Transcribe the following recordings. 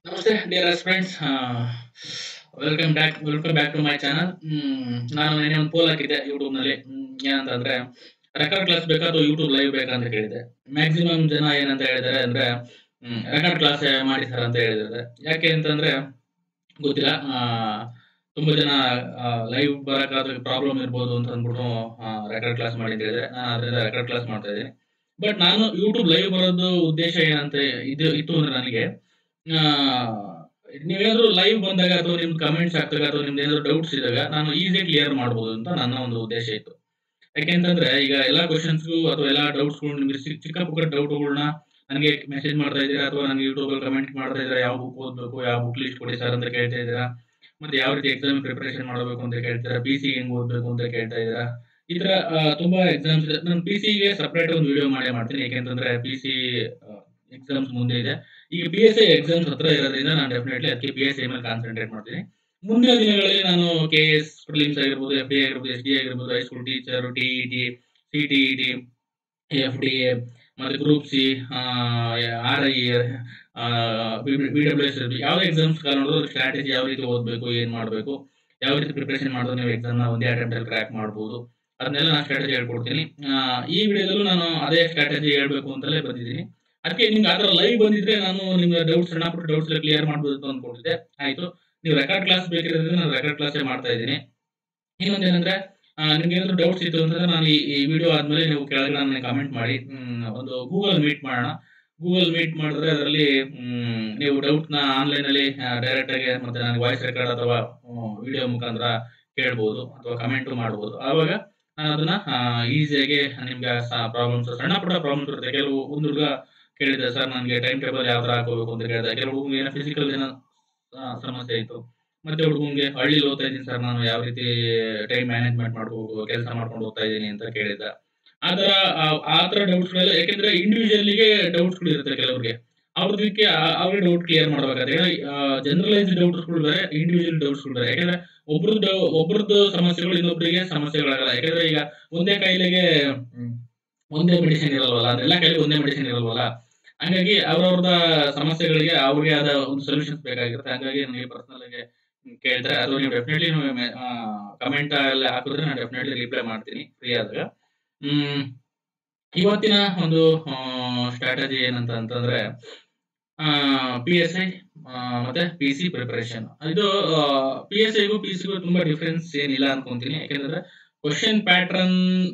ನಮಸ್ತೆ dear friends, welcome back to my channel. ನಾನು ನಿನ್ನೆ ಒಂದು ಪೋಲ್ ಹಾಕಿದ್ದೆ ಯೂಟ್ಯೂಬ್ನಲ್ಲಿ. ಏನಂತಂದ್ರೆ, ರೆಕಾರ್ಡ್ ಕ್ಲಾಸ್ ಬೇಕಾ ಅಥವಾ ಯೂಟ್ಯೂಬ್ ಲೈವ್ ಬೇಕಾ ಅಂತ ಕೇಳಿದೆ. ಮ್ಯಾಕ್ಸಿಮಮ್ ಜನ ಏನಂತ ಹೇಳಿದ್ದಾರೆ ಅಂದ್ರೆ, ರೆಕಾರ್ಡ್ ಕ್ಲಾಸ್ ಮಾಡಿ ಸರ್ ಅಂತ ಹೇಳಿದ್ದಾರೆ. ಯಾಕೆ ಅಂತಂದ್ರೆ ಗೊತ್ತಿಲ್ಲ. ತುಂಬಾ ಜನ ಲೈವ್ ಬರಕಾದ್ರೆ ಪ್ರಾಬ್ಲಮ್ ಇರ್ಬೋದು ಅಂತ ಅಂದ್ಬಿಟ್ಟು ರೆಕಾರ್ಡ್ ಕ್ಲಾಸ್ ಮಾಡಿ ಅಂತ ಹೇಳಿದ್ರೆ, ನಾನು ಅದರಿಂದ ರೆಕಾರ್ಡ್ ಕ್ಲಾಸ್ ಮಾಡ್ತಾ ಇದ್ದೀನಿ. ಬಟ್ ನಾನು ಯೂಟ್ಯೂಬ್ ಲೈವ್ ಬರೋದು ಉದ್ದೇಶ ಏನಂತ ಇತ್ತು ಅಂದ್ರೆ ನನಗೆ, ಆ, ನೀವೇನಾದ್ರು ಲೈವ್ ಬಂದಾಗ ಅಥವಾ ನಿಮ್ ಕಮೆಂಟ್ಸ್ ಹಾಕ್ದಾಗ ಅಥವಾ ನಿಮ್ದು ಏನಾದ್ರು ಡೌಟ್ಸ್ ಇದ್ದಾಗ ನಾನು ಈಸಿ ಕ್ಲಿಯರ್ ಮಾಡ್ಬೋದು ಅಂತ ನನ್ನ ಒಂದು ಉದ್ದೇಶ ಇತ್ತು. ಯಾಕೆಂತಂದ್ರೆ ಈಗ ಎಲ್ಲಾ ಕ್ವಶನ್ಸ್ಗೂ ಅಥವಾ ಎಲ್ಲಾ ಡೌಟ್ಸ್ಗಳು ನಿಮ್ಗೆ ಚಿಕ್ಕ ಪುಕ್ಕ ಡೌಟ್ಗಳನ್ನ ನನಗೆ ಮೆಸೇಜ್ ಮಾಡ್ತಾ ಇದ್ದೀರಾ ಅಥವಾ ನನಗೆ ಯೂಟ್ಯೂಬ್ ಅಲ್ಲಿ ಕಮೆಂಟ್ ಮಾಡ್ತಾ ಇದ್ದೀರಾ, ಯಾವ ಬುಕ್ ಓದ್ಬೇಕು, ಯಾವ ಬುಕ್ ಲಿಸ್ಟ್ ಕೊಡಿ ಸರ್ ಅಂತ ಕೇಳ್ತಾ ಇದ್ದೀರಾ. ಮತ್ತೆ ಯಾವ ರೀತಿ ಎಕ್ಸಾಮ್ ಪ್ರಿಪರೇಷನ್ ಮಾಡಬೇಕು ಅಂತ ಕೇಳ್ತೀರಾ, ಪಿ ಸಿ ಹೆಂಗ್ ಓದ್ಬೇಕು ಅಂತ ಕೇಳ್ತಾ ಇದ್ದೀರಾ. ಈ ತರ ತುಂಬಾ ಎಕ್ಸಾಮ್ಸ್ ಇದೆ. ನಾನು ಪಿ ಗೆ ಸಪರೇಟ್ ಒಂದು ವಿಡಿಯೋ ಮಾಡ್ತೀನಿ. ಯಾಕೆಂತಂದ್ರೆ ಪಿ ಸಿ ಎಕ್ಸಾಮ್ಸ್ ಮುಂದೆ ಇದೆ. ಈಗ ಪಿ ಎಸ್ ಐ ಎಕ್ಸಾಮ್ಸ್ ಹತ್ರ ಇರೋದ್ರಿಂದ ನಾನು ಡೆಫಿನೆಟ್ಲಿ ಅದಕ್ಕೆ ಪಿ ಎಸ್ ಐ ಮೇಲೆ ಕಾನ್ಸಂಟ್ರೇಟ್ ಮಾಡ್ತೀನಿ. ಮುಂದಿನ ದಿನಗಳಲ್ಲಿ ನಾನು ಕೆ ಎಸ್ ಪ್ರಿಲಿಮ್ಸ್ ಆಗಿರ್ಬೋದು, ಎಫ್ ಡಿ ಆಗಿರ್ಬೋದು, ಎಸ್ ಡಿ ಆಗಿರ್ಬೋದು, high school teacher, TET, CTET, F D A, ಮತ್ತೆ group C, R I, B W S, ಯಾವ್ದು ಎಕ್ಸಾಮ್ಸ್ ನೋಡಿದ್ರು ಸ್ಟ್ರಾಟಜಿ ಯಾವ ರೀತಿ ಓದಬೇಕು, ಏನ್ ಮಾಡಬೇಕು, ಯಾವ ರೀತಿ ಪ್ರಿಪರೇಷನ್ ಮಾಡಿದ್ರೆ ನೀವು ಎಕ್ಸಾಮ್ ನ ಒಂದೇ ಅಟೆಂಪ್ಟ್ ಅಲ್ಲಿ ಕ್ರ್ಯಾಕ್ ಮಾಡಬಹುದು, ಅದನ್ನೆಲ್ಲ ನಾನು ಸ್ಟ್ರಾಟಜಿ ಹೇಳ್ಕೊಡ್ತೀನಿ. ಈ ವಿಡಿಯೋದಲ್ಲೂ ನಾನು ಅದೇ ಸ್ಟ್ರಾಟಜಿ ಹೇಳ್ಬೇಕು ಅಂತಲೇ ಬಂದಿದ್ದೀನಿ. ಅದಕ್ಕೆ ನಿಮ್ಗೆ ಆತರ ಲೈವ್ ಬಂದಿದ್ರೆ ನಾನು ನಿಮ್ಗೆ ಡೌಟ್ಸ್, ಸಣ್ಣ ಪುಟ್ಟ ಡೌಟ್ಸ್ ಕ್ಲಿಯರ್ ಮಾಡ್ಬೋದು ಅಂತ ಅನ್ಕೊಂಡಿದ್ದೆ. ಆಯ್ತು, ನೀವು ರೆಕಾರ್ಡ್ ಕ್ಲಾಸ್ ಬೇಕಿರೋದ್ರಿಂದ ನಾನು ರೆಕಾರ್ಡ್ ಕ್ಲಾಸೇ ಮಾಡ್ತಾ ಇದ್ದೀನಿ. ಇನ್ನೊಂದೇನಂದ್ರೆ, ನಿಮ್ಗೆ ಏನಾದ್ರು ಡೌಟ್ಸ್ ಇತ್ತು ಅಂತಂದ್ರೆ ನಾನು ಈ ವಿಡಿಯೋ ಆದ್ಮೇಲೆ ನೀವು ಕೆಳಗೆ ನನಗೆ ಕಮೆಂಟ್ ಮಾಡಿ, ಒಂದು ಗೂಗಲ್ ಮೀಟ್ ಮಾಡೋಣ. ಗೂಗಲ್ ಮೀಟ್ ಮಾಡಿದ್ರೆ ಅದರಲ್ಲಿ ನೀವು ಡೌಟ್ ನ ಆನ್ಲೈನ್ ಅಲ್ಲಿ ಡೈರೆಕ್ಟ್ ಆಗಿ ಮತ್ತೆ ನನಗೆ ವಾಯ್ಸ್ ರೆಕಾರ್ಡ್ ಅಥವಾ ವಿಡಿಯೋ ಮುಖಾಂತರ ಕೇಳ್ಬೋದು ಅಥವಾ ಕಮೆಂಟ್ ಮಾಡ್ಬೋದು. ಆವಾಗ ನಾನು ಅದನ್ನ ಈಸಿಯಾಗಿ ನಿಮ್ಗೆ ಪ್ರಾಬ್ಲಮ್ಸ್, ಸಣ್ಣ ಪುಟ್ಟ ಪ್ರಾಬ್ಲಮ್ಸ್ ಇರುತ್ತೆ. ಕೆಲವು ಒಂದು ಹುಡುಗ ಕೇಳಿದೆ, ಸರ್ ನನಗೆ ಟೈಮ್ ಟೇಬಲ್ ಯಾವ ತರ ಹಾಕೋಬೇಕು ಅಂತ ಕೇಳಿದೆ. ಕೆಲವು ಏನೋ ಫಿಸಿಕಲ್ ಏನೋ ಸಮಸ್ಯೆ ಇತ್ತು. ಮತ್ತೆ ಹುಡುಗಂಗೆ ಹಳ್ಳಿಲಿ ಓದ್ತಾ ಇದ್ದೀನಿ ಸರ್, ನಾನು ಯಾವ ರೀತಿ ಟೈಮ್ ಮ್ಯಾನೇಜ್ಮೆಂಟ್ ಮಾಡ್ಬೇಕು, ಕೆಲಸ ಮಾಡ್ಕೊಂಡು ಓದ್ತಾ ಇದ್ದೀನಿ ಅಂತ ಕೇಳಿದ. ಆ ತರ ಡೌಟ್ಸ್ ಗಳೆಲ್ಲ, ಯಾಕೆಂದ್ರೆ ಇಂಡಿವಿಜುವಲ್ಗೆ ಡೌಟ್ಸ್ ಗಳು ಇರುತ್ತೆ ಕೆಲವರಿಗೆ. ಅವ್ರದಕ್ಕೆ ಅವ್ರಿಗೆ ಡೌಟ್ ಕ್ಲಿಯರ್ ಮಾಡ್ಬೇಕಾದ್ರೆ ಜನರಲೈಸ್ ಡೌಟ್ಸ್ ಗಳು ಬೇರೆ, ಇಂಡಿವಿಜುವಲ್ ಡೌಟ್ಸ್ ಗಳು ಬೇರೆ. ಯಾಕಂದ್ರೆ ಒಬ್ರದ್ದು ಸಮಸ್ಯೆಗಳು ಇನ್ನೊಬ್ಬರಿಗೆ ಸಮಸ್ಯೆಗಳಾಗಲ್ಲ. ಯಾಕಂದ್ರೆ ಈಗ ಒಂದೇ ಕಾಯಿಲೆಗೆ ಒಂದೇ ಮೆಡಿಸಿನ್ ಇರಲ್ವಲ್ಲ, ಅದೆಲ್ಲ ಕಾಯಿಲೆ ಒಂದೇ ಮೆಡಿಸಿನ್ ಇರಲ್ವಲ್ಲ. ಹಂಗಾಗಿ ಅವ್ರವ್ರದ ಸಮಸ್ಯೆಗಳಿಗೆ ಅವ್ರಿಗೆ ಆದ ಒಂದು ಸೊಲ್ಯೂಷನ್ಸ್ ಬೇಕಾಗಿರುತ್ತೆ. ಹಾಗಾಗಿ ನನಗೆ ಪರ್ಸನಲ್ ಆಗಿ ಕೇಳ್ತಾರೆ. ಅದು ನೀವು ಡೆಫಿನೆಟ್ಲಿ ಕಮೆಂಟ್ ಎಲ್ಲ ಹಾಕಿದ್ರೆ ನಾನು ಡೆಫಿನೆಟ್ಲಿ ರಿಪ್ಲೈ ಮಾಡ್ತೀನಿ ಫ್ರೀ ಆದಾಗ. ಹ್ಮ್ ಇವತ್ತಿನ ಒಂದು ಸ್ಟ್ರಾಟಜಿ ಏನಂತ ಅಂತಂದ್ರೆ, ಪಿ ಎಸ್ ಐ ಮತ್ತೆ ಪಿ ಸಿ ಪ್ರಿಪರೇಷನ್. ಇದು ಪಿ ಎಸ್ ಐಗೂ ಪಿ ಸಿಗೂ ತುಂಬಾ ಡಿಫ್ರೆನ್ಸ್ ಏನಿಲ್ಲ ಅನ್ಕೊಂತೀನಿ. ಯಾಕಂದ್ರೆ ಕ್ವಶನ್ ಪ್ಯಾಟರ್ನ್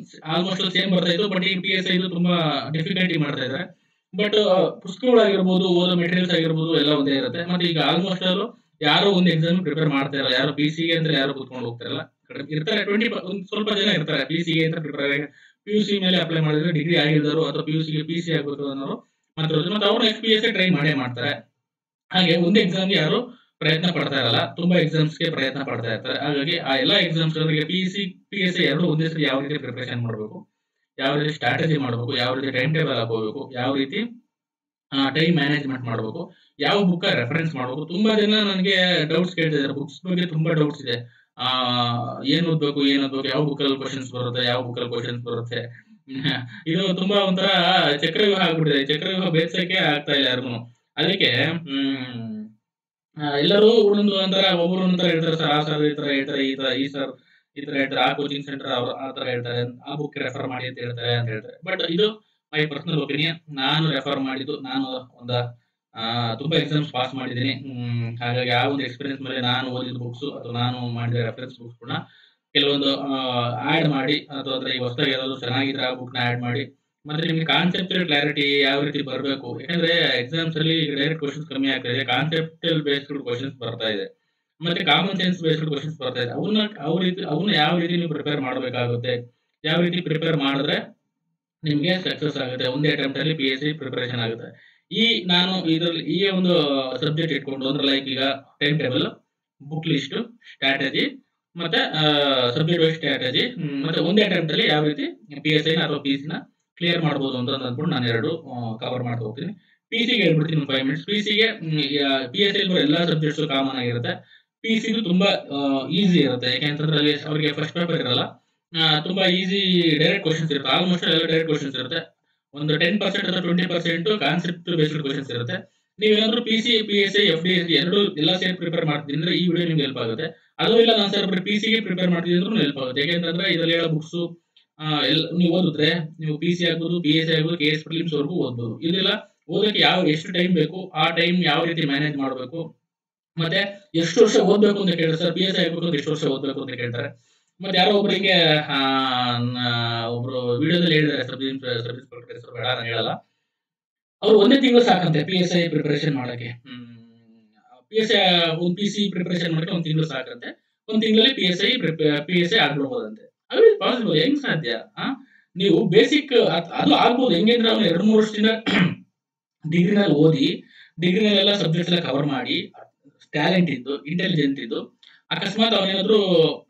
ಆಲ್ಮೋಸ್ಟ್ ಸೇಮ್ ಬರ್ತಾ ಇತ್ತು. ಬಟ್ ಈ ಪಿ ಎಸ್ ಐದು ತುಂಬಾ ಡಿಫಿಕಲ್ಟಿ ಮಾಡ್ತಾ ಇದ್ದಾರೆ. ಬಟ್ ಪುಸ್ತಕಗಳಾಗಿರ್ಬೋದು, ಓದೋ ಮೆಟೀರಿಯಲ್ಸ್ ಆಗಿರ್ಬೋದು ಎಲ್ಲ ಒಂದೇ ಇರುತ್ತೆ. ಮತ್ತೆ ಈಗ ಆಲ್ಮೋಸ್ಟ್ ಯಾರು ಒಂದು ಎಕ್ಸಾಮ್ ಪ್ರಿಪೇರ್ ಮಾಡ್ತಾ ಇರಲ್ಲ. ಯಾರು ಪಿ ಸಿಗೆ ಅಂದ್ರೆ ಯಾರು ಕೂತ್ಕೊಂಡು ಹೋಗ್ತಾರಲ್ಲ, ಇರ್ತಾರೆ 20 ಒಂದು ಸ್ವಲ್ಪ ಜನ ಇರ್ತಾರೆ ಪಿ ಸಿಗೆ ಅಂತ ಪ್ರಿಪೇರ್ ಆಗಿ. ಪಿ ಯು ಸಿ ಮೇಲೆ ಅಪ್ಲೈ ಮಾಡಿದ್ರೆ ಡಿಗ್ರಿ ಆಗಿದ್ದವರು ಅಥವಾ ಪಿ ಯು ಸಿಗೆ ಪಿ ಸಿ ಆಗಬೇಕು ಅನ್ನೋರು ಮಾತ್ರ. ಮತ್ತೆ ಅವ್ರು next P S I try ಮಾಡೇ ಮಾಡ್ತಾರೆ. ಹಾಗೆ ಒಂದು ಎಕ್ಸಾಮ್ಗೆ ಯಾರು ಪ್ರಯತ್ನ ಪಡ್ತಾ ಇರಲ್ಲ, ತುಂಬಾ ಎಕ್ಸಾಮ್ಸ್ಗೆ ಪ್ರಯತ್ನ ಪಡ್ತಾ ಇರ್ತಾರೆ. ಹಾಗಾಗಿ ಆ ಎಲ್ಲಾ exams P C P S I ಎರಡು ಒಂದೇ ಸರಿ ಯಾವ ರೀತಿ ಪ್ರಿಪರೇಷನ್ ಮಾಡಬೇಕು, ಯಾವ ರೀತಿ ಸ್ಟ್ರಾಟಜಿ ಮಾಡಬೇಕು, ಯಾವ ರೀತಿ ಟೈಮ್ ಟೇಬಲ್ ಹಾಕೋಬೇಕು, ಯಾವ ರೀತಿ ಟೈಮ್ ಮ್ಯಾನೇಜ್ಮೆಂಟ್ ಮಾಡಬೇಕು, ಯಾವ ಬುಕ್ ರೆಫರೆನ್ಸ್ ಮಾಡಬೇಕು. ತುಂಬಾ ಜನ ನನಗೆ ಡೌಟ್ಸ್ ಕೇಳ್ತಿದ್ದಾರೆ, ಬುಕ್ಸ್ ಬಗ್ಗೆ ತುಂಬಾ ಡೌಟ್ಸ್ ಇದೆ. ಆ ಏನ್ ಓದ್ಬೇಕು, ಯಾವ ಬುಕ್ ಅಲ್ಲಿ ಕ್ವಶನ್ಸ್ ಬರುತ್ತೆ, ಯಾವ ಬುಕ್ ಅಲ್ಲಿ ಕ್ವಶನ್ಸ್ ಬರುತ್ತೆ. ಇದು ತುಂಬಾ ಒಂಥರ ಚಕ್ರವ್ಯೂಹ ಆಗ್ಬಿಟ್ಟಿದೆ. ಚಕ್ರವ್ಯೂಹ ಬೇಸಕ್ಕೆ ಆಗ್ತಾ ಇಲ್ಲ ಯಾರಿಗೂ. ಅದಕ್ಕೆ ಎಲ್ಲರೂ ಒಂದೊಂದು ಒಂಥರ, ಒಬ್ಬರು ಒಂಥರ ಹೇಳ್ತಾರೆ, ಸರ್ ಆ ಸರ್ ಈ ತರ ಹೇಳ್ತಾರೆ, ಈ ತರ ಹೇಳ್ತಾರೆ, ಆ ಕೋಚಿಂಗ್ ಸೆಂಟರ್ ಅವ್ರು ಆ ತರ ಹೇಳ್ತಾರೆ, ಆ ಬುಕ್ ರೆಫರ್ ಮಾಡಿ ಅಂತ ಹೇಳ್ತಾರೆ. ಬಟ್ ಇದು ಮೈ ಪರ್ಸನಲ್ ಒಪಿನಿಯನ್. ನಾನು ರೆಫರ್ ಮಾಡಿದ್ದು, ನಾನು ತುಂಬಾ ಎಕ್ಸಾಮ್ಸ್ ಪಾಸ್ ಮಾಡಿದ್ದೀನಿ. ಹಾಗಾಗಿ ಆ ಒಂದು ಎಕ್ಸ್ಪೀರಿಯನ್ಸ್ ಮೇಲೆ ನಾನು ಓದಿದ ಬುಕ್ಸ್ ಅಥವಾ ನಾನು ಮಾಡಿದ ರೆಫರೆನ್ಸ್ ಬುಕ್ಸ್ ಕೂಡ ಕೆಲವೊಂದು ಆಡ್ ಮಾಡಿ, ಅಥವಾ ಈಗ ಹೊಸದಾಗಿ ಯಾವ್ದಾದ್ರು ಚೆನ್ನಾಗಿದ್ರೆ ಆ ಬುಕ್ ನ ಆಡ್ ಮಾಡಿ, ಮತ್ತೆ ನಿಮ್ಗೆ ಕಾನ್ಸೆಪ್ಟಲ್ ಕ್ಲಾರಿಟಿ ಯಾವ ರೀತಿ ಬರಬೇಕು. ಯಾಕಂದ್ರೆ ಎಕ್ಸಾಮ್ಸ್ ಅಲ್ಲಿ ಡೈರೆಕ್ಟ್ ಕ್ವಶನ್ಸ್ ಕಮ್ಮಿ ಆಗ್ತಾ ಇದೆ, ಕಾನ್ಸೆಪ್ಟಲ್ ಬೇಸ್ಡ್ ಕ್ವಶನ್ಸ್ ಬರ್ತಾ ಇದೆ, ಮತ್ತೆ ಕಾಮನ್ ಸೆನ್ಸ್ ಬೇಸ್ಡ್ ಕ್ವಶನ್ಸ್ ಬರ್ತಾ ಇದೆ. ಅವನ್ನ ಯಾವ ರೀತಿ ನೀವು ಪ್ರಿಪೇರ್ ಮಾಡಬೇಕಾಗುತ್ತೆ, ಯಾವ ರೀತಿ ಪ್ರಿಪೇರ್ ಮಾಡಿದ್ರೆ ನಿಮ್ಗೆ ಸಕ್ಸಸ್ ಆಗುತ್ತೆ, ಒಂದೇ ಅಟೆಂಪ್ಟ್ ಅಲ್ಲಿ ಪಿ ಎಸ್ ಸಿ ಪ್ರಿಪರೇಷನ್ ಆಗುತ್ತೆ. ನಾನು ಇದರಲ್ಲಿ ಈ ಒಂದು ಸಬ್ಜೆಕ್ಟ್ ಇಟ್ಕೊಂಡು, ಅಂದ್ರೆ ಲೈಕ್ ಈಗ time table, book list, strategy, ಮತ್ತೆ ಸಬ್ಜೆಕ್ಟ್ ವೈಸ್ ಸ್ಟ್ರಾಟಜಿ, ಮತ್ತೆ ಒಂದೇ ಅಟೆಂಪ್ಟ್ ಅಲ್ಲಿ ಯಾವ ರೀತಿ ಪಿ ಎಸ್ ಐ ಅಥವಾ ಪಿ ಸಿ ನ ಕ್ಲಿಯರ್ ಮಾಡಬಹುದು ಅಂತ ಅಂದ್ಬಿಟ್ಟು ನಾನು ಎರಡು ಕವರ್ ಮಾಡ್ತಾ ಹೋಗ್ತೀನಿ. ಪಿ ಸಿಗೆ ಹೇಳ್ಬಿಡ್ತೀನಿ 5 ಮಿನಿಟ್ಸ್. ಪಿ ಸಿಗೆ ಪಿ ಎಸ್ ಐ ಎಲ್ಲಾ ಸಬ್ಜೆಕ್ಟ್ಸ್ ಕಾಮನ್ ಆಗಿರುತ್ತೆ. ಪಿ ಸಿ ತುಂಬಾ ಈಸಿ ಇರುತ್ತೆ. ಯಾಕೆಂತಂದ್ರೆ ಅಲ್ಲಿ ಅವರಿಗೆ ಫಸ್ಟ್ ಪೇಪರ್ ಇರಲ್ಲ, ತುಂಬಾ ಈಸಿ ಡೈರೆಕ್ಟ್ ಕ್ವಶನ್ಸ್ ಇರುತ್ತೆ. ಆಲ್ಮೋಸ್ಟ್ ಎಲ್ಲ ಡೈರೆಕ್ಟ್ ಕ್ವಶನ್ಸ್ ಇರುತ್ತೆ. ಒಂದು 10% ಅಥವಾ 20% ಕಾನ್ಸೆಪ್ಟ್ ಬೇಸ್ಡ್ ಕ್ವಶನ್ಸ್ ಇರುತ್ತೆ. ನೀವೇನಾದ್ರು PC, PSI, FDSD ಎಲ್ಲ ಸೇರಿ ಪ್ರಿಪೇರ್ ಮಾಡ್ತಿದ್ದೀನಿ ಅಂದ್ರೆ ಈ ವಿಡಿಯೋ ನಿಮ್ಗೆ ಹೆಲ್ಪ್ ಆಗುತ್ತೆ. ಅದು ಇಲ್ಲ ನಾನು ಸರ್ ಬರೀ PCಗೆ ಪ್ರಿಪೇರ್ ಮಾಡ್ತಿದ್ದೀನಿ ಅಂದ್ರೂ ಹೆಲ್ಪ್ ಆಗುತ್ತೆ. ಯಾಕೆಂತಂದ್ರೆ ಇದರಲ್ಲಿ ಹೇಳೋ ಬುಕ್ಸು ನೀವು ಓದಿದ್ರೆ ನೀವು PC ಆಗ್ಬೋದು, PSI ಆಗ್ಬೋದು, KS ಪ್ರಿಲಿಮ್ಸ್ ವರೆಗೂ ಓದ್ಬೋದು. ಇದೆಲ್ಲ ಓದಕ್ಕೆ ಎಷ್ಟು ಟೈಮ್ ಬೇಕು, ಆ ಟೈಮ್ ಯಾವ ರೀತಿ ಮ್ಯಾನೇಜ್ ಮಾಡಬೇಕು, ಮತ್ತೆ ಎಷ್ಟು ವರ್ಷ ಓದ್ಬೇಕು ಅಂತ ಕೇಳ್ತಾರೆ. ಸರ್ PSI ಆಗ್ಬೇಕು ಅಂದ್ರೆ ಎಷ್ಟು ವರ್ಷ ಓದ್ಬೇಕು ಅಂತ ಕೇಳ್ತಾರೆ. ಮತ್ತೆ ಯಾರೋ ಒಬ್ರು ಹಿಂಗೆ ಒಬ್ರು ವಿಡಿಯೋದಲ್ಲಿ ಹೇಳಿದ್ದಾರೆ, ಸಬ್ ಇನ್ಸ್ಪೆಕ್ಟರ್ ಹೆಸರು ಬೇಡ ನಾನು ಹೇಳಲ್ಲ. ಅವ್ರು 1 ತಿಂಗಳು ಸಾಕಂತೆ PSI ಪ್ರಿಪರೇಷನ್ ಮಾಡಕ್ಕೆ. PSI ಒಂದು PC ಪ್ರಿಪರೇಷನ್ ಮಾಡಕ್ಕೆ 1 ತಿಂಗಳು ಸಾಕಂತೆ. 1 ತಿಂಗಳಲ್ಲಿ PSI ಆಗ್ಬಿಡ್ಬೋದಂತೆ. ಅದು ಪಾಸಿಬಲ್, ಹೆಂಗ್ ಸಾಧ್ಯ? ನೀವು ಬೇಸಿಕ್ ಅದು ಆಗ್ಬೋದು. ಹೆಂಗಂದ್ರೆ ಅವ್ನು 2-3 ವರ್ಷದಿಂದ ಡಿಗ್ರಿನಲ್ಲಿ ಓದಿ, ಡಿಗ್ರಿನಲ್ಲೆಲ್ಲ ಸಬ್ಜೆಕ್ಟ್ಸ್ ಎಲ್ಲ ಕವರ್ ಮಾಡಿ, ಟ್ಯಾಲೆಂಟ್ ಇದ್ದು, ಇಂಟೆಲಿಜೆಂಟ್ ಇದ್ದು, ಅಕಸ್ಮಾತ್ ಅವನೇನಾದ್ರು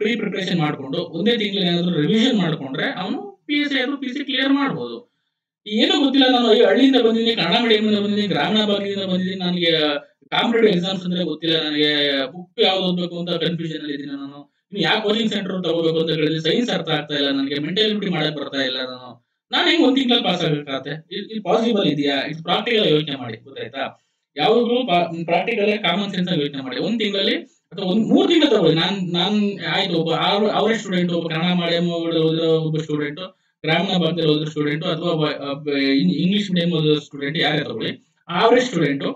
ಪ್ರಿಪರೇಷನ್ ಮಾಡ್ಕೊಂಡು 1 ತಿಂಗಳಲ್ಲಿ ಏನಾದ್ರು ರಿವಿಷನ್ ಮಾಡ್ಕೊಂಡ್ರೆ ಅವನು PSI ಆದ್ರೂ PC ಕ್ಲಿಯರ್ ಮಾಡ್ಬೋದು. ಏನೂ ಗೊತ್ತಿಲ್ಲ, ನಾನು ಹಳ್ಳಿಯಿಂದ ಬಂದಿದ್ದೀನಿ, ಕನ್ನಡ ಮೀಡಿಯಂನಿಂದ ಬಂದಿದ್ದೀನಿ, ಗ್ರಾಮೀಣ ಭಾಗದಿಂದ ಬಂದಿದ್ದೀನಿ, ನನಗೆ ಕಾಂಪಿಟೇಟಿವ್ ಎಕ್ಸಾಮ್ಸ್ ಅಂದ್ರೆ ಗೊತ್ತಿಲ್ಲ, ನನಗೆ ಬುಕ್ ಯಾವ್ದು ಓದಬೇಕು ಅಂತ ಕನ್ಫ್ಯೂಷನ್ ಅಲ್ಲಿ ಇದ್ದೀನಿ ನಾನು. ಇನ್ನು ಯಾವ ಕೋಚಿಂಗ್ ಸೆಂಟರ್ ತಗೋಬೇಕು ಅಂತ ಹೇಳಿದ್ರೆ ಸೈನ್ಸ್ ಅರ್ಥ ಆಗ್ತಾ ಇಲ್ಲ ನನಗೆ, ಮೆಂಟಾಲಿಟಿ ಮಾಡಕ್ ಬರ್ತಾ ಇಲ್ಲ ನಾನು ಹೆಂಗ್ 1 ತಿಂಗಳಲ್ಲಿ ಪಾಸ್ ಆಗಬೇಕಾಗತ್ತೆ? ಇದು ಪಾಸಿಬಲ್ ಇದೆಯಾ? ಇದು ಪ್ರಾಕ್ಟಿಕಲ್ ಯೋಚನೆ ಮಾಡಿ, ಗೊತ್ತಾಯ್ತಾ? ಯಾವಾಗಲೂ ಪ್ರಾಕ್ಟಿಕಲ್ ಕಾಮನ್ ಸೆನ್ಸ್ ಆಗಿ ಯೋಚನೆ ಮಾಡಿ. 1 ತಿಂಗಳಲ್ಲಿ ಅಥವಾ 3 ತಿಂಗಳು ತಗೊಳ್ಳಿ. ನಾನ್ ಆಯ್ತು, ಒಬ್ಬ ಅವರೇಜ್ ಸ್ಟೂಡೆಂಟ್, ಒಬ್ಬ ಕನ್ನಡ ಮೀಡಿಯಂ ಓದಿರೋ ಒಬ್ಬ ಸ್ಟೂಡೆಂಟ್, ಗ್ರಾಮೀಣ ಭಾಗದಲ್ಲಿ ಓದಿರೋ ಸ್ಟೂಡೆಂಟ್, ಅಥವಾ ಇಂಗ್ಲಿಷ್ ಮೀಡಿಯಂ ಓದಿರೋ ಸ್ಟೂಡೆಂಟ್, ಯಾರೇ ತಗೊಳ್ಳಿ, ಆವರೇಜ್ ಸ್ಟೂಡೆಂಟ್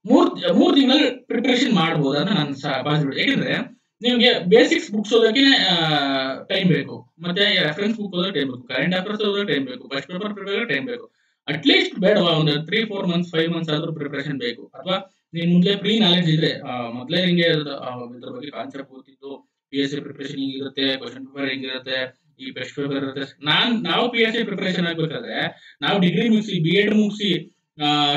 3 ತಿಂಗಳಲ್ಲಿ ಪ್ರಿಪರೇಷನ್ ಮಾಡಬಹುದು ಅಂತ ನಾನು ಪಾಸಿಬಲ್. ಯಾಕಂದ್ರೆ ನಿಮಗೆ ಬೇಸಿಕ್ಸ್ ಬುಕ್ಸ್ ಓದಕ್ಕೆ ಟೈಮ್ ಬೇಕು, ಮತ್ತೆ ರೆಫರೆನ್ಸ್ ಬುಕ್ ಓದೋಕೆ ಟೈಮ್ ಬೇಕು, ಕರೆಂಟ್ ಅಫೇರ್ಸ್ ಓದೋಕೆ ಟೈಮ್ ಬೇಕು, ಫಸ್ಟ್ ಪೇಪರ್ ಪ್ರಿಪೇರ್ ಟೈಮ್ ಬೇಕು. ಅಟ್ಲೀಸ್ಟ್ ಬೇಡವಾ ಒಂದು 3-4 ಮಂತ್ಸ್ 5 ಮಂತ್ಸ್ ಆದ್ರೂ ಪ್ರಿಪರೇಷನ್ ಬೇಕು. ಅಥವಾ ನಿಮ್ ಮುಂದೆ ಪ್ರೀ ನಾಲೆಜ್ ಇದ್ರೆ, ಮೊದಲೇ ನಿಮಗೆ ಇದ್ರ ಬಗ್ಗೆ ಕಾನ್ಸೆಪ್ಟ್ ಗೊತ್ತಿತ್ತು, PSI ಪ್ರಿಪರೇಷನ್ ಹಿಂಗಿರುತ್ತೆ, ಕ್ವಶನ್ ಪೇಪರ್ ಹಿಂಗಿರುತ್ತೆ, ಈ ಫಸ್ಟ್ ಪೇಪರ್ ಇರುತ್ತೆ. ನಾವು PSI ಪ್ರಿಪರೇಷನ್ ಆಗ್ಬೇಕಾದ್ರೆ ನಾವು ಡಿಗ್ರಿ ಮುಗಿಸಿ, BEd ಮುಗಿಸಿ,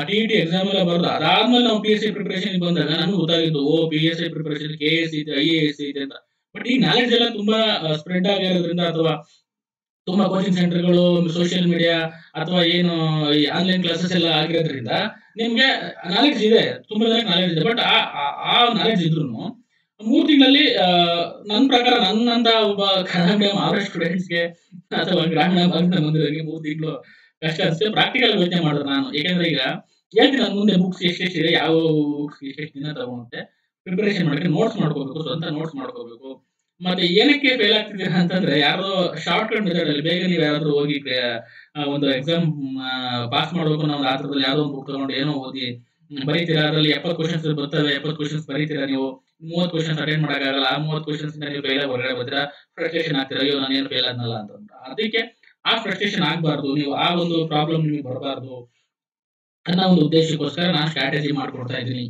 TET ಎಕ್ಸಾಮ್ ಎಲ್ಲ ಬರೋದು ಅದಾದ್ಮೇಲೆ ನಾವು PSI ಪ್ರಿಪರೇಷನ್ ಬಂದಾಗ ನಮ್ಗೆ ಗೊತ್ತಾಗಿತ್ತು, PSI ಪ್ರಿಪರೇಷನ್ KS ಇದೆ, IAS ಇದೆ ಅಂತ. ಬಟ್ ಈ ನಾಲೆಜ್ ಎಲ್ಲ ತುಂಬಾ ಸ್ಪ್ರೆಡ್ ಆಗಿರೋದ್ರಿಂದ, ಅಥವಾ ತುಂಬಾ ಕೋಚಿಂಗ್ ಸೆಂಟರ್ಗಳು, ಸೋಷಿಯಲ್ ಮೀಡಿಯಾ, ಅಥವಾ ಏನು ಈ ಆನ್ಲೈನ್ ಕ್ಲಾಸಸ್ ಎಲ್ಲ ಆಗಿರೋದ್ರಿಂದ ನಿಮ್ಗೆ ನಾಲೆಜ್ ಇದೆ, ತುಂಬಾ ಜನಕ್ಕೆ ನಾಲೆಜ್ ಇದೆ. ಬಟ್ ಆ ನಾಲೆಜ್ ಇದ್ರು 3 ತಿಂಗಳಲ್ಲಿ ನನ್ನ ಪ್ರಕಾರ ನನ್ನಂತ ಒಬ್ಬ ಕನ್ನಡ ಮೀಡಿಯಂ ಆವರೇಜ್ ಸ್ಟೂಡೆಂಟ್ಸ್ಗೆ ಅಥವಾ ಗ್ರಾಮೀಣ ಭಾಗದ ಬಂದಿರೋರಿಗೆ 3 ತಿಂಗಳು ಕಷ್ಟ ಅನ್ಸುತ್ತೆ. ಪ್ರಾಕ್ಟಿಕಲ್ ಯೋಚನೆ ಮಾಡಿದ್ರೆ ನಾನು, ಯಾಕಂದ್ರೆ ಈಗ ಹೇಳ್ತೀನಿ ನಾನು ಮುಂದೆ ಬುಕ್ಸ್ ಎಷ್ಟೆಷ್ಟಿದೆ, ಯಾವ ಬುಕ್ಸ್ ಎಷ್ಟೆಷ್ಟು ದಿನ ತಗೊಂಡುತ್ತೆ ಪ್ರಿಪರೇಷನ್ ಮಾಡಕ್ಕೆ, ನೋಟ್ಸ್ ಮಾಡ್ಕೋಬೇಕು, ಸ್ವಂತ ನೋಟ್ಸ್ ಮಾಡ್ಕೋಬೇಕು. ಮತ್ತೆ ಏನಕ್ಕೆ ಫೇಲ್ ಆಗ್ತಿದ್ದೀರಾ ಅಂತಂದ್ರೆ, ಯಾರೋ ಶಾರ್ಟ್ ಕಟ್ ಮೆಥಡ್ ಅಲ್ಲಿ ಬೇಗ ನೀವು ಯಾರಾದ್ರೂ ಹೋಗಿ ಒಂದು ಎಕ್ಸಾಮ್ ಪಾಸ್ ಮಾಡ್ಬೇಕು ಅನ್ನೋ ಒಂದು ಆತರದಲ್ಲಿ ಯಾವ್ದೋ ಒಂದು ಬುಕ್ ತಗೊಂಡು ಏನೋ ಓದಿ ಬರೀತೀರಾ, ಅದರಲ್ಲಿ 70 ಕ್ವಶನ್ಸ್ ಬರ್ತವೆ, 70 ಕ್ವಶನ್ಸ್ ಬರೀತೀರಾ, ನೀವು 30 ಕ್ವಶನ್ಸ್ ಅಟೆಂಡ್ ಮಾಡೋಕ್ಕಾಗಲ್ಲ. ಆ 30 ಕ್ವಶನ್ಸ್ ನೀವು ಫೇಲ್ ಆಗಿ ಹೊರಗಡೆ ಬರ್ತೀರಾ, ಫ್ರಸ್ಟ್ರೇಷನ್ ಆಗ್ತೀರಾ, ಅಯ್ಯೋ ನಾನು ಏನು ಫೇಲ್ ಆದ್ನಲ್ಲ ಅಂತ. ಅದಕ್ಕೆ ಆ ಫ್ರಸ್ಟ್ರೇಷನ್ ಆಗ್ಬಾರ್ದು, ನೀವು ಆ ಒಂದು ಪ್ರಾಬ್ಲಮ್ ನಿಮಗೆ ಬರಬಾರ್ದು ಅನ್ನೋ ಒಂದು ಉದ್ದೇಶಕ್ಕೋಸ್ಕರ ನಾನು ಸ್ಟ್ರಾಟಜಿ ಮಾಡ್ಕೊಡ್ತಾ ಇದ್ದೀನಿ.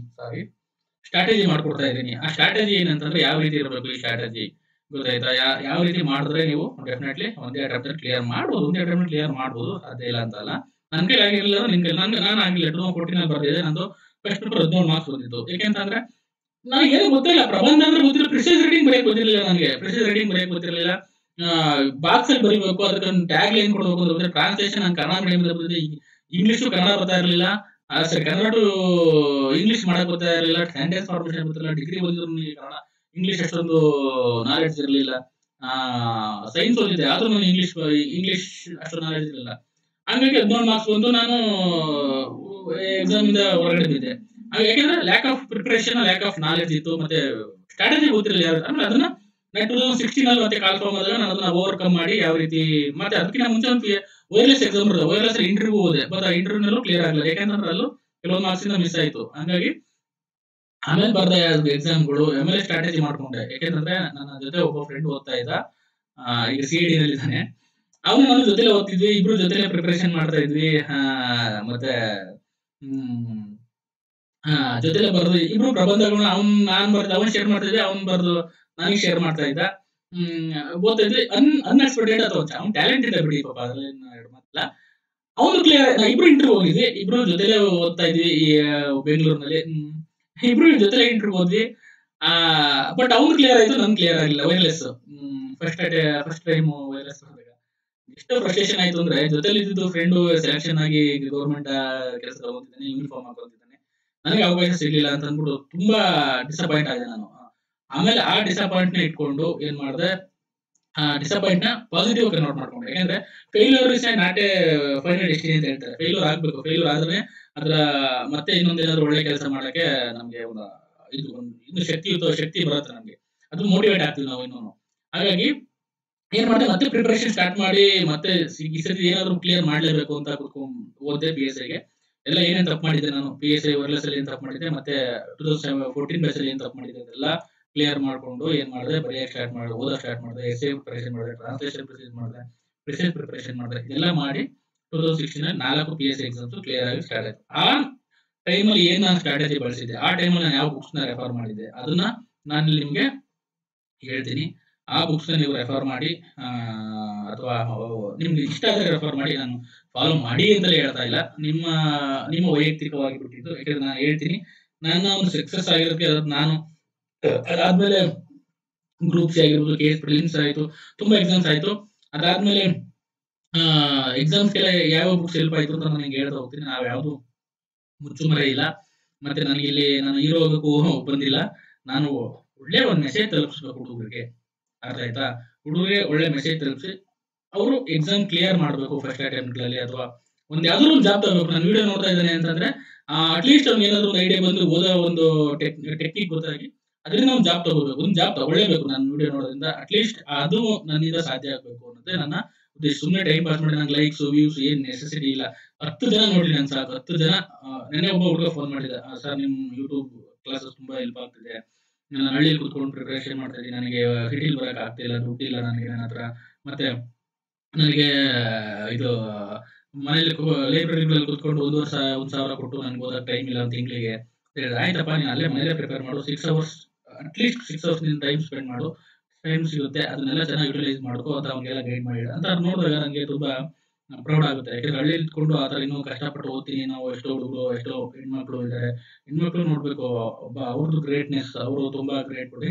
ಆ ಸ್ಟ್ರಾಟಜಿ ಏನಂತಂದ್ರೆ, ಯಾವ ರೀತಿ ಇರಬೇಕು ಈ ಸ್ಟ್ರಾಟಜಿ, ಗೊತ್ತಾಯ್ತಾ? ಯಾವ ರೀತಿ ಮಾಡಿದ್ರೆ ನೀವು ಡೆಫಿನೆಟ್ಲಿ ಒಂದೇ ಅಟೆಂಪ್ಟ್ ಕ್ಲಿಯರ್ ಮಾಡ್ಬೋದು, ಸಾಧ್ಯ ಇಲ್ಲ ಅಂತಲ್ಲ. ನನ್ ಕೈಲಿ ಆಗಿರಲಿಲ್ಲ, ನಿನ್ ಕೈಲಿ ನಾನು ಆಗಿಲ್ಲ. 2014 ಬರ್ದಿದೆ, ನಂದು ಫಸ್ಟ್ ಪೇಪರ್ 17 ಮಾರ್ಕ್ಸ್ ಬಂದಿತ್ತು. ಯಾಕೆಂತಂದ್ರೆ ನನಗೆ ಏನು ಗೊತ್ತಿಲ್ಲ, ಪ್ರಬಂಧ ಅಂದ್ರೆ ಗೊತ್ತಿಲ್ಲ, ಪ್ರಿಸೈಸ್ ರೈಟಿಂಗ್ ಬರೆಯಕ್ ಗೊತ್ತಿರಲಿಲ್ಲ ನನಗೆ. ಬಾಕ್ಸ್ ಅಲ್ಲಿ ಬರೀಬೇಕು, ಅದಕ್ಕೆ ಟ್ಯಾಗ್ ಲೈನ್ ಕೊಡಬೇಕು ಅಂತ ಗೊತ್ತಿಲ್ಲ. ಟ್ರಾನ್ಸ್ಲೇಷನ್ ನಾನು ಕನ್ನಡ ಮೀಡಿಯಂ ಬಂದಿದೆ, ಇಂಗ್ಲಿಷು ಕನ್ನಡ ಬರ್ತಾ ಇರಲಿಲ್ಲ, ಕನ್ನಡ ಟು ಇಂಗ್ಲಿಷ್ ಮಾಡಕ್ ಗೊತ್ತಾ ಇರಲಿಲ್ಲ, ಸೆಂಟೆನ್ಸ್ ಫಾರ್ಮೇಷನ್ ಗೊತ್ತಿರಲಿಲ್ಲ. ಡಿಗ್ರಿ ಓದಿದ್ರು ಕನ್ನಡ ಇಂಗ್ಲಿಷ್ ಅಷ್ಟೊಂದು ನಾಲೆಡ್ಜ್ ಇರಲಿಲ್ಲ. ಸೈನ್ಸ್ ಓದಿದೆ, ಆದ್ರೂ ನಾನು ಇಂಗ್ಲಿಷ್ ಅಷ್ಟು ನಾಲೆಡ್ಜ್ ಇರಲಿಲ್ಲ. ಹಂಗಾಗಿ 17 ಮಾರ್ಕ್ಸ್ ಬಂದು ನಾನು ಎಕ್ಸಾಮ್ ಇಂದ ಹೊರಗಡೆ ಬಿದ್ದೆ. ಯಾಕಂದ್ರೆ lack of preparation, lack of knowledge ಇತ್ತು, ಮತ್ತೆ ಸ್ಟ್ರಾಟಜಿ ಗೊತ್ತಿರಲಿಲ್ಲ. ಆಮೇಲೆ ಅದನ್ನ 2016 ಅಲ್ಲಿ ಮತ್ತೆ ಕಾಲ್ಫಾರ್ಮ್ ಆದಾಗ ನಾನು ಅದನ್ನ ಓವರ್ಕಮ್ ಮಾಡಿ ಯಾವ ರೀತಿ, ಮತ್ತೆ ಅದಕ್ಕಿಂತ ಮುಂಚೆ ಒಂದು ವೈರ್ಲೆಸ್ ಎಕ್ಸಾಮ್ ಬರ್ತದೆ, ವೈರ್ಲೆಸ್ ಇಂಟರ್ವ್ಯೂ ಹೋದೆ, ಬಟ್ ಆ ಇಂಟರ್ವ್ಯೂನಲ್ಲೂ ಕ್ಲಿಯರ್ ಆಗಲಿಲ್ಲ. ಯಾಕಂದ್ರೆ ಅಲ್ಲೂ ಕೆಲವೊಂದು ಮಾರ್ಕ್ಸ್ ಇಂದ ಮಿಸ್ ಆಯ್ತು. ಹಂಗಾಗಿ ಆಮೇಲೆ ಬರ್ದೆ ಎಕ್ಸಾಮ್ಗಳು, ಆಮೇಲೆ ಸ್ಟ್ರಾಟಜಿ ಮಾಡ್ಕೊಂಡೆ. ಯಾಕೆಂದ್ರೆ ನನ್ನ ಜೊತೆ ಒಬ್ಬ ಫ್ರೆಂಡ್ ಓದ್ತಾ ಇದ್ದ, ಈಗ CID ನಲ್ಲಿ ಇದ್ದಾನೆ. ಅವನು ನನ್ನ ಜೊತೆಲೆ ಓದ್ತಿದ್ವಿ, ಇಬ್ರು ಜೊತೆಲೆ ಪ್ರಿಪರೇಷನ್ ಮಾಡ್ತಾ ಇದ್ವಿ. ಮತ್ತೆ ಜೊತೆಲೆ ಬರ್ದು ಇಬ್ರು ಪ್ರಬಂಧಗಳನ್ನ ಅವನ್ ಶೇರ್ ಮಾಡ್ತಾ ಇದ್ದೆ, ಅವ್ನ್ ಬರ್ದು ನನಗೆ ಶೇರ್ ಮಾಡ್ತಾ ಇದ್ದ. ಓದ್ತಾ ಇದ್ವಿ. ಅನ್ಎಕ್ಸ್ಪೆಕ್ಟೆಡ್ ಅಥವಾ ಅವ್ನ್ ಟ್ಯಾಲೆಂಟ್ ಇದೆ ಬಿಡಿ ಪಾಪ, ಅದ್ರಲ್ಲಿ ಮಾತಿಲ್ಲ. ಅವನು ಕ್ಲಿಯರ್, ಇಬ್ರು ಇಂಟರ್ವ್ಯೂ ಹೋಗಿದ್ವಿ, ಇಬ್ರು ಜೊತೆಲೆ ಓದ್ತಾ ಇದ್ವಿ ಈ ಬೆಂಗಳೂರಿನಲ್ಲಿ. ಇಬ್ರು ಜೊತೆಲೆ ಇಂಟರ್ವ್ಯೂ ಹೋದ್ವಿ. ಬಟ್ ಅವ್ನು ಕ್ಲಿಯರ್ ಆಯ್ತು, ನನ್ ಕ್ಲಿಯರ್ ಆಗಿಲ್ಲ. ವೈರ್ಲೆಸ್ ಫಸ್ಟ್ ಟೈಮ್ ವೈರ್ಲೆಸ್ ಬಂದಾಗ ಎಷ್ಟು ಫ್ರಸ್ಟ್ರೇಷನ್ ಆಯ್ತು ಅಂದ್ರೆ, ಜೊತೆಲಿ ಇದ್ದು ಫ್ರೆಂಡ್ ಸೆಲೆಕ್ಷನ್ ಆಗಿ ಗೌರ್ಮೆಂಟ್ ಕೆಲಸ ತಗೊಂಡಿದ್ದಾನೆ, ಯೂನಿಫಾರ್ಮ್ ಹಾಕೊಂಡಿದ್ದಾನೆ, ನನಗೆ ಅವಕಾಶ ಸಿಗ್ಲಿಲ್ಲ ಅಂತ ಅಂದ್ಬಿಟ್ಟು ತುಂಬಾ ಡಿಸಪಾಯಿಂಟ್ ಆಗಿದೆ ನಾನು. ಆಮೇಲೆ ಆ ಡಿಸಪಾಯಿಂಟ್ ನ ಇಟ್ಕೊಂಡು ಏನ್ ಮಾಡಿದೆ, ಡಿಸಪಾಯಿಂಟ್ ನ ಪಾಸಿಟಿವ್ ಕನ್ವರ್ಟ್ ಮಾಡ್ಕೊಂಡು. ಯಾಕಂದ್ರೆ failure is not A final destiny ಅಂತ ಹೇಳ್ತಾರೆ. ಫೇಲ್ಯೂರ್ ಆಗ್ಬೇಕು, ಫೇಲ್ಯೂರ್ ಆದ್ರೆ ಅದರ ಮತ್ತೆ ಇನ್ನೊಂದೇನಾದ್ರು ಒಳ್ಳೆ ಕೆಲಸ ಮಾಡಕ್ಕೆ ನಮ್ಗೆ ಒಂದು ಇನ್ನು ಶಕ್ತಿ ಬರುತ್ತೆ ನಮ್ಗೆ, ಅದು ಮೋಟಿವೇಟ್ ಆಗ್ತೀವಿ ನಾವು ಇನ್ನೂ. ಹಾಗಾಗಿ ಏನ್ ಮಾಡಿದೆ, ಮತ್ತೆ ಪ್ರಿಪರೇಷನ್ ಸ್ಟಾರ್ಟ್ ಮಾಡಿ ಮತ್ತೆ ಈ ಸತಿ ಏನಾದ್ರು ಕ್ಲಿಯರ್ ಮಾಡ್ಲೇಬೇಕು ಅಂತ ಕುತ್ಕೊಂಡು ಓದಿದೆ PSI ಗೆ. ಎಲ್ಲ ಏನೇನ್ ತಪ್ಪು ಮಾಡಿದ್ದೆ ನಾನು PSI ವರ್ಲೆಸ್ ಅಲ್ಲಿ ಏನ್ ತಪ್ಪು ಮಾಡಿದ್ದೆ, ಮತ್ತೆ 2014 ಬ್ಯಾಚ್ ಅಲ್ಲಿ ಏನ್ ತಪ್ಪು ಮಾಡಿದ್ದೆ ಅದೆಲ್ಲ ಕ್ಲಿಯರ್ ಮಾಡ್ಕೊಂಡು ಏನ್ ಮಾಡಿದೆ, ಬರೆಯಕ್ಕೆ ಸ್ಟಾರ್ಟ್ ಮಾಡಿದೆ, ಓದೋಕೆ ಸ್ಟಾರ್ಟ್ ಮಾಡಿದೆ, ಎಸ್ಸೆ ಪ್ರಿಪರೇಷನ್ ಮಾಡಿದೆ, ಟ್ರಾನ್ಸ್ಲೇಷನ್ ಪ್ರಿಪರೇಷನ್ ಮಾಡಿದೆ. ಇದೆಲ್ಲ ಮಾಡಿ 2016 4 PSI ಎಕ್ಸಾಮ್ಸ್ ಕ್ಲಿಯರ್ ಆಗಿ ಸ್ಟಾರ್ಟ್ ಆಯ್ತು. ಆ ಟೈಮಲ್ಲಿ ಏನ್ ನಾನು ಸ್ಟ್ರಾಟಜಿ ಬಳಸಿದ್ದೆ, ಆ ಟೈಮಲ್ಲಿ ನಾನು ಯಾವ ಬುಕ್ಸ್ ನ ರೆಫರ್ ಮಾಡಿದ್ದೆ, ಅದನ್ನ ನಾನು ನಿಮ್ಗೆ ಹೇಳ್ತೀನಿ. ಆ ಬುಕ್ಸ್ ನೀವು ರೆಫರ್ ಮಾಡಿ, ಅಥವಾ ನಿಮ್ಗೆ ಇಷ್ಟ ಆದ್ರೆ ರೆಫರ್ ಮಾಡಿ. ನಾನು ಫಾಲೋ ಮಾಡಿ ಅಂತಲೇ ಹೇಳ್ತಾ ಇಲ್ಲ, ನಿಮ್ಮ ವೈಯಕ್ತಿಕವಾಗಿ ಬಿಟ್ಟಿದ್ದು. ಯಾಕಂದ್ರೆ ನಾನು ಹೇಳ್ತೀನಿ, ನನ್ನ ಒಂದು ಸಕ್ಸಸ್ ಆಗಿರೋದಕ್ಕೆ ನಾನು ಅದಾದ್ಮೇಲೆ ಗ್ರೂಪ್ ಸಿ ಆಗಿರ್ಬೋದು, ಕೇಸ್ ಪ್ರಿಲಿಮ್ಸ್ ಆಯ್ತು, ತುಂಬಾ ಎಕ್ಸಾಮ್ಸ್ ಆಯ್ತು. ಅದಾದ್ಮೇಲೆ ಎಕ್ಸಾಮ್ಸ್ಗೆಲ್ಲ ಯಾವ ಬುಕ್ಸ್ ಹೆಲ್ಪ್ ಆಯ್ತು ಅಂತ ನಾನು ಹೇಳ್ತಾ ಹೋಗ್ತೀನಿ. ನಾವು ಯಾವ್ದು ಮುಚ್ಚುಮರೆ ಇಲ್ಲ, ಮತ್ತೆ ನನಗೆ ಇಲ್ಲಿ ನಾನು ಹೀರೋಗಕ್ಕೂ ಬಂದಿಲ್ಲ. ನಾನು ಒಳ್ಳೆ ಒಂದು ಮೆಸೇಜ್ ತಲುಪಿಸ್ಬೇಕು ಹುಡುಗರಿಗೆ, ಅರ್ಥ ಆಯ್ತಾ? ಹುಡುಗರಿಗೆ ಒಳ್ಳೆ ಮೆಸೇಜ್ ತಲುಪಿಸಿ ಅವರು ಎಕ್ಸಾಮ್ ಕ್ಲಿಯರ್ ಮಾಡಬೇಕು ಫಸ್ಟ್ ಅಟೆಂಪ್ಟ್ ಗಳಲ್ಲಿ, ಅಥವಾ ಒಂದ್ ಯಾವ್ದಾದ್ರು ಒಂದು ಜಾಬ್ ತಗೋಬೇಕು. ನಾನು ವಿಡಿಯೋ ನೋಡ್ತಾ ಇದ್ದೇನೆ ಅಂತಂದ್ರೆ ಅಟ್ಲೀಸ್ಟ್ ಅವ್ನಿಗೆ ಏನಾದ್ರು ಒಂದು ಐಡಿಯಾ ಬಂದು ಓದೋ ಒಂದು ಟೆಕ್ನಿಕ್ ಗೊತ್ತಾಗಿ ಅದರಿಂದ ಒಂದು ಜಾಬ್ ತಗೋಬೇಕು, ಒಂದು ಜಾಬ್ ತಗೊಳ್ಳೇಬೇಕು. ನಾನು ವಿಡಿಯೋ ನೋಡೋದ್ರಿಂದ ಅಟ್ಲೀಸ್ಟ್ ಅದು ನನ್ನಿಂದ ಸಾಧ್ಯ ಆಗ್ಬೇಕು ಅನ್ನೋದೇ ನನ್ನ ಉದ್ದೇಶ. ಸುಮ್ಮನೆ ಟೈಮ್ ಪಾಸ್ ಮಾಡಿ ನಂಗೆ ಲೈಕ್ಸ್ ವ್ಯೂಸ್ ಏನ್ ನೆಸೆಸಿಟಿ ಇಲ್ಲ. 10 ಜನ ನೋಡಿ ನನ್ ಸಾಕು, 10 ಜನ. ನೆನ್ನೆ ಒಬ್ಬ ಹುಡುಗ ಫೋನ್ ಮಾಡಿದ, ಸರ್ ನಿಮ್ ಯೂಟ್ಯೂಬ್ ಕ್ಲಾಸಸ್ ತುಂಬಾ ಹೆಲ್ಪ್ ಆಗ್ತಿದೆ, ನಾನು ಹಳ್ಳಿಯಲ್ಲಿ ಕುತ್ಕೊಂಡು ಪ್ರಿಪರೇಷನ್ ಮಾಡ್ತಾ ಇದ್ದೀನಿ, ನನಗೆ ಸಿಟಿಲಿ ಬರಕ್ ಆಗ್ತಿಲ್ಲ, ದುಡ್ಡಿಲ್ಲ ನನಗೆ ನನ್ನ ಹತ್ರ, ಮತ್ತೆ ನನಗೆ ಇದು ಮನೇಲಿ ಲೈಬ್ರರಿಗಳಲ್ಲಿ ಕುತ್ಕೊಂಡು 1,000 ಕೊಟ್ಟು ನನಗೆ ಓದಕ್ಕೆ ಟೈಮ್ ಇಲ್ಲ ತಿಂಗಳಿಗೆ. ಆಯ್ತಪ್ಪ, ನೀನು ಅಲ್ಲೇ ಮನೇಲೆ ಪ್ರಿಪೇರ್ ಮಾಡು, 6 ಅವರ್ಸ್ ಅಟ್ಲೀಸ್ಟ್ 6 ಅವರ್ಸ್ ನೀನು ಟೈಮ್ ಸ್ಪೆಂಡ್ ಮಾಡು, ಟೈಮ್ ಸಿಗುತ್ತೆ, ಅದನ್ನೆಲ್ಲ ಚೆನ್ನಾಗಿ ಯುಟಿಲೈಸ್ ಮಾಡ್ಕೋ ಅಂತ ಅವ್ನಿಗೆಲ್ಲ ಗೈಡ್ ಮಾಡಿ ಅಂತ ನೋಡಿದಾಗ ನನಗೆ ತುಂಬಾ ಪ್ರೌಡ್ ಆಗುತ್ತೆ. ಯಾಕಂದ್ರೆ ಹಳ್ಳಿಯಲ್ಲಿ ಇಟ್ಕೊಂಡು ಆ ತರ ಇನ್ನೂ ಕಷ್ಟಪಟ್ಟು ಓದ್ತೀನಿ ನಾವು. ಎಷ್ಟೋ ಹುಡುಗರು, ಎಷ್ಟೋ ಹೆಣ್ಮಕ್ಳು ಇದ್ದಾರೆ, ಹೆಣ್ಮಕ್ಳು ನೋಡ್ಬೇಕು, ಒಬ್ಬ ಅವ್ರದ್ದು ಗ್ರೇಟ್ನೆಸ್, ಅವರು ತುಂಬಾ ಗ್ರೇಟ್ ಕೊಡಿ.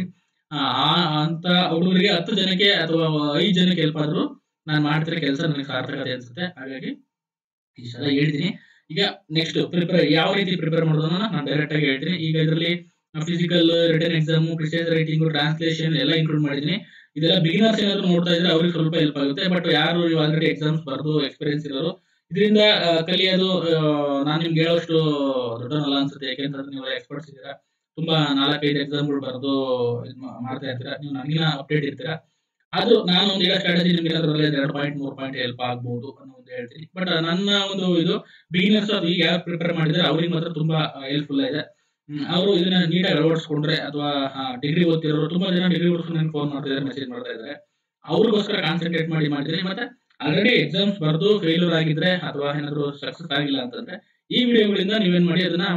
ಅಂತ ಹುಡುಗರಿಗೆ 10 ಜನಕ್ಕೆ ಅಥವಾ 5 ಜನಕ್ಕೆ ಹೆಲ್ಪ್ ಆದ್ರೂ ನಾನು ಮಾಡ್ತಿರೋ ಕೆಲಸ ನನಗೆ ಸಾರ್ಥಕತೆ ಅನ್ಸುತ್ತೆ. ಹಾಗಾಗಿ ಇಷ್ಟೆಲ್ಲ ಹೇಳ್ತೀನಿ. ಈಗ ನೆಕ್ಸ್ಟ್ ಯಾವ ರೀತಿ ಪ್ರಿಪೇರ್ ಮಾಡೋದನ್ನ ನಾನು ಡೈರೆಕ್ಟ್ ಆಗಿ ಹೇಳ್ತೀನಿ. ಈಗ ಇದರಲ್ಲಿ physical, return exam, criticise writing, translation ಎಲ್ಲ ಇನ್ಕ್ಲೂಡ್ ಮಾಡಿದ್ದೀನಿ. ಇದೆಲ್ಲ ಬಿಗಿನರ್ಸ್ ಏನಾದ್ರು ನೋಡ್ತಾ ಇದ್ರೆ ಅವ್ರಿಗೆ ಸ್ವಲ್ಪ ಹೆಲ್ಪ್ ಆಗುತ್ತೆ. ಬಟ್ ಯಾರು ಆಲ್ರೆಡಿ ಎಕ್ಸಾಮ್ಸ್ ಬರೆದು ಎಕ್ಸ್ಪೀರಿಯನ್ಸ್ ಇರೋರು ಇದರಿಂದ ಕಲಿಯೋದು ನಾನು ನಿಮ್ಗೆ ಹೇಳೋಷ್ಟು ದೊಡ್ಡನಲ್ಲ ಅನ್ಸುತ್ತೆ. ಯಾಕೆಂತಂದ್ರೆ ನೀವು ಎಕ್ಸ್ಪರ್ಟ್ಸ್ ಇದ್ದೀರಾ, ತುಂಬಾ 4-5 ಎಕ್ಸಾಮ್ಗಳು ಬರೆದು ಮಾಡ್ತಾ ಇರ್ತೀರಾ, ನೀವು ನನಗಿನ ಅಪ್ಡೇಟ್ ಇರ್ತೀರಾ. ಆದ್ರೂ ನಾನು ಒಂದು ಹೇಳೋ ಸ್ಟ್ರಾಟಜಿ ನಿಮ್ಗೆ ಏನಾದ್ರು 2 ಪಾಯಿಂಟ್ 3 ಪಾಯಿಂಟ್ ಹೆಲ್ಪ್ ಆಗ್ಬಹುದು ಅನ್ನೋ ಒಂದು ಹೇಳ್ತೀನಿ. ಬಟ್ ನನ್ನ ಒಂದು ಇದು ಬಿಗಿನರ್ಸ್ ಈಗ ಯಾರು ಪ್ರಿಪೇರ್ ಮಾಡಿದ್ರೆ ಅವ್ರಿಗೆ ಮಾತ್ರ ತುಂಬಾ ಹೆಲ್ಪ್ಫುಲ್ ಇದೆ. ಅವರು ಇದನ್ನ ನೀಟಾಗಿ ಅಳವಡಿಸ್ಕೊಂಡ್ರೆ, ಅಥವಾ ಡಿಗ್ರಿ ಓದ್ತಿರೋರು ತುಂಬಾ ಜನ ಡಿಗ್ರಿ ಓದಿಸ್ಕೊಂಡು ನನಗೆ ಫೋನ್ ಮಾಡ್ತಾ ಇದ್ದಾರೆ, ಮೆಸೇಜ್ ಮಾಡ್ತಾ ಇದ್ದಾರೆ, ಅವ್ರಿಗೋಸ್ಕರ ಕಾನ್ಸಂಟ್ರೇಟ್ ಮಾಡಿದ್ದೀನಿ. ಮತ್ತೆ ಆಲ್ರೆಡಿ ಎಕ್ಸಾಮ್ಸ್ ಬರೆದು ಫೇಲ್ಯೂರ್ ಆಗಿದ್ರೆ ಅಥವಾ ಏನಾದ್ರು ಸಕ್ಸಸ್ ಆಗಿಲ್ಲ ಅಂತಂದ್ರೆ ಈ ವಿಡಿಯೋಗಳಿಂದ ನೀವೇನ್ ಮಾಡಿ ಅದನ್ನ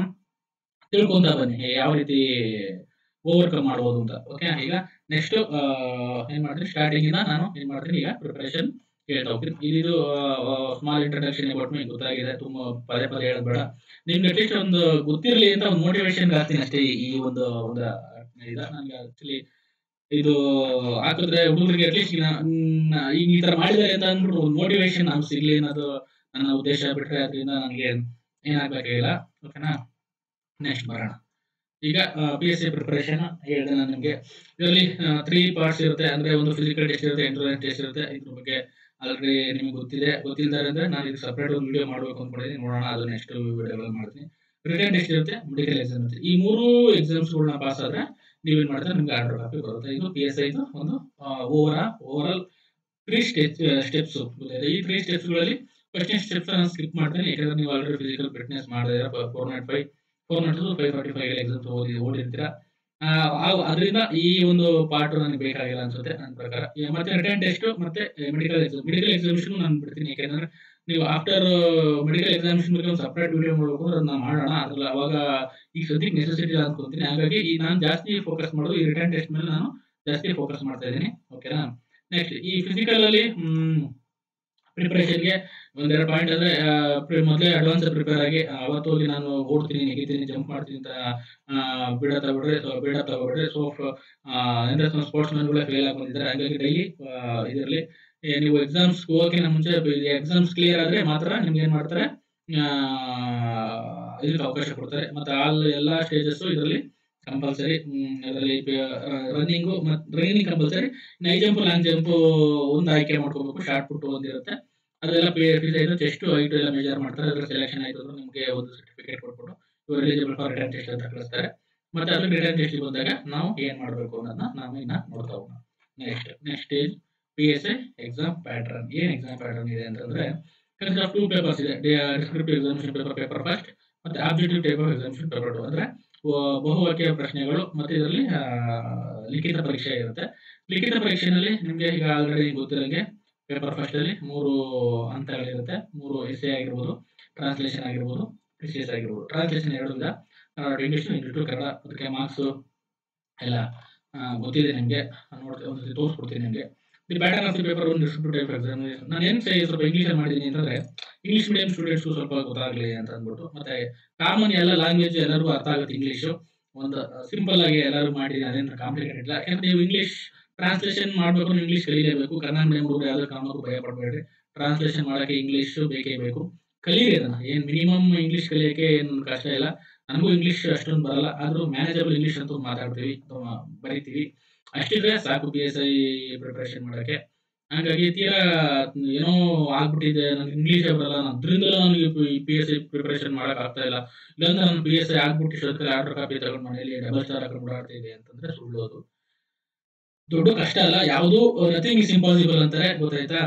ತಿಳ್ಕೊಂತ ಬನ್ನಿ, ಯಾವ ರೀತಿ ಓವರ್ಕಮ್ ಮಾಡ್ಬೋದು ಅಂತ. ಓಕೆ, ಈಗ ನೆಕ್ಸ್ಟ್ ಏನ್ ಮಾಡ್ತೀನಿ, ಸ್ಟಾರ್ಟಿಂಗ್ ಇಂದ ನಾನು ಏನ್ ಮಾಡ್ತೀನಿ, ಈಗ ಪ್ರಿಪರೇಷನ್ ಹೇಳ್ತಾ ಹೋಗ್ತೀನಿ. ಇದು ಸ್ಮಾಲ್ ಇಂಟ್ರಡಕ್ಷನ್ ಅಬೌಟ್ ಮೀ ಗೊತ್ತಾಗಿದೆ, ತುಂಬಾ ಪದೇ ಹೇಳೋದ್ ಬೇಡ. ನಿಮ್ಗೆ ಅಟ್ಲೀಸ್ಟ್ ಒಂದು ಗೊತ್ತಿರಲಿ ಅಂತ ಒಂದು ಮೋಟಿವೇಶನ್ ಆಗ್ತೀನಿ ಅಷ್ಟೇ. ಈ ಒಂದು ನನಗೆ ಆಕ್ಚುಲಿ ಇದು ಹಾಕಿದ್ರೆ ಹುಡುಗರಿಗೆ ಅಟ್ಲೀಸ್ಟ್ ಈಗ ಈ ತರ ಮಾಡಿದ್ದಾರೆ ಅಂತ ಅಂದ್ಬಿಟ್ಟು ಒಂದು ಮೋಟಿವೇಶನ್ ನಾನು ಸಿಗ್ಲಿ ಅನ್ನೋದು ನನ್ನ ಉದ್ದೇಶ. ಬಿಟ್ರೆ ಅದರಿಂದ ನನಗೆ ಏನಾಗಬೇಕಾಗಿಲ್ಲ. ಓಕೆನಾ, ನೆಕ್ಸ್ಟ್ ಬರೋಣ. ಈಗ PSI ಪ್ರಿಪರೇಷನ್ ಹೇಳಿದೆ ನಾನು ನಿಮಗೆ. ಇದರಲ್ಲಿ 3 ಪಾರ್ಟ್ಸ್ ಇರುತ್ತೆ. ಅಂದ್ರೆ ಒಂದು ಫಿಸಿಕಲ್ ಟೆಸ್ಟ್ ಇರುತ್ತೆ, ಎಂಟ್ರನ್ಸ್ ಟೆಸ್ಟ್ ಇರುತ್ತೆ. ಇದ್ರ ಬಗ್ಗೆ ಆಲ್ರೆಡಿ ನಿಮ್ಗೆ ಗೊತ್ತಿದ್ದಾರೆ ಅಂದ್ರೆ ನಾನು ಇದು ಸಪರೇಟ್ ಒಂದು ವಿಡಿಯೋ ಮಾಡಬೇಕು ಅನ್ಕೊಂಡಿದ್ದೀನಿ. ನೋಡೋಣ, ಅದು ನೆಕ್ಸ್ಟ್ ವಿಡಿಯೋಗಳು ಮಾಡ್ತೀನಿ. ರಿಟರ್ನ್ ಟೆಸ್ಟ್ ಇರುತ್ತೆ, ಮೆಡಿಕಲ್ ಎಕ್ಸಾಮ್ ಇರುತ್ತೆ. ಈ 3 ಎಕ್ಸಾಮ್ಸ್ಗಳನ್ನ ಪಾಸ್ ಆದ್ರೆ ನೀವೇನ್ ಮಾಡ್ತಾರೆ, ನಿಮ್ಗೆ ಆರ್ಡರ್ ಕಾಪಿ ಬರುತ್ತೆ. ಇದು PSI ಒಂದು ಓವರ್ 3 ಸ್ಟೆಪ್ಸ್. ಈ 3 ಸ್ಟೆಪ್ಸ್ಗಳಲ್ಲಿ ಫಸ್ಟ್ ಸ್ಟೆಪ್ಸ್ ನಾನು ಸ್ಕಿಪ್ ಮಾಡ್ತೀನಿ, ಯಾಕಂದ್ರೆ ನೀವು ಆಲ್ರೆಡಿ ಫಿಸಿಕಲ್ ಫಿಟ್ನೆಸ್ ಮಾಡಿದ್ರೆ 405 545 ಎಕ್ಸಾಮ್ಸ್ ಓದಿರ್ತೀರಾ. ಅದರಿಂದ ಈ ಒಂದು ಪಾರ್ಟ್ ನನಗೆ ಬೇಕಾಗಿಲ್ಲ ಅನ್ಸುತ್ತೆ ನನ್ನ ಪ್ರಕಾರ. ಮತ್ತೆ ರಿಟರ್ನ್ ಟೆಸ್ಟ್ ಮತ್ತೆ ಮೆಡಿಕಲ್ ಎಕ್ಸಾಮಿನೇಷನ್ ನಾನು ಬಿಡ್ತೀನಿ. ಯಾಕೆಂದ್ರೆ ನೀವು ಆಫ್ಟರ್ ಮೆಡಿಕಲ್ ಎಕ್ಸಾಮಿನೇಷನ್ ಬಗ್ಗೆ ಒಂದು ಸಪರೇಟ್ ವಿಡಿಯೋ ಮಾಡಬೇಕು ಅಂದ್ರೆ ಅದನ್ನ ಮಾಡೋಣ. ಅದ್ರಲ್ಲಿ ಅವಾಗ ಈಗ ಸದ್ಯಕ್ಕೆ ನೆಸೆಸಿಟಿ ಅನ್ಕೊಂತೀನಿ. ಹಾಗಾಗಿ ಈ ನಾನು ಜಾಸ್ತಿ ಫೋಕಸ್ ಮಾಡೋದು ಈ ರಿಟರ್ನ್ ಟೆಸ್ಟ್ ಮೇಲೆ ನಾನು ಜಾಸ್ತಿ ಫೋಕಸ್ ಮಾಡ್ತಾ ಇದ್ದೀನಿ. ಓಕೆನಾ, ನೆಕ್ಸ್ಟ್ ಈ ಫಿಸಿಕಲ್ ಅಲ್ಲಿ ಪ್ರಿಪರೇಷನ್ಗೆ 1-2 ಪಾಯಿಂಟ್ ಅಂದ್ರೆ ಮೊದಲೇ ಅಡ್ವಾನ್ಸ್ ಪ್ರಿಪೇರ್ ಆಗಿ ಅವತ್ತು ಹೋಗಿ ನಾನು ಓಡ್ತೀನಿ, ನೆಗಿತೀನಿ, ಜಂಪ್ ಮಾಡ್ತೀನಿ ಅಂತ ಬಿಲ್ಡಪ್ ತಗೋಬಿಟ್ರೆ ಸ್ಪೋರ್ಟ್ಸ್ ಮ್ಯಾನ್ಗಳೇ ಫೇಲ್ ಆಗಿ ಬಂದಿದ್ದಾರೆ. ಹಾಗಾಗಿ ಡೈಲಿ ಇದರಲ್ಲಿ ನೀವು ಎಕ್ಸಾಮ್ಸ್ ಹೋಗೋಕ್ಕಿಂತ ಮುಂಚೆ ಎಕ್ಸಾಮ್ಸ್ ಕ್ಲಿಯರ್ ಆದ್ರೆ ಮಾತ್ರ ನಿಮ್ಗೆ ಏನ್ ಮಾಡ್ತಾರೆ, ಇದಕ್ಕೆ ಅವಕಾಶ ಕೊಡ್ತಾರೆ. ಮತ್ತೆ ಎಲ್ಲಾ ಸ್ಟೇಜಸ್ ಇದರಲ್ಲಿ ಕಂಪಲ್ಸರಿ. ಅದರಲ್ಲಿ running running compulsory. High jump, long jump ಒಂದು ಆಯ್ಕೆ ಮಾಡ್ಕೋಬೇಕು. ಶಾರ್ಟ್ ಪುಟ್ ಒಂದಿರುತ್ತೆ, ಅದೆಲ್ಲ ಫೀಸ್ ಆಯಿತು. ಚೆಸ್ಟ್ ಹೈಟ್ ಎಲ್ಲ ಮೆಜರ್ ಮಾಡ್ತಾರೆ. ಅದರ ಸೆಲೆಕ್ಷನ್ ಆಯಿತು ಅಂದ್ರೆ ನಿಮಗೆ ಒಂದು ಸರ್ಟಿಫಿಕೇಟ್ ಕೊಟ್ಬಿಟ್ಟು ಇವರು ಎಲಿಜಿಬಲ್ ಫಾರ್ ರಿಟರ್ನ್ ಟೆಸ್ಟ್ ಅಂತ ಕಳಿಸ್ತಾರೆ. ಮತ್ತೆ ಅದು ರಿಟರ್ನ್ ಟೆಸ್ಟ್ ಬಂದಾಗ ನಾವು ಏನು ಮಾಡಬೇಕು ಅನ್ನೋದನ್ನ ನಾವು ಇನ್ನ ನೋಡ್ತಾ ಹೋಗೋಣ. Next stage PSI exam pattern. ಏನು ಎಕ್ಸಾಮ್ ಪ್ಯಾಟರ್ನ್ ಇದೆ ಅಂತಂದ್ರೆ ಕನ್ಸಿಸ್ಟ್ ಆಫ್ 2 ಪೇಪರ್ಸ್ ಇದೆ. ಡಿಸ್ಕ್ರಿಪ್ಟಿವ್ ಎಕ್ಸಾಮಿನೇಷನ್ ಪೇಪರ್ ಫಸ್ಟ್ ಮತ್ತೆ objective type of examination paper 2. ಅಂದ್ರೆ ಬಹುವಾಕ್ಯ ಪ್ರಶ್ನೆಗಳು ಮತ್ತೆ ಇದರಲ್ಲಿ ಲಿಖಿತ ಪರೀಕ್ಷೆ ಇರುತ್ತೆ. ಲಿಖಿತ ಪರೀಕ್ಷೆಯಲ್ಲಿ ನಿಮಗೆ ಈಗ ಆಲ್ರೆಡಿ ಗೊತ್ತಿರೋಂಗೆ ಪೇಪರ್ ಫಸ್ಟ್ ಅಲ್ಲಿ 3 ಹಂತಗಳಿರುತ್ತೆ. 3 ಎಸ್ಸೆ ಆಗಿರ್ಬೋದು, ಟ್ರಾನ್ಸ್ಲೇಷನ್ ಆಗಿರ್ಬೋದು, PCS ಆಗಿರ್ಬೋದು. ಟ್ರಾನ್ಸ್ಲೇಷನ್ 2 ವಿಧ, ಇಂಗ್ಲಿಷ್ ಟು ಕನ್ನಡ. ಅದಕ್ಕೆ ಮಾರ್ಕ್ಸ್ ಎಲ್ಲ ಗೊತ್ತಿದೆ ನಿಮಗೆ, ಒಂದ್ಸತಿ ತೋರಿಸ್ಕೊಡ್ತೀನಿ ನಿಮಗೆ. The pattern of the paper 1 descriptive type examination. ನಾನು ಏನು ಸ್ವಲ್ಪ ಇಂಗ್ಲೀಷಲ್ಲಿ ಮಾಡಿದ್ದೀನಿ ಅಂತಂದ್ರೆ ಇಂಗ್ಲೀಷ್ ಮೀಡಿಯಂ ಸ್ಟೂಡೆಂಟ್ಸ್ಗೂ ಸ್ವಲ್ಪ ಗೊತ್ತಾಗಲಿ ಅಂತ ಅಂದ್ಬಿಟ್ಟು, ಮತ್ತೆ ಕಾಮನ್ ಎಲ್ಲ ಲ್ಯಾಂಗ್ವೇಜ್ ಎಲ್ಲರಿಗೂ ಅರ್ಥ ಆಗುತ್ತೆ. ಇಂಗ್ಲೀಷು ಒಂದು ಸಿಂಪಲ್ ಆಗಿ ಎಲ್ಲರೂ ಮಾಡಿದ್ದೀನಿ, ಅದೇನು ಕಾಂಪ್ಲಿಕೇಟೆಡ್ ಇಲ್ಲ. ಯಾಕಂದ್ರೆ ನೀವು ಇಂಗ್ಲೀಷ್ ಟ್ರಾನ್ಸ್ಲೇಷನ್ ಮಾಡಬೇಕು, ಇಂಗ್ಲೀಷ್ ಕಲಿಯಲೇಬೇಕು. ಕನ್ನಡ ಮೀಡಿಯಂ ಹುಡುಗರು ಯಾವುದೇ ಕಾರಣಕ್ಕೂ ಭಯ ಪಡಬೇಡ್ರಿ. ಟ್ರಾನ್ಸ್ಲೇಷನ್ ಮಾಡೋಕ್ಕೆ ಇಂಗ್ಲೀಷ್ ಬೇಕೇ ಬೇಕು. ಕಲೀರಿ ಅದನ್ನ. ಏನು ಮಿನಿಮಮ್ ಇಂಗ್ಲೀಷ್ ಕಲಿಯೋಕ್ಕೆ ಏನು ಕಷ್ಟ ಇಲ್ಲ. ನನಗೂ ಇಂಗ್ಲೀಷ್ ಅಷ್ಟೊಂದು ಬರಲ್ಲ, ಆದರೂ ಮ್ಯಾನೇಜಬಲ್ ಇಂಗ್ಲೀಷ್ ಅಂತೂ ಮಾತಾಡ್ತೀವಿ ಅಥವಾ ಬರಿತೀವಿ. ಅಷ್ಟಿದ್ರೆ ಸಾಕು PSI ಪ್ರಿಪರೇಷನ್ ಮಾಡೋಕ್ಕೆ. ಹಾಗಾಗಿ ತೀರಾ ಏನೋ ಆಗ್ಬಿಟ್ಟಿದೆ, ನನಗೆ ಇಂಗ್ಲೀಷೇ ಬರಲ್ಲ, ಅದರಿಂದಲೇ ನನಗೆ PSI ಪ್ರಿಪರೇಷನ್ ಮಾಡೋಕೆ ಆಗ್ತಾ ಇಲ್ಲ, ಇಲ್ಲಾಂದ್ರೆ ನಾನು PSI ಆಗ್ಬಿಟ್ಟು ಇಷ್ಟೊತ್ತಿಗೆ ಆರ್ಡರ್ ಕಾಪಿ ತಗೊಂಡು ಮನೇಲಿ ಡಬಲ್ ಸ್ಟಾರ್ ಹಾಕೊಂಡು ಓಡಾಡ್ತಿದೆ ಅಂತಂದ್ರೆ ಸುಳ್ಳು. ಅದು ದೊಡ್ಡ ಕಷ್ಟ ಅಲ್ಲ. ಯಾವುದು ನಥಿಂಗ್ ಇಸ್ ಇಂಪಾಸಿಬಲ್ ಅಂತಾರೆ, ಗೊತ್ತಾಯ್ತಾ?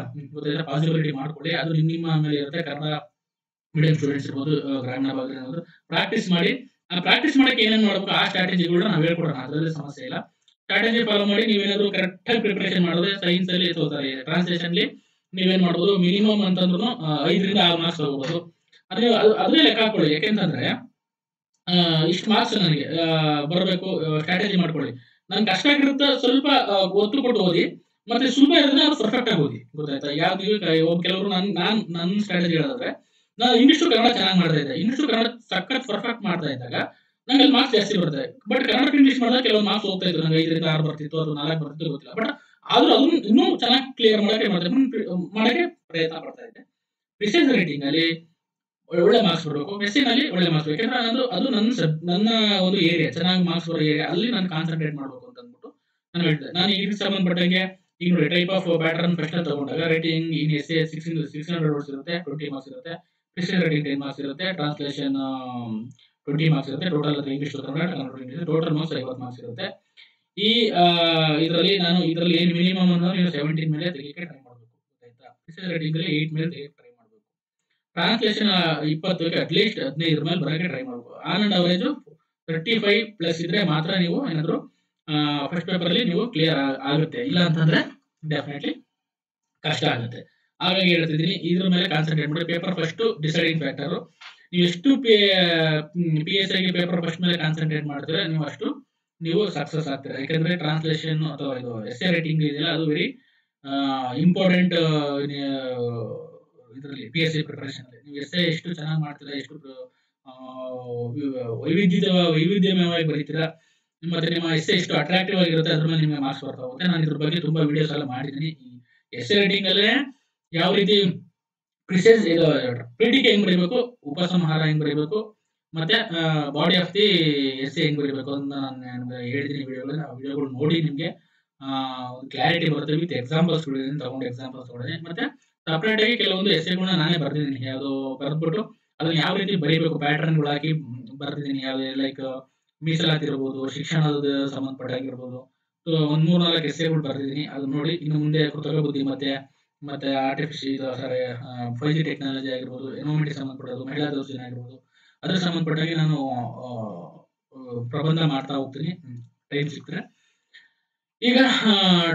ಪಾಸಿಬಿಲಿಟಿ ಮಾಡ್ಕೊಳ್ಳಿ. ಅದು ನಿಮ್ಮ ಮೇಲೆ ಇರುತ್ತೆ. ಕನ್ನಡ ಮೀಡಿಯಂ ಸ್ಟೂಡೆಂಟ್ಸ್ ಇರ್ಬೋದು, ಗ್ರಾಮೀಣ ಭಾಗದಲ್ಲಿ ಇರ್ಬೋದು, ಪ್ರಾಕ್ಟೀಸ್ ಮಾಡಿ. ಆ ಪ್ರಾಕ್ಟೀಸ್ ಮಾಡಕ್ಕೆ ಏನೇನು ಮಾಡಬೇಕು ಆ ಸ್ಟ್ರಾಟಜಿಗಳನ್ನ ನಾವು ಹೇಳ್ಕೊಡೋಣ, ಅದರಲ್ಲಿ ಸಮಸ್ಯೆ ಇಲ್ಲ. ಸ್ಟ್ರಾಟಜಿ ಫಾಲೋ ಮಾಡಿ ನೀವೇನಾದ್ರು ಕರೆಕ್ಟಾಗಿ ಪ್ರಿಪರೇಷನ್ ಮಾಡಿದ್ರೆ ಸೈನ್ಸ್ ಅಲ್ಲಿ ಟ್ರಾನ್ಸ್ಲೇಷನ್ ಅಲ್ಲಿ ನೀವೇನ್ ಮಾಡ್ಬೋದು, ಮಿನಿಮಮ್ ಅಂತಂದ್ರು 5 ರಿಂದ 6 ಮಾರ್ಕ್ಸ್ ತಗೋಬಹುದು. ಅದೇ ಲೆಕ್ಕ ಹಾಕೊಳ್ಳಿ. ಯಾಕೆಂತಂದ್ರೆ ಇಷ್ಟು ಮಾರ್ಕ್ಸ್ ನನಗೆ ಬರಬೇಕು, ಸ್ಟ್ರಾಟಜಿ ಮಾಡ್ಕೊಳ್ಳಿ. ನನ್ ಕಷ್ಟ ಆಗಿರುತ್ತೆ, ಸ್ವಲ್ಪ ಒತ್ತು ಕೊಟ್ಟು ಓದಿ. ಮತ್ತೆ ಸುಲಭ ಇರೋದನ್ನ ಅದು ಪರ್ಫೆಕ್ಟ್ ಆಗಿ ಓದಿ, ಗೊತ್ತಾಯ್ತಾ? ಯಾವ್ದು ಕೆಲವರು ನನ್ನ ಸ್ಟ್ರಾಟಜಿ ಹೇಳಿದ್ರೆ, ನಾನು ಇಂಗ್ಲಿಷ್ ಕನ್ನಡ ಚೆನ್ನಾಗಿ ಮಾಡ್ತಾ ಇದ್ದೆ. ಇಂಗ್ಲಿಷ್ ಕನ್ನಡ ಸಖತ್ ಪರ್ಫೆಕ್ಟ್ ಮಾಡ್ತಾ ಇದ್ದಾಗ ನಂಗೆ ಅಲ್ಲಿ ಮಾರ್ಕ್ಸ್ ಜಾಸ್ತಿ ಬರ್ತದೆ. ಬಟ್ ಕನ್ನಡ ಇಂಗ್ಲಿಷ್ ಮಾಡಿದಾಗ ಕೆಲವೊಂದು ಮಾರ್ಕ್ಸ್ ಹೋಗ್ತಾ ಇತ್ತು, ನಂಗೆ 5 ರಿಂದ 6 ಬರ್ತಿತ್ತು, ಅದು 4 ಬರ್ತಿತ್ತು, ಗೊತ್ತಿಲ್ಲ. ಬಟ್ ಆದ್ರೂ ಅದನ್ನ ಇನ್ನೂ ಚೆನ್ನಾಗಿ ಕ್ಲಿಯರ್ ಮಾಡಕ್ಕೆ ಪ್ರಯತ್ನ ಪಡ್ತಾ ಇದ್ದೆ. ಪ್ರಿಸೈಸ್ ರೈಟಿಂಗ್ ಅಲ್ಲಿ ಒಳ್ಳೆ ಮಾರ್ಕ್ಸ್ ಬರಬೇಕು, ಮೆಸ್ಸಿನಲ್ಲಿ ಒಳ್ಳೆ ಮಾರ್ಕ್ಸ್ ಬೇಕು. ಯಾಕಂದ್ರೆ ಅದು ನನ್ನ ಒಂದು ಏರಿಯಾ, ಚೆನ್ನಾಗಿ ಮಾರ್ಕ್ಸ್ ಬರೋ ಏರಿಯಾ, ಅಲ್ಲಿ ನಾನು ಕಾನ್ಸಂಟ್ರೇಟ್ ಮಾಡಬೇಕು ಅಂತ ಅಂದ್ಬಿಟ್ಟು ನಾನು ಹೇಳ್ದೆ. ನಾನು ಇದಕ್ಕೆ ಸಂಬಂಧಪಟ್ಟಂಗೆ ಈಗ ನೋಡಿ, ಟೈಪ್ ಆಫ್ ಪ್ಯಾಟರ್ನ್ ಫಸ್ಟ್ ತಗೊಂಡಾಗ ರೈಟಿಂಗ್ ಇನ್ ಎಸ್ಸೆ 600 ವರ್ಡ್ಸ್ ಇರುತ್ತೆ, 20 ಮಾರ್ಕ್ಸ್ ಇರುತ್ತೆ. ಪ್ರಿಸೈಸ್ ರೈಟಿಂಗ್ 10 ಮಾರ್ಕ್ಸ್ ಇರುತ್ತೆ. ಟ್ರಾನ್ಸ್ಲೇಷನ್ 20 ಮಾರ್ಕ್ಸ್ ಇರುತ್ತೆ. ಟೋಟಲ್ ಅದು English to Kannada, Kannada to English, total marks 50 marks ಇರುತ್ತೆ. ಈ ಇದರಲ್ಲಿ ಏನು ಮಿನಿಮಮ್ ಅನ್ನೋ ನೀವು 17 ಮೇಲೆ ತೆಗಿಯಕ್ಕೆ ಟ್ರೈ ಮಾಡಬೇಕು, ಆಯ್ತಾ? ಪ್ರಿಸೈಸ್ ರೈಟಿಂಗ್ ಅಲ್ಲಿ 8 ಮೇಲೆ ತೆಗಿಯಕ್ಕೆ ಟ್ರೈ ಮಾಡಬೇಕು. ಟ್ರಾನ್ಸ್ಲೇಷನ್ 20ಕ್ಕೆ ಅಟ್ಲೀಸ್ಟ್ 15 ಮೇಲೆ ಬರೋಕ್ಕೆ ಟ್ರೈ ಮಾಡಬೇಕು. ಆನ್ ಅಂಡ್ ಅವರೇಜ್ 35 ಪ್ಲಸ್ ಇದ್ರೆ ಮಾತ್ರ ನೀವು ಏನಾದ್ರು ಫಸ್ಟ್ ಪೇಪರ್ ಅಲ್ಲಿ ನೀವು ಕ್ಲಿಯರ್ ಆಗುತ್ತೆ. ಇಲ್ಲ ಅಂತಂದ್ರೆ ಡೆಫಿನೆಟ್ಲಿ ಕಷ್ಟ ಆಗುತ್ತೆ. ಹಾಗಾಗಿ ಹೇಳ್ತಿದ್ದೀನಿ, ಇದ್ರ ಮೇಲೆ ಕಾನ್ಸಂಟ್ರೇಟ್ ಮಾಡಿ. Paper first deciding factor. ನೀವು ಎಷ್ಟು PSIಗೆ ಪೇಪರ್ ಫಸ್ಟ್ ಮೇಲೆ ಕಾನ್ಸಂಟ್ರೇಟ್ ಮಾಡ್ತೀರಾ, ನೀವು ಅಷ್ಟು ನೀವು ಸಕ್ಸಸ್ ಆಗ್ತೀರಾ. ಯಾಕಂದ್ರೆ ಟ್ರಾನ್ಸ್ಲೇಷನ್ ಅಥವಾ ಇದು ಎಸ್ಸೆ ರೈಟಿಂಗ್ ಇದೆಯಲ್ಲ, ಅದು ವೆರಿ ಇಂಪಾರ್ಟೆಂಟ್ ಇದರಲ್ಲಿ PSI ಪ್ರಿಪರೇಷನ್ ಅಲ್ಲಿ. ನೀವು ಎಸ್ಸೆ ಎಷ್ಟು ಚೆನ್ನಾಗಿ ಮಾಡ್ತೀರಾ, ಎಷ್ಟು ವೈವಿಧ್ಯಮಯವಾಗಿ ಬರೀತೀರಾ, ಮತ್ತೆ ನಿಮ್ಮ ಎಸ್ಸೆ ಎಷ್ಟು ಅಟ್ರಾಕ್ಟಿವ್ ಆಗಿರುತ್ತೆ, ಅದ್ರ ಮೇಲೆ ನಿಮಗೆ ಮಾರ್ಕ್ಸ್ ಬರ್ತಾ ಹೋಗುತ್ತೆ. ನಾನು ಇದ್ರ ಬಗ್ಗೆ ತುಂಬಾ ವಿಡಿಯೋಸ್ ಎಲ್ಲ ಮಾಡಿದ್ದೀನಿ. ಎಸ್ಸೆ ರೈಟಿಂಗ್ ಅಲ್ಲೇ ಯಾವ ರೀತಿ ಪ್ರಿಸೈಸ್ ಪೀಠಿಕೆ ಹೆಂಗ್ ಬರೀಬೇಕು, ಉಪಸಂಹಾರ ಹೆಂಗ್ ಬರೀಬೇಕು, ಮತ್ತೆ ಬಾಡಿ ಆಫ್ ದಿ ಎಸ್ಸೆ ಹೆಂಗ್ ಬರೀಬೇಕು ಅಂತ ನಾನು ಹೇಳ್ತೀನಿ ವಿಡಿಯೋಗಳು ನೋಡಿ. ನಿಮ್ಗೆ ಒಂದು ಕ್ಲಾರಿಟಿ ಬರುತ್ತೆ. ವಿತ್ ಎಕ್ಸಾಂಪಲ್ಸ್ ತಗೊಂಡು ಎಕ್ಸಾಂಪಲ್ಸ್ ತಗೊಂಡಿದ್ದೀನಿ. ಮತ್ತೆ ಸಪ್ರೇಟ್ ಆಗಿ ಕೆಲವೊಂದು ಎಸ್ಸೆಗಳನ್ನ ನಾನೇ ಬರ್ದಿದ್ದೀನಿ. ಯಾವುದು ಬರೆದ್ಬಿಟ್ಟು ಅದನ್ನ ಯಾವ ರೀತಿ ಬರೀಬೇಕು ಪ್ಯಾಟರ್ನ್ಗಳು ಹಾಕಿ ಬರ್ದಿದ್ದೀನಿ. ಯಾವ್ದು ಲೈಕ್ ಮೀಸಲಾತಿ ಇರ್ಬೋದು, ಶಿಕ್ಷಣದ ಸಂಬಂಧಪಟ್ಟಾಗಿರ್ಬೋದು. ಒಂದ್ 3-4 ಎಸ್ಸೆಗಳು ಬರ್ದಿದ್ದೀನಿ. ಅದು ನೋಡಿ. ಇನ್ನು ಮುಂದೆ ಕೃತಕ ಬುದ್ಧಿಮತ್ತೆ, ಮತ್ತೆ ಆರ್ಟಿಫಿಷಿಯಲ್ 5G ಟೆಕ್ನಾಲಜಿ ಆಗಿರ್ಬೋದು, ಎನ್ವೈರನ್ಮೆಂಟ್ ಸಂಬಂಧಪಟ್ಟದ್ದು, ಮಹಿಳಾ ದೌರ್ಜನ್ಯ ಆಗಿರ್ಬೋದು, ಅದ್ರ ಸಂಬಂಧಪಟ್ಟಾಗಿ ನಾನು ಪ್ರಬಂಧ ಮಾಡ್ತಾ ಹೋಗ್ತೀನಿ ಟೈಮ್ ಸಿಕ್ತರೆ. ಈಗ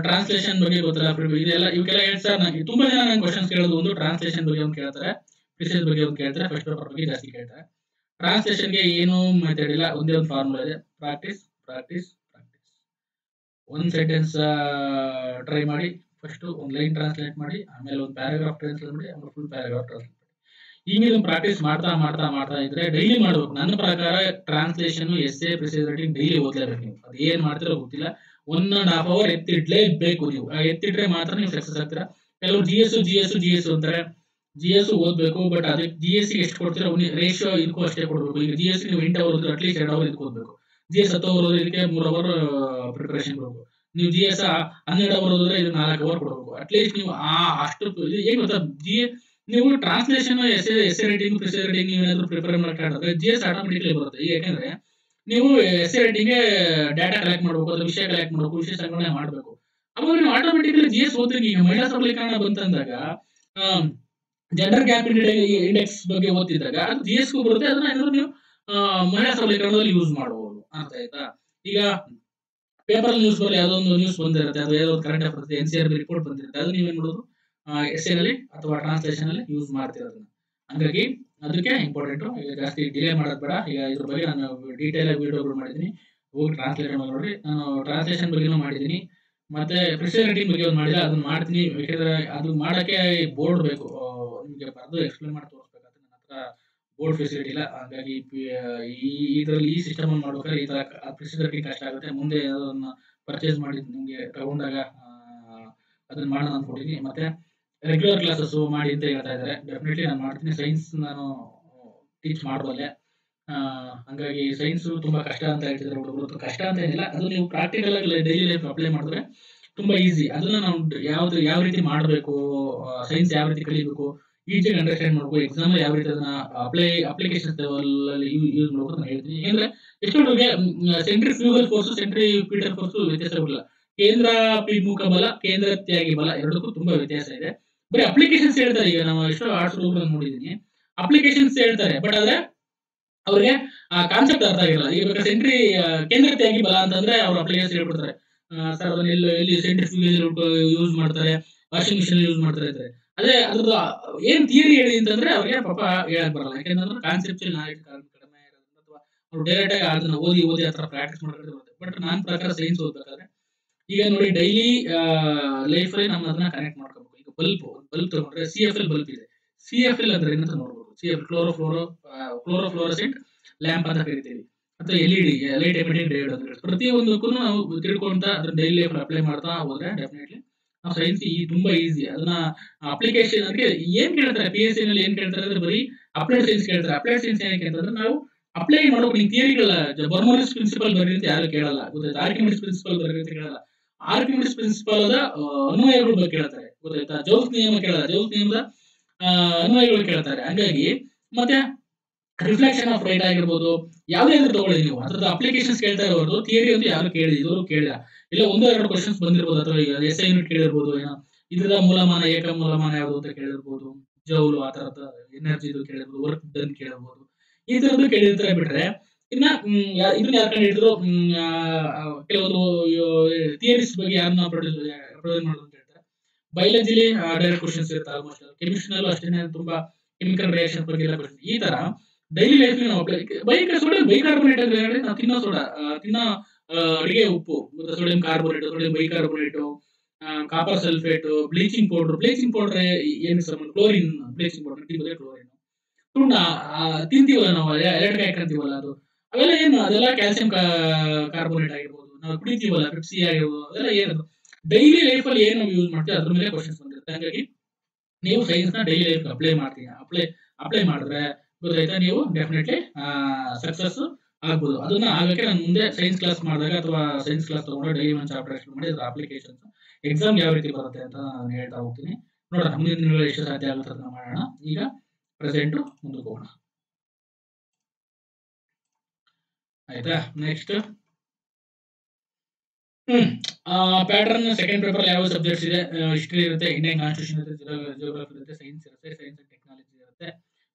ಟ್ರಾನ್ಸ್ಲೇಷನ್ ಬಗ್ಗೆ ಗೊತ್ತಿಲ್ಲ, ಇದೆಲ್ಲ ಇವಕ್ಕೆಲ್ಲ ಹೇಳಿ ಸರ್. ನನಗೆ ತುಂಬಾ ಜನ ನಂಗೆ ಕ್ವಶನ್ಸ್ ಕೇಳೋದು, ಒಂದು ಟ್ರಾನ್ಸ್ಲೇಷನ್ ಬಗ್ಗೆ ಒಂದು ಕೇಳ್ತಾರೆ, ಪ್ರಿಸೈಸ್ ಬಗ್ಗೆ ಒಂದು ಕೇಳ್ತಾರೆ, ಫಸ್ಟ್ ಪೇಪರ್ ಬಗ್ಗೆ ಜಾಸ್ತಿ ಕೇಳ್ತಾರೆ. ಟ್ರಾನ್ಸ್ಲೇಷನ್ಗೆ ಏನು ಮೆಥಡ್ ಇಲ್ಲ, ಒಂದೇ ಒಂದು ಫಾರ್ಮುಲಾ ಇದೆ. Practice practice practice. ಒಂದು ಸೆಂಟೆನ್ಸ್ ಟ್ರೈ ಮಾಡಿ, ಫಸ್ಟ್ ಒಂದು ಲೈನ್ ಟ್ರಾನ್ಸ್ಲೇಟ್ ಮಾಡಿ, ಆಮೇಲೆ ಒಂದು ಪ್ಯಾರಾಗ್ರಾಫ್ ಟ್ರಾನ್ಸ್ಲೇಟ್ ಮಾಡಿ, ಆಮೇಲೆ ಫುಲ್ ಪ್ಯಾರಾಗ್ರಾಫ್ ಟ್ರಾನ್ಸ್ಲೇಟ್ ಮಾಡಿ. ಈಗ ನೀವು ಪ್ರಾಕ್ಟೀಸ್ ಮಾಡ್ತಾ ಇದ್ರೆ ಡೈಲಿ ಮಾಡ್ಬೇಕು. ನನ್ನ ಪ್ರಕಾರ translation, essay, precise writing daily ಓದ್ಲೇಬೇಕು. ನೀವು ಅದು ಏನ್ ಮಾಡ್ತಿರೋ ಗೊತ್ತಿಲ್ಲ, 1.5 hour ಎತ್ತಿಡ್ಲೇಬೇಕು. ನೀವು ಎತ್ತಿಟ್ರೆ ಮಾತ್ರ ನೀವು ಸಕ್ಸಸ್ ಆಗ್ತೀರಾ. ಕೆಲವರು GS ಅಂತಾರೆ. GS ಓದ್ಬೇಕು, ಬಟ್ ಅದಕ್ಕೆ GS ಎಷ್ಟು ಕೊಡ್ತೀರಾ ರೇಷಿಯೋ ಇದಕ್ಕೂ ಅಷ್ಟೇ ಕೊಡ್ಬೇಕು. ಈಗ GS ನೀವು 8 hours ಅಟ್ಲೀಸ್ಟ್ 2 hour ಇದಕ್ಕೆ ಓದ್ಬೇಕು. GS 10 ಅವರ್ ಓದಿದ್ರೆ ಇದಕ್ಕೆ 3 ಅವರ್ ಪ್ರಿಪರೇಷನ್ ಕೊಡಬೇಕು. ನೀವು GS 12 ಅವರ್ ಓದಿದ್ರೆ ಇದು 4 ಅವರ್ ಕೊಡಬೇಕು. ಅಟ್ಲೀಸ್ಟ್ ನೀವು ಅಷ್ಟು ಏನ್ ಗೊತ್ತಾ, ನೀವು translation, essay writing, press writing ಏನಾದ್ರು ಪ್ರಿಪೇರ್ ಮಾಡ್ಕೊಂಡ್ರೆ GS ಆಟೋಮೆಟಿಕ್ಲಿ ಬರುತ್ತೆ. ಯಾಕಂದ್ರೆ ನೀವು ಎಸ್ಸೆ ರೈಟಿಂಗ್ಗೆ ಡಾಟಾ ಕಲೆಕ್ಟ್ ಮಾಡಬೇಕು, ಅಥವಾ ವಿಷಯ ಕಲೆಕ್ಟ್ ಮಾಡಬೇಕು, ವಿಷಯ ಸಂಗ್ರಹಣೆ ಮಾಡಬೇಕು. ಅವಾಗ ನೀವು ಆಟೋಮೆಟಿಕ್ಲಿ GS ಓದ್ತೀರಿ. ಈಗ ಮಹಿಳಾ ಸಬಲೀಕರಣ ಬಂತಂದಾಗ ಜೆಂಡರ್ ಗ್ಯಾಪ್ ಇಂಡೆಕ್ಸ್ ಬಗ್ಗೆ ಓದ್ತಿದ್ದಾಗ ಅದು GS ಗೂ ಬರುತ್ತೆ. ಅದನ್ನ ಏನಾದ್ರು ನೀವು ಮಹಿಳಾ ಸಬಲೀಕರಣದಲ್ಲಿ ಯೂಸ್ ಮಾಡಬಹುದು. ಅರ್ಥ ಆಯ್ತಾ? ಈಗ ಪೇಪರ್ ನ್ಯೂಸ್ ಬರಲಿ, ಯಾವುದೋ ಒಂದು ನ್ಯೂಸ್ ಬಂದಿರುತ್ತೆ, ಅದು ಯಾವುದೋ ಕರೆಂಟ್ ಅಫೇರ್ ಬರುತ್ತೆ, NCRB ರಿಪೋರ್ಟ್ ಬಂದಿರುತ್ತೆ, ಅದು ನೀವೇನ್ ಮಾಡೋದು ಎಸ್ಸೆ ನಲ್ಲಿ ಅಥವಾ ಟ್ರಾನ್ಸ್ಲೇಷನ್ ಅಲ್ಲಿ ಯೂಸ್ ಮಾಡ್ತೀರ ಅದನ್ನ. ಹಂಗಾಗಿ ಅದಕ್ಕೆ ಇಂಪಾರ್ಟೆಂಟ್. ಈಗ ಜಾಸ್ತಿ ಡಿಲೇ ಮಾಡೋದು ಬೇಡ. ಈಗ ಇದ್ರ ಬಗ್ಗೆ ನಾನು ಡೀಟೇಲ್ ಆಗಿ ವಿಡಿಯೋಗಳು ಮಾಡಿದ್ದೀನಿ, ಹೋಗಿ ಟ್ರಾನ್ಸ್ಲೇಷನ್ ನೋಡ್ರಿ. ನಾನು ಟ್ರಾನ್ಸ್ಲೇಷನ್ ಬಗ್ಗೆನೂ ಮಾಡಿದ್ದೀನಿ, ಮತ್ತೆ ಪ್ರೆಸ್ ರೈಟಿಂಗ್ ಬಗ್ಗೆ ಒಂದು ಮಾಡಿಲ್ಲ, ಅದನ್ನ ಮಾಡ್ತೀನಿ. ಯಾಕಂದ್ರೆ ಅದು ಮಾಡಕ್ಕೆ ಬೋರ್ಡ್ ಬೇಕು, ನಿಮಗೆ ಬರೆದು ಎಕ್ಸ್ಪ್ಲೇನ್ ಮಾಡಿ ತೋರಿಸ್ಬೇಕಾದ್ರೆ ನನ್ನ ಹತ್ರ ಬೋರ್ಡ್ ಫೆಸಿಲಿಟಿ ಇಲ್ಲ. ಹಾಗಾಗಿ ಇದರಲ್ಲಿ ಈ ಸಿಸ್ಟಮ್ ಅನ್ನು ಮಾಡ್ಬೇಕಾದ್ರೆ ಈ ತರ ಪ್ರೆಸ್ ರೈಟಿಂಗ್ ಕಷ್ಟ ಆಗುತ್ತೆ. ಮುಂದೆ ಅದನ್ನ ಪರ್ಚೇಸ್ ಮಾಡಿ ನಿಮ್ಗೆ ತಗೊಂಡಾಗ ಅದನ್ನ ಮಾಡೋಣ ಅನ್ಕೊಂಡಿದ್ದೀನಿ. ಮತ್ತೆ ರೆಗ್ಯುಲರ್ ಕ್ಲಾಸಸ್ ಮಾಡಿ ಅಂತ ಹೇಳ್ತಾ ಇದ್ದಾರೆ. ಡೆಫಿನೆಟ್ಲಿ ನಾನು ಮಾಡ್ತೀನಿ. ಸೈನ್ಸ್ ನಾನು ಟೀಚ್ ಮಾಡಬಲ್ಲೆ. ಹಂಗಾಗಿ ಸೈನ್ಸ್ ತುಂಬಾ ಕಷ್ಟ ಅಂತ ಹೇಳ್ತಿದ್ದಾರೆ ಹುಡುಗರು. ಕಷ್ಟ ಅಂತ ಏನಿಲ್ಲ, ಅದು ನೀವು ಪ್ರಾಕ್ಟಿಕಲ್ ಆಗಿ ಡೈಲಿ ಲೈಫ್ ಅಪ್ಲೈ ಮಾಡಿದ್ರೆ ತುಂಬಾ ಈಸಿ. ಅದನ್ನ ನಾವು ಯಾವ ರೀತಿ ಮಾಡಬೇಕು, ಸೈನ್ಸ್ ಯಾವ ರೀತಿ ಕಲಿಬೇಕು, ಈಸಿಯಾಗಿ ಅಂಡರ್ಸ್ಟ್ಯಾಂಡ್ ಮಾಡಬೇಕು, ಎಕ್ಸಾಮ್ ಯಾವ ರೀತಿ ಅದನ್ನ ಅಪ್ಲಿಕೇಶನ್ಸ್ ಅಲ್ಲಿ ಯೂಸ್ ಮಾಡಬೇಕು ಅಂತ ಹೇಳ್ತೀನಿ. ಯಾಕಂದ್ರೆ ಎಷ್ಟೊಂದಿಗೆ ಸೆಂಟ್ರಿಫ್ಯೂಗಲ್ ಫೋರ್ಸ್, ಸೆಂಟ್ರಿಪೀಟಲ್ ಫೋರ್ಸ್ ವ್ಯತ್ಯಾಸವಿಲ್ಲ. ಕೇಂದ್ರಾಭಿಮುಖ ಬಲ, ಕೇಂದ್ರತ್ಯಾಗಿ ಬಲ ಎರಡಕ್ಕೂ ತುಂಬಾ ವ್ಯತ್ಯಾಸ ಇದೆ. ಬರೀ ಅಪ್ಲಿಕೇಶನ್ಸ್ ಹೇಳ್ತಾರೆ. ಈಗ ನಾವು ಎಷ್ಟೋ ಆರ್ಟ್ಸ್ ಹುಡುಗರನ್ನ ನೋಡಿದೀನಿ, ಅಪ್ಲಿಕೇಶನ್ಸ್ ಹೇಳ್ತಾರೆ, ಬಟ್ ಆದ್ರೆ ಅವ್ರಿಗೆ ಆ ಕಾನ್ಸೆಪ್ಟ್ ಅರ್ಥ ಆಗಿರಲ್ಲ. ಈಗ ಬೇಕಾದ್ರೆ ಕೇಂದ್ರತ್ಯಾಗಿ ಬಲ ಅಂತಂದ್ರೆ ಅವ್ರ ಅಪ್ಲಿಕೇಶನ್ ಹೇಳ್ಬಿಡ್ತಾರೆ, ಸರ್ ಅದನ್ನ ಎಲ್ಲಿ ಸೆಂಟ್ರಿಫ್ಯೂಗಲ್ ಯೂಸ್ ಮಾಡ್ತಾರೆ, ವಾಷಿಂಗ್ ಮಿಷಿನ್ ಯೂಸ್ ಮಾಡ್ತಾರೆ ಅಂತಾರೆ. ಅದೇ ಅದ್ರದ್ದು ಏನ್ ಥಿಯರಿ ಹೇಳಿ ಅಂತಂದ್ರೆ ಅವ್ರಿಗೆ ಪಾಪ ಹೇಳಕ್ ಬರಲ್ಲ. ಯಾಕಂದ್ರೆ ಕಾನ್ಸೆಪ್ಚುಯಲ್ ನಾಲೆಜ್ ಕಡಿಮೆ ಇರೋದ್ರಿಂದ, ಅಥವಾ ಅವ್ರು ಡೈರೆಕ್ಟ್ ಆಗಿ ಅದನ್ನ ಓದಿ ಆ ತರ ಪ್ರಾಕ್ಟೀಸ್ ಮಾಡ್ಕೊಂಡು ಬರುತ್ತೆ. ಬಟ್ ನನ್ನ ಪ್ರಕಾರ ಸೈನ್ಸ್ ಓದ್ಬೇಕಾದ್ರೆ ಈಗ ನೋಡಿ, ಡೈಲಿ ಲೈಫ್ ಅಲ್ಲಿ ನಮ್ಮ ಅದನ್ನ ಕನೆಕ್ಟ್ ಮಾಡ್ಕೋಬೇಕು. ಈಗ ಬಲ್ಬ್ ತಗೊಂಡ್ರೆ CFL ಬಲ್ಬ್ ಇದೆ. CFL ಅಂದ್ರೆ ಏನಂತ ನೋಡ್ಬೇಕು. CFL ಕ್ಲೋರೋಫ್ಲೋರಸೆಂಟ್ ಲ್ಯಾಂಪ್ ಅಂತ ಕರಿತೀವಿ, ಅಥವಾ LED ಲೈಟ್ ಎಮಿಟಿಂಗ್ ಡಯೋಡ್ ಅಂತ ಹೇಳ್ತೀವಿ. ಪ್ರತಿಯೊಂದಕ್ಕೂ ನಾವು ತಿಳ್ಕೊಂತ ಅದನ್ನ ಡೈಲಿ ಲೈಫ್ ಅಪ್ಲೈ ಮಾಡ್ತಾ ಹೋದ್ರೆ ಡೆಫಿನೆಟ್ಲಿ ನಾವು ಸೈನ್ಸ್ ತುಂಬಾ ಈಸಿ. ಅದನ್ನ ಅಪ್ಲಿಕೇಶನ್ ಅಂದ್ರೆ ಏನ್ ಕೇಳ್ತಾರೆ PSC ನಲ್ಲಿ, ಏನ್ ಕೇಳ್ತಾರೆ ಅಂದ್ರೆ ಬರೀ ಅಪ್ಲೈಡ್ ಸೈನ್ಸ್ ಕೇಳ್ತಾರೆ. ಅಪ್ಲೈಡ್ ಸೈನ್ಸ್ ಏನಕ್ಕೆ ಅಂತಂದ್ರೆ ನಾವು ಅಪ್ಲೈ ಮಾಡೋಕೆ ನಿಮ್ ಥಿಯರಿಗಳ ಬರ್ನೌಲಿಸ್ ಪ್ರಿನ್ಸಿಪಲ್ ಬರೀ ಅಂತ ಯಾರು ಕೇಳಲ್ಲ, ಗೊತ್ತಾಯ್ತಾ? ಆರ್ಕಿಮಿಡಿಸ್ ಪ್ರಿನ್ಸಿಪಲ್ ಬರೀ ಅಂತ ಕೇಳಲ್ಲ. ಆರ್ಕಿಮಿಡಿಸ್ ಪ್ರಿನ್ಸಿಪಲ್ ಅದ ಅನ್ವಯಗಳ ಬಗ್ಗೆ ಕೇಳ್ತಾರೆ, ಗೊತ್ತಾಯ್ತಾ? ಜೌಲ್ಸ್ ನಿಯಮ ಕೇಳಲ್ಲ, ಜೌಲ್ಸ್ ನಿಯಮದ ಅನ್ವಯಗಳು ಕೇಳ್ತಾರೆ. ಹಂಗಾಗಿ ಮತ್ತೆ ರಿಫ್ಲೆಕ್ಷನ್ ಆಫ್ ಲೈಟ್ ಆಗಿರ್ಬೋದು, ಯಾವ್ದಾದ್ರು ತಗೊಳ್ಳಿ ನೀವು, ಅದ್ರದ್ದು ಅಪ್ಲಿಕೇಶನ್ಸ್ ಕೇಳ್ತಾ ಇರೋದು. ಥಿಯರಿ ಅಂತ ಯಾರು ಇದುವರೆಗೂ ಕೇಳಿಲ್ಲ. ಇಲ್ಲ 1-2 ಕ್ವಶನ್ಸ್ ಬಂದಿರ್ಬೋದು, ಅಥವಾ SI ಯೂನಿಟ್ ಕೇಳಿರ್ಬೋದು, ಏನೋ ಇದ್ರ ಮೂಲಮಾನ, ಏಕ ಮೂಲಮಾನ ಯಾವುದು ಅಂತ ಕೇಳಿರ್ಬೋದು, ಜೌಲು ಆ ತರದ ಎನರ್ಜಿದು ಕೇಳಿರ್ಬೋದು, ವರ್ಕ್ ಡನ್ ಕೇಳಿರ್ಬೋದು, ಈ ತರದ್ದು ಕೇಳಿರ್ತಾರೆ. ಬಿಟ್ರೆ ಇನ್ನ ಇದನ್ನ ಯಾರು ಕಂಡು ಹಿಡಿದ್ರು, ಕೆಲವೊಂದು ಥಿಯರೀಸ್ ಬಗ್ಗೆ ಯಾರನ್ನ ಪ್ರೊಡ್ಯೂಸ್ ಮಾಡೋದು ಅಂತ ಹೇಳ್ತಾರೆ. ಬಯಾಲಜಿಲಿ ಡೈರೆಕ್ಟ್ ಕ್ವಶನ್ಸ್ ಇರುತ್ತೆ ಆಲ್ಮೋಸ್ಟ್. ಕೆಮಿಸ್ಟ್ರಿನಲ್ಲೂ ಅಷ್ಟೇ ತುಂಬಾ ಕೆಮಿಕಲ್ ರಿಯಾಕ್ಷನ್ ಬಗ್ಗೆ ಎಲ್ಲ ಕ್ವಶನ್. ಈ ತರ ಡೈಲಿ ಲೈಫ್ ನಾವು ಬೈಕಾರ್ಬೋನೇಟ್ ಅಂದ್ರೆ ನಾವು ತಿನ್ನೋ ಸೋಡಾ, ತಿನ್ನೋ ಅಡಿಗೆ ಉಪ್ಪು, sodium carbonate, sodium bicarbonate, copper sulphate, bleaching powder ಏನು ಸಂಬಂಧ, ಕ್ಲೋರಿನ್, ಬ್ಲೀಚಿಂಗ್ ಪೌಡರ್ ಕ್ಲೋರಿನ್, ಸುಣ್ಣ ತಿಂತೀವಲ್ಲ ನಾವು, ಎಲೆಕ್ಟ್ರಿಕ್ ಹಾಕಂತೀವಲ್ಲ, ಅವೆಲ್ಲ ಏನು, ಅದೆಲ್ಲ ಕ್ಯಾಲ್ಸಿಯಂ ಕಾರ್ಬೋನೇಟ್ ಆಗಿರ್ಬೋದು. ನಾವು ಕುಡಿತೀವಲ್ಲ ಪೆಪ್ಸಿ ಆಗಿರ್ಬೋದು, ಅದೆಲ್ಲ ಏನದು ಡೈಲಿ ಲೈಫ್ ಅಲ್ಲಿ ಏನು ಯೂಸ್ ಮಾಡ್ತೀವಿ ಅದ್ರ ಮೇಲೆ ಕ್ವಶನ್ಸ್ ಬಂದಿರುತ್ತೆ. ಹಾಗಾಗಿ ನೀವು ಸೈನ್ಸ್ ನ ಡೈಲಿ ಲೈಫ್ ಅಪ್ಲೈ ಮಾಡಿದ್ರೆ ಗೊತ್ತಾಯ್ತಾ, ನೀವು ಡೆಫಿನೆಟ್ಲಿ ಸಕ್ಸಸ್ ಆಗ್ಬೋದು. ಅದನ್ನ ಆಗಕ್ಕೆ ನಾನು ಮುಂದೆ ಸೈನ್ಸ್ ಕ್ಲಾಸ್ ಮಾಡಿದಾಗ, ಅಥವಾ ಸೈನ್ಸ್ ಕ್ಲಾಸ್ ತಗೊಂಡು ಡೈಲಿ ಒಂದು ಚಾಪ್ಟರ್ ಎಕ್ಸ್ಪ್ಲೇನ್ ಮಾಡಿ ಅದ್ರ ಅಪ್ಲಿಕೇಶನ್ಸ್ ಎಕ್ಸಾಮ್ ಯಾವ ರೀತಿ ಬರುತ್ತೆ ಅಂತ ನಾನು ಹೇಳ್ತಾ ಹೋಗ್ತೀನಿ. ನೋಡೋಣ ಮುಂದಿನ ದಿನಗಳಲ್ಲಿ ಎಷ್ಟು ಸಾಧ್ಯ ಆಗುತ್ತೆ ಅದನ್ನ ಮಾಡೋಣ. ಈಗ ಪ್ರೆಸೆಂಟ್ ಮುಂದಕ್ಕೆ ಹೋಗೋಣ, ಆಯ್ತಾ? ನೆಕ್ಸ್ಟ್ ಪ್ಯಾಟರ್ನ್ ಸೆಕೆಂಡ್ ಪೇಪರ್ ಯಾವ ಸಬ್ಜೆಕ್ಟ್ಸ್ ಇದೆ? ಹಿಸ್ಟ್ರಿ ಇರುತ್ತೆ, ಇಂಡಿಯನ್ ಕಾನ್ಸ್ಟಿಟ್ಯೂಷನ್ ಇರುತ್ತೆ, ಜಿಯೋಗ್ರಫಿ ಇರುತ್ತೆ, ಸೈನ್ಸ್ ಇರುತ್ತೆ, ಸೈನ್ಸ್ ಅಂಡ್ ಟೆಕ್ನಾಲಜಿ ಇರುತ್ತೆ,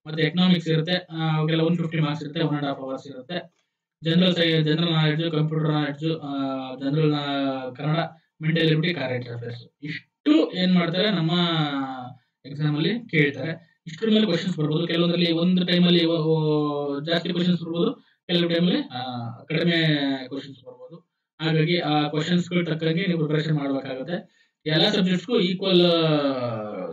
ಮತ್ತೆ ಎಕನಾಮಿಕ್ಸ್ ಇರುತ್ತೆ. ಅವೆಲ್ಲ 150 ಮಾರ್ಕ್ಸ್ ಇರುತ್ತೆ, 1.5 ಅವರ್ಸ್ ಇರುತ್ತೆ. General knowledge, computer knowledge, general Kannada, mental ability, current affairs, ಇಷ್ಟು ಏನ್ ಮಾಡ್ತಾರೆ ನಮ್ಮ ಎಕ್ಸಾಮ್ ಅಲ್ಲಿ ಕೇಳ್ತಾರೆ. ಇಷ್ಟರ ಮೇಲೆ ಕ್ವಶನ್ಸ್ ಬರ್ಬೋದು. ಕೆಲವೊಂದ್ರಲ್ಲಿ ಒಂದು ಟೈಮಲ್ಲಿ ಜಾಸ್ತಿ ಕ್ವಶನ್ಸ್ ಬರ್ಬೋದು, ಕೆಲವು ಟೈಮಲ್ಲಿ ಕಡಿಮೆ ಕ್ವಶನ್ಸ್ ಬರ್ಬೋದು. ಹಾಗಾಗಿ ಆ ಕ್ವಶನ್ಸ್ ಗಳು ತಕ್ಕಂಗೆ ನೀವು ಪ್ರಿಪರೇಷನ್ ಮಾಡಬೇಕಾಗುತ್ತೆ. ಎಲ್ಲಾ ಸಬ್ಜೆಕ್ಟ್ಸ್ಗೂ ಈಕ್ವಲ್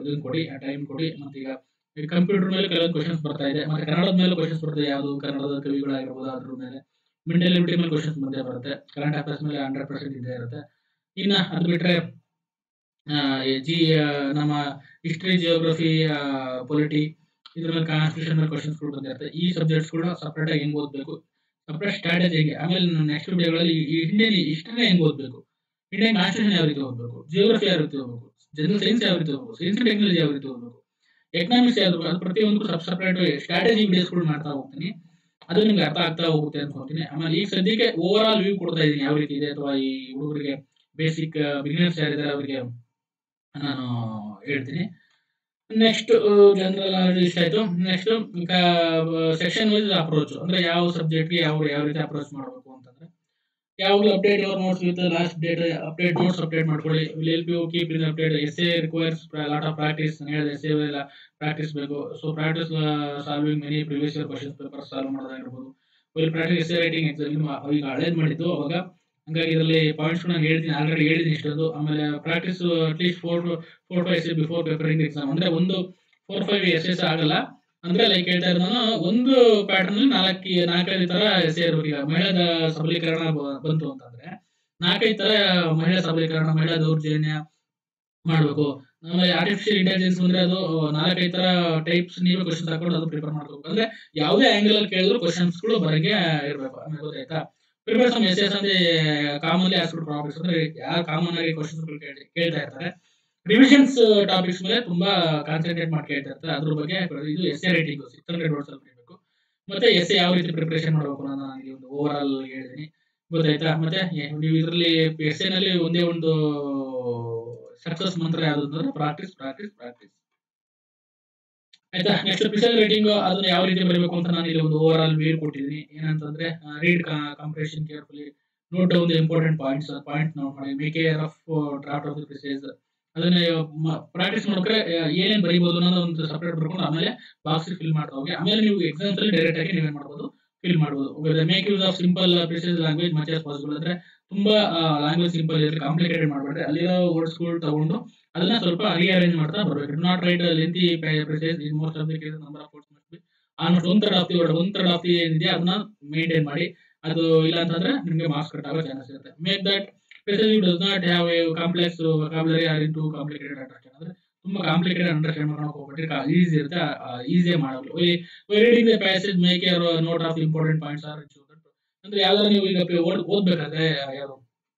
ಇದನ್ನ ಕೊಡಿ, ಟೈಮ್ ಕೊಡಿ. ಮತ್ತೆ ಈಗ ಕಂಪ್ಯೂಟರ್ ಮೇಲೆ ಕೆಲವೊಂದು ಕ್ವಶನ್ಸ್ ಬರ್ತಾ ಇದೆ, ಮತ್ತೆ ಕನ್ನಡದ ಮೇಲೆ ಕ್ವಶನ್ಸ್ ಬರ್ತದೆ, ಯಾವುದು ಕನ್ನಡದ ಕವಿಗಳಾಗಿರ್ಬೋದು ಅದ್ರ ಮೇಲೆ. ಮೆಂಟಲ್ ಎಬಿಲಿಟಿ ಮೇಲೆ ಕ್ವಶನ್ಸ್ ಬಂದೇ ಬರುತ್ತೆ. ಕರೆಂಟ್ ಅಫೇರ್ಸ್ ಮೇಲೆ 100% ಇದ್ದೇ ಇರುತ್ತೆ. ಇನ್ನ ಅದು ಬಿಟ್ರೆ ನಮ್ಮ ಹಿಸ್ಟ್ರಿ, ಜಿಯೋಗ್ರಫಿ, ಪೊಲಿಟಿ, ಇದ್ರ ಮೇಲೆ ಕಾನ್ಸ್ಟಿಟ್ಯೂಷನ್ ಮೇಲೆ ಕ್ವಶನ್ಸ್ ಗಳು ಬಂದಿರುತ್ತೆ. ಈ ಸಬ್ಜೆಕ್ಟ್ಸ್ ಕೂಡ ಸಪರೇಟ್ ಆಗಿ ಹೆಂಗ್ ಓದ್ಬೇಕು, ಸಪ್ರೇಟ್ ಸ್ಟ್ರಾಟಜಿ ಹೆಂಗೆ, ಆಮೇಲೆ ನೆಕ್ಸ್ಟ್ ವಿಡಿಯೋಗಳಲ್ಲಿ ಈ ಇಂಡಿಯನ್ ಹಿಸ್ಟ್ರಿನ ಹೆಂಗ್ ಓದಬೇಕು, ಇಂಡಿಯನ್ ಕಾನ್ಸ್ಟಿಟ್ಯೂಷನ್ ಯಾವ ರೀತಿ ಓದಬೇಕು, ಜಿಯೋಗ್ರಫಿ ಯಾವ ರೀತಿ ಓದಬೇಕು, ಜನರಲ್ ಸೈನ್ಸ್ ಯಾವ ರೀತಿ ಓದಬೇಕು, ಸೈನ್ಸ್ ಅಂಡ್ ಟೆಕ್ನಾಲಜಿ ಯಾವ ರೀತಿ ಓದಬೇಕು, ಎಕನಾಮಿಕ್ಸ್ ಯಾವ್ದು, ಅದು ಪ್ರತಿಯೊಂದು ಸಪ್ರೇಟ್ ಸ್ಟ್ರಾಟಜಿ ವಿಡಿಯೋಸ್ಗಳು ಮಾಡ್ತಾ ಹೋಗ್ತೀನಿ. ಅದು ನಿಮ್ಗೆ ಅರ್ಥ ಆಗ್ತಾ ಹೋಗುತ್ತೆ ಅನ್ಕೊಂತೀನಿ. ಆಮೇಲೆ ಈಗ ಸದ್ಯಕ್ಕೆ ಓವರ್ ಆಲ್ ವ್ಯೂ ಕೊಡ್ತಾ ಇದ್ದೀನಿ ಯಾವ ರೀತಿ ಇದೆ, ಅಥವಾ ಈ ಹುಡುಗರಿಗೆ ಬೇಸಿಕ್ ಬಿಗಿನರ್ಸ್ ಯಾರಿದ್ದಾರೆ ಅವರಿಗೆ ನಾನು ಹೇಳ್ತೀನಿ. ನೆಕ್ಸ್ಟ್ ಜನರಲ್ ನಾಲೆಜ್ ಇಷ್ಟ ಆಯ್ತು. ನೆಕ್ಸ್ಟ್ ಸೆಕ್ಷನ್ ವೈಸ್ ಅಪ್ರೋಚ್, ಅಂದ್ರೆ ಯಾವ ಸಬ್ಜೆಕ್ಟ್ಗೆ ಯಾವ ರೀತಿ ಅಪ್ರೋಚ್ ಮಾಡಬೇಕು ಅಂತಂದ್ರೆ, ಯಾವಾಗಲೂ update your notes with last date, update notes update ಮಾಡ್ಕೊಳ್ಳಿ. Will help you keep in update. Essay requires lot of practice. ನಾನು ಹೇಳಿದೆ ಎಸ್ಸೆ ಎಲ್ಲ ಪ್ರಾಕ್ಟೀಸ್ ಬೇಕು. So practice solving many previous year questions paper solve ಮಾಡೋದಾಗಿರ್ಬೋದು. Will practice essay writing exam ಈಗ ಹಳೇದು ಮಾಡಿದ್ದು ಅವಾಗ, ಹಂಗಾಗಿ ಇದರಲ್ಲಿ ಪಾಯಿಂಟ್ಸ್ ನಾನು ಹೇಳ್ತೀನಿ, ಆಲ್ರೆಡಿ ಹೇಳಿದ್ದೀನಿ ಇಷ್ಟೊಂದು. ಆಮೇಲೆ practice at least 4-5 essay before appearing exam. ಅಂದ್ರೆ ಒಂದು 4-5 ಎಸ್ಸೆಸ್ ಆಗಲ್ಲ, ಅಂದ್ರೆ ಲೈಕ್ ಹೇಳ್ತಾ ಇರೋದು ನಾನು, ಒಂದು ಪ್ಯಾಟರ್ನ್ ಅಲ್ಲಿ 4-5 ತರ ಎಸ್ಸೆ ಇರ್ಬೇಕು. ಈಗ ಮಹಿಳಾ ಸಬಲೀಕರಣ ಬಂತು ಅಂತಂದ್ರೆ 4-5 ತರ ಮಹಿಳಾ ಸಬಲೀಕರಣ, ಮಹಿಳಾ ದೌರ್ಜನ್ಯ ಮಾಡ್ಬೇಕು. ಆಮೇಲೆ ಆರ್ಟಿಫಿಷಿಯಲ್ ಇಂಟೆಲಿಜೆನ್ಸ್ ಬಂದ್ರೆ ಅದು 4-5 ತರ ಟೈಪ್ಸ್ ನೀವೇ ಕ್ವಶನ್ಸ್ ಹಾಕೊಂಡು ಅದು ಪ್ರಿಪೇರ್ ಮಾಡ್ಬೇಕು. ಅಂದ್ರೆ ಯಾವುದೇ ಆಂಗಲ್ ಅಲ್ಲಿ ಕೇಳಿದ್ರು ಕ್ವಶನ್ಸ್ ಗಳು ಬರಂಗೆ ಇರ್ಬೇಕು. ಆಮೇಲೆ ಗೊತ್ತಾಯ್ತಾ, ಪ್ರಿಪೇರ್ ಸಮ್ ಎಸ್ಸೆಸ್ ಅಂದ್ರೆ ಕಾಮನ್ಲಿ ಆಸ್ಕ್ಡ್ ಟಾಪಿಕ್ಸ್, ಅಂದ್ರೆ ಯಾರು ಕಾಮನ್ ಆಗಿ ಕ್ವಶನ್ಸ್ ಕೇಳ್ತಾ ಇರ್ತಾರೆ. ರಿವಿಷನ್ಸ್ ಟಾಪಿಕ್ಸ್ ಮೇಲೆ ತುಂಬಾ ಕಾನ್ಸಂಟ್ರೇಟ್ ಮಾಡಿ ಕೇಳ್ತಾ ಇರ್ತಾರೆ, ಅದ್ರ ಬಗ್ಗೆ. ಇದು ಎಸ್ಸೆ ರೈಟಿಂಗ್ 600 ವರ್ಡ್ಸ್ ಅಲ್ಲಿ ಬರೀಬೇಕು. ಮತ್ತೆ ಎಸ್ಸೆ ಯಾವ ರೀತಿ ಪ್ರಿಪರೇಷನ್ ಮಾಡಬೇಕು ನಾನು ನನಗೆ ಒಂದು ಓವರ್ ಆಲ್ ಹೇಳಿದೀನಿ, ಗೊತ್ತಾಯ್ತಾ. ಮತ್ತೆ ನೀವು ಇದರಲ್ಲಿ ಎಸ್ಸೆ ನಲ್ಲಿ ಒಂದೇ ಒಂದು ಸಕ್ಸಸ್ ಮಂತ್ರ ಯಾವ್ದು ಅಂದ್ರೆ ಪ್ರಾಕ್ಟೀಸ್ ಪ್ರಾಕ್ಟೀಸ್ ಪ್ರಾಕ್ಟೀಸ್. ಆಯ್ತಾ. ನೆಕ್ಸ್ಟ್ ಪ್ರಿಸೈಸ್ ರೈಟಿಂಗ್, ಅದನ್ನ ಯಾವ ರೀತಿ ಬರಬೇಕು ಅಂತ ನಾನು ಇಲ್ಲಿ ಒಂದು ಓವರ್ ಆಲ್ ವ್ಯೂ ಕೊಟ್ಟಿದ್ದೀನಿ. ಏನಂತಂದ್ರೆ, read comprehension carefully, note down the important point note ಮಾಡಿ, make care of draft of the precise. ಅದನ್ನ ಪ್ರಾಕ್ಟೀಸ್ ಮಾಡ್ಬೇಕಾದ್ರೆ ಏನೇನ್ ಬರೀಬಹುದು ಅನ್ನೋದು ಒಂದು ಸಪರೇಟ್ ಬರ್ಕೊಂಡು ಆಮೇಲೆ ಬಾಕ್ಸ್ ಫಿಲ್ ಮಾಡ್ತಾ ಹೋಗಿ. ಆಮೇಲೆ ನೀವು ಎಕ್ಸಾಮ್ಸ್ ಅಲ್ಲಿ ಡೈರೆಕ್ಟ್ ಆಗಿ ನೀವೇನ್ ಮಾಡ್ಬೋದು, ಫಿಲ್ ಮಾಡ್ಬೋದು. Make use of simple precise language much as possible, ಅಂದ್ರೆ ತುಂಬಾ ಲ್ಯಾಂಗ್ವೇಜ್ ಸಿಂಪಲ್ ಇದ್ರೆ, ಕಾಂಪ್ಲಿಕೇಟೆಡ್ ಮಾಡಬೇಡ್ರಿ. ಅಲ್ಲಿರೋ ವರ್ಡ್ಸ್ಗಳು ತಗೊಂಡು ಅದನ್ನ ಸ್ವಲ್ಪ ರೀಅರೇಂಜ್ ಮಾಡ್ತಾ ಬರ್ಬೇಕು. Do not write lengthy precise in most of the cases. Number of words must be almost 1/3 of the word, 1/3 of the ಏನಿದೆ ಅದನ್ನ ಮೇಂಟೈನ್ ಮಾಡಿ. ಅದು ಇಲ್ಲ ಅಂತಂದ್ರೆ ನಿಮಗೆ ಮಾರ್ಕ್ಸ್ ಕಟ್ ಆಗೋ ಚಾನ್ಸಸ್ ಇರುತ್ತೆ. Make that precise does not have a complex vocabulary or into complicated understand, ಅಂದ್ರೆ ತುಂಬಾ ಕಾಂಪ್ಲಿಕೇಟೆಡ್ ಅಂಡರ್ಸ್ಟ್ಯಾಂಡ್ ಮಾಡ್ಕೊಂಡು ಹೋಗ್ಬಿಟ್ರೆ ಈಸಿ ಇರುತ್ತೆ, ಈಸಿಯಾಗಿ ಮಾಡಬಹುದು. Reading the passage make your note of important points or ensure that, ಅಂದ್ರೆ ಯಾವ್ದಾದ್ರು ನೀವು ಈಗ ಓದ್ಬೇಕಾದ್ರೆ ಯಾರು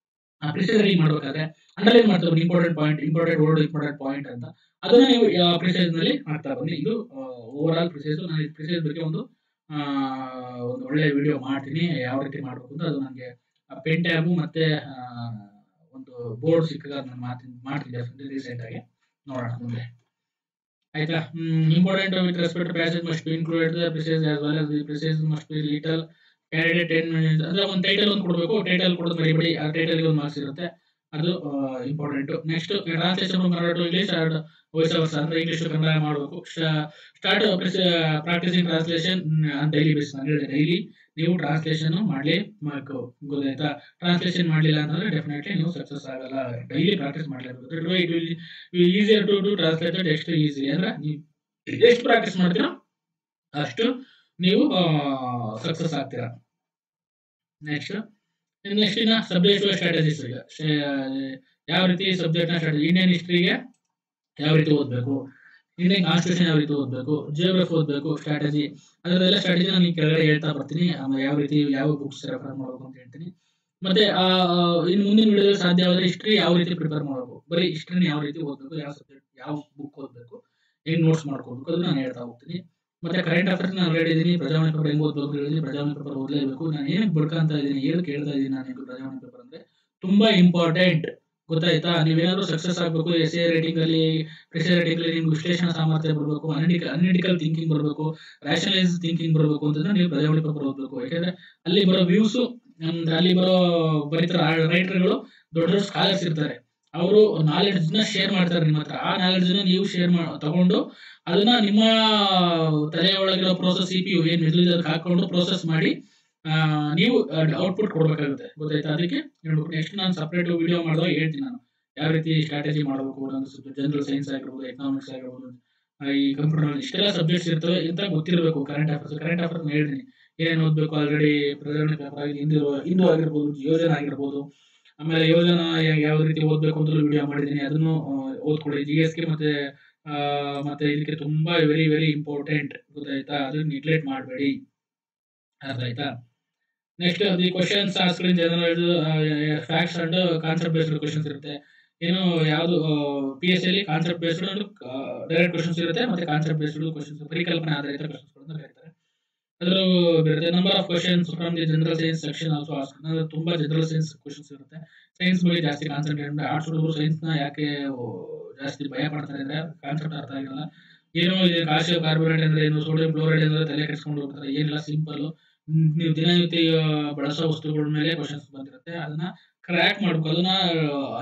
ಪ್ರಿಸೈಸ್ ರೀಡಿಂಗ್ ಮಾಡ್ಬೇಕಾದ್ರೆ ಅಂಡರ್ಲೈನ್ ಮಾಡ್ತಾರೆ important point, important word, important point ಅಂತ. ಅದನ್ನ ನೀವು ಪ್ರಿಸೈಸ್ ನಲ್ಲಿ ಮಾಡ್ತಾ ಬನ್ನಿ. ಇದು ಓವರ್ ಆಲ್ ಪ್ರಿಸೈಸ್. ನಾನು ಪ್ರಿಸೈಸ್ ಬಗ್ಗೆ ಒಂದು ಒಳ್ಳೆ ವಿಡಿಯೋ ಮಾಡ್ತೀನಿ, ಯಾವ ರೀತಿ ಮಾಡ್ಬೇಕು ಅಂತ. ಅದು ನನಗೆ ಪೆನ್ ಟ್ಯಾಬು ಮತ್ತೆ ಒಂದು ಬೋರ್ಡ್ ಸಿಕ್ಕಾಗ ನಾನು ಮಾಡ್ತಿದ್ದೆ ರೀಸೆಂಟ್ ಆಗಿ, ನೋಡೋಣ ಮುಂದೆ. ಆಯ್ತಾ. Important with respect passage must be included the precise as well as the precise must be little candidate 10 minutes, ಅಂದ್ರೆ ಒಂದು ಟೈಟಲ್ ಒಂದು ಕೊಡಬೇಕು. ಟೈಟಲ್ ಕೊಡೋದು ಮರಿಬೇಡಿ, ಆ ಟೈಟಲ್ಗೆ ಒಂದು ಮಾರ್ಕ್ಸ್ ಇರುತ್ತೆ, ಅದು important. Next translation Kannada to English or vice versa, ಅಂದ್ರೆ ಇಂಗ್ಲಿಷ್ ಟು ಕನ್ನಡ ಮಾಡಬೇಕು. Start practicing translation daily base. ನಾನು ಹೇಳಿದೆ ಡೈಲಿ ನೀವು ಟ್ರಾನ್ಸ್ಲೇಷನ್ ಮಾಡಲೇಬೇಕು, ಗೊತ್ತಾಯ್ತಾ. ಟ್ರಾನ್ಸ್ಲೇಷನ್ ಮಾಡಲಿಲ್ಲ ಅಂತಂದ್ರೆ ಡೆಫಿನೆಟ್ಲಿ ನೀವು ಸಕ್ಸಸ್ ಆಗಲ್ಲ. ಡೈಲಿ ಪ್ರಾಕ್ಟೀಸ್ ಮಾಡಲೇಬೇಕು. It will easier to do translated ಎಷ್ಟು ಈಸಿ, ಅಂದ್ರೆ ನೀವು ಎಷ್ಟು ಪ್ರಾಕ್ಟೀಸ್ ಮಾಡ್ತೀರಾ ಅಷ್ಟು ನೀವು ಸಕ್ಸಸ್ ಆಗ್ತೀರಾ. ನೆಕ್ಸ್ಟ್ ಇನ್ನ ಸಬ್ಜೆಕ್ಟ್ ಸ್ಟ್ರಾಟಜಿಸ್. ಈಗ ಯಾವ ರೀತಿ ಸಬ್ಜೆಕ್ಟ್ ನ ಸ್ಟ್ರಾಟಜಿ, ಇಂಡಿಯನ್ ಹಿಸ್ಟ್ರಿಗೆ ಯಾವ ರೀತಿ ಓದಬೇಕು, ಇಂಡಿಯನ್ ಕಾನ್ಸ್ಟಿಟ್ಯೂಷನ್ ಯಾವ ರೀತಿ ಓದಬೇಕು, ಜಿಯೋಗ್ರಫಿ ಓದಬೇಕು, ಸ್ಟ್ರಾಟಜಿ, ಅದರದೆಲ್ಲ ಸ್ಟ್ರಾಟಜಿ ನಾನು ಈ ಕೆಳಗಡೆ ಹೇಳ್ತಾ ಬರ್ತೀನಿ. ಆಮೇಲೆ ಯಾವ ರೀತಿ ಯಾವ ಬುಕ್ಸ್ ರೆಫರ್ ಮಾಡಬೇಕು ಅಂತ ಹೇಳ್ತೀನಿ. ಮತ್ತೆ ಇನ್ನು ಮುಂದಿನ ವಿಡಿಯೋದಲ್ಲಿ ಸಾಧ್ಯವಾದರೆ ಹಿಸ್ಟ್ರಿ ಯಾವ ರೀತಿ ಪ್ರಿಪೇರ್ ಮಾಡಬೇಕು, ಬರೀ ಹಿಸ್ಟ್ರಿನ ಯಾವ ರೀತಿ ಓದಬೇಕು, ಯಾವ ಸಬ್ಜೆಕ್ಟ್ ಯಾವ ಬುಕ್ ಓದಬೇಕು, ಹೆಂಗ್ ನೋಟ್ಸ್ ಮಾಡ್ಕೋಬೇಕು, ಅದನ್ನ ನಾನು ಹೇಳ್ತಾ ಹೋಗ್ತೀನಿ. ಮತ್ತೆ ಕರೆಂಟ್ ಅಫೇರ್ಸ್ ನಾನು ಹೇಳಿದ್ದೀನಿ, ಪ್ರಜಾವಾಣಿ ಪೇಪರ್ ಹೆಂಗ್ ಓದಬೇಕು ಹೇಳಿದ್ದೀನಿ. ಪ್ರಜಾವಾಣಿ ಪೇಪರ್ ಓದಲೇಬೇಕು. ನಾನು ಏನಕ್ಕೆ ಬಡ್ಕಂತ ಇದ್ದೀನಿ, ಏನಕ್ಕೆ ಹೇಳ್ತಾ ಇದ್ದೀನಿ ನಾನು ಪ್ರಜಾವಾಣಿ ಪೇಪರ್ ಅಂದ್ರೆ ತುಂಬಾ ಇಂಪಾರ್ಟೆಂಟ್, ಗೊತ್ತಾಯ್ತಾ. ನೀವೇನಾದ್ರೂ ಸಕ್ಸಸ್ ಆಗಬೇಕು, ಎಸ್ಸೆ ರೈಟಿಂಗ್ ಅಲ್ಲಿ, ಪ್ರಿಸೈಸ್ ರೈಟಿಂಗ್ ಅಲ್ಲಿ ನಿಮ್ಗೆ ವಿಶ್ಲೇಷಣಾ ಸಾಮರ್ಥ್ಯ ಬರಬೇಕು, ಅನಲಿಟಿಕಲ್ ಥಿಂಕಿಂಗ್ ಬರಬೇಕು, ರ್ಯಾಷನಲೈಸ್ ಥಿಂಕಿಂಗ್ ಬರಬೇಕು ಅಂತಂದ್ರೆ ನೀವು ಪ್ರಜಾವಾಣಿ ಪೇಪರ್ ಓದಬೇಕು. ಯಾಕಂದ್ರೆ ಅಲ್ಲಿ ಬರೋ ವ್ಯೂಸ್, ಅಲ್ಲಿ ಬರೀತಾರ ರೈಟರ್ಗಳು ದೊಡ್ಡ ದೊಡ್ಡ ಸ್ಕಾಲರ್ಸ್ ಇರ್ತಾರೆ, ಅವರು ನಾಲೆಡ್ಜ್ ನ ಶೇರ್ ಮಾಡ್ತಾರೆ ನಿಮ್ಮ ಹತ್ರ. ಆ ನಾಲೆಡ್ಜ್ ನ ನೀವು ಶೇರ್ ತಗೊಂಡು ಅದನ್ನ ನಿಮ್ಮ ತಲೆಯ ಒಳಗಿರೋ ಪ್ರೋಸೆಸ್ CPU ಏನ್ ಮೆದುಳಿಗೆ ಹಾಕೊಂಡು ಪ್ರೋಸೆಸ್ ಮಾಡಿ ನೀವು ಔಟ್ಪುಟ್ ಕೊಡ್ಬೇಕಾಗುತ್ತೆ, ಗೊತ್ತಾಯ್ತಾ. ಅದಕ್ಕೆ ಹೇಳ್ಬೇಕು. ನೆಕ್ಸ್ಟ್ ನಾನು ಸಪ್ರೇಟ್ ವಿಡಿಯೋ ಮಾಡಿದಾಗ ಹೇಳ್ತೀನಿ ನಾನು ಯಾವ ರೀತಿ ಸ್ಟ್ರಾಟಜಿ ಮಾಡಬೇಕು. ಜನರಲ್ ಸೈನ್ಸ್ ಆಗಿರ್ಬೋದು, ಎಕನಾಮಿಕ್ಸ್ ಆಗಿರ್ಬೋದು, ಈ ಕಂಪ್ಯೂಟರ್, ಇಷ್ಟೆಲ್ಲ ಸಬ್ಜೆಕ್ಟ್ಸ್ ಇರ್ತವೆ ಅಂತ ಗೊತ್ತಿರಬೇಕು. ಕರೆಂಟ್ ಅಫೇರ್ಸ್ ಹೇಳ್ತೀನಿ ಏನೇನು ಓದಬೇಕು. ಆಲ್ರೆಡಿ ಪ್ರಜಾವಾಣಿ ಪೇಪರ್ ಆಗಿ ಹಿಂದೂ ಆಗಿರ್ಬೋದು, ಯೋಜನೆ ಆಗಿರ್ಬೋದು, ಆಮೇಲೆ ಯೋಜನಾ ಯಾವ ರೀತಿ ಓದಬೇಕು ಅಂತ ವಿಡಿಯೋ ಮಾಡಿದ್ದೀನಿ, ಅದನ್ನು ಓದ್ಕೊಳ್ಳಿ. GS ಗೆ ಮತ್ತೆ ಇದಕ್ಕೆ ತುಂಬಾ ವೆರಿ ವೆರಿ ಇಂಪಾರ್ಟೆಂಟ್, ಗೊತ್ತಾಯ್ತಾ. ಅದನ್ನ ನೆಗ್ಲೆಕ್ಟ್ ಮಾಡಬೇಡಿ, ಅರ್ಥ ಆಯ್ತಾ. Next the questions asked in general facts and concept based questions ಇರುತ್ತೆ. ಏನು ಯಾವುದು PSC ಅಲ್ಲಿ concept based and direct questions ಇರುತ್ತೆ, ಮತ್ತೆ ಕಾನ್ಸೆಪ್ಟ್ ಬೇಸ್ಡ್ ಕ್ವಶನ್ಸ್ ಪರಿಕಲ್ಪನೆ ಆಧಾರಿತ ಕ್ವಶನ್ಸ್ ಅಂತ ಕರೀತಾರೆ. ಅದರ ಬರುತ್ತೆ number of questions from the general science section also asked. ಅಂದ್ರೆ ತುಂಬಾ ಜನರಲ್ ಸೈನ್ಸ್ ಕ್ವಶನ್ಸ್ ಇರುತ್ತೆ. ಸೈನ್ಸ್ ಬಗ್ಗೆ ಜಾಸ್ತಿ ಕಾನ್ಸಂಟ್ರೇಟ್ ಮಾಡಿ ಆರ್ಟ್ಸ್ ಹುಡುಗರು ಸೈನ್ಸ್ ನ ಯಾಕೆ ಜಾಸ್ತಿ ಭಯ ಪಡ್ತಾರೆ ಅಂದ್ರೆ ಕಾನ್ಸೆಪ್ಟ್ ಅರ್ಥ ಆಗಿರಲ್ಲ. ಏನೋ ಇದೆ ಕಾಲ್ಸಿಯಂ ಕಾರ್ಬೋನೇಟ್ ಅಂದ್ರೆ ಏನು, ಸೋಡಿಯಂ ಕ್ಲೋರೈಡ್ ಅಂದ್ರೆ ತಲೆ ಕೆಡಿಸ್ಕೊಂಡು ಹೋಗ್ತಾರೆ. ಏನಿಲ್ಲ ಸಿಂಪಲ್, ನೀವು ದಿನನಿತ್ಯ ಬಳಸೋ ವಸ್ತುಗಳ ಮೇಲೆ ಕ್ವಶನ್ಸ್ ಬಂದಿರುತ್ತೆ. ಅದನ್ನ ಕ್ರ್ಯಾಕ್ ಮಾಡ್ಬೇಕು, ಅದನ್ನ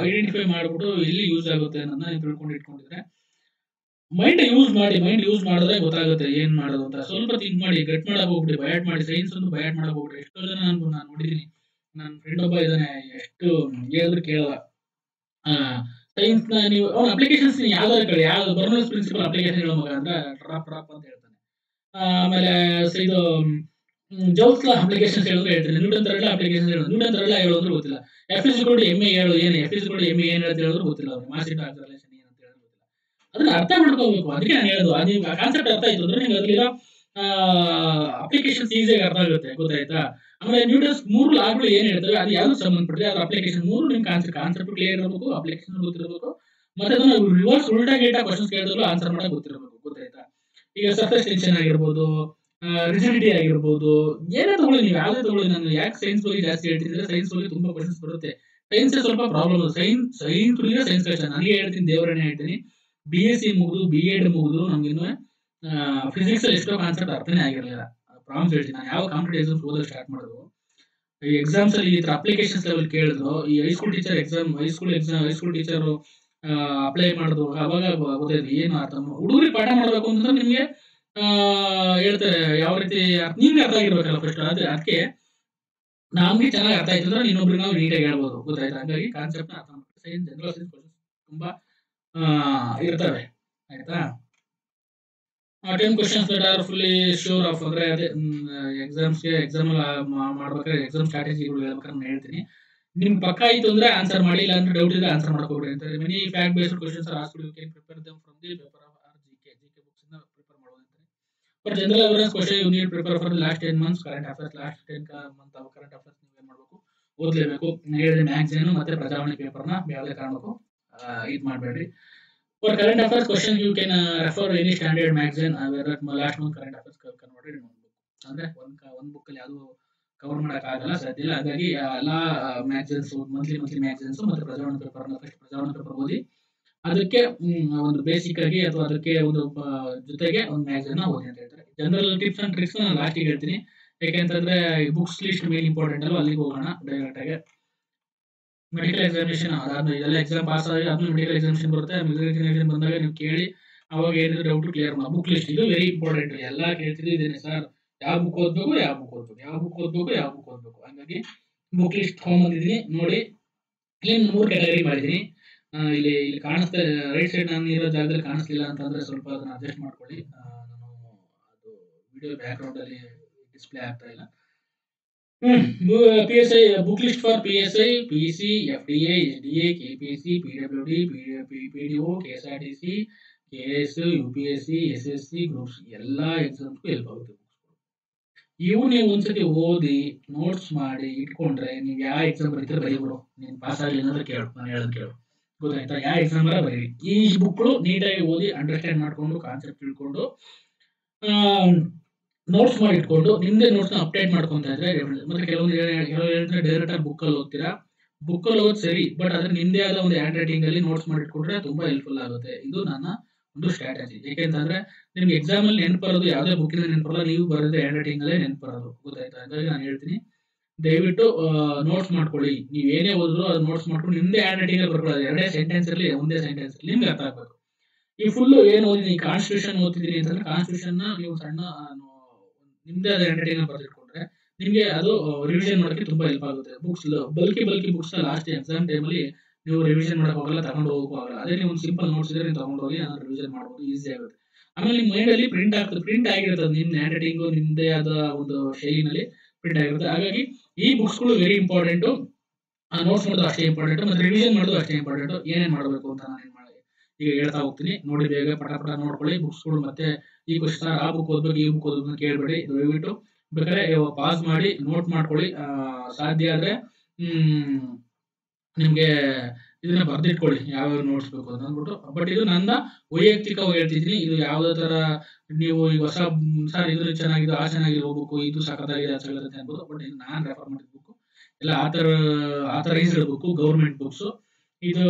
ಐಡೆಂಟಿಫೈ ಮಾಡ್ಬಿಟ್ಟು ಎಲ್ಲಿ ಯೂಸ್ ಆಗುತ್ತೆ ಅನ್ನೋದನ್ನ ನೀವು ತಿಳ್ಕೊಂಡು ಇಟ್ಕೊಂಡಿದ್ರೆ ಮೈಂಡ್ ಯೂಸ್ ಮಾಡಿದ್ರೆ ಗೊತ್ತಾಗುತ್ತೆ ಏನ್ ಮಾಡೋದು ಅಂತ. ಸ್ವಲ್ಪ ಥಿಂಕ್ ಮಾಡಿ, ಗಟ್ ಮಾಡಕ್ ಹೋಗ್ಬಿಡಿ, ಬಯಾಟ್ ಮಾಡಿ. ಸೈನ್ಸ್ ಒಂದು ಬಯಾಟ್ ಮಾಡಕ್ ಹೋಗ್ಬಿಡಿ. ಎಷ್ಟೋ ಜನ ನಾನು ನೋಡಿದೀನಿ. ನನ್ನ ಫ್ರೆಂಡ್ ಒಬ್ಬ ಇದ್ದಾನೆ, ಎಷ್ಟು ಹೇಳಿದ್ರು ಕೇಳಲ್ಲ. ಸೈನ್ಸ್ ನ ನೀವು ಅವ್ನ ಅಪ್ಲಿಕೇಶನ್ಸ್ ಯಾವ್ದಾದ್ರು ಕಡೆ, ಯಾವ್ದು ಬರ್ನರ್ಸ್ ಪ್ರಿನ್ಸಿಪಲ್ ಅಪ್ಲಿಕೇಶನ್ ಹೇಳೋ ಮಗ ಅಂದ್ರೆ ಡ್ರಾಪ್ ಅಂತ ಹೇಳ್ತಾನೆ. ಆಮೇಲೆ ಇದು ಜೌಸ್ ಲಾ ಅಪ್ಲಿಕೇಶನ್ಸ್ ಹೇಳಿದ್ರೆ ಹೇಳ್ತೀನಿ. ನ್ಯೂಟನ್ ತರಲ್ಲ ಅಪ್ಲಿಕೇಶನ್ ಹೇಳೋದು, ನ್ಯೂಟನ್ ತರಲ್ಲ ಹೇಳೋದ್ರು ಗೊತ್ತಿಲ್ಲ. FE ಹೇಳು ಏನು, FE ಏನ್ ಹೇಳ್ತಾ ಹೇಳಿದ್ರು ಗೊತ್ತಿಲ್ಲ. ಅವ್ರಿಗೆ ಮಾಸಿಟ್ ರಿಲೇಷನ್ ಏನಂತ ಹೇಳಿದ್ರು ಗೊತ್ತಿಲ್ಲ. ಅದನ್ನ ಅರ್ಥ ಮಾಡ್ಕೋಬೇಕು. ಅದಕ್ಕೆ ನಾನು ಹೇಳೋದು, ನೀವು ಆ ಕಾನ್ಸೆಪ್ಟ್ ಅರ್ಥ ಆಯ್ತು ಅಂದ್ರೆ ನಿಮ್ಗೆ ಅದ್ರಲ್ಲಿರೋ ಅಪ್ಲಿಕೇಶನ್ಸ್ ಈಸಿಯಾಗಿ ಅರ್ಥ ಆಗುತ್ತೆ, ಗೊತ್ತಾಯ್ತಾ. ಆಮೇಲೆ ನ್ಯೂಟನ್ಸ್ 3 ಲಾಗಳು ಏನ್ ಹೇಳ್ತವೆ ಅದು ಯಾವ್ದು ಸಂಬಂಧಪಟ್ಟರೆ ಅದ್ರ ಅಪ್ಲಿಕೇಶನ್ 3 ನಿಮ್ ಕಾನ್ಸೆಪ್ಟ್ ಕ್ಲಿಯರ್ ಇರಬೇಕು, ಅಪ್ಲಿಕೇಶನ್ ಗೊತ್ತಿರಬೇಕು, ಮತ್ತೆ ಅದನ್ನ ರಿವರ್ಸ್ ಉಲ್ಟಾ ಗೇಟಾ ಕ್ವಶನ್ಸ್ ಕೇಳಿದ್ರು ಆನ್ಸರ್ ಮಾಡಕ್ ಗೊತ್ತಿರಬೇಕು, ಗೊತ್ತಾಯ್ತಾ. ಈಗ ಸರ್ಫೇಸ್ ಟೆನ್ಷನ್ ಆಗಿರ್ಬೋದು, ರಿಜಿಡಿಟಿ ಆಗಿರ್ಬೋದು, ಏನೇ ತಗೊಳ್ಳಿ, ನೀವು ಯಾವ್ದೇ ತಗೊಳ್ಳಿ. ನಾನು ಯಾಕೆ ಸೈನ್ಸ್ ಬಗ್ಗೆ ಜಾಸ್ತಿ ಹೇಳ್ತಿದ್ರೆ, ಸೈನ್ಸ್ ಬಗ್ಗೆ ತುಂಬಾ ಕ್ವಶನ್ಸ್ ಬರುತ್ತೆ. ಸೈನ್ಸ್ ಸ್ವಲ್ಪ ಪ್ರಾಬ್ಲಮ್. ಸೈನ್ಸ್ ಕಷ್ಟ. ನನಗೆ ಹೇಳ್ತೀನಿ, ದೇವರನ್ನೇ ಹೇಳ್ತೀನಿ, BSc ಮುಗಿದು B.Ed ಮುಗಿದ್ರು ನಮ್ಗಿನ್ನು ಫಿಸಿಕ್ಸ್ ಅಲ್ಲಿ ಎಷ್ಟೋ ಕಾನ್ಸೆಪ್ಟ್ ಅರ್ಥನೇ ಆಗಿರಲಿಲ್ಲ. ಪ್ರಾಮ್ಸ್ ಹೇಳ್ತೀನಿ. ನಾನು ಯಾವ ಕಾಂಪಿಟೇಟಿವ್ ಎಕ್ಸಾಮ್ಸ್ ಓದೋಕೆ ಸ್ಟಾರ್ಟ್ ಮಾಡೋದು, ಈ ಎಕ್ಸಾಮ್ಸ್ ಅಲ್ಲಿ ಈ ತರ ಅಪ್ಲಿಕೇಶನ್ಸ್ ಲೆವೆಲ್ ಕೇಳಿದ್ರು. ಈ ಹೈಸ್ಕೂಲ್ ಟೀಚರ್ ಅಪ್ಲೈ ಮಾಡಿದ್ರು, ಅವಾಗ ಗೊತ್ತಾಯ್ತು ಏನು ಅರ್ಥ. ಹುಡುಗರಿಗೆ ಪಾಠ ಮಾಡ್ಬೇಕು ಅಂತಂದ್ರೆ ನಿಮ್ಗೆ ಹೇಳ್ತಾರೆ ಯಾವ ರೀತಿ ನಿಮ್ಗೆ ಅರ್ಥ ಆಗಿರ್ಬೇಕಲ್ಲ ಫಸ್ಟ್. ಅದಕ್ಕೆ ನಮ್ಗೆ ಚೆನ್ನಾಗಿ ಅರ್ಥ ಆಯ್ತು ಅಂದ್ರೆ ಇನ್ನೊಬ್ರಿಗೆ ನಾವು ನೀಟಾಗಿ ಹೇಳ್ಬೋದು, ಗೊತ್ತಾಯ್ತು. ಹಾಗಾಗಿ ಕಾನ್ಸೆಪ್ಟ್ ಅರ್ಥ ಮಾಡ್ತಾರೆ. ಸೈನ್ಸ್ ಜನರಲ್ ಸೈನ್ಸ್ ತುಂಬಾ ಇರ್ತವೆ, ಆಯ್ತಾ. 10 questions that are fully sure of ಅಂದ್ರೆ ಅದೇ ಎಕ್ಸಾಮ್ ಮಾಡ್ಬೇಕಾದ್ರೆ ಎಕ್ಸಾಮ್ ಸ್ಟ್ರಾಟಜಿಗಳು ಹೇಳ್ಬೇಕಾದ್ರೆ ನಾನು ಹೇಳ್ತೀನಿ. ನಿಮ್ ಪಕ್ಕ ಆಯ್ತು ಅಂದ್ರೆ ಆನ್ಸರ್ ಮಾಡಿ, ಇಲ್ಲ ಅಂದ್ರೆ ಡೌಟ್ ಇದ್ರೆ ಆನ್ಸರ್ ಮಾಡ್ಕೋಬೇಡಿ ಅಂತ. Many fact based questions are asked, you can prepare them from the paper of GK books ಇಂದ ಪ್ರಿಪೇರ್ ಮಾಡೋದು ಅಂತಾರೆ. For general awareness question you need prepare for last 10 months current affairs. Last 10 month current affairs ನೀವು ಏನ್ ಮಾಡಬೇಕು, ಓದಲೇಬೇಕು. ಹೇಳಿದ್ರೆ magazine ಮತ್ತೆ ಪ್ರಜಾವಾಣಿ ಪೇಪರ್ನ ಯಾವುದೇ ಕಾರಣಕ್ಕೂ ಇದು ಮಾಡಬೇಡ್ರಿ. For current affairs question, you can refer any standard magazine where that last month current affairs converted in one book. ಅಂದ್ರೆ ಒಂದು ಬುಕ್ ಅಲ್ಲಿ ಯಾವುದು ಕವರ್ ಮಾಡಕ್ ಆಗಲ್ಲ, ಸಾಧ್ಯ ಇಲ್ಲ. ಹಾಗಾಗಿ ಎಲ್ಲಾ ಮ್ಯಾಗಝಿನ್ಸ್, ಮಂತ್ಲಿ ಮ್ಯಾಗಝಿನ್ಸ್ ಮತ್ತೆ Prajavani paper first Prajavani paper ಓದಿ, ಅದಕ್ಕೆ ಒಂದು ಬೇಸಿಕ್ ಆಗಿ ಅಥವಾ ಅದಕ್ಕೆ ಒಂದು ಜೊತೆಗೆ ಒಂದು ಮ್ಯಾಗಝಿನ್ ಓದಿ ಅಂತ ಹೇಳ್ತಾರೆ. ಜನರಲ್ ಟಿಪ್ಸ್ ಅಂಡ್ ಟ್ರಿಕ್ಸ್ ನಾನು ಲಾಸ್ಟಿಗೆ ಹೇಳ್ತೀನಿ, ಯಾಕೆಂತಂದ್ರೆ ಬುಕ್ಸ್ ಲಿಸ್ಟ್ ಮೇನ್ ಇಂಪಾರ್ಟೆಂಟ್ ಅಲ್ಲ. ಅಲ್ಲಿಗೆ ಹೋಗೋಣ ಡೈರೆಕ್ಟ್ ಆಗಿ. ಮೆಡಿಕಲ್ ಎಕ್ಸಾಮಿನೇಷನ್ ಅದಾದ್ಮೇಲೆ ಇದೆಲ್ಲ ಎಕ್ಸಾಮ್ ಪಾಸ್ ಆಗಿ ಆದ್ಮೇಲೆ ಮೆಡಿಕಲ್ ಎಕ್ಸಾಮಿನೇಷನ್ ಬರುತ್ತೆ. ಮೆಡಿಕಲ್ ಎಕ್ಸಾಮಿನೇಷನ್ ಬಂದಾಗ ನೀವು ಕೇಳಿ ಅವಾಗ ಏನಿದ್ರು ಡೌಟ್ ಕ್ಲಿಯರ್ ಮಾಡಿ. ಬುಕ್ ಲಿಸ್ಟ್ ಇದು ವೆರಿ ಇಂಪಾರ್ಟೆಂಟ್. ಎಲ್ಲ ಕೇಳ್ತಿದ್ದು ಇದೇನೆ ಸರ್, ಯಾವ ಬುಕ್ ಓದ್ಬೇಕು. ಹಂಗಾಗಿ ಬುಕ್ ಲಿಸ್ಟ್ ತಗೊಂಡ್ಬಂದಿದ್ದೀನಿ ನೋಡಿ. ಇಲ್ಲಿ 3 ಕ್ಯಾಟಗರಿ ಮಾಡಿದ್ದೀನಿ. ಇಲ್ಲಿ ಕಾಣಿಸ್ತಾ ರೈಟ್ ಸೈಡ್ ನಾನು ಇರೋ ಜಾಗದಲ್ಲಿ ಕಾಣಿಸ್ಲಿಲ್ಲ ಅಂತಂದ್ರೆ ಸ್ವಲ್ಪ ಅದನ್ನ ಅಡ್ಜಸ್ಟ್ ಮಾಡ್ಕೊಳ್ಳಿ. ನಾನು ಅದು ವಿಡಿಯೋ ಬ್ಯಾಕ್ ಗ್ರೌಂಡ್ ಅಲ್ಲಿ ಡಿಸ್ಪ್ಲೇ ಆಗ್ತಾ ಇಲ್ಲ. PSI book list for PSI, PC, FDA, SDA, KPC, PWD, PDO, KSRTC, KS, UPSC, SSC, groups ಎಲ್ಲ ಎಕ್ಸಾಮ್ಸ್ಗೂ ಹೆಲ್ಪ್ ಆಗುತ್ತೆ. ಇವು ನೀವು ಒಂದ್ಸತಿ ಓದಿ ನೋಟ್ಸ್ ಮಾಡಿ ಇಟ್ಕೊಂಡ್ರೆ ನೀವು ಯಾವ ಎಕ್ಸಾಮ್ ಬರೀತಾರೆ ಬರೀಬ್ರು, ನೀನು ಪಾಸ್ ಆಗಲಿಲ್ಲ ಅಂದ್ರೆ ಕೇಳು, ನಾನು ಹೇಳೋದು ಕೇಳು, ಗೊತ್ತಾಯ್ತಾ. ಯಾವ ಎಕ್ಸಾಮ್ ಬರ ಬರೀ. ಈ ಬುಕ್ಗಳು ನೀಟಾಗಿ ಓದಿ ಅಂಡರ್ಸ್ಟ್ಯಾಂಡ್ ಮಾಡ್ಕೊಂಡು ಕಾನ್ಸೆಪ್ಟ್ ತಿಳ್ಕೊಂಡು ನೋಟ್ಸ್ ಮಾಡಿ ಇಟ್ಕೊಂಡು ನಿಮ್ದೇ ನೋಟ್ಸ್ ನ ಅಪ್ಡೇಟ್ ಮಾಡ್ಕೊಂತ ಇದ್ರೆ. ಮತ್ತೆ ಕೆಲವೊಂದು ಹೇಳ್ತಾರೆ ಡೈರೆಕ್ಟ್ ಆಗಿ ಬುಕ್ ಅಲ್ಲಿ ಓದ್ತೀರಾ. ಬುಕ್ ಅಲ್ಲಿ ಓದ್ ಸರಿ, ಬಟ್ ಅದ್ರ ನಿಮ್ದೇ ಆದ ಒಂದು ಹ್ಯಾಂಡ್ ರೈಟಿಂಗ್ ಅಲ್ಲಿ ನೋಟ್ಸ್ ಮಾಡಿ ಇಟ್ಕೊಂಡ್ರೆ ತುಂಬಾ ಹೆಲ್ಪ್ಫುಲ್ ಆಗುತ್ತೆ. ಇದು ನನ್ನ ಒಂದು ಸ್ಟ್ರಾಟಜಿ. ಯಾಕೆಂತಂದ್ರೆ ನಿಮ್ಗೆ ಎಕ್ಸಾಮ್ ಅಲ್ಲಿ ನೆನಪರೋದು ಯಾವುದೇ ಬುಕ್ಕಿಂದ ನೆನಪರಲ್ಲ, ನೀವು ಬರೋದು ಹ್ಯಾಂಡ್ ರೈಟಿಂಗ್ ಅಲ್ಲೇ ನೆನಪರೋದು, ಗೊತ್ತಾಯ್ತಾ. ಹಾಗಾಗಿ ನಾನು ಹೇಳ್ತೀನಿ, ದಯವಿಟ್ಟು ನೋಟ್ಸ್ ಮಾಡ್ಕೊಳ್ಳಿ. ನೀವು ಏನೇ ಓದಿದ್ರು ಅದು ನೋಟ್ಸ್ ಮಾಡ್ಕೊಂಡು ನಿಮ್ದೇ ಹ್ಯಾಂಡ್ ರೈಟಿಂಗ್ ಅಲ್ಲಿ ಬರ್ಕೊಳ್ಳೋದು. 2 ಸೆಂಟೆನ್ಸ್ ಇರಲಿ, ಒಂದೇ ಸೆಂಟೆನ್ಸ್ ಇರಲಿ, ನಿಮ್ಗೆ ಅರ್ಥ ಆಗ್ಬೇಕು. ಈ ಫುಲ್ ಏನು ಓದಿದೀನಿ, ಕಾನ್ಸ್ಟಿಟ್ಯೂಷನ್ ಓದ್ತಿದ್ದೀನಿ ಅಂತಂದ್ರೆ ಕಾನ್ಸ್ಟಿಟ್ಯೂಷನ್ ನೀವು ಸಣ್ಣ ನಿಮ್ದೇ ಅದ ಹ್ಯಾಂಡ್ ರೈಟಿಂಗ್ ಬರೆದಿಟ್ಕೊಂಡ್ರೆ ನಿಮ್ಗೆ ಅದು ರಿವಿಷನ್ ಮಾಡೋಕೆ ತುಂಬಾ ಹೆಲ್ಪ್ ಆಗುತ್ತೆ. Books bulky books last exam ಟೈಮಲ್ಲಿ ನೀವು ರಿವಿಷನ್ ಮಾಡಕ್ ಹೋಗಲ್ಲ, ತಗೊಂಡು ಹೋಗಕ್ಕೂ ಆಗಲ್ಲ. ಅದೇ ನೀವು ಒಂದು ಸಿಂಪಲ್ ನೋಟ್ಸ್ ಇದ್ರೆ ನೀವು ತಗೊಂಡು ಹೋಗಿ ನಾನು ರಿವಿಷನ್ ಮಾಡ್ಬೋದು, ಈಸಿ ಆಗುತ್ತೆ. ಆಮೇಲೆ ನಿಮ್ಮ ಮೈಂಡ್ ಅಲ್ಲಿ ಪ್ರಿಂಟ್ ಆಗಿರುತ್ತೆ, ನಿಮ್ ಹ್ಯಾಂಡ್ ರೈಟಿಂಗ್ ನಿಮ್ದೇ ಆದ ಒಂದು ಶೈಲಿನಲ್ಲಿ ಪ್ರಿಂಟ್ ಆಗಿರುತ್ತೆ. ಹಾಗಾಗಿ ಈ ಬುಕ್ಸ್ಗಳು ವೆರಿ ಇಂಪಾರ್ಟೆಂಟ್. ನೋಟ್ಸ್ ಮಾಡೋದು ಅಷ್ಟೇ ಇಂಪಾರ್ಟೆಂಟ್, ಮತ್ತೆ ರಿವಿಷನ್ ಮಾಡೋದು ಅಷ್ಟೇ ಇಂಪಾರ್ಟೆಂಟ್. ಏನೇನ್ ಮಾಡಬೇಕು ಅಂತ ನಾನು ಈಗ ಹೇಳ್ತಾ ಹೋಗ್ತೀನಿ, ನೋಡಿ ಬೇಗ ಪಟ ನೋಡ್ಕೊಳ್ಳಿ ಬುಕ್ಸ್ಗಳು. ಮತ್ತೆ ಈ ಕ್ವಶನ್ ಆ ಬುಕ್ ಓದ್ಬೇಕು, ಈ ಬುಕ್ ಓದ್ಬೇಕು ಕೇಳ್ಬೇಡಿ. ದಯವಿಟ್ಟು ಬೇಕಾದ್ರೆ ಪಾಸ್ ಮಾಡಿ ನೋಟ್ ಮಾಡ್ಕೊಳ್ಳಿ. ಸಾಧ್ಯ ಆದ್ರೆ ನಿಮ್ಗೆ ಇದನ್ನ ಬರ್ದಿಟ್ಕೊಳ್ಳಿ ಯಾವ್ಯಾವ ನೋಟ್ಸ್ ಬೇಕು ಅಂತ ಅಂದ್ಬಿಟ್ಟು. ಬಟ್ ಇದು ನನ್ನ ವೈಯಕ್ತಿಕವಾಗಿ ಹೇಳ್ತಿದ್ದೀನಿ. ಇದು ಯಾವ್ದೇ ತರ ನೀವು ಈಗ ಹೊಸ ಸರ್ ಇದು ಚೆನ್ನಾಗಿದೆ, ಆ ಚೆನ್ನಾಗಿರೋ ಬುಕ್, ಇದು ಸಖತ್ತಾಗಿದೆ, ಅದು ಚೆನ್ನಾಗಿರುತ್ತೆ ಅನ್ಬೋದು. ಬಟ್ ಇದು ನಾನ್ ರೆಫರ್ ಮಾಡಿದ ಬುಕ್ ಎಲ್ಲ ಆಥರೈಸ್ಡ್ ಬುಕ್, ಗೌರ್ಮೆಂಟ್ ಬುಕ್ಸ್. ಇದು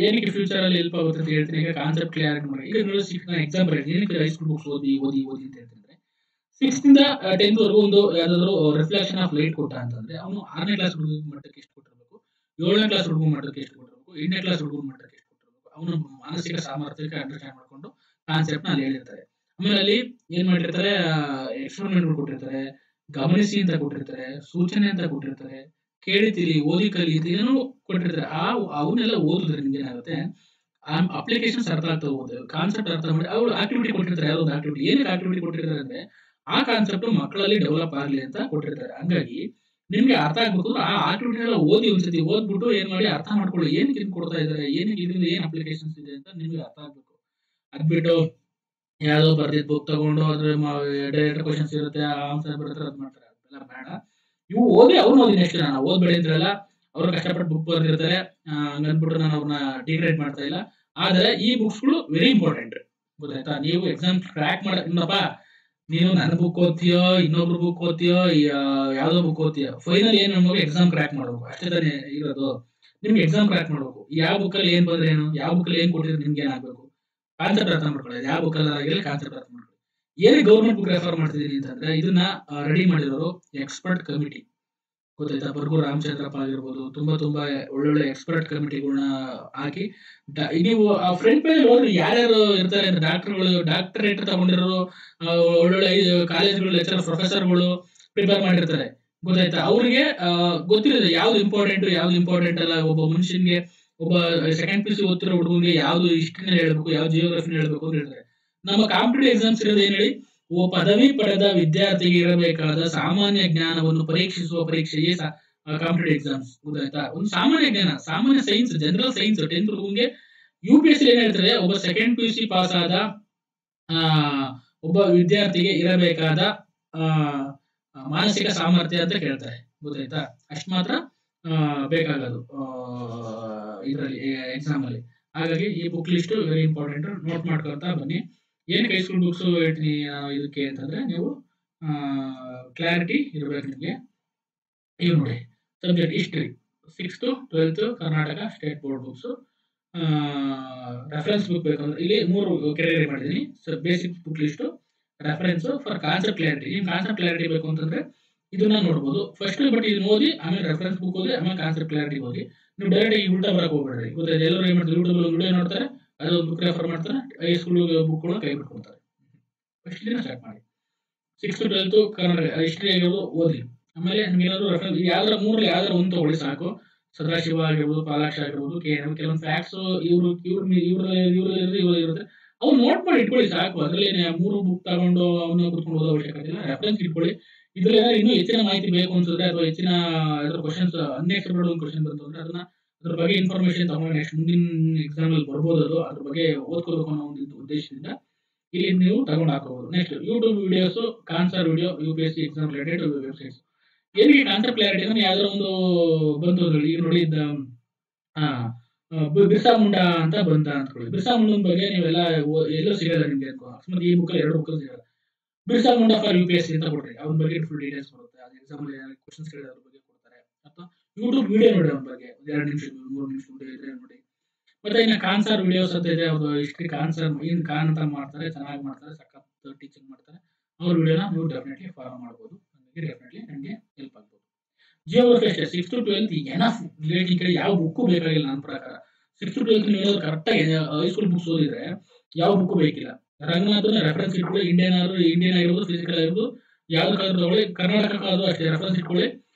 ಏನಕ್ಕೆ ಫ್ಯೂಚರ್ ಅಲ್ಲಿ ಹೆಲ್ಪ್ ಆಗುತ್ತೆ ಅಂತ ಹೇಳ್ತೀನಿ. ಈಗ ಕಾನ್ಸೆಪ್ಟ್ ಕ್ಲಿಯರ್ ಮಾಡಿ. ಈಗ ನೋಡಿ ನಾನು ಎಕ್ಸಾಂಪಲ್ ಹೇಳ್ತೀನಿ. ಏನಕ್ಕೆ ಹೈಸ್ಕೂಲ್ ಬುಕ್ಸ್ ಓದಿ ಅಂತ ಹೇಳ್ತೀನಿ. 6th ಇಂದ 10th ವರೆಗೂ ಒಂದು ಯಾವ್ದಾದ್ರು ರಿಫ್ಲೆಕ್ಷನ್ ಆಫ್ ಲೈಟ್ ಕೊಟ್ಟ ಅಂತಂದ್ರೆ ಅವನು 6ನೇ ಕ್ಲಾಸ್ ಹುಡುಗ ಮಟ್ಟಕ್ಕೆ ಎಷ್ಟು ಕೊಟ್ಟಿರ್ಬೇಕು, 7ನೇ ಕ್ಲಾಸ್ ಹುಡುಗ ಮಟ್ಟಕ್ಕೆ ಎಷ್ಟು ಕೊಟ್ಟಿರ್ಬೇಕು, 8ನೇ ಕ್ಲಾಸ್ ಹುಡುಗ ಮಟ್ಟಕ್ಕೆ ಎಷ್ಟು ಕೊಟ್ಟಿರ್ಬೇಕು, ಅವನ ಮಾನಸಿಕ ಸಾಮರ್ಥ್ಯಕ್ಕೆ ಅಂಡರ್ಸ್ಟ್ಯಾಂಡ್ ಮಾಡ್ಕೊಂಡು ಕಾನ್ಸೆಪ್ಟ್ ನ ಅಲ್ಲಿ ಹೇಳಿರ್ತಾರೆ. ಆಮೇಲೆ ಅಲ್ಲಿ ಏನ್ ಮಾಡಿರ್ತಾರೆ, ಎಕ್ಸ್ಪೆರಿಮೆಂಟ್ ಕೊಟ್ಟಿರ್ತಾರೆ, ಗಮನಿಸಿ ಅಂತ ಕೊಟ್ಟಿರ್ತಾರೆ, ಸೂಚನೆ ಅಂತ ಕೊಟ್ಟಿರ್ತಾರೆ, ಕೇಳಿ ತಿಳಿ, ಓದಿ ಕಲಿ ಏನೋ ಕೊಟ್ಟಿರ್ತಾರೆ. ಅವನ್ನೆಲ್ಲ ಓದಿದ್ರೆ ನಿಮ್ಗೆ ಏನಾಗುತ್ತೆ, ಅಪ್ಲಿಕೇಶನ್ಸ್ ಅರ್ಥ ಆಗ್ತಾ ಹೋಗುತ್ತೆ, ಕಾನ್ಸೆಪ್ಟ್ ಅರ್ಥ ಮಾಡಿ. ಅವ್ರು ಆಕ್ಟಿವಿಟಿ ಕೊಟ್ಟಿರ್ತಾರೆ, ಯಾವ್ದೊಂದು ಆಕ್ಟಿವಿಟಿ, ಏನಕ್ಕೆ ಆಕ್ಟಿವಿಟಿ ಕೊಟ್ಟಿರ್ತಾರೆ ಅಂದ್ರೆ ಆ ಕಾನ್ಸೆಪ್ಟ್ ಮಕ್ಕಳಲ್ಲಿ ಡೆವಲಪ್ ಆಗ್ಲಿ ಅಂತ ಕೊಟ್ಟಿರ್ತಾರೆ. ಹಂಗಾಗಿ ನಿಮ್ಗೆ ಅರ್ಥ ಆಗ್ಬೇಕು ಅಂದ್ರೆ ಆ ಆಕ್ಟಿವಿಟಿ ಎಲ್ಲ ಓದಿ ಒಂದ್ಸತಿ ಓದ್ಬಿಟ್ಟು ಏನ್ ಮಾಡಿ ಅರ್ಥ ಮಾಡ್ಕೊಳ್ಳಿ, ಏನಕ್ಕೆ ಇದು ಕೊಡ್ತಾ ಇದಾರೆ, ಏನಕ್ಕೆ ಇದರಿಂದ ಏನ್ ಅಪ್ಲಿಕೇಶನ್ಸ್ ಇದೆ ಅಂತ ನಿಮ್ಗೆ ಅರ್ಥ ಆಗ್ಬೇಕು. ಅದ್ಬಿಟ್ಟು ಯಾವ್ದೋ ಬರ್ದಿದ್ ಬುಕ್ ತಗೊಂಡು ಅದ್ರ ಡೈರೆಕ್ಟ್ ಕ್ವಶನ್ಸ್ ಇರುತ್ತೆ, ಆನ್ಸರ್ ಬರುತ್ತೆ, ಅದ್ ಮಾಡ್ತಾರೆ. ಅದೆಲ್ಲ ಬೇಡ. ಇವು ಓದಿ ಅವ್ರು ಓದಿ ನೆಕ್ಸ್ಟ್ ನಾನು ಓದ್ಬೇಡಿ ಅಂತ ಹೇಳಲ್ಲ. ಅವ್ರು ಕಷ್ಟಪಟ್ಟು ಬುಕ್ ಬರ್ದಿರ್ತಾರೆ, ಹಂಗನ್ಬಿಟ್ಟು ನಾನು ಅವ್ರನ್ನ ಡಿಗ್ರೇಡ್ ಮಾಡ್ತಾ ಇಲ್ಲ. ಆದ್ರೆ ಈ ಬುಕ್ಸ್ ಗಳು ವೆರಿ ಇಂಪಾರ್ಟೆಂಟ್, ಗೊತ್ತಾಯ್ತಾ. ನೀವು ಎಕ್ಸಾಮ್ ಕ್ರ್ಯಾಕ್ ಮಾಡಪ್ಪ, ನೀನು ನನ್ನ ಬುಕ್ ಓದ್ತೀಯೋ, ಇನ್ನೊಬ್ರು ಬುಕ್ ಓದ್ತೀಯೋ, ಯಾವ್ದೋ ಬುಕ್ ಓದ್ತೀಯೋ, ಫೈನಲ್ ಏನ್ ನಮಗೆ ಎಕ್ಸಾಮ್ ಕ್ರ್ಯಾಕ್ ಮಾಡ್ಬೇಕು ಅಷ್ಟೇ ತಾನೇ ಇರೋದು. ನಿಮ್ಗೆ ಎಕ್ಸಾಮ್ ಕ್ರ್ಯಾಕ್ ಮಾಡ್ಬೇಕು. ಯಾವ ಬುಕ್ಕಲ್ಲಿ ಏನ್ ಬಂದ್ರೆ ಏನು, ಯಾವ ಬುಕ್ಕಲ್ಲಿ ಏನ್ ಕೊಟ್ಟಿದ್ರೆ ನಿಮ್ಗೆ ಏನಾಗಬೇಕು, ಕಾನ್ಸೆಪ್ಟ್ ಅರ್ಥ ಮಾಡ್ಕೊಳ್ಳಿ. ಯಾವ ಬುಕ್ಕಲ್ಲಿ ಆಗಿರಲಿ ಕಾನ್ಸೆಪ್ಟ್ ಅರ್ಥ ಮಾಡ್ಕೊಳ್ಳಿ. ಏನೇ ಗೌರ್ಮೆಂಟ್ ಬುಕ್ ರೆಫರ್ ಮಾಡ್ತಿದ್ದೀನಿ ಅಂತಂದ್ರೆ ಇದನ್ನ ರೆಡಿ ಮಾಡಿರೋರು ಎಕ್ಸ್ಪರ್ಟ್ ಕಮಿಟಿ, ಗೊತ್ತಾಯ್ತಾ. ಬರ್ಗೂರು ರಾಮಚಂದ್ರಪ್ಪ ಆಗಿರ್ಬೋದು, ತುಂಬಾ ಒಳ್ಳೊಳ್ಳೆ ಎಕ್ಸ್ಪರ್ಟ್ ಕಮಿಟಿಗಳನ್ನ ಹಾಕಿ ನೀವು ಫ್ರಂಟ್ ಪೇಜ್ ಹೋದ್ರೆ ಯಾರ್ಯಾರು ಇರ್ತಾರೆ ಅಂದ್ರೆ ಡಾಕ್ಟರೇಟ್ ತಗೊಂಡಿರೋರು, ಒಳ್ಳೊಳ್ಳೆ ಕಾಲೇಜ್ಗಳು ಲೆಕ್ಚರ್ ಪ್ರೊಫೆಸರ್ಗಳು ಪ್ರಿಪೇರ್ ಮಾಡಿರ್ತಾರೆ, ಗೊತ್ತಾಯ್ತಾ. ಅವ್ರಿಗೆ ಗೊತ್ತಿರುತ್ತೆ ಯಾವ್ದು ಇಂಪಾರ್ಟೆಂಟ್ ಅಲ್ಲ. ಒಬ್ಬ ಮನುಷ್ಯನ್ಗೆ, ಒಬ್ಬ ಸೆಕೆಂಡ್ PUC ಓದ್ತಿರೋ ಹುಡುಗನಿಗೆ ಯಾವ್ದು ಹಿಸ್ಟ್ರಿನ ಹೇಳ್ಬೇಕು, ಯಾವ್ದು ಜಿಯೋಗ್ರಫಿನ ಹೇಳ್ಬೇಕು ಅಂತ ಹೇಳ್ತಾರೆ. ನಮ್ಮ ಕಾಂಪಿಟೇಟಿವ್ ಎಕ್ಸಾಮ್ಸ್ ಇರೋದು ಏನ್ ಹೇಳಿ, ಪದವಿ ಪಡೆದ ವಿದ್ಯಾರ್ಥಿಗೆ ಇರಬೇಕಾದ ಸಾಮಾನ್ಯ ಜ್ಞಾನವನ್ನು ಪರೀಕ್ಷಿಸುವ ಪರೀಕ್ಷೆಯೇ ಕಾಂಪಿಟೇಟಿವ್ ಎಕ್ಸಾಮ್ಸ್, ಗೊತ್ತಾಯ್ತಾ. ಒಂದು ಸಾಮಾನ್ಯ ಜ್ಞಾನ, ಸಾಮಾನ್ಯ ಸೈನ್ಸ್, ಜನರಲ್ ಸೈನ್ಸ್ 10th ಹುಡುಗನಿಗೆ UPSC ಏನ್ ಹೇಳ್ತಾರೆ, ಒಬ್ಬ ಸೆಕೆಂಡ್ PUC ಪಾಸ್ ಆದ ಒಬ್ಬ ವಿದ್ಯಾರ್ಥಿಗೆ ಇರಬೇಕಾದ ಮಾನಸಿಕ ಸಾಮರ್ಥ್ಯ ಅಂತ ಕೇಳ್ತಾರೆ, ಗೊತ್ತಾಯ್ತಾ. ಅಷ್ಟು ಮಾತ್ರ ಬೇಕಾಗೋದು ಇದರಲ್ಲಿ ಎಕ್ಸಾಮ್ ಅಲ್ಲಿ. ಹಾಗಾಗಿ ಈ book list very important, note ಮಾಡ್ಕೊಳ್ತಾ ಬನ್ನಿ. ಏನಕ್ಕೆ ಹೈಸ್ಕೂಲ್ ಬುಕ್ಸ್ ಹೇಳ್ತೀನಿ ಇದಕ್ಕೆ ಅಂತಂದ್ರೆ, ನೀವು ಕ್ಲಾರಿಟಿ ಇರಬೇಕು ನಿಮಗೆ. ಇವ್ ನೋಡಿ, subject history 6th to 12th Karnataka state board books. Reference book ಬೇಕಂದ್ರೆ ಇಲ್ಲಿ 3 ಕೆಟಗರಿ ಮಾಡಿದೀನಿ. Basic book list, reference, for concept clarity. ನಿಮ್ ಕಾನ್ಸೆಪ್ಟ್ ಕ್ಲಾರಿಟಿ ಬೇಕು ಅಂತಂದ್ರೆ ಇದನ್ನ ನೋಡ್ಬೋದು ಫಸ್ಟ್. ಬಟ್ ಇದನ್ನ ಓದಿ ಆಮೇಲೆ ರೆಫರೆನ್ಸ್ ಬುಕ್ ಓದಿ ಆಮೇಲೆ ಕಾನ್ಸೆಪ್ಟ್ ಕ್ಲಾರಿಟಿ ಓದಿ. ನೀವು ಡೈರೆಕ್ಟ್ ಈ ಉಲ್ಟಾ ಬರಕ್ ಹೋಗ್ಬೇಡ್ರಿ, ಗೊತ್ತಾಯ್ತು. ಎಲ್ಲರೂ ಏನ್ ಮಾಡ್ತಾರೆ, ಯೂಟ್ಯೂಬ್ ವಿಡಿಯೋ ನೋಡ್ತಾರೆ, ಅದೊಂದು ಬುಕ್ ರೆಫರ್ ಮಾಡ್ತಾರೆ, ಹೈಸ್ಕೂಲ್ ಬುಕ್ ಕೈ ಬಿಟ್ಕೊಡ್ತಾರೆ. ಫಸ್ಟ್ ಇದನ್ನ ಸ್ಟಾರ್ಟ್ ಮಾಡಿ. 6th to 12th Kannada history ಆಗಿರೋದು ಓದಿ. ಆಮೇಲೆ ನಿಮ್ಗೆ ಏನಾದ್ರು ರೆಫರೆನ್ಸ್ ಯಾವ್ದಾರ 3ರಲ್ಲಿ ಯಾವ್ದಾರ ಒಂದು ತಗೊಳ್ಳಿ ಸಾಕು. ಸದಾಶಿವ ಆಗಿರ್ಬೋದು, ಪಾಲಾಕ್ಷ ಆಗಿರ್ಬೋದು, ಕೆಲವೊಂದು ಫ್ಯಾಕ್ಟ್ಸ್ ಇರುತ್ತೆ, ಅವ್ರು ನೋಟ್ ಮಾಡಿ ಇಟ್ಕೊಳ್ಳಿ ಸಾಕು. ಅದ್ರಲ್ಲಿ 3 ಬುಕ್ ತಗೊಂಡು ಅವನ್ನ ಕುತ್ಕೊಂಡು ಓದೋ ಅವಶ್ಯಕತೆ ಇಲ್ಲ. ರೆಫರೆನ್ಸ್ ಇಟ್ಕೊಳ್ಳಿ. ಇದ್ರಲ್ಲಿ ಏನಾದ್ರು ಇನ್ನೂ ಹೆಚ್ಚಿನ ಮಾಹಿತಿ ಬೇಕು ಅನ್ಸಿದ್ರೆ, ಅಥವಾ ಹೆಚ್ಚಿನ ಕ್ವಶನ್ಸ್ ಅನ್ಎಕ್ಸ್ಪೆಕ್ಟೆಡ್ ಒಂದು ಕ್ವಶನ್ ಬಂತು ಅಂದ್ರೆ ಅದನ್ನ ಅದ್ರ ಬಗ್ಗೆ ಇನ್ಫಾರ್ಮೇಶನ್ ತಗೊಂಡು ನೆಕ್ಸ್ಟ್ ಮುಂದಿನ ಎಕ್ಸಾಮ್ ಅಲ್ಲಿ ಬರ್ಬೋದು, ಅದು ಅದ್ರ ಬಗ್ಗೆ ಓದ್ಕೋಬೇಕು ಅನ್ನೋ ಒಂದು ಉದ್ದೇಶದಿಂದ ಇಲ್ಲಿ ನೀವು ತಗೊಂಡು ಹಾಕೋಬಹುದು. ನೆಕ್ಸ್ಟ್ ಯೂಟ್ಯೂಬ್ ವಿಡಿಯೋಸ್, ಕಾನ್ಸರ್ video, UPSC exam related websites. ಏನಕ್ಕೆ ಕಾನ್ಸೆಪ್ಟ್ ಕ್ಲಾರಿಟಿ ಅಂದ್ರೆ ಯಾವ್ದಾರ ಒಂದು ಬಂತು ಈಗ ನೋಡಿ, ಬಿರ್ಸಾ ಮುಂಡಾ ಅಂತ ಬಂತ ಅಂದ್ಕೊಳ್ಳಿ. ಬಿರ್ಸಾ ಮುಂಡನ್ ಬಗ್ಗೆ ನೀವೆಲ್ಲ ಎಲ್ಲೂ ಸಿಗಲ್ಲ ನಿಮ್ಗೆ, ಅಕಸ್ಮಾತ್ ಈ ಬುಕ್ 2 ಬುಕ್ ಸಿಗಲ್ಲ. ಬಿರ್ಸಾ ಮುಂಡಾ ಫಾರ್ UPSC ಅಂತ ಕೊಡ್ರಿ, ಅವ್ನ ಬಗ್ಗೆ ಫುಲ್ ಡೀಟೇಲ್ಸ್ ಬರುತ್ತೆ. ಅದು ಎಕ್ಸಾಮ್ ಅಲ್ಲಿ ಕ್ವಶನ್ಸ್ ಕೇಳಿದ್ರೆ ಅದ್ರ ಬಗ್ಗೆ ಕೊಡ್ತಾರೆ. ಅಥವಾ ಯೂಟ್ಯೂಬ್ ವಿಡಿಯೋ ನೋಡಿ ಅವ್ನ ಬಗ್ಗೆ, 2 ನಿಮಿಷ 3 ನಿಮಿಷ ವಿಡಿಯೋ ಇದ್ರೆ ನೋಡಿ. ಮತ್ತೆ ಇನ್ನು ಕಾನ್ಸರ್ ವಿಡಿಯೋಸ್ ಅಂತ ಇದೆ, ಅವ್ರು ಹಿಸ್ಟ್ರಿ ಕಾನ್ಸರ್ ಏನ್ ಕಾನ್ ಅಂತ ಮಾಡ್ತಾರೆ, ಚೆನ್ನಾಗಿ ಮಾಡ್ತಾರೆ, ಸಖತ್ ಟೀಚಿಂಗ್ ಮಾಡ್ತಾರೆ. ಅವ್ರ ವಿಡಿಯೋನ ನೀವು ಡೆಫಿನೆಟ್ಲಿ ಫಾಲೋ ಮಾಡ್ಬೋದು. ಡೆಫಿನೆಟ್ಲಿ ನನಗೆ ಹೆಲ್ಪ್ ಆಗ್ಬೋದು. ಜಿಯೋಗ್ರಫಿ ಅಷ್ಟೇ 6th to 12th ಎನಫ್. ಈ ಕಡೆ ಯಾವ ಬುಕ್ ಬೇಕಾಗಿಲ್ಲ ನನ್ನ ಪ್ರಕಾರ. 6th to 12th ನೀವು ಕರೆಕ್ಟ್ ಆಗಿ ಹೈಸ್ಕೂಲ್ ಬುಕ್ಸ್ ಓದಿದ್ರೆ ಯಾವ ಬುಕ್ ಬೇಕಿಲ್ಲ. ರಂಗನಾಥನ ರೆಫರೆನ್ಸ್ ಇಟ್ಕೊಳ್ಳಿ. ಇಂಡಿಯನ್ ಆಗಿರ್ಬೋದು, ಫಿಸಿಕಲ್ ಆಗಿರ್ಬೋದು, ಯಾವ್ದಕ್ಕಾದ್ರೂ ತಗೊಳ್ಳಿ. ಕರ್ನಾಟಕಕ್ಕಾದ್ರೂ ಅಷ್ಟೇ ರೆಫರೆನ್ಸ್ ಇಟ್ಕೊಳ್ಳಿ.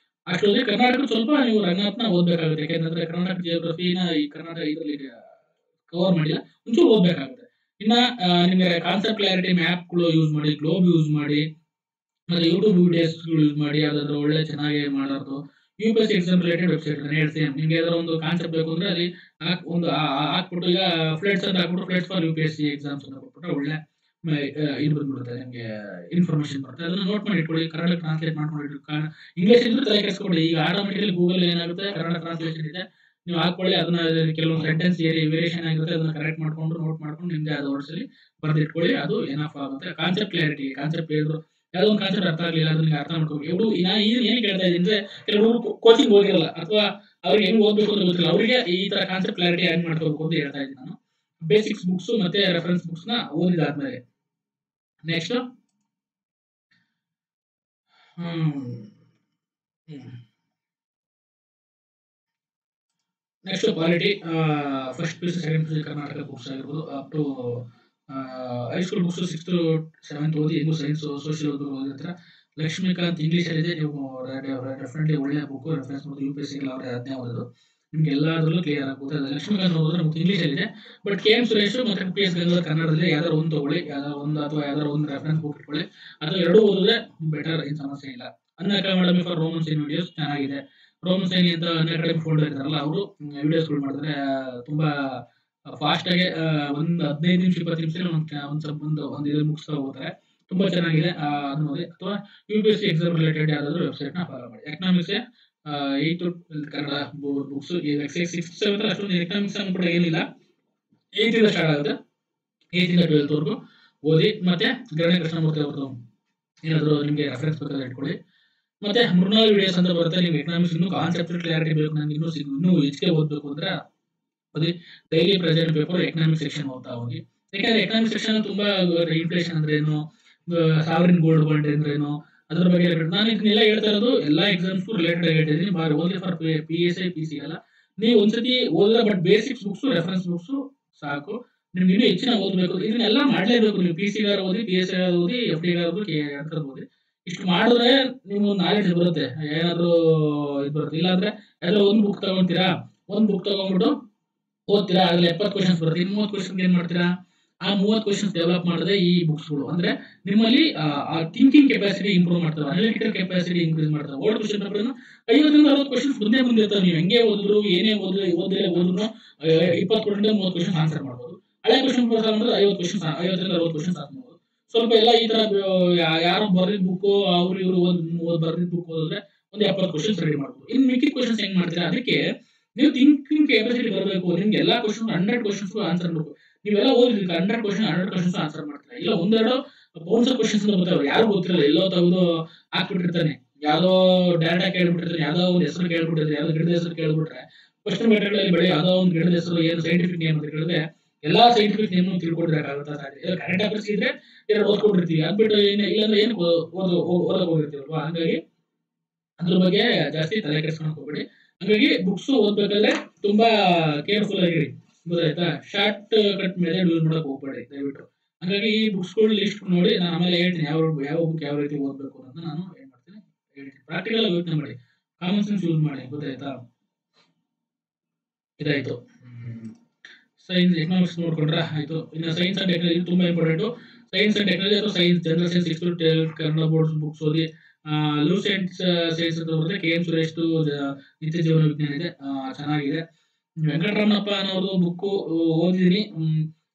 ಅಷ್ಟೊಂದೇ ಕರ್ನಾಟಕ ಸ್ವಲ್ಪ ನೀವು ರಂಗನಾಥನ ಓದ್ಬೇಕಾಗುತ್ತೆ. ಯಾಕೆಂದ್ರೆ ಕರ್ನಾಟಕ ಜಿಯೋಗ್ರಫಿನ ಈ ಕರ್ನಾಟಕ ಇದರಲ್ಲಿ ಕವರ್ ಮಾಡಿಲ್ಲ, ಒಂಚೂರು ಓದ್ಬೇಕಾಗುತ್ತೆ. ಇನ್ನ ನಿಮಗೆ ಕಾನ್ಸೆಪ್ಟ್ ಕ್ಲಾರಿಟಿ ಮ್ಯಾಪ್ಗಳು ಯೂಸ್ ಮಾಡಿ, ಗ್ಲೋಬ್ ಯೂಸ್ ಮಾಡಿ, ಮತ್ತೆ ಯೂಟ್ಯೂಬ್ ವಿಡಿಯೋಸ್ ಯೂಸ್ ಮಾಡಿ, ಯಾವ್ದಾದ್ರು ಒಳ್ಳೆ ಚೆನ್ನಾಗಿ ಮಾಡೋದು. UPSC ಎಕ್ಸಾಮ್ ರಿಲೇಟೆಡ್ ವೆಬ್ಸೈಟ್ ನಿಮ್ಗೆ ಯಾವ್ದಾರ ಒಂದು ಕಾನ್ಸೆಪ್ಟ್ ಬೇಕು ಅಂದ್ರೆ ಅಲ್ಲಿ ಒಂದು ಹಾಕ್ಬಿಟ್ಟು, ಈಗ ಫ್ಲಡ್ಸ್ ಅಂತ ಹಾಕ್ಬಿಟ್ಟು ಫ್ಲಡ್ಸ್ ಫಾರ್ UPSC ಎಕ್ಸಾಮ್ಸ್ ಅಂತ ಕೊಟ್ಬಿಟ್ರೆ ಒಳ್ಳೆ ಇದು ಬಂದ್ಬಿಡುತ್ತೆ ನಿಮಗೆ ಇನ್ಫಾರ್ಮೇಶನ್ ಬರುತ್ತೆ. ಅದನ್ನ ನೋಟ್ ಮಾಡಿ ಇಟ್ಕೊಳ್ಳಿ, ಕನ್ನಡ ಟ್ರಾನ್ಸ್ಲೇಟ್ ಮಾಡ್ಕೊಂಡು ಇಂಗ್ಲಿಷ್ ಇದ್ರೆ ತಲೆ ಕೆಡಿಸ್ಕೊಳ್ಳಿ. ಈಗ ಆಟೋಮೆಟಿಕಲಿ ಗೂಗಲ್ ಏನಾಗುತ್ತೆ, ಕನ್ನಡ ಟ್ರಾನ್ಸ್ಲೇಷನ್ ಇದೆ, ನೀವು ಹಾಕೊಳ್ಳಿ. ಅದನ್ನ ಕೆಲವೊಂದು ಸೆಂಟೆನ್ಸ್ ವೇರಿಯೇಷನ್ ಆಗಿರುತ್ತೆ, ಅದನ್ನ ಕರೆಕ್ಟ್ ಮಾಡ್ಕೊಂಡು ನೋಟ್ ಮಾಡ್ಕೊಂಡು ನಿಮ್ಗೆ ಅದು ವರ್ಡ್ಸಲ್ಲಿ ಬರ್ದಿಟ್ಕೊಳ್ಳಿ. ಅದು ಏನಫ್ ಆಗುತ್ತೆ. ಕಾನ್ಸೆಪ್ಟ್ ಕ್ಲಾರಿಟಿ, ಕಾನ್ಸೆಪ್ಟ್ ಹೇಳಿದ್ರು ಯಾವುದೋ ಒಂದು ಕಾನ್ಸೆಪ್ಟ್ ಅರ್ಥ ಆಗಲಿಲ್ಲ, ಅದನ್ನ ಅರ್ಥ ಮಾಡ್ಕೋಬೇಕು. ಇವರು ನಾನು ಏನು ಕೇಳ್ತಾ ಇದ್ದೀನಿ ಅಂದ್ರೆ, ಕೆಲವರು ಕೋಚಿಂಗ್ ಹೋಗಿರಲ್ಲ ಅಥವಾ ಅವ್ರಿಗೆ ಹೆಂಗ್ ಓದಬೇಕು ಅಂತ ಗೊತ್ತಿಲ್ಲ, ಅವರಿಗೆ ಈ ತರ ಕಾನ್ಸೆಪ್ಟ್ ಕ್ಲಾರಿಟಿ ಆಡ್ ಮಾಡ್ಕೋಬೇಕು ಅಂತ ಹೇಳ್ತಾ ಇದ್ದೀನಿ ನಾನು. ಬೇಸಿಕ್ಸ್ ಬುಕ್ಸ್ ಮತ್ತೆ ರೆಫರೆನ್ಸ್ ಬುಕ್ಸ್ ನ ಓದಿದಾದ್ಮೇಲೆ next next quality. First P U C second P U C Karnataka books ಆಗಿರ್ಬೋದು, up to high school books 6th to 7th ಓದಿ, ಇನ್ನೂ ಸೈನ್ಸ್ ಸೋಷಿಯಲ್ ಓದಿರ್ತಾರೆ. ಲಕ್ಷ್ಮೀಕಾಂತ್ ಇಂಗ್ಲೀಷ್ ಇದೆ, ನೀವು ಡೆಫಿನೆಟ್ಲಿ ಒಳ್ಳೆಯ ಬುಕ್ ರೆಫರೆನ್ಸ್ ಮಾಡಿ. ಯು ಪಿ ಎಸ್ ಸಿ ಅವ್ರೆ ಅದನ್ನೇ ಓದೋದು, ನಿಮ್ಗೆ ಎಲ್ಲಾದ್ರಲ್ಲೂ ಕ್ಲಿಯರ್ ಆಗುತ್ತೆ. ಲಕ್ಷ್ಮೀಕಾಂತ್ ಓದಿದ್ರೆ ನಮ್ಗೆ ಇಂಗ್ಲೀಷ್ ಇದೆ. ಬಟ್ ಕೆ ಎಂ ಸುರೇಶ್ ಮತ್ತೆ ಪಿ ಎಸ್ ಗಂಗಾಧರ್ ಕನ್ನಡದಲ್ಲಿ ಯಾವ್ದಾರು ಒಂದು ತಗೊಳ್ಳಿ, ಯಾವ್ದಾರು ಒಂದು ಅಥವಾ ಯಾವ್ದಾರು ಒಂದು ರೆಫರೆನ್ಸ್ ಬುಕ್ ಇಟ್ಕೊಳ್ಳಿ. ಅಥವಾ ಎರಡು ಓದಿದ್ರೆ ಬೆಟರ್, ಏನು ಸಮಸ್ಯೆ ಇಲ್ಲ. Unacademy for Roman Saini videos ಚೆನ್ನಾಗಿದೆ. ರೋಮನ್ ಸೈನ್ ಅಂತ ಅನ್ ಅಕಾಡೆಮಿ ಫೋಲ್ಡರ್ ಇರ್ತಾರಲ್ಲ, ಅವರು ವಿಡಿಯೋಸ್ಗಳು ಮಾಡಿದ್ರೆ ತುಂಬಾ ಫಾಸ್ಟ್ ಆಗಿ ಒಂದು 15 ನಿಮಿಷ 20 ನಿಮಿಷ ಒಂದು ಇದು ಮುಗಿಸ್ತಾ ಹೋಗ್ತಾರೆ. ತುಂಬಾ ಚೆನ್ನಾಗಿದೆ, ಅದು ನೋಡಿ. ಅಥವಾ U P S C exam related ಯಾವ್ದಾದ್ರು ವೆಬ್ಸೈಟ್ ನ ಫಾಲೋ ಮಾಡಿ. Economics 8 to 12 Kannada books. ಈಗ 6th 7th ಅಷ್ಟೊಂದು ಎಕನಾಮಿಕ್ಸ್ ಕೂಡ ಏನಿಲ್ಲ, 8th ಇಂದ ಸ್ಟಾರ್ಟ್ ಆಗುತ್ತೆ, 8th ಇಂದ 12th ವರೆಗೂ ಓದಿ. ಮತ್ತೆ ಗಣೇಶ ಕೃಷ್ಣಮೂರ್ತಿ ಅವ್ರದ್ದು ಏನಾದ್ರು ನಿಮ್ಗೆ ರೆಫರೆನ್ಸ್ ಬೇಕಾದ್ರೆ ಇಟ್ಕೊಳ್ಳಿ. ಮತ್ತೆ ಮೃಣಾಲ್ ವಿಡಿಯೋಸ್ ಅಂತ ಬರುತ್ತೆ. ನಿಮ್ಗೆ ಎಕನಾಮಿಕ್ಸ್ ಇನ್ನೂ ಕಾನ್ಸೆಪ್ಟ್ ಕ್ಲಾರಿಟಿ ಬೇಕು, ನಂಗೆ ಇನ್ನೂ ಹೆಚ್ಚಿಗೆ ಓದಬೇಕು ಅಂದ್ರೆ ಓದಿ. Daily present paper economic section ಓದ್ತಾ ಹೋಗಿ. ಯಾಕಂದ್ರೆ ಎಕನಾಮಿಕ್ ಸೆಕ್ಷನ್ ತುಂಬಾ ಇನ್ಫ್ಲೇಷನ್ ಅಂದ್ರೆ ಏನು, ಸಾವರಿನ್ ಗೋಲ್ಡ್ ಬಾಂಡ್ ಅಂದ್ರೆ ಏನು, ಅದ್ರ ಬಗ್ಗೆ ನಾನು ಇದನ್ನೆಲ್ಲ ಹೇಳ್ತಾ ಇರೋದು ಎಲ್ಲಾ ಎಕ್ಸಾಮ್ಸ್ ರಿಲೇಟೆಡ್ ಆಗಿ ಹೇಳ್ತಿದ್ದೀನಿ. Only for P S I P C ಅಲ್ಲ. ನೀವು ಒಂದ್ಸತಿ ಓದಿದ್ರೆ but basics books reference books ಸಾಕು. ನಿಮ್ಗೆ ಇನ್ನೂ ಹೆಚ್ಚಿನ ಓದಬೇಕು, ಇದನ್ನೆಲ್ಲ ಮಾಡ್ಲೇಬೇಕು. ನೀವು ಪಿ ಸಿ ಗಾರ ಓದಿ, ಪಿ ಎಸ್ ಐ ಓದಿ, ಎಫ್ ಡಿ ಗಾರ ಓದಿ, ಓದಿ. ಇಷ್ಟು ಮಾಡಿದ್ರೆ ನೀವು ನಾಲೆಡ್ಜ್ ಬರುತ್ತೆ, ಏನಾದ್ರು ಇದು ಬರುತ್ತೆ. ಇಲ್ಲಾಂದ್ರೆ ಯಾವ್ದಾದ್ರು ಒಂದು ಬುಕ್ ತಗೊಂತೀರಾ, ಒಂದು ಬುಕ್ ತಗೊಂಡ್ಬಿಟ್ಟು ಓದ್ತೀರಾ, ಅದ್ರಲ್ಲಿ 70 ಕ್ವಶನ್ಸ್ ಬರುತ್ತೆ. ಇನ್ನು 30 ಕ್ವಶನ್ ಏನ್ ಮಾಡ್ತೀರಾ, ಆ 30 ಕ್ವಶನ್ಸ್ ಡೆವಲಪ್ ಮಾಡಿದ್ರೆ ಈ ಬುಕ್ಸ್ಗಳು ಅಂದ್ರೆ ನಿಮ್ಮಲ್ಲಿ ಥಿಂಕಿಂಗ್ ಕೆಪಾಸಿಟಿ ಇಂಪ್ರೂವ್ ಮಾಡ್ತಾರೆ, ಅನಾಲಿಟಿಕಲ್ ಕೆಪಾಸಿಟಿ ಇನ್ಕ್ರೀಸ್ ಮಾಡ್ತಾರೆ. ಓಲ್ಡ್ ಕ್ವಶನ್ ಪೇಪರ್ 50ರಿಂದ 60 ಕ್ವಶನ್ಸ್ ಮುಂದೆ ಇರ್ತಾರೆ. ನೀವು ಹೆಂಗೆ ಓದಿದ್ರು ಏನೇ ಓದಿದ್ರು 20 ಕ್ವಶನ್ 30 ಕ್ವಶನ್ ಆನ್ಸರ್ ಮಾಡ್ಬೋದು. ಹಳೆ ಕ್ವಶನ್ ಪೇಪರ್ ಮಾಡಿದ್ರೆ 50ರಿಂದ 60 ಕ್ವಶನ್ಸ್ ಆಗ್ಬೋದು. ಸ್ವಲ್ಪ ಎಲ್ಲ ಈ ತರ ಯಾರು ಬರ್ದಿದ್ ಬುಕ್ ಅವ್ರು ಇವ್ರು ಬರ್ದಿದ್ ಬುಕ್ ಓದಿದ್ರೆ ಒಂದು 70 ಕ್ವಶನ್ಸ್ ರೆಡಿ ಮಾಡ್ಬೋದು. ಇನ್ನು ಮಿಕ್ಕಿದ ಕ್ವಶನ್ಸ್ ಹೆಂಗ್ ಮಾಡ್ತೀರಾ, ಅದಕ್ಕೆ ನೀವು ಥಿಂಕಿಂಗ್ ಕೆಪಾಸಿಟಿ ಬರಬೇಕು. ನಿಮ್ಗೆ ಎಲ್ಲಾ ಕ್ವಶನ್ 100 ಕ್ವಶನ್ಸ್ ಆನ್ಸರ್ ಮಾಡಬೇಕು. ನೀವೆಲ್ಲ ಓದಿದ್ರೆ 100 ಕ್ವಶನ್ಸ್ ಆನ್ಸರ್ ಮಾಡ್ತೀರಾ, ಇಲ್ಲ ಒಂದೆರಡು ಬೌನ್ಸರ್ ಕ್ವಶನ್ಸ್ ಬರ್ತಾವೆ, ಯಾರು ಗೊತ್ತಿರಲ್ಲ, ಎಲ್ಲೋ ತೆಗೆದು ಹಾಕ್ಬಿಟ್ಟಿರ್ತಾನೆ, ಯಾವ್ದೋ ಡೇಟಾ ಕೇಳ್ಬಿಟ್ಟಿರ್ತಾನೆ, ಯಾವ್ದೋ ಒಂದು ಹೆಸರು ಕೇಳ್ಬಿಟ್ಟಿರ್ತಾರೆ, ಯಾವ್ದೋ ಗಿಡದ ಹೆಸರು ಕೇಳ್ಬಿಟ್ರೆ ಕ್ವಶನ್ ಮೆಟೀರಿಯಲ್ ಬೆಳೆ ಯಾವ್ದೋ ಒಂದು ಗಿಡದ ಹೆಸರು ಏನು ಸೈಂಟಿಫಿಕ್ ನೇಮ್ ಅಂತ ಕೇಳಿದ್ರೆ ಎಲ್ಲಾ ಸೈಂಟಿಫಿಕ್ ನೇಮ್ ತಿಳ್ಕೊಡ್ಬೇಕಾಗುತ್ತಾ ಸಾಧ್ಯ. ಕರೆಂಟ್ ಅಫೇರ್ಸ್ ಇದ್ರೆ ಎರಡು ಓದ್ಕೊಂಡಿರ್ತೀವಿ, ಅದ್ಬಿಟ್ಟು ಇಲ್ಲಾಂದ್ರೆ ಏನು ಓದಕ್ ಹೋಗಿರ್ತೀವಲ್ವಾ. ಹಂಗಾಗಿ ಅದ್ರ ಬಗ್ಗೆ ಜಾಸ್ತಿ ತಲೆ ಕೆಡಿಸ್ಕೊಳಕ್ ಹೋಗ್ಬೇಡಿ. ಹಂಗಾಗಿ ಬುಕ್ಸ್ ಓದ್ಬೇಕಾದ್ರೆ ತುಂಬಾ ಕೇರ್ಫುಲ್ ಆಗಿರಿ, ಗೊತ್ತಾಯ್ತಾ. ಶಾರ್ಟ್ ಕಟ್ ಮೆಥಡ್ ಯೂಸ್ ಮಾಡಕ್ ಹೋಗ್ಬೇಡಿ ದಯವಿಟ್ಟು. ಹಂಗಾಗಿ ಈ ಬುಕ್ಸ್ಗಳು ಲಿಸ್ಟ್ ನೋಡಿ, ನಾನು ಆಮೇಲೆ ಹೇಳ್ತೀನಿ ಯಾವ ಬುಕ್ ಯಾವ ರೀತಿ ಓದ್ಬೇಕು ಅಂತ ನಾನು ಏನ್ ಮಾಡ್ತೀನಿ ಹೇಳ್ತೀನಿ. ಪ್ರಾಕ್ಟಿಕಲ್ ಆಗಿ ಯೋಚನೆ ಮಾಡಿ, ಕಾಮನ್ ಸೆನ್ಸ್ ಯೂಸ್ ಮಾಡಿ, ಗೊತ್ತಾಯ್ತಾ. ಇದಾಯ್ತು ಸೈನ್ಸ್ ಎಕನಾಮಿಕ್ಸ್ ನೋಡ್ಕೊಂಡ್ರೆ ಆಯ್ತು. ಇನ್ನು ಸೈನ್ಸ್ ಅಂಡ್ ಟೆಕ್ನಾಲಜಿ ತುಂಬಾ ಇಂಪಾರ್ಟೆಂಟ್. ಸೈನ್ಸ್ ಅಂಡ್ ಟೆಕ್ನಾಲಜಿ ಅಥವಾ science general science 6 to 12 Kannada boards books ಓದಿ. ಲೂಸೆಂಟ್ ಸೈನ್ಸ್ ಅಂತ ಬರುತ್ತೆ, ಕೆ ಎಂ ಸುರೇಶ್ ನಿತ್ಯ ಜೀವನ ವಿಜ್ಞಾನ ಇದೆ, ಚೆನ್ನಾಗಿದೆ. ವೆಂಕಟರಮಣಪ್ಪ ಅನ್ನೋದು ಬುಕ್ ಓದಿದೀನಿ,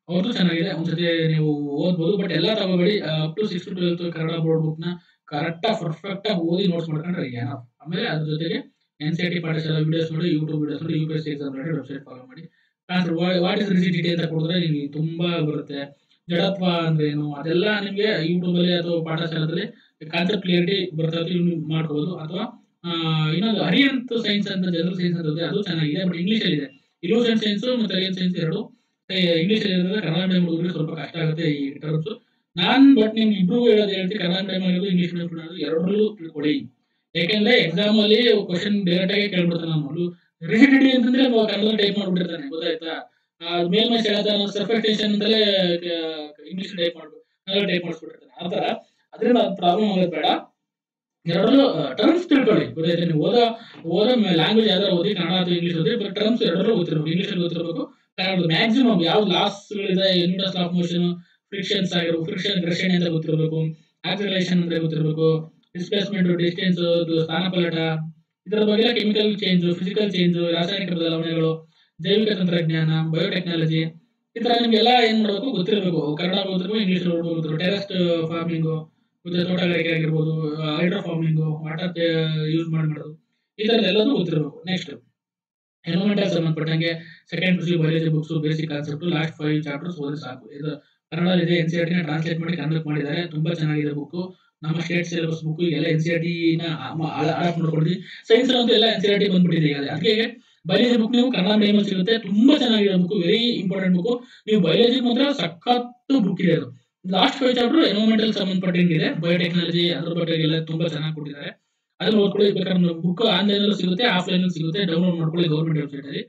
ಅವ್ರದ್ದು ಚೆನ್ನಾಗಿದೆ, ಒಂದ್ಸತಿ ನೀವು ಓದ್ಬೋದು. ಬಟ್ ಎಲ್ಲ ತಗೋಬೇಡಿ, up to 6 to 12 Kannada board book ನ ಕರೆಕ್ಟ್ ಪರ್ಫೆಕ್ಟ್ ಆಗಿ ಓದಿ ನೋಟ್ಸ್ ಮಾಡ್ಕೊಂಡ್ರೆ ಏನೋ. ಆಮೇಲೆ ಅದ್ರ ಜೊತೆಗೆ NCERT ಪಾಠಶಾಲಾ ವಿಡಿಯೋಸ್ ನೋಡಿ, ಯೂಟ್ಯೂಬ್ ವಿಡಿಯೋಸ್ ನೋಡಿ, UPSC ಎಕ್ಸಾಮ್ ವೆಬ್ಸೈಟ್ ಫಾಲೋ ಮಾಡಿ. ವಾಟ್ ಇಸ್ ರಿಜಿಡಿಟಿ ಅಂತ ಕೊಡಿದ್ರೆ ನಿಮಗೆ ತುಂಬಾ ಬರುತ್ತೆ. ಜಡತ್ವ ಅಂದ್ರೆ ಏನು ಅದೆಲ್ಲ ನಿಮ್ಗೆ ಯೂಟ್ಯೂಬ್ ಅಲ್ಲಿ ಅಥವಾ ಪಾಠಶಾಲದಲ್ಲಿ ಕಾನ್ಸೆಪ್ಟ್ ಕ್ಲಿಯರಿಟಿ ಬರ್ತದೆ, ಮಾಡ್ಕೋಬಹುದು. ಅಥವಾ ಇನ್ನೊಂದು ಅರಿಯಂತ್ ಸೈನ್ಸ್ ಅಂತ ಜನರಲ್ ಸೈನ್ಸ್ ಅಂತ ಅದು ಚೆನ್ನಾಗಿದೆ, ಬಟ್ ಇಂಗ್ಲಿಷ್ ಅಲ್ಲಿ ಇದೆ. ಇಲ್ಯೂಷನ್ ಸೈನ್ಸ್ ಮತ್ತೆ ಅರಿಯಂತ್ ಸೈನ್ಸ್ ಎರಡು ಇಂಗ್ಲಿಷ್ ಅಲ್ಲಿ ಇರೋದ್ರಿಂದ ಕನ್ನಡ ಮೀಡಿಯಂ ಹುಡುಗರಿಗೆ ಸ್ವಲ್ಪ ಕಷ್ಟ ಆಗುತ್ತೆ ಈ ಟರ್ಮ್ಸ್. ಬಟ್ ನಿಮ್ಗೆ ಇಬ್ರು ಹೇಳೋದು ಹೇಳ್ತೀನಿ, ಕನ್ನಡ ಮೀಡಿಯಂ ಆಗಿರೋದು ಇಂಗ್ಲಿಷ್ ಮೀಡಿಯಂ ಆಗಿರೋದು ಎರಡರಲ್ಲೂ ತಿಳ್ಕೊಳ್ಳಿ. ಯಾಕೆಂದ್ರೆ ಎಕ್ಸಾಮ್ ಅಲ್ಲಿ ಕ್ವಶನ್ ಡೈರೆಕ್ಟ್ ಆಗಿ ಕೇಳ್ಬಿಡ್ತಾನೆ. ನಾನು ರಿಜಿಡಿಟಿ ಅಂತಂದ್ರೆ ಕನ್ನಡ ಟೈಪ್ ಮಾಡ್ಬಿಟ್ಟಿರ್ತಾನೆ, ಗೊತ್ತಾಯ್ತಾ. ಮೇಲ್ಮೈ ಸೆಳೆತಾನ ಸರ್ಫ್ ಎಕ್ಸ್ಟೆನ್ಷನ್ ಅಂತಲೇ ಇಂಗ್ಲಿಷ್ ಟೈಪ್ ಮಾಡ್ಬೇಕು, ಕನ್ನಡ ಟೈಪ್ ಮಾಡಿಸ್ಬಿಟ್ಟಿರ್ತಾನೆ. ಆ ತರ ಅದರಿಂದ ಪ್ರಾಬ್ಲಮ್ ಆಗೋದು ಬೇಡ. ಎರಡರಲ್ಲೂ ಟರ್ಮ್ಸ್ ತಿಳ್ಕೊಳ್ಳಿ, ಗೊತ್ತಾಯ್ತಾ. ನೀವು ಓದೋ ಲ್ಯಾಂಗ್ವೇಜ್ ಯಾವ್ದಾರು ಓದಿ, ಕನ್ನಡ ಅಥವಾ ಇಂಗ್ಲಿಷ್ ಓದಿ, ಬಟ್ ಟರ್ಮ್ಸ್ ಎರಡರಲ್ಲೂ ಗೊತ್ತಿರಬೇಕು. ಇಂಗ್ಲಿಷ್ ಅಲ್ಲಿ ಗೊತ್ತಿರಬೇಕು, ಕನ್ನಡ ಮ್ಯಾಕ್ಸಿಮಮ್ ಯಾವ ಲಾಸ್ಗಳಿದೆ, ಯೂನಿಟ್ ಆಫ್ ಮೋಷನ್, ಫ್ರಿಕ್ಷನ್ಸ್ ಆಗಿರ್ಬೇಕು, ಫ್ರಿಕ್ಷನ್ ಘರ್ಷಣೆ ಅಂತ ಗೊತ್ತಿರಬೇಕು, ಆಕ್ಸಲರೇಷನ್ ಅಂದ್ರೆ ಗೊತ್ತಿರಬೇಕು, ಡಿಸ್ಪ್ಲೇಸ್ಮೆಂಟ್, ಡಿಸ್ಟೆನ್ಸ್, ಸ್ಥಾನಪಲ್ಲಟ, ಇದರ ಬಗ್ಗೆ ಕೆಮಿಕಲ್ ಚೇಂಜ್, ಫಿಸಿಕಲ್ ಚೇಂಜ್, ರಾಸಾಯನಿಕ ಬದಲಾವಣೆಗಳು, ಜೈವಿಕ ತಂತ್ರಜ್ಞಾನ, ಬಯೋಟೆಕ್ನಾಲಜಿ, ಈ ತರ ನಿಮ್ಗೆಲ್ಲ ಏನ್ ಮಾಡ್ಬೇಕು ಗೊತ್ತಿರಬೇಕು, ಕನ್ನಡ ಗೊತ್ತಿರಬೇಕು, ಇಂಗ್ಲಿಷ್ ಗೊತ್ತಿರಬೇಕು. ಟೆರೆಸ್ಟ್ ಫಾರ್ಮಿಂಗು ಮತ್ತೆ ತೋಟಗಾರಿಕೆ ಆಗಿರ್ಬೋದು, ಹೈಡ್ರೋ ಫಾರ್ಮಿಂಗು, ವಾಟರ್ ಯೂಸ್ ಮಾಡೋದು, ಈ ತರದೆಲ್ಲದೂ ಗೊತ್ತಿರಬೇಕು. ನೆಕ್ಸ್ಟ್ ಎನ್ವೈರನ್ಮೆಂಟಲ್ ಸಂಬಂಧಪಟ್ಟಂಗೆ second P you biology books, basic concept, last 5 chapters ಓದಿ ಸಾಕು. ಇದು ಕನ್ನಡದಲ್ಲಿ NCERT ನ ಟ್ರಾನ್ಸ್ಲೇಟ್ ಮಾಡಿ ಕನ್ನಡಕ್ಕೆ ಮಾಡಿದ್ದಾರೆ. ತುಂಬಾ ಚೆನ್ನಾಗಿದೆ ಬುಕ್. ನಮ್ಮ ಸ್ಟೇಟ್ ಸಿಲೆಬಸ್ ಬುಕ್ ಎಲ್ಲ NCERT ನ ಅಡಾಪ್ಟ್ ಮಾಡ್ಕೊಂಡಿದ್ವಿ. ಸೈನ್ಸ್ ಅಂತೂ ಎಲ್ಲ NCERT ಬಂದ್ಬಿಟ್ಟಿದೆ ಈಗ. ಅದಕ್ಕೆ ಬಯಾಲಜಿ ಬುಕ್ ನೀವು ಕನ್ನಡ ಮೀಡಿಯಂ ಸಿಗುತ್ತೆ. ತುಂಬಾ ಚೆನ್ನಾಗಿದೆ ಬುಕ್, ವೆರಿ ಇಂಪಾರ್ಟೆಂಟ್ ಬುಕ್. ನೀವು ಬಯಾಲಜಿ ಮಾತ್ರ ಸಖತ್ತು ಬುಕ್ ಇದೆ ಅದು. ಲಾಸ್ಟ್ 5 ಚಾಪ್ಟರ್ ಎನ್ವೈರನ್ಮೆಂಟಲ್ ಸಂಬಂಧಪಟ್ಟಂಗಿದೆ. ಬಯೋಟೆಕ್ನಾಲಜಿ ಅದ್ರ ಬಗ್ಗೆ ಎಲ್ಲ ತುಂಬಾ ಚೆನ್ನಾಗಿ ಕೊಟ್ಟಿದ್ದಾರೆ. ಅದನ್ನ ಓದ್ಕೊಳ್ಳಿ. ಬೇಕಾದ್ರೆ ಬುಕ್ ಆನ್ಲೈನ್ ಅಲ್ಲೂ ಸಿಗುತ್ತೆ, ಆಫ್ಲೈನ್ ಸಿಗುತ್ತೆ. ಡೌನ್ಲೋಡ್ ಮಾಡ್ಕೊಳ್ಳಿ ಗೌರ್ಮೆಂಟ್ ವೆಬ್ಸೈಟ್ ಅಲ್ಲಿ.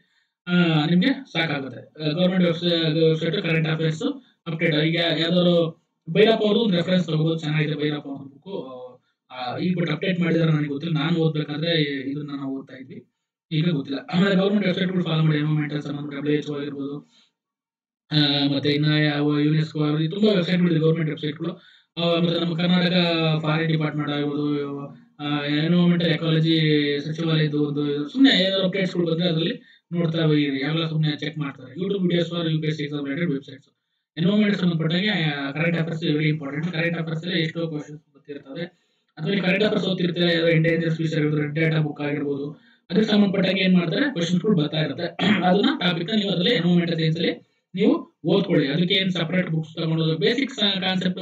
ನಿಮ್ಗೆ ಸಾಕಾಗುತ್ತೆ. Government website current affairs update. ಈಗ ಯಾವ್ದಾದ್ರು ಭೈರಪ್ಪ ಅವ್ರದ್ದು ಒಂದು ರೆಫರೆನ್ಸ್ ತಗೋಬಹುದು, ಚೆನ್ನಾಗಿದೆ ಭೈರಪ್ಪ ಅವ್ರ ಬುಕ್. ಈಗ ಬಟ್ ಅಪ್ಡೇಟ್ ಮಾಡಿದಾರೆ ನನಗೆ ಗೊತ್ತಿಲ್ಲ. ನಾನು ಓದ್ಬೇಕಾದ್ರೆ ಇದನ್ನ ನಾವು ಓದ್ತಾ ಇದ್ವಿ, ಈಗ ಗೊತ್ತಿಲ್ಲ. ಆಮೇಲೆ ಗೌರ್ಮೆಂಟ್ ವೆಬ್ಸೈಟ್ಗಳು ಫಾಲೋ ಮಾಡಿ. ಎನ್ವೈರನ್ಮೆಂಟಲ್ ಸಂಬಂಧ WHO ಆಗಿರ್ಬೋದು, ಮತ್ತೆ ಇನ್ನ ಯಾವ ಯುನೆಸ್ಕೋ ತುಂಬಾ ವೆಬ್ಸೈಟ್ಗಳು, ಗೌರ್ಮೆಂಟ್ ವೆಬ್ಸೈಟ್ಗಳು. ಮತ್ತೆ ನಮ್ಮ ಕರ್ನಾಟಕ ಫಾರಿನ್ ಡಿಪಾರ್ಟ್ಮೆಂಟ್ ಆಗಿರ್ಬೋದು, ಎನ್ವೈರನ್ಮೆಂಟಲ್ ಎಕಾಲಜಿ ಸಚಿವಾಲಯದ ಒಂದು ಸುಮ್ಮನೆ ಏನಾದ್ರು ಅಪ್ಡೇಟ್ಸ್ಗಳು ಬಂದ್ರೆ ಅದರಲ್ಲಿ ನೋಡ್ತಾ ಹೋಗಿ. ಯಾವೆಲ್ಲ ಸುಮ್ಮನೆ ಚೆಕ್ ಮಾಡ್ತಾರೆ. YouTube videos for UPSC exam related websites. Environment ಸಂಬಂಧಪಟ್ಟಾಗೆ current affairs very important. Current affairs ಅಲ್ಲಿ ಎಷ್ಟೋ ಕ್ವಶನ್ಸ್ ಗೊತ್ತಿರ್ತವೆ. ಅಥವಾ ಕರೆಂಟ್ ಅಫೇರ್ಸ್ ಓದ್ತಿರ್ತಾರೆ, ಎಂಡೇಂಜರ್ ಸ್ಪೀಸೀಸ್ ಆಗಿರ್ಬೋದು, ಡೇಟಾ ಬುಕ್ ಆಗಿರ್ಬೋದು, ಅದಕ್ಕೆ ಸಂಬಂಧಪಟ್ಟಾಗೆ ಏನ್ ಮಾಡ್ತಾರೆ ಕ್ವಶನ್ಸ್ಗಳು ಬರ್ತಾ ಇರುತ್ತೆ. ಅದನ್ನ ಟಾಪಿಕ್ ನೀವು ಅದರಲ್ಲಿ ಎನ್ವೈರನ್ಮೆಂಟಲ್ ಸೈನ್ಸ್ ಅಲ್ಲಿ ನೀವು ಓದ್ಕೊಳ್ಳಿ. ಅದಕ್ಕೆ ಏನು ಸಪರೇಟ್ ಬುಕ್ಸ್ ತಗೊಂಡು ಬೇಸಿಕ್ ಕಾನ್ಸೆಪ್ಟ್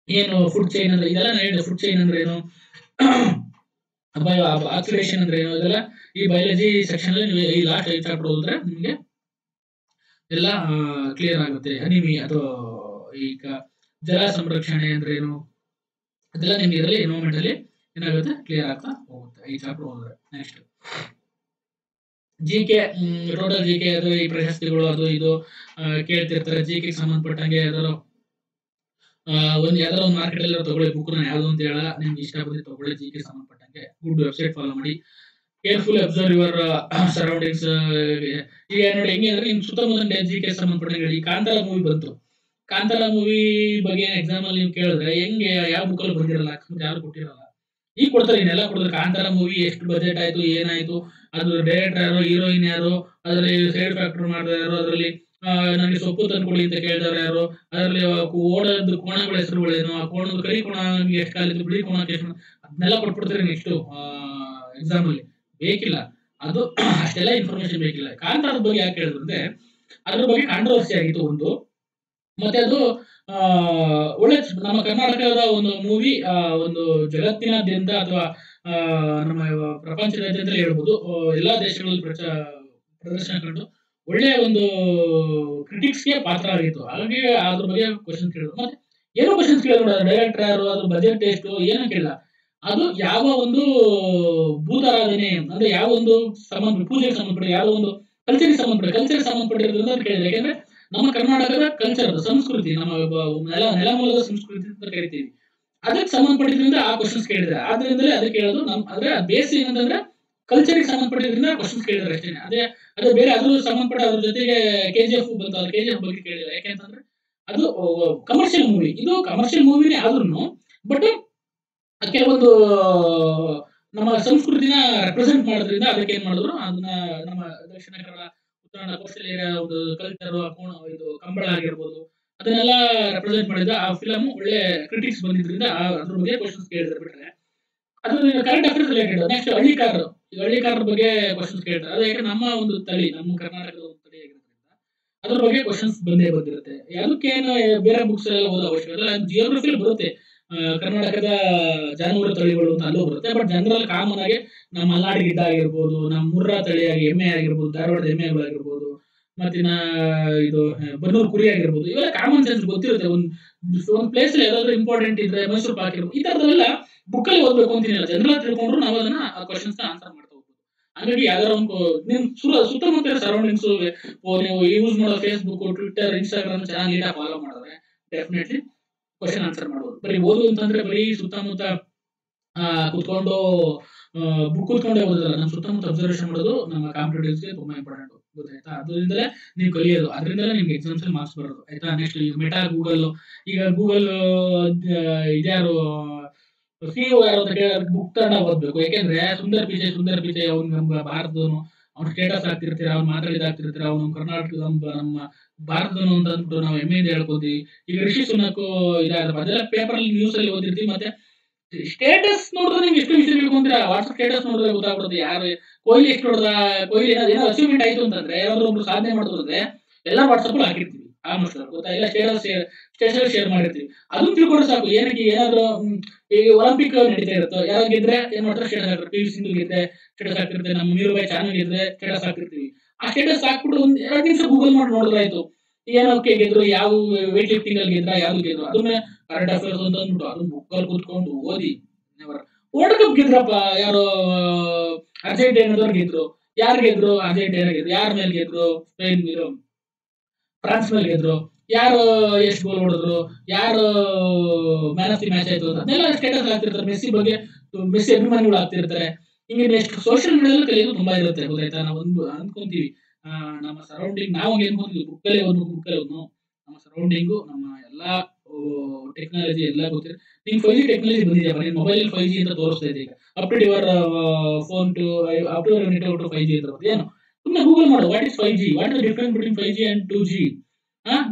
ಏನು ಫುಡ್ ಚೈನ್ ಅಂದ್ರೆ ಇದೆಲ್ಲ ನಾನು ಫುಡ್ ಚೈನ್ ಅಂದ್ರೆ ಏನು, ಆಕ್ಸಿಡೇಷನ್ ಅಂದ್ರೆ ಏನು, ಇದೆಲ್ಲ ಈ ಬಯಾಲಜಿ ಸೆಕ್ಷನ್ ಅಲ್ಲಿ ನೀವು ಈ ಲಾಸ್ಟ್ 5 ಚಾಪ್ಟರ್ ಓದಿದ್ರೆ ನಿಮಗೆ ಎಲ್ಲ ಕ್ಲಿಯರ್ ಆಗುತ್ತೆ. ಅನಿಮಿ ಅಥವಾ ಈಗ ಜಲ ಸಂರಕ್ಷಣೆ ಅಂದ್ರೆ ಏನು, ಅದೆಲ್ಲ ನಿಮ್ಗೆ ಇದರಲ್ಲಿ ಎನ್ವೈರನ್ಮೆಂಟ್ ಅಲ್ಲಿ ಏನಾಗುತ್ತೆ ಕ್ಲಿಯರ್ ಆಗ್ತಾ ಹೋಗುತ್ತೆ ಈ ಚಾಪ್ಟರ್ ಓದಿದ್ರೆ. ನೆಕ್ಸ್ಟ್ GK, ಟೋಟಲ್ GK ಅದು ಈ ಪ್ರಶಸ್ತಿಗಳು ಅದು ಇದು ಕೇಳ್ತಿರ್ತಾರೆ. GK ಸಂಬಂಧಪಟ್ಟಂಗೆ ಯಾವ್ದಾದ್ರು ಯಾವ್ದಾದ್ರು ಒಂದು ಮಾರ್ಕೆಟ್ ಅಲ್ಲಿ ತಗೊಳ್ಳಿ ಬುಕ್. ನಾನು ಯಾವ್ದು ಅಂತ ಹೇಳ, ನಿಮ್ಗೆ ಇಷ್ಟ ಬಂದ್ರೆ ತಗೊಳ್ಳಿ. GK ಸಂಬಂಧಪಟ್ಟಂಗೆ ಗುಡ್ ವೆಬ್ಸೈಟ್ ಫಾಲೋ ಮಾಡಿ. Careful observe your surroundings. ಈಗ ನೋಡಿ ಹೆಂಗೆ ಅಂದ್ರೆ ನಿಮ್ ಸುತ್ತಮುತ್ತ GK ಸಂಬಂಧಪಟ್ಟಂಗೆ. ಈ ಕಾಂತಾರ ಮೂವಿ ಬಂತು. ಕಾಂತಾರ ಮೂವಿ ಬಗ್ಗೆ ಎಕ್ಸಾಮ್ ಅಲ್ಲಿ ನೀವು ಕೇಳಿದ್ರೆ ಹೆಂಗೆ ಯಾವ ಬುಕ್ ಅಲ್ಲಿ ಬಂದಿರಲ್ಲ, ಯಾರು ಕೊಟ್ಟಿರಲ್ಲ. ಈಗ ಕೊಡ್ತಾರೆ, ಇನ್ನೆಲ್ಲ ಕೊಡ್ತಾರೆ. ಕಾಂತಾರ ಮೂವಿ ಎಷ್ಟು ಬಜೆಟ್ ಆಯ್ತು, ಏನಾಯ್ತು, ಅದು ಡೈರೆಕ್ಟರ್ ಯಾರು, ಹೀರೋಯಿನ್ ಯಾರು, ಅದರಲ್ಲಿ ಸೈಡ್ ಫ್ಯಾಕ್ಟರ್ ಮಾಡಿದವರು ಯಾರು, ಅದರಲ್ಲಿ ನನಗೆ ಸೊಪ್ಪು ತಂದ್ಕೊಡಿ ಅಂತ ಕೇಳಿದವರು ಯಾರು, ಅದರಲ್ಲಿ ಓಡೋದು ಕೋಣಗಳ ಹೆಸರುಗಳೇನು, ಆ ಕೋಣದ ಕರಿ ಕೋಣ ಎಷ್ಟು ಕಾಲಿದ್ದು, ಬಿಳಿ ಕೋಣ ಎಷ್ಟು, ಅದನ್ನೆಲ್ಲ ಕೊಟ್ಬಿಡ್ತಾರೆ ನೆಕ್ಸ್ಟ್ ಎಕ್ಸಾಮ್ ಅಲ್ಲಿ. ಬೇಕಿಲ್ಲ ಅದು ಅಷ್ಟೆಲ್ಲ ಇನ್ಫಾರ್ಮೇಶನ್ ಬೇಕಿಲ್ಲ. ಕಾಂತಾರದ ಬಗ್ಗೆ ಯಾಕೆ ಹೇಳಿದ್ರು ಅಂದ್ರೆ ಅದ್ರ ಬಗ್ಗೆ ಕಾಂಟ್ರವರ್ಸಿ ಆಗಿತ್ತು ಒಂದು. ಮತ್ತೆ ಅದು ಒಳ್ಳೆ ನಮ್ಮ ಕರ್ನಾಟಕದ ಒಂದು ಮೂವಿ ಒಂದು ಜಗತ್ತಿನಾದ್ಯಂತ ಅಥವಾ ನಮ್ಮ ಪ್ರಪಂಚದಾದ್ಯಂತ ಹೇಳ್ಬೋದು ಎಲ್ಲಾ ದೇಶಗಳಲ್ಲಿ ಪ್ರದರ್ಶನ ಕಂಡು ಒಳ್ಳೆಯ ಒಂದು ಕ್ರಿಟಿಕ್ಸ್ಗೆ ಪಾತ್ರ ಆಗಿತ್ತು. ಹಾಗಾಗಿ ಅದ್ರ ಬಗ್ಗೆ ಕ್ವಶನ್ ಕೇಳಿದ್ರು. ಮತ್ತೆ ಏನೋ ಕ್ವಶನ್ಸ್ ಕೇಳಿದ್ರು, ಡೈರೆಕ್ಟರ್ ಯಾರು, ಅದ್ರ ಬಜೆಟ್ ಎಷ್ಟು, ಏನೋ ಕೇಳಿಲ್ಲ. ಅದು ಯಾವ ಒಂದು ಭೂತಾರಾಧನೆ ಅಂದ್ರೆ ಯಾವ ಒಂದು ಪೂಜೆಗೆ ಸಂಬಂಧಪಟ್ಟ, ಯಾವ ಒಂದು ಕಲ್ಚರ್ಗೆ ಸಂಬಂಧಪಟ್ಟಿರೋದ್ರಿಂದ ಅಂತ ಕೇಳಿದ್ರೆ, ಯಾಕಂದ್ರೆ ನಮ್ಮ ಕರ್ನಾಟಕದ ಕಲ್ಚರ್, ಸಂಸ್ಕೃತಿ, ನಮ್ಮ ನೆಲಮೂಲದ ಸಂಸ್ಕೃತಿ ಅಂತ ಕರಿತೀವಿ, ಅದಕ್ಕೆ ಸಂಬಂಧಪಟ್ಟಿದ್ರಿಂದ ಆ ಕ್ವಶನ್ಸ್ ಕೇಳಿದ್ರೆ. ಆದ್ರಿಂದಲೇ ಅದಕ್ಕೆ ಹೇಳೋದು ಅಂದ್ರೆ ಬೇಸ್ ಏನಂತಂದ್ರೆ ಕಲ್ಚರ್ಗೆ ಸಂಬಂಧಪಟ್ಟಿದ್ರಿಂದ ಕ್ವಶನ್ಸ್ ಕೇಳಿದ್ರೆ ಅಷ್ಟೇನೆ. ಅದೇ ಬೇರೆ ಅದ್ರ ಸಂಬಂಧಪಟ್ಟ ಅದ್ರ ಜೊತೆಗೆ KGF ಬಂತು, ಅದು KGF ಬಗ್ಗೆ ಕೇಳಿಲ್ಲ. ಯಾಕೆಂತಂದ್ರೆ ಅದು ಕಮರ್ಷಿಯಲ್ ಮೂವಿ, ಇದು ಕಮರ್ಷಿಯಲ್ ಮೂವಿನೇ ಆದ್ರೂ ಬಟ್ ಕೆಲವೊಂದು ನಮ್ಮ ಸಂಸ್ಕೃತಿನ ರೆಪ್ರೆಸೆಂಟ್ ಮಾಡೋದ್ರಿಂದ ಅದಕ್ಕೆ ಏನ್ ಮಾಡಿದ್ರು, ಅದನ್ನ ನಮ್ಮ ದಕ್ಷಿಣ ಕನ್ನಡ, ಉತ್ತರ ಕನ್ನಡ, ಕೋಸ್ಟಲ್ ಏರಿಯಾ ಒಂದು ಕಲ್ಚರ್, ಇದು ಕಂಬಳ ಆಗಿರ್ಬೋದು, ಅದನ್ನೆಲ್ಲ ರೆಪ್ರೆಸೆಂಟ್ ಮಾಡಿದ ಆ ಫಿಲಮ್ ಒಳ್ಳೆ ಕ್ರಿಟಿಕ್ಸ್ ಬಂದಿದ್ರಿಂದ ಅದ್ರ ಬಗ್ಗೆ ಕ್ವಶನ್ಸ್ ಕೇಳಿದ್ರೆ ಬಿಟ್ರೆ ಅದು ಕರೆಂಟ್ ಅಫೇರ್ಸ್ ರಿಲೇಟೆಡ್. ನೆಕ್ಸ್ಟ್ ಹಳ್ಳಿಕಾರರ ಬಗ್ಗೆ ಕ್ವಶನ್ಸ್ ಕೇಳ್ತಾರೆ. ಅದು ಯಾಕೆ ನಮ್ಮ ಒಂದು ತಳಿ, ನಮ್ಮ ಕರ್ನಾಟಕದ ಒಂದು ತಳಿ ಆಗಿರೋದ್ರಿಂದ ಅದ್ರ ಬಗ್ಗೆ ಕ್ವಶನ್ಸ್ ಬಂದೇ ಬಂದಿರುತ್ತೆ. ಅದಕ್ಕೇನು ಬೇರೆ ಬುಕ್ಸ್ ಎಲ್ಲ ಓದೋ ಅವಶ್ಯಕತೆ. ಜಿಯೋಗ್ರಫಿಲಿ ಬರುತ್ತೆ ಕರ್ನಾಟಕದ ಜಾನುವಾರು ತಳಿಗಳು ಅಂತ ಅಲ್ಲೂ ಬರುತ್ತೆ. ಬಟ್ ಜನರಲ್ ಕಾಮನ್ ಆಗಿ ನಮ್ಮ ಮಲ್ನಾಡ್ ಗಿಡ್ಡ ಆಗಿರ್ಬೋದು, ನಮ್ಮ ಮುರ್ರಾ ತಳಿಯಾಗಿ ಎಮ್ಮೆ ಆಗಿರ್ಬೋದು, ಧಾರವಾಡದ ಎಮ್ಮೆಗಳು ಆಗಿರ್ಬೋದು, ಮತ್ತಿನ ಇದು ಬನ್ನೂರು ಕುರಿ ಆಗಿರ್ಬೋದು, ಇವೆಲ್ಲ ಕಾಮನ್ ಸೆನ್ಸ್ ಗೊತ್ತಿರುತ್ತೆ. ಒಂದು ಪ್ಲೇಸ್ ಅಲ್ಲಿ ಯಾವ್ದಾದ್ರು ಇಂಪಾರ್ಟೆಂಟ್ ಇದ್ರೆ ಮೈಸೂರು ಪಾಕ್ ಇರ್ಬೋದು, ಈ ತರದೆಲ್ಲ ಬುಕ್ ಅಲ್ಲಿ ಓದ್ಬೇಕು ಅಂತಿಲ್ಲ. ಜನರಲ್ ತಿಳ್ಕೊಂಡ್ರು ನಾವು ಅದನ್ನ ಆ ಕ್ವಶನ್ಸ್ ಆನ್ಸರ್ ಮಾಡ್ತಾ ಹೋಗ್ಬೋದು. ಹಾಗಾಗಿ ಯಾವ್ದಾರ ಒಂದು ನಿಮ್ ಸುತ್ತಮುತ್ತ ಸರೌಂಡಿಂಗ್ಸ್ ನೀವು ಯೂಸ್ ಮಾಡೋ ಫೇಸ್ಬುಕ್, ಟ್ವಿಟರ್, ಇನ್ಸ್ಟಾಗ್ರಾಮ್ ಚೆನ್ನಾಗಿ ನೀಟಾಗಿ ಫಾಲೋ ಮಾಡಿದ್ರೆ ಡೆಫಿನೆಟ್ಲಿ ಕ್ವಶನ್ ಆನ್ಸರ್ ಮಾಡ್ಬೋದು. ಬರೀ ಓದು ಅಂತಂದ್ರೆ ಬರೀ ಸುತ್ತಮುತ್ತ ಕುತ್ಕೊಂಡು ಬುಕ್ ಕೂತ್ಕೊಂಡೇ ಓದೋದಲ್ಲ. ನಮ್ಮ ಸುತ್ತಮುತ್ತ ಅಬ್ಸರ್ವೇಷನ್ ಮಾಡೋದು ನಮ್ಮ ಕಾಂಪಿಟೇಟಿವ್ಸ್ಗೆ ತುಂಬಾ ಇಂಪಾರ್ಟೆಂಟ್, ಗೊತ್ತಾಯ್ತಾ? ಅದರಿಂದಲೇ ನೀವು ಕಲಿಯೋದು, ಅದರಿಂದಲೇ ನಿಮ್ಗೆ ಎಕ್ಸಾಮ್ಸ್ ಅಲ್ಲಿ ಮಾರ್ಕ್ಸ್ ಬರೋದು, ಆಯ್ತಾ? Next meta, Google. ಈಗ ಗೂಗಲ್ ಇದ್ಯಾರು CEO ಯಾರು ಅಂತ ಕೇಳಿದ್ರೆ ಬುಕ್ ತಗೊಂಡ ಓದ್ಬೇಕು. ಯಾಕೆಂದ್ರೆ ಸುಂದರ್ ಪಿಚೈ ಅವ್ನು ನಮ್ಮ ಭಾರತದವನು, ಅವ್ನ ಸ್ಟೇಟಸ್ ಹಾಕ್ತಿರ್ತೀರ, ಅವ್ನು ಮಾತಾಡಿದಾಗ್ತಿರ್ತೀರ, ಅವನು ಕರ್ನಾಟಕ ನಮ್ಮ ಭಾರತದವನು ಅಂತ ಅಂದ್ಬಿಟ್ಟು ನಾವು ಹೆಮ್ಮೆಯಿಂದ ಹೇಳ್ಕೊತೀವಿ. ಈಗ ರಿಷಿ ಸುನಕ್ ಇದಾದ ಅದೆಲ್ಲ ಪೇಪರ್ ಅಲ್ಲಿ ನ್ಯೂಸ್ ಅಲ್ಲಿ ಓದಿರ್ತೀವಿ. ಮತ್ತೆ ಸ್ಟೇಟಸ್ ನೋಡಿದ್ರೆ ನಿಮ್ಗೆ ಎಷ್ಟು ವಿಷಯ ತಿಳ್ಕೊಂತೀರಾ. ವಾಟ್ಸ್ಆಪ್ ಸ್ಟೇಟಸ್ ನೋಡಿದ್ರೆ ಗೊತ್ತಾಗ್ಬಿಡುತ್ತೆ ಯಾರು ಕೊಹ್ಲಿ ಎಷ್ಟು ಹೊಡೆದ, ಕೊಹ್ಲಿ ಏನೋ ಅಚೀವ್ಮೆಂಟ್ ಆಯ್ತು ಅಂತಂದ್ರೆ, ಯಾರಾದ್ರೂ ಒಬ್ರು ಸಾಧನೆ ಮಾಡಿದ್ರೆ ಎಲ್ಲ ವಾಟ್ಸ್ಆಪ್ ಅಲ್ಲಿ ಹಾಕಿರ್ತೀವಿ ಆಲ್ಮೋಸ್ಟ್ ಗೊತ್ತಾ, ಇಲ್ಲ ಸ್ಟೇಟಸ್ ಶೇರ್ ಮಾಡಿರ್ತೀವಿ. ಅದನ್ನ ತಿಳ್ಕೊಂಡ್ರೆ ಸಾಕು. ಏನಕ್ಕೆ ಏನಾದ್ರು ಈಗ ಒಲಿಂಪಿಕ್ ನಡೀತಾ ಇರುತ್ತೋ, ಯಾರೋ ಗೆದ್ರೆ ಏನ್ ಮಾಡ್ತಾರೆ ಸ್ಟೇಟಸ್ ಹಾಕ್ತಾರೆ. ಪಿ ವಿ ಸಿಂಧು ಗೆದ್ರೆ ಸ್ಟೇಟಸ್ ಹಾಕಿರ್ತೀವಿ, ನಮ್ಮ ಮೀರುಬಾಯಿ ಚಾನಲ್ ಗೆದ್ರೆ ಸ್ಟೇಟಸ್ ಹಾಕಿರ್ತೀವಿ. ಆ ಸ್ಟೇಟಸ್ ಹಾಕ್ಬಿಟ್ಟು ಒಂದ್ 2 ನಿಮಿಷ ಗೂಗಲ್ ಮಾಡಿ ನೋಡಿದ್ರೆ ಆಯ್ತು, ಏನಕ್ಕೆ ಗೆದ್ರು, ಯಾವ ವೇಟ್ ಲಿಫ್ಟಿಂಗ್ ಅಲ್ಲಿ ಗೆದ್ರ, ಯಾವ್ದು ಗೆದ್ರು, ಅದನ್ನ ಕರೆಂಟ್ ಅಫೇರ್ಸ್ ಅಂತ ಅಂದ್ಬಿಟ್ಟು ಅದನ್ನ ಬುಕ್ಕಲ್ಲಿ ಕೂತ್ಕೊಂಡು ಓದಿ. ವರ್ಲ್ಡ್ ಕಪ್ ಗೆದ್ರಪ್ಪ ಯಾರು, ಅರ್ಜೆಂಟೈನಾದವ್ರು ಗೆದ್ರು. ಯಾರು ಗೆದ್ರು? ಅರ್ಜೆಂಟೈನಾ ಗೆದ್ರು. ಯಾರ ಮೇಲೆ ಗೆದ್ರು? ಸ್ಪೇನ್ ಫ್ರಾನ್ಸ್ ಮೇಲೆ ಗೆದ್ರು. ಯಾರು ಎಷ್ಟು ಗೋಲ್ ಹೊಡೆದ್ರು, ಯಾರು ಮ್ಯಾನ್ ಆಫ್ ದಿ ಮ್ಯಾಚ್ ಆಯ್ತು ಅಂತ ಅದನ್ನೆಲ್ಲ ಸ್ಟೇಟಸ್ ಹಾಕ್ತಿರ್ತಾರೆ. ಮೆಸ್ಸಿ ಅಭಿಮಾನಿಗಳು ಆಗ್ತಿರ್ತಾರೆ. ಹಿಂಗೆ ನೆಕ್ಸ್ಟ್ ಸೋಷಿಯಲ್ ಮೀಡಿಯಾದಲ್ಲೂ ಕಲಿಯೋದು ತುಂಬಾ ಇರುತ್ತೆ ಗೊತ್ತಾಯ್ತಾ. ನಾವು ಅನ್ಕೊಂತೀವಿ ನಮ್ಮ ಸರೌಂಡಿಂಗ್, ನಾವು ಏನ್ಕೊಂತೀವಿ ಬುಕ್ಕಲ್ಲೇ ಓದ್ನು, ನಮ್ಮ ಸರೌಂಡಿಂಗು, ನಮ್ಮ ಎಲ್ಲಾ ಟೆಕ್ನಾಲಜಿ ಎಲ್ಲ ಗೊತ್ತಿದೆ. ನಿಂಗೆ 5G ಟೆಕ್ನಾಲಜಿ ಬಂದಿದೆಯಪ್ಪ, ನಿನ್ ಮೊಬೈಲ್ 5G ಅಂತ ತೋರಿಸ್ತಾ ಇದೆ ಈಗ. Up to your phone to up to your network to 5G ಅಂತ ಬರುತ್ತೆ. ಏನು ಸುಮ್ಮನೆ ಗೂಗಲ್ ಮಾಡು, what is 5G, what is the difference between 5G and 2G.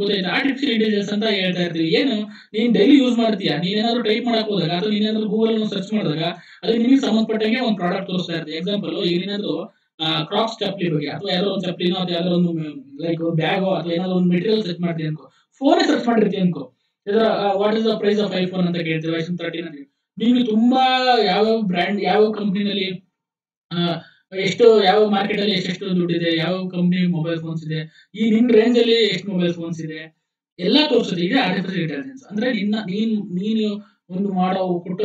ಗೊತ್ತಾಯ್ತಾ. ಆರ್ಟಿಫಿಷಿಯಲ್ ಇಂಟೆಲಿಜೆನ್ಸ್ ಅಂತ ಹೇಳ್ತಾ ಇರ್ತೀವಿ. ಏನು ನೀನ್ ಡೈಲಿ ಯೂಸ್ ಮಾಡ್ತೀಯಾ, ನೀನೇನಾದ್ರು ಟೈಪ್ ಮಾಡಕ್ ಹೋದಾಗ ಅಥವಾ ನೀನೇನಾದ್ರು ಗೂಗಲ್ ಸರ್ಚ್ ಮಾಡಿದಾಗ ಅದು ನಿಮಗೆ ಸಂಬಂಧಪಟ್ಟಂಗೆ ಒಂದು ಪ್ರಾಡಕ್ಟ್ ತೋರಿಸ್ತಾ ಇರುತ್ತೆ. ಎಕ್ಸಾಂಪಲ್, ಈಗ ಏನಾದ್ರು ಕ್ರಾಕ್ಸ್ ಚಪ್ಪಲಿ ಬಗ್ಗೆ ಅಥವಾ ಯಾರೋ ಒಂದು ಚಪ್ಪಲಿನೋ ಅಥವಾ ಯಾವ್ದೋ ಒಂದು ಲೈಕ್ ಬ್ಯಾಗೋ ಅಥವಾ ಏನಾದ್ರು ಒಂದು ಮೆಟೀರಿಯಲ್ ಸರ್ಚ್ ಮಾಡ್ತೀವಿ ಅನ್ಕೋ, ಫೋನ್ ಸರ್ಚ್ ಮಾಡಿರ್ತೀವಿ ಅನ್ಕೋ, what is the price of iPhone ಅಂತ ಕೇಳ್ತೀವಿ, ಐಫೋನ್ 13 ಅಂತ. ನಿಮ್ಗೆ ತುಂಬಾ ಯಾವ ಬ್ರ್ಯಾಂಡ್, ಯಾವ ಕಂಪ್ನಿನಲ್ಲಿ ಎಷ್ಟು, ಯಾವ ಮಾರ್ಕೆಟ್ ಅಲ್ಲಿ ಎಷ್ಟು ದುಡ್ಡಿದೆ, ಯಾವ ಕಂಪ್ನಿ ಮೊಬೈಲ್ ಫೋನ್ಸ್ ಇದೆ, ಈ ನಿಮ್ ರೇಂಜ್ ಅಲ್ಲಿ ಎಷ್ಟು ಮೊಬೈಲ್ ಫೋನ್ಸ್ ಇದೆ, ಎಲ್ಲ ತೋರಿಸುತ್ತೆ. ಇದೆ ಆರ್ಟಿಫಿಷಿಯಲ್ ಇಂಟೆಲಿಜೆನ್ಸ್ ಅಂದ್ರೆ ನೀನು ಒಂದು ಮಾಡೋ ಕೊಟ್ಟ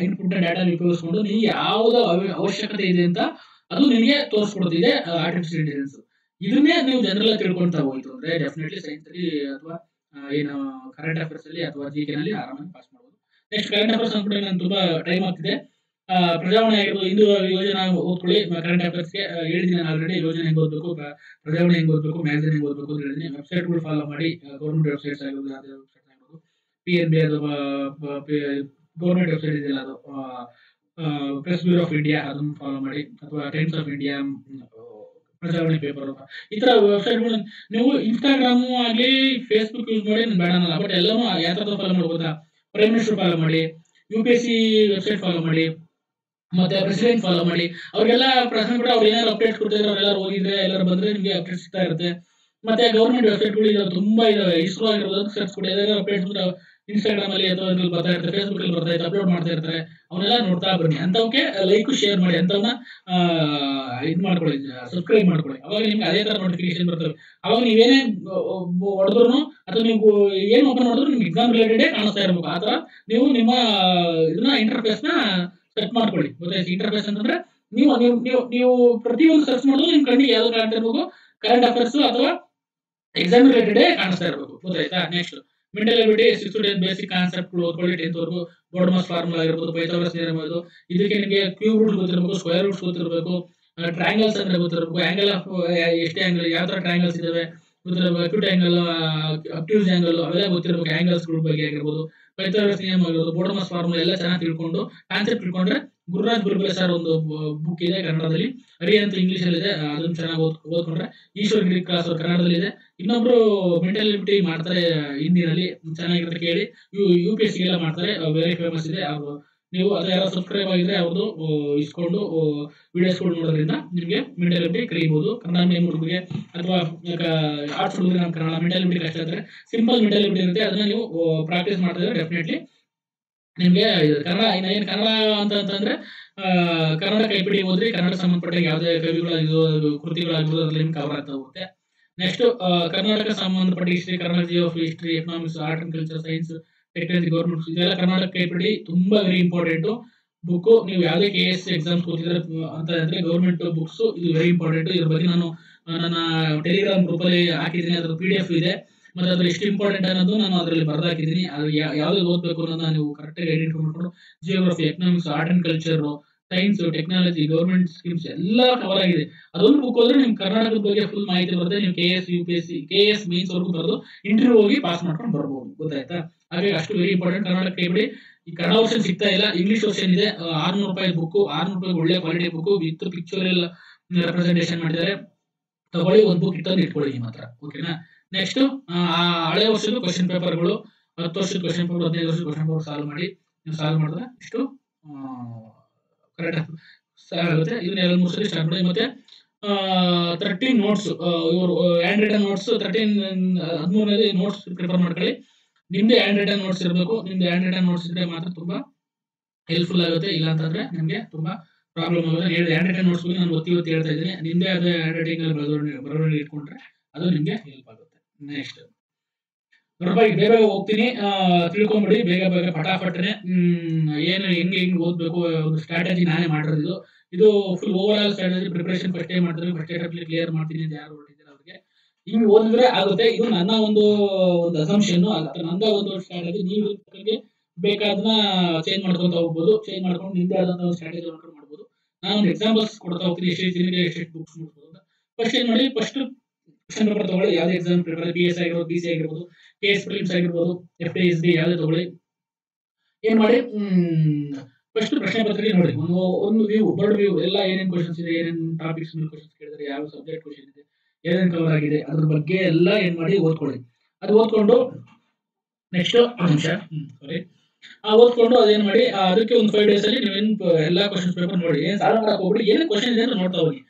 ಇನ್ಪುಟ್ ಡಾಟಾ ಉಪಯೋಗಿಸ್ಕೊಂಡು ನೀ ಯಾವ್ದು ಅವಶ್ಯಕತೆ ಇದೆ ಅಂತ ಅದು ನಿಮಗೆ ತೋರಿಸ್ಕೊಡುತ್ತೆ. ಇದೆ ಆರ್ಟಿಫಿಷಿಯಲ್ ಇಂಟೆಲಿಜೆನ್ಸ್. ಇದನ್ನೇ ನೀವು ಜನರಲ್ ತಿಳ್ಕೊಂತಾ ಹೋಯ್ತು ಅಂದ್ರೆ ಡೆಫಿನೆಟ್ಲಿ ಸೈನ್ಸ್ ಅಲ್ಲಿ ಅಥವಾ ಏನು ಕರೆಂಟ್ ಅಫೇರ್ಸ್ ಅಲ್ಲಿ ಅಥವಾ ಜಿಕೆ ನಲ್ಲಿ ಆರಾಮಾಗಿ ಪಾಸ್ ಮಾಡಬಹುದು. ನೆಕ್ಸ್ಟ್ ಕರೆಂಟ್ ಅಫೇರ್ಸ್ ಅಂದ್ಬಿಟ್ಟು ನಾನು ತುಂಬಾ ಟೈಮ್ ಆಗ್ತಿದೆ. ಪ್ರಜಾವಾಣಿ ಆಗಿರ್ಬೋದು, ಹಿಂದೂ ಯೋಜನಾ ಓದ್ಕೊಳ್ಳಿ. ಕರೆಂಟ್ ಅಫೇರ್ಸ್ಗೆ ಹೇಳಿದ್ದೀನಿ ನಾನು ಆಲ್ರೆಡಿ, ಯೋಜನೆ ಹೆಂಗ್ ಓದಬೇಕು, ಪ್ರಜಾವಾಣಿ ಹೆಂಗ್ ಓದಬೇಕು, ಮ್ಯಾಗಝಿನ್ ಹೆಂಗ್ ಓದಬೇಕು ಅಂತ ಹೇಳಿದ್ದೀನಿ. ವೆಬ್ಸೈಟ್ಗಳು ಫಾಲೋ ಮಾಡಿ, ಗೌರ್ಮೆಂಟ್ ವೆಬ್ಸೈಟ್ಸ್ ಆಗಿರ್ಬೋದು, ಯಾವುದೇ ವೆಬ್ಸೈಟ್ ಆಗಿರ್ಬೋದು, PNB ಅಥವಾ ಗೌರ್ಮೆಂಟ್ ವೆಬ್ಸೈಟ್ ಇದೆಯಲ್ಲ ಅದು ಪ್ರೆಸ್ ಬ್ಯೂರೋ ಆಫ್ ಇಂಡಿಯಾ, ಅದನ್ನು ಫಾಲೋ ಮಾಡಿ, ಅಥವಾ times of India, Prajavani paper, ಈ ತರ ವೆಬ್ಸೈಟ್ಗಳು. ನೀವು ಇನ್ಸ್ಟಾಗ್ರಾಮು ಆಗ್ಲಿ ಫೇಸ್ಬುಕ್ ಯೂಸ್ ಮಾಡಿ ನಾನು ಬೇಡ ಅನ್ನಲ್ಲ, ಬಟ್ ಎಲ್ಲನೂ ಯಾವ ತರ ಫಾಲೋ ಮಾಡ್ಬೋದಾ, ಪ್ರೈಮ್ ಮಿನಿಸ್ಟರ್ ಫಾಲೋ ಮಾಡಿ, UPSC ವೆಬ್ಸೈಟ್ ಫಾಲೋ ಮಾಡಿ, ಮತ್ತೆ ಪ್ರೆಸಿಡೆಂಟ್ ಫಾಲೋ ಮಾಡಿ. ಅವ್ರಿಗೆಲ್ಲ ಪ್ರಶ್ನೆ ಕೂಡ ಅವ್ರು ಏನಾದ್ರು ಅಪ್ಡೇಟ್ ಕೊಡ್ತಿದ್ರೆ ಅವರೆಲ್ಲರೂ ಹೋಗಿದ್ರೆ ಎಲ್ಲರೂ ಬಂದ್ರೆ ನಿಮಗೆ ಅಪ್ಡೇಟ್ ಸಿಗ್ತಾ ಇರುತ್ತೆ. ಮತ್ತೆ ಗೌರ್ಮೆಂಟ್ ವೆಬ್ಸೈಟ್ಗಳು ಇದಾವೆ, ತುಂಬಾ ಇದಾವೆ. ಇಸ್ರೋ ಆಗಿರ್ಬೋದು ಸರ್ಚ್ ಕೊಡಿ, ಯಾವ್ದಾದ್ರು ಅಪ್ಡೇಟ್ಸ್ ಇನ್ಸ್ಟಾಗ್ರಾಮ್ ಅಲ್ಲಿ ಅಥವಾ ಇದ್ರಲ್ಲಿ ಬರ್ತಾ ಇರ್ತಾರೆ, ಫೇಸ್ಬುಕ್ ಅಲ್ಲಿ ಬರ್ತಾ ಇರ್ತಾರೆ, ಅಪ್ಲೋಡ್ ಮಾಡ್ತಾ ಇರ್ತಾರೆ. ಅವನ್ನೆಲ್ಲ ನೋಡ್ತಾ ಬನ್ನಿ. ಅಂತವಕ್ಕೆ ಲೈಕ್ ಶೇರ್ ಮಾಡಿ, ಅಂತವನ್ನ ಇದು ಮಾಡ್ಕೊಳ್ಳಿ, ಸಬ್ಸ್ಕ್ರೈಬ್ ಮಾಡ್ಕೊಳ್ಳಿ. ಅವಾಗ ನಿಮ್ಗೆ ಅದೇ ತರ ನೋಟಿಫಿಕೇಶನ್ ಬರ್ತವೆ. ಅವಾಗ ನೀವೇನೇ ಹೊಡೆದ್ರು ಅಥವಾ ನೀವು ಏನ್ ಓಪನ್ ಮಾಡಿದ್ರು ನಿಮ್ಗೆ ಎಕ್ಸಾಮ್ ರಿಲೇಟೆಡ್ ಕಾಣಿಸ್ತಾ ಇರ್ಬೇಕು. ಆ ತರ ನೀವು ನಿಮ್ಮ ಇದನ್ನ ಇಂಟರ್ಫೇಸ್ ನ ಸೆಟ್ ಮಾಡ್ಕೊಳ್ಳಿ. ಗೊತ್ತಾಯ್ತು. ಇಂಟರ್ಫೇಸ್ ಅಂತಂದ್ರೆ ನೀವು ನೀವು ನೀವು ನೀವು ಪ್ರತಿಯೊಂದು ಸರ್ಚ್ ಮಾಡಿದ್ರು ನಿಮ್ ಕಣ್ಣಿಗೆ ಯಾವ್ದು ಕಾಣ್ತಾ ಇರ್ಬೇಕು, ಕರೆಂಟ್ ಅಫೇರ್ಸ್ ಅಥವಾ ಎಕ್ಸಾಮ್ ರಿಲೇಟೆಡ್ ಕಾಣಿಸ್ತಾ ಇರ್ಬೇಕು. ಗೊತ್ತಾಯ್ತಾ. Next mental ability 6 to 10 basic concept ಓದ್ಕೊಳ್ಳಿ. 10th ವರೆಗೂ ಬೋರ್ಡ್ ಮಾಸ್ ಫಾರ್ಮುಲಾ ಆಗಿರ್ಬೋದು, ಪೈಥಾಗರಸ್ ಥಿಯರಮ್ ಆಗಿರ್ಬೋದು, ಇದಕ್ಕೆ ನಿಮಗೆ ಕ್ಯೂಬ್ ರೂಟ್ಸ್ ಗೊತ್ತಿರಬೇಕು, ಸ್ಕ್ವೇರ್ ರೂಟ್ಸ್ ಗೊತ್ತಿರಬೇಕು, ಟ್ರಯಾಂಗಲ್ಸ್ ಅಂದ್ರೆ ಗೊತ್ತಿರಬೇಕು, ಆಂಗಲ್ ಆಫ್ ಎಷ್ಟೇ ಆಂಗಲ್, ಯಾವ ತರ ಟ್ರಯಾಂಗಲ್ಸ್ ಇದಾವೆ ಗೊತ್ತಿರಬೇಕು, ಅಕ್ಯೂಟ್ ಆಂಗಲ್, ಅಬ್ಟ್ಯೂಸ್ ಆಂಗಲ್ ಅವೆಲ್ಲ ಗೊತ್ತಿರಬೇಕು, ಆಂಗಲ್ಸ್ ಗಳ ಬಗ್ಗೆ ಆಗಿರ್ಬೋದು, ಪೈಥಾಗರಸ್ ನಿಯಮ ಆಗಿರ್ಬೋದು, ಬೋರ್ಡ್ ಮಾಸ್ ಫಾರ್ಮುಲಾ ಎಲ್ಲ ಚೆನ್ನಾಗಿ ತಿಳ್ಕೊಂಡು ಕಾನ್ಸೆಪ್ಟ್ ತಿಳ್ಕೊಂಡ್ರೆ ಗುರುರಾಜ್ ಗುರುಬಲೆ ಸರ್ ಒಂದು ಬುಕ್ ಇದೆ ಕನ್ನಡದಲ್ಲಿ, ಹರಿ ಅಂತ ಇಂಗ್ಲಿಷ್ ಅಲ್ಲಿ ಇದೆ, ಅದನ್ನ ಚೆನ್ನಾಗಿ ಓದ್ಕೊಂಡ್ರೆ. ಈಶ್ವರ್ ಗಿರಿ ಕ್ಲಾಸ್ ಕನ್ನಡದಲ್ಲಿ ಇದೆ. ಇನ್ನೊಬ್ರು ಮೆಂಟಲ್ ಎಬಿಲಿಟಿ ಮಾಡ್ತಾರೆ ಹಿಂದಿನಲ್ಲಿ, ಚೆನ್ನಾಗಿರುತ್ತೆ ಕೇಳಿ. UPSC ಎಲ್ಲ ಮಾಡ್ತಾರೆ, ವೆರಿ ಫೇಮಸ್ ಇದೆ ಅವರು. ನೀವು ಅದು ಯಾರು ಸಬ್ಸ್ಕ್ರೈಬ್ ಆಗಿದ್ರೆ ಅವ್ರದ್ದು ಇಸ್ಕೊಂಡು ವಿಡಿಯೋಸ್ಗಳು ನೋಡೋದ್ರಿಂದ ನಿಮಗೆ ಮೆಂಟಲ್ ಎಬಿಲಿಟಿ ಕಲಿಬಹುದು. ಕನ್ನಡ ಮೀಡಿಯಂ ಹುಡುಗರಿಗೆ ಅಥವಾ ಆರ್ಟ್ಸ್ ಹುಡುಗರಿಗೆ ನಮ್ಮ ಕನ್ನಡ ಮೆಂಟಲ್ ಎಬಿಲಿಟಿ ಕಷ್ಟ ಇದ್ರೆ ಸಿಂಪಲ್ ಮೆಂಟಲ್ ಎಬಿಲಿಟಿ ಇರುತ್ತೆ, ಅದನ್ನ ನೀವು ಪ್ರಾಕ್ಟೀಸ್ ಮಾಡ್ತಿದ್ರೆ ಡೆಫಿನೆಟ್ಲಿ ನಿಮ್ಗೆ ಕನ್ನಡ. ಏನ್ ಕನ್ನಡ ಅಂತಂದ್ರೆ ಕನ್ನಡ ಕೈಪಿಡಿ ಓದ್ರಿ, ಕನ್ನಡ ಸಂಬಂಧಪಟ್ಟ ಯಾವುದೇ ಕವಿಗಳಾಗಿರ್ಬೋದು, ಕೃತಿಗಳಾಗಿರ್ಬೋದು ಅದ್ರಲ್ಲಿ ನಿಮ್ಗೆ ಕವರ್ ಆಗ್ತಾ ಹೋಗುತ್ತೆ. ನೆಕ್ಸ್ಟ್ ಕರ್ನಾಟಕ ಸಂಬಂಧಪಟ್ಟ history, Kannada geography, history, economics, art and culture, science, technology, government, ಇದೆಲ್ಲ ಕರ್ನಾಟಕ ಕೈಪಿಡಿ ತುಂಬಾ ವೆರಿ ಇಂಪಾರ್ಟೆಂಟ್ ಬುಕ್. ನೀವು ಯಾವುದೇ KS ಎಕ್ಸಾಮ್ಸ್ ಓದಿದ್ರೆ ಅಂತ ಅಂದ್ರೆ ಗೌರ್ಮೆಂಟ್ ಬುಕ್ಸ್ ಇದು ವೆರಿ ಇಂಪಾರ್ಟೆಂಟ್. ಇದ್ರ ಬಗ್ಗೆ ನಾನು ನನ್ನ ಟೆಲಿಗ್ರಾಮ್ ಗ್ರೂಪ್ ಅಲ್ಲಿ ಹಾಕಿದ್ದೀನಿ, ಅದ್ರ PDF ಇದೆ. ಮತ್ತೆ ಅದ್ರ ಎಷ್ಟು ಇಂಪಾರ್ಟೆಂಟ್ ಅನ್ನೋದು ನಾನು ಅದರಲ್ಲಿ ಬರ್ದಾಕಿದ್ದೀನಿ. ಅದು ಯಾವ್ದು ಓದ್ಬೇಕು ಅನ್ನೋದನ್ನ ನೀವು ಕರೆಕ್ಟ್ ಆಗಿ ಐಡೆಂಟಿಫೈ ಮಾಡ್ಕೊಂಡು geography, economics, art and culture, science, technology, government schemes ಎಲ್ಲ ಕವರ್ ಆಗಿದೆ. ಅದೊಂದು ಬುಕ್ ಹೋದ್ರೆ ನಿಮ್ ಕರ್ನಾಟಕದ ಬಗ್ಗೆ ಫುಲ್ ಮಾಹಿತಿ ಬರುತ್ತೆ. ನೀವು KS, UPSC, KS ಮೀನ್ಸ್ ವರ್ಗು ಬರೆದು ಇಂಟರ್ವ್ಯೂ ಹೋಗಿ ಪಾಸ್ ಮಾಡ್ಕೊಂಡು ಬರ್ಬೋದು. ಗೊತ್ತಾಯ್ತಾ. ಹಾಗೆ ಅಷ್ಟು ವೆರಿ ಇಂಪಾರ್ಟೆಂಟ್ ಕರ್ನಾಟಕ ಕೈಬಿಡಿ. ಈ ಕನ್ನಡ ವರ್ಷನ್ ಸಿಗ್ತಾ ಇಲ್ಲ, ಇಂಗ್ಲಿಷ್ ವರ್ಷನ್ ಇದೆ. 600 ರೂಪಾಯಿ ಬುಕ್, 600 ರೂಪಾಯಿ ಒಳ್ಳೆ ಕ್ವಾಲಿಟಿ ಬುಕ್ ವಿತ್ ಪಿಕ್ಚರಲ್ ರೆಪ್ರೆಸೆಂಟೇಷನ್ ಮಾಡಿದ್ದಾರೆ. ತಗೊಳ್ಳಿ, ಒಂದು ಬುಕ್ ಇಟ್ಟಂದು ಇಟ್ಕೊಳ್ಳಿ ನಿಮ್ಮ ಹತ್ರ. ಓಕೆನಾ. ನೆಕ್ಸ್ಟ್ ಹಳೆ ವರ್ಷದ ಕ್ವಶನ್ ಪೇಪರ್ಗಳು, 10 ವರ್ಷದ ಕ್ವಶನ್ ಪೇಪರ್, 15 ವರ್ಷದ ಕ್ವಶನ್ ಪೇಪರ್ ಸಾಲ್ವ್ ಮಾಡಿ. ನೀವು ಸಾಲ್ವ್ ಮಾಡಿದ್ರೆ ಇಷ್ಟು ಕರೆಕ್ಟ್ ಆಗುತ್ತೆ. ಇದನ್ನ 2-3 ಸರಿ ಸ್ಟಾರ್ಟ್ ಮಾಡಿ. ಮತ್ತೆ 13 ನೋಟ್ಸ್, ಇವರು ಹ್ಯಾಂಡ್ ರಿಟನ್ ನೋಟ್ಸ್ 13ನೇದು ನೋಟ್ಸ್ ಪ್ರಿಪೇರ್ ಮಾಡ್ಕೊಳ್ಳಿ. ನಿಮ್ದೇ ಹ್ಯಾಂಡ್ ರಿಟನ್ ನೋಟ್ಸ್ ಇರಬೇಕು. ನಿಮ್ದು ಹ್ಯಾಂಡ್ ರಿಟನ್ ನೋಟ್ಸ್ ಇದ್ರೆ ಮಾತ್ರ ತುಂಬಾ ಹೆಲ್ಪ್ಫುಲ್ ಆಗುತ್ತೆ. ಇಲ್ಲ ಅಂತಂದ್ರೆ ನಿಮ್ಗೆ ತುಂಬಾ ಪ್ರಾಬ್ಲಮ್ ಆಗುತ್ತೆ. ಹ್ಯಾಂಡ್ ರಿಟನ್ ನೋಟ್ಸ್ ಬಗ್ಗೆ ನಾನು ಒತ್ತಿ ಹೇಳ್ತಾ ಇದ್ದೀನಿ. ನಿಮ್ದೇ ಆದ ಹ್ಯಾಂಡ್ ರೈಟಿಂಗ್ ಅಲ್ಲಿ ಬರವಣಿಗೆ ಇಟ್ಕೊಂಡ್ರೆ ಅದು ನಿಮ್ಗೆ ಹೆಲ್ಪ್ ಆಗುತ್ತೆ. ನೆಕ್ಸ್ಟ್ ಬೇಗ ಬೇಗ ಹೋಗ್ತೀನಿ, ತಿಳ್ಕೊಂಬಿಡಿ ಬೇಗ ಬೇಗ ಫಟಾಫಟ್ನೆ. ಏನು ಹೆಂಗೆ ಓದ್ಬೇಕು ಒಂದು ಸ್ಟ್ರಾಟಜಿ ನಾನೇ ಮಾಡಿರೋದು. ಇದು full over all strategy preparation first time ಮಾಡ್ತೀನಿ, ಫಸ್ಟ್ ಅಟೆಂಪ್ಟ್ ಕ್ಲಿಯರ್ ಮಾಡ್ತೀನಿ ಅಂತ ಯಾರು ಹೊರಟಿದ್ದಾರೆ ಅವ್ರಿಗೆ ಹಿಂಗೆ ಓದಿದ್ರೆ ಆಗುತ್ತೆ. ಇದು ನನ್ನ ಒಂದು ಅಸಂಪ್ಷನ್, ನಂದ ಒಂದು ಸ್ಟ್ರಾಟಜಿ. ನೀವು ಬೇಕಾದನ್ನ ಚೇಂಜ್ ಮಾಡ್ಕೊಂತ ಹೋಗ್ಬೋದು. ಚೇಂಜ್ ಮಾಡ್ಕೊಂಡು ನಿಮ್ದೇ ಆದಂತಹ ಒಂದು ಸ್ಟ್ರಾಟಜಿ ಮಾಡ್ಬೋದು. ನಾನು ಒಂದು ಎಕ್ಸಾಂಪಲ್ಸ್ ಕೊಡ್ತಾ ಹೋಗ್ತೀನಿ, ಎಷ್ಟು ಬುಕ್ಸ್ ನೋಡ್ಬೋದು ಅಂತ. ಫಸ್ಟ್ ಏನ್ ಮಾಡಿ, ಫಸ್ಟ್ ಕ್ವಶನ್ ಪೇಪರ್ ತಗೊಳ್ಳಿ. ಯಾವ್ದೇ ಎಕ್ಸಾಮ್ ಪ್ರಿಪೇರ್, PS ಆಗಿರ್ಬೋದು, BC ಆಗಿರ್ಬೋದು, KS ಪ್ರಿಲಿಮ್ಸ್ ಆಗಿರ್ಬೋದು, FTSD ಯಾವ್ದೇ ತಗೊಳ್ಳಿ. ಏನ್ ಮಾಡಿ, ಫಸ್ಟ್ ಪ್ರಶ್ನೆ ಪತ್ರಿಕೆ ನೋಡಿ, ಒಂದು ವ್ಯೂ, ಬರ್ಡ್ ವ್ಯೂ, ಎಲ್ಲ ಏನೇನ್ ಕ್ವಶನ್ಸ್ ಇದೆ, ಏನೇನ್ ಟಾಪಿಕ್ಸ್ ಮೇಲೆ ಕ್ವಶನ್ಸ್ ಕೇಳಿದ್ರೆ, ಯಾವ ಸಬ್ಜೆಕ್ಟ್ ಕ್ವಶನ್ ಇದೆ, ಏನೇನ್ ಕವರ್ ಆಗಿದೆ, ಅದ್ರ ಬಗ್ಗೆ ಎಲ್ಲ ಏನ್ ಮಾಡಿ ಓದ್ಕೊಳ್ಳಿ. ಅದು ಓದ್ಕೊಂಡು ನೆಕ್ಸ್ಟ್ ಓದ್ಕೊಂಡು ಅದೇನ್ ಮಾಡಿ, ಅದಕ್ಕೆ ಒಂದು 5 days ಅಲ್ಲಿ ನೀವೇನ್ ಎಲ್ಲಾ ಕ್ವಶನ್ಸ್ ಪೇಪರ್ ನೋಡಿ, ಏನ್ ಸಾಲ್ವ್ ಮಾಡಕ್ ಹೋಗ್ಬಿಡಿ, ಏನೇನ್ ಕ್ವಶನ್ ಇದೆ ಅಂತ ನೋಡ್ತಾ ಹೋಗಿ.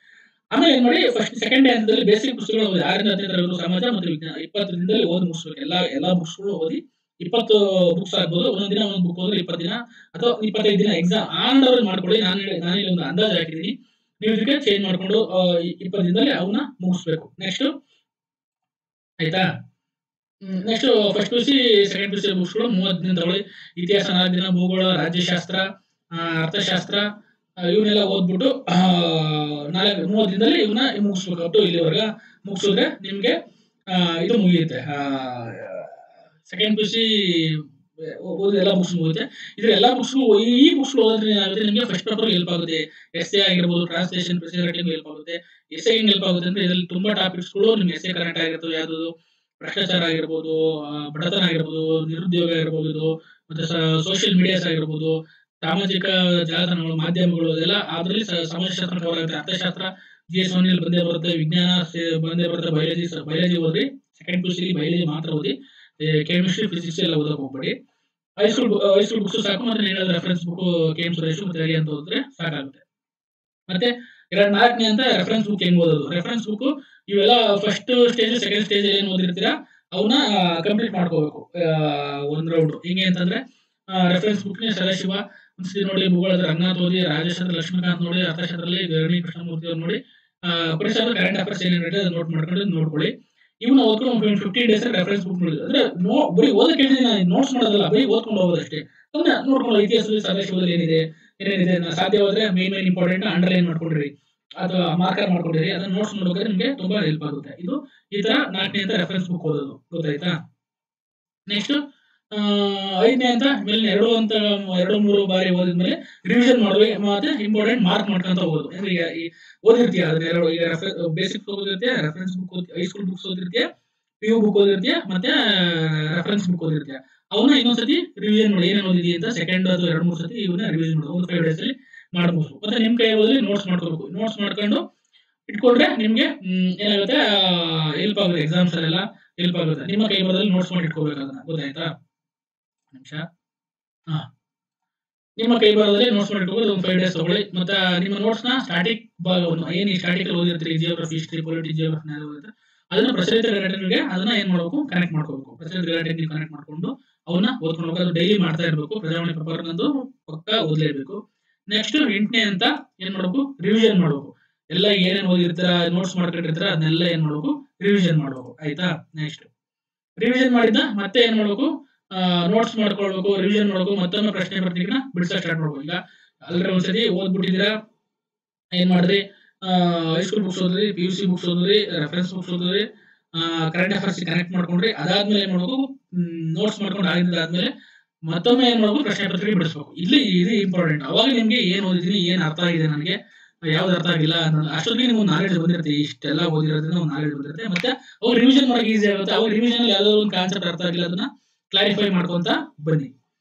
ಆಮೇಲೆ ಏನ್ ಮಾಡಿ, ಫಸ್ಟ್ ಸೆಕೆಂಡ್ ಡೇ ಹಂತದಲ್ಲಿ ಬೇಸಿಕ್ ಪುಸ್ತಕಗಳು ಓದಿ. 6ರಿಂದ 10ನೇ ತರಗತಿ ಸಮಾಜ ಮತ್ತು ವಿಜ್ಞಾನ 20 ದಿನದಲ್ಲಿ ಓದಿ ಮುಗಿಸ್ಬೇಕು. ಎಲ್ಲಾ ಬುಕ್ಸ್ಗಳು ಓದಿ. 20 ಬುಕ್ಸ್ ಆಗ್ಬೋದು. ಒಂದೊಂದ್ ದಿನ ಒಂದೊಂದು ಬುಕ್ ಓದಿದ್ರೆ 20 ದಿನ ಅಥವಾ 25 ದಿನ ಎಕ್ಸಾಮ್ ಆನ್ ಅವರ್ ಮಾಡ್ಕೊಳ್ಳಿ. ನಾನಿಲ್ಲಿ ಒಂದು ಅಂದಾಜು ಹಾಕಿದ್ದೀನಿ. ನೀವು ಇದಕ್ಕೆ ಚೇಂಜ್ ಮಾಡ್ಕೊಂಡು 20 ದಿನದಲ್ಲಿ ಅವನ್ನ ಮುಗಿಸ್ಬೇಕು. ನೆಕ್ಸ್ಟ್ ಆಯ್ತಾ. Next first PUC second PUC ಬುಕ್ಸ್ಗಳು 30 ದಿನ ತಗೊಳ್ಳಿ. ಇತಿಹಾಸ 4 ದಿನ, ಭೂಗೋಳ, ರಾಜ್ಯಶಾಸ್ತ್ರ, ಅರ್ಥಶಾಸ್ತ್ರ ಇವನ್ನೆಲ್ಲ ಓದ್ಬಿಟ್ಟು 30 ದಿನದಲ್ಲಿ ಇವನ್ನ ಮುಗಿಸ್ಬೇಕು. ಅಪ್ ಟು ಇಲ್ಲಿವರೆಗೆ ಮುಗಿಸಿದ್ರೆ ನಿಮ್ಗೆ ಇದು ಮುಗಿಯುತ್ತೆ. ಸೆಕೆಂಡ್ PUC ಓದಿ ಎಲ್ಲ ಬುಕ್ಸ್ ಮುಗಿಯುತ್ತೆ. ಇದ್ರ ಎಲ್ಲಾ ಬುಕ್ಸ್ ಈ ಬುಕ್ಸ್ ಓದಿದ್ರೆ ಏನಾಗುತ್ತೆ, ನಿಮಗೆ ಫಸ್ಟ್ ಪೇಪರ್ ಹೆಲ್ಪ್ ಆಗುತ್ತೆ. ಎಸ್ಸೆ ಆಗಿರ್ಬೋದು, ಟ್ರಾನ್ಸ್ಲೇಷನ್, ಪ್ರೆಸೆಂಟ್ ರೈಟಿಂಗ್ ಹೆಲ್ಪ್ ಆಗುತ್ತೆ. ಎಸ್ಸೆ ಹೆಂಗ್ ಹೆಲ್ಪ್ ಆಗುತ್ತೆ ಅಂದ್ರೆ, ಇದರಲ್ಲಿ ತುಂಬಾ ಟಾಪಿಕ್ಸ್ಗಳು ನಿಮ್ಗೆ ಎಸ್ಸೆ ಕರೆಕ್ಟ್ ಆಗಿರ್ತವೆ. ಯಾವ್ದು ಭ್ರಷ್ಟಾಚಾರ ಆಗಿರ್ಬೋದು, ಬಡತನ ಆಗಿರ್ಬೋದು, ನಿರುದ್ಯೋಗ ಆಗಿರ್ಬೋದು, ಮತ್ತೆ ಸೋಷಿಯಲ್ ಮೀಡಿಯಾಸ್ ಆಗಿರ್ಬೋದು, ಸಾಮಾಜಿಕ ಜಾಲತಾಣಗಳು, ಮಾಧ್ಯಮಗಳು, ಅದೆಲ್ಲ ಅದರಲ್ಲಿ ಸಮಾಜಶಾಸ್ತ್ರ ಕವರ್ ಆಗುತ್ತೆ. ಅರ್ಥಶಾಸ್ತ್ರ GS 1 ಬಂದೇ ಬರುತ್ತೆ. ವಿಜ್ಞಾನ ಬಂದೇ ಬರುತ್ತೆ. ಬಯಾಲಜಿ ಓದಿ. ಸೆಕೆಂಡ್ PUC ಬಯಾಲಜಿ ಮಾತ್ರ ಓದಿ. ಕೆಮಿಸ್ಟ್ರಿ, ಫಿಸಿಕ್ಸ್ ಎಲ್ಲ ಓದಕ್ ಹೋಗ್ಬೇಡಿ. ಹೈಸ್ಕೂಲ್ ಬುಕ್ಸ್ ಸಾಕು. ಮತ್ತೆ ಏನಾದ್ರು ರೆಫರೆನ್ಸ್ ಬುಕ್ KM ಸುರೇಶ್ ಮತ್ತೆ ಅಂತ ಓದಿದ್ರೆ ಸಾಕಾಗುತ್ತೆ. ಮತ್ತೆ 4ನೇ ಅಂತ ರೆಫರೆನ್ಸ್ ಬುಕ್ ಹೆಂಗ್ ಓದೋದು. ರೆಫರೆನ್ಸ್ ಬುಕ್ ಇವೆಲ್ಲ ಫಸ್ಟ್ ಸ್ಟೇಜ್, ಸೆಕೆಂಡ್ ಸ್ಟೇಜ್ ಏನ್ ಓದಿರ್ತೀರಾ ಅವನ್ನ ಕಂಪ್ಲೀಟ್ ಮಾಡ್ಕೋಬೇಕು. ಒಂದ್ ರೌಂಡ್ ಹಿಂಗೆ ಅಂತಂದ್ರೆ, ರೆಫರೆನ್ಸ್ ಬುಕ್ ಸದಾಶಿವ ಒಂದ್ಸತಿ ನೋಡಿ, ಭೂಗೋಳದ ರಂಗನಾಥ್ ಓದಿ, ರಾಜಶಾಸ್ತ್ರ ಲಕ್ಷ್ಮೀಕಾಂತ್ ನೋಡಿ, ಅರ್ಥಶಾಸ್ತ್ರದಲ್ಲಿ ಗರಣಿ ಕೃಷ್ಣಮೂರ್ತಿ ಅವ್ರು ನೋಡಿ, ಪರಿಸರ ಕರೆಂಟ್ ಅಫೇರ್ಸ್ ಏನೇನಿದೆ ಅದನ್ನ ನೋಟ್ ಮಾಡ್ಕೊಂಡು ನೋಡ್ಕೊಳ್ಳಿ. ಇವನ್ನ ಓದ್ಕೊಂಡು 15 days ರೆಫರೆನ್ಸ್ ಬುಕ್ ನೋಡಿ. ಅಂದ್ರೆ ಬರೀ ಓದಕ್ಕೆ ನೋಟ್ಸ್ ಮಾಡೋದಲ್ಲ, ಬರೀ ಓದ್ಕೊಂಡು ಹೋಗೋದಷ್ಟೇ. ಅದನ್ನ ನೋಡ್ಕೊಂಡು ಇತಿಹಾಸದಲ್ಲಿ ಸದಾಶಿವದಲ್ಲಿ ಏನೇನಿದೆ ಸಾಧ್ಯವಾದ್ರೆ ಮೇನ್ ಇಂಪಾರ್ಟೆಂಟ್ ಅಂಡರ್ಲೈನ್ ಮಾಡ್ಕೊಂಡಿರಿ ಅಥವಾ ಮಾರ್ಕರ್ ಮಾಡ್ಕೊಂಡಿರಿ. ಅದನ್ನ ನೋಟ್ಸ್ ನೋಡೋಕೆ ನಿಮ್ಗೆ ತುಂಬಾ ಹೆಲ್ಪ್ ಆಗುತ್ತೆ. ಇದು ಈ ತರ 4ನೇ ಅಂತ ರೆಫರೆನ್ಸ್ ಬುಕ್ ಓದೋದು. ಗೊತ್ತಾಯ್ತಾ. ನೆಕ್ಸ್ಟ್ 5ನೇ ಅಂತ ಮೇಲೆ 2-3 ಬಾರಿ ಓದಿದ್ಮೇಲೆ ರಿವಿಷನ್ ಮಾಡುವ. ಮತ್ತೆ ಇಂಪಾರ್ಟೆಂಟ್ ಮಾರ್ಕ್ ಮಾಡ್ಕೊಂತ ಹೋಗೋದು. ಅಂದ್ರೆ ಈಗ ಓದಿರ್ತೀಯ ಅದನ್ನ ಈಗ ಬೇಸಿಕ್ ಓದಿರ್ತೀಯ, ರೆಫರೆನ್ಸ್ ಬುಕ್ ಹೈಸ್ಕೂಲ್ ಬುಕ್ಸ್ ಓದಿರ್ತೀಯ, PU ಬುಕ್ ಓದಿರ್ತೀಯ, ಮತ್ತೆ ರೆಫರೆನ್ಸ್ ಬುಕ್ ಓದಿರ್ತೀಯ. ಅವನ್ನ ಇನ್ನೊಂದ್ಸತಿ ರಿವಿಷನ್ ಮಾಡಿ, ಏನೇನು ಓದಿದೀಯ ಅಂತ ಸೆಕೆಂಡ್ ಅಥವಾ 2-3 ಸತಿ ಇವನ್ನ ರಿವಿಷನ್ ಮಾಡೋದು. ಒಂದು 5 days ಅಲ್ಲಿ ಮಾಡ್ಬೋದು. ಮತ್ತೆ ನಿಮ್ ಕೈ ಓದಿ ನೋಟ್ಸ್ ಮಾಡ್ಕೋಬೇಕು. ನೋಟ್ಸ್ ಮಾಡ್ಕೊಂಡು ಇಟ್ಕೊಂಡ್ರೆ ನಿಮ್ಗೆ ಏನಾಗುತ್ತೆ, ಹೆಲ್ಪ್ ಆಗುತ್ತೆ. ಎಕ್ಸಾಮ್ಸ್ ಅಲ್ಲೆಲ್ಲ ಹೆಲ್ಪ್ ಆಗುತ್ತೆ. ನಿಮ್ಮ ಕೈ ಬರದಲ್ಲಿ ನೋಟ್ಸ್ ಮಾಡಿ ಇಟ್ಕೋಬೇಕು. ಅದನ್ನ ಗೊತ್ತಾಯ್ತಾ. ನಿಮಿಷ ನಿಮ್ಮ ಕೈ ಬರೋದ್ರಲ್ಲಿ ನೋಟ್ಸ್ ಮಾಡಿ ಇಟ್ಕೋಬಹುದು. ಒಂದು 5 days ತಗೊಳ್ಳಿ. ಮತ್ತೆ ನಿಮ್ಮ ನೋಟ್ಸ್ ನ ಸ್ಟಾಟಿಕ್ ಭಾಗವನ್ನು ಏನು ಸ್ಟಾಟಿಕ್ ಅಲ್ಲಿ ಓದಿರ್ತೀರಿ, ಜಿಯೋಗ್ರಫಿ, ಹಿಸ್ಟ್ರಿ, ಪೊಲಿಟಿ, ಜಿಯೋಗ್ರಫಿ ಓದಿರ್ತಾರೆ, ಅದನ್ನ ಪ್ರಚಲಿತ ಘಟನೆಗೆ ಅದನ್ನ ಏನ್ ಮಾಡ್ಬೇಕು, ಕನೆಕ್ಟ್ ಮಾಡ್ಕೋಬೇಕು. ಪ್ರಚಲಿತ ಘಟನೆಗೆ ಕನೆಕ್ಟ್ ಮಾಡ್ಕೊಂಡು ಅವನ್ನ ಓದ್ಕೊಂಡು ಹೋಗೋದು. ಅದು ಡೈಲಿ ಮಾಡ್ತಾ ಇರ್ಬೇಕು. ಪ್ರಜಾವಾಣಿ ಪೇಪರ್ ನಂದು ಪಕ್ಕ ಓದ್ಲೇಬೇಕು. ನೆಕ್ಸ್ಟ್ 8ನೇ ಅಂತ ಏನ್ ಮಾಡ್ಬೇಕು, ರಿವಿಷನ್ ಮಾಡ್ಬೇಕು. ಎಲ್ಲ ಏನೇನ್ ಓದಿರ್ತೀರ, ನೋಟ್ಸ್ ಮಾಡ್ಕೊಂಡಿರ್ತೀರ, ಅದನ್ನೆಲ್ಲ ಏನ್ ಮಾಡ್ಬೇಕು, ರಿವಿಷನ್ ಮಾಡ್ಬೇಕು. ಆಯ್ತಾ. ನೆಕ್ಸ್ಟ್ ರಿವಿಷನ್ ಮಾಡಿದ್ದ ಮತ್ತೆ ಏನ್ ಮಾಡ್ಬೇಕು, ನೋಟ್ಸ್ ಮಾಡ್ಕೊಳ್ಬೇಕು, ರಿವಿಷನ್ ಮಾಡ್ಬೇಕು. ಮತ್ತೊಮ್ಮೆ ಪ್ರಶ್ನೆ ಪತ್ರಿಕೆನ ಬಿಡಿಸಕ್ ಸ್ಟಾರ್ಟ್ ಮಾಡ್ಬೇಕು. ಈಗ ಆಲ್ರೆಡಿ ಒಂದ್ಸತಿ ಓದ್ಬಿಟ್ಟಿದ್ದೀರಾ, ಏನ್ ಮಾಡಿದ್ರಿ, ಹೈಸ್ಕೂಲ್ ಬುಕ್ಸ್ ಓದ್ರಿ, PUC ಬುಕ್ಸ್ ಓದ್ರಿ, ರೆಫರೆನ್ಸ್ ಬುಕ್ಸ್ ಓದ್ರಿ, ಕರೆಂಟ್ ಅಫೇರ್ಸ್ ಕನೆಕ್ಟ್ ಮಾಡ್ಕೊಂಡ್ರಿ. ಅದಾದ್ಮೇಲೆ ಏನ್ ಮಾಡ್ಬೇಕು, ನೋಟ್ಸ್ ಮಾಡ್ಕೊಂಡು ಆಗಿದ್ದಾದ್ಮೇಲೆ ಮತ್ತೊಮ್ಮೆ ಏನ್ ಮಾಡ್ಬೇಕು, ಪ್ರಶ್ನೆ ಪತ್ರಿಕೆ ಬಿಡಿಸ್ಬೇಕು. ಇಲ್ಲಿ ಇದು ಇಂಪಾರ್ಟೆಂಟ್. ಅವಾಗ ನಿಮ್ಗೆ ಏನ್ ಓದಿದೀನಿ, ಏನ್ ಅರ್ಥ ಆಗಿದೆ, ನನಗೆ ಯಾವ್ದು ಅರ್ಥ ಆಗಿಲ್ಲ ಅಷ್ಟೊತ್ತಿಗೆ ನಿಮ್ಗೆ ಒಂದು ನಾಲೆಡ್ಜ್ ಬಂದಿರುತ್ತೆ. ಇಷ್ಟೆಲ್ಲ ಓದಿರೋದ್ರಿಂದ ಒಂದು ನಾಲೆಡ್ಜ್ ಬಂದಿರುತ್ತೆ. ಮತ್ತೆ ಅವ್ರು ರಿವಿಷನ್ ಮಾಡಕ್ಕೆ ಈಸಿ ಆಗುತ್ತೆ. ಅವ್ರು ರಿವಿಷನ್ ಅಲ್ಲಿ ಯಾವ್ದೋ ಒಂದು ಕಾನ್ಸೆಪ್ಟ್ ಅರ್ಥ ಆಗಿಲ್ಲ, ಅದನ್ನ ಕ್ಲಾರಿಫೈ ಮಾಡ್ಕೊಂತ ಬನ್ನಿ.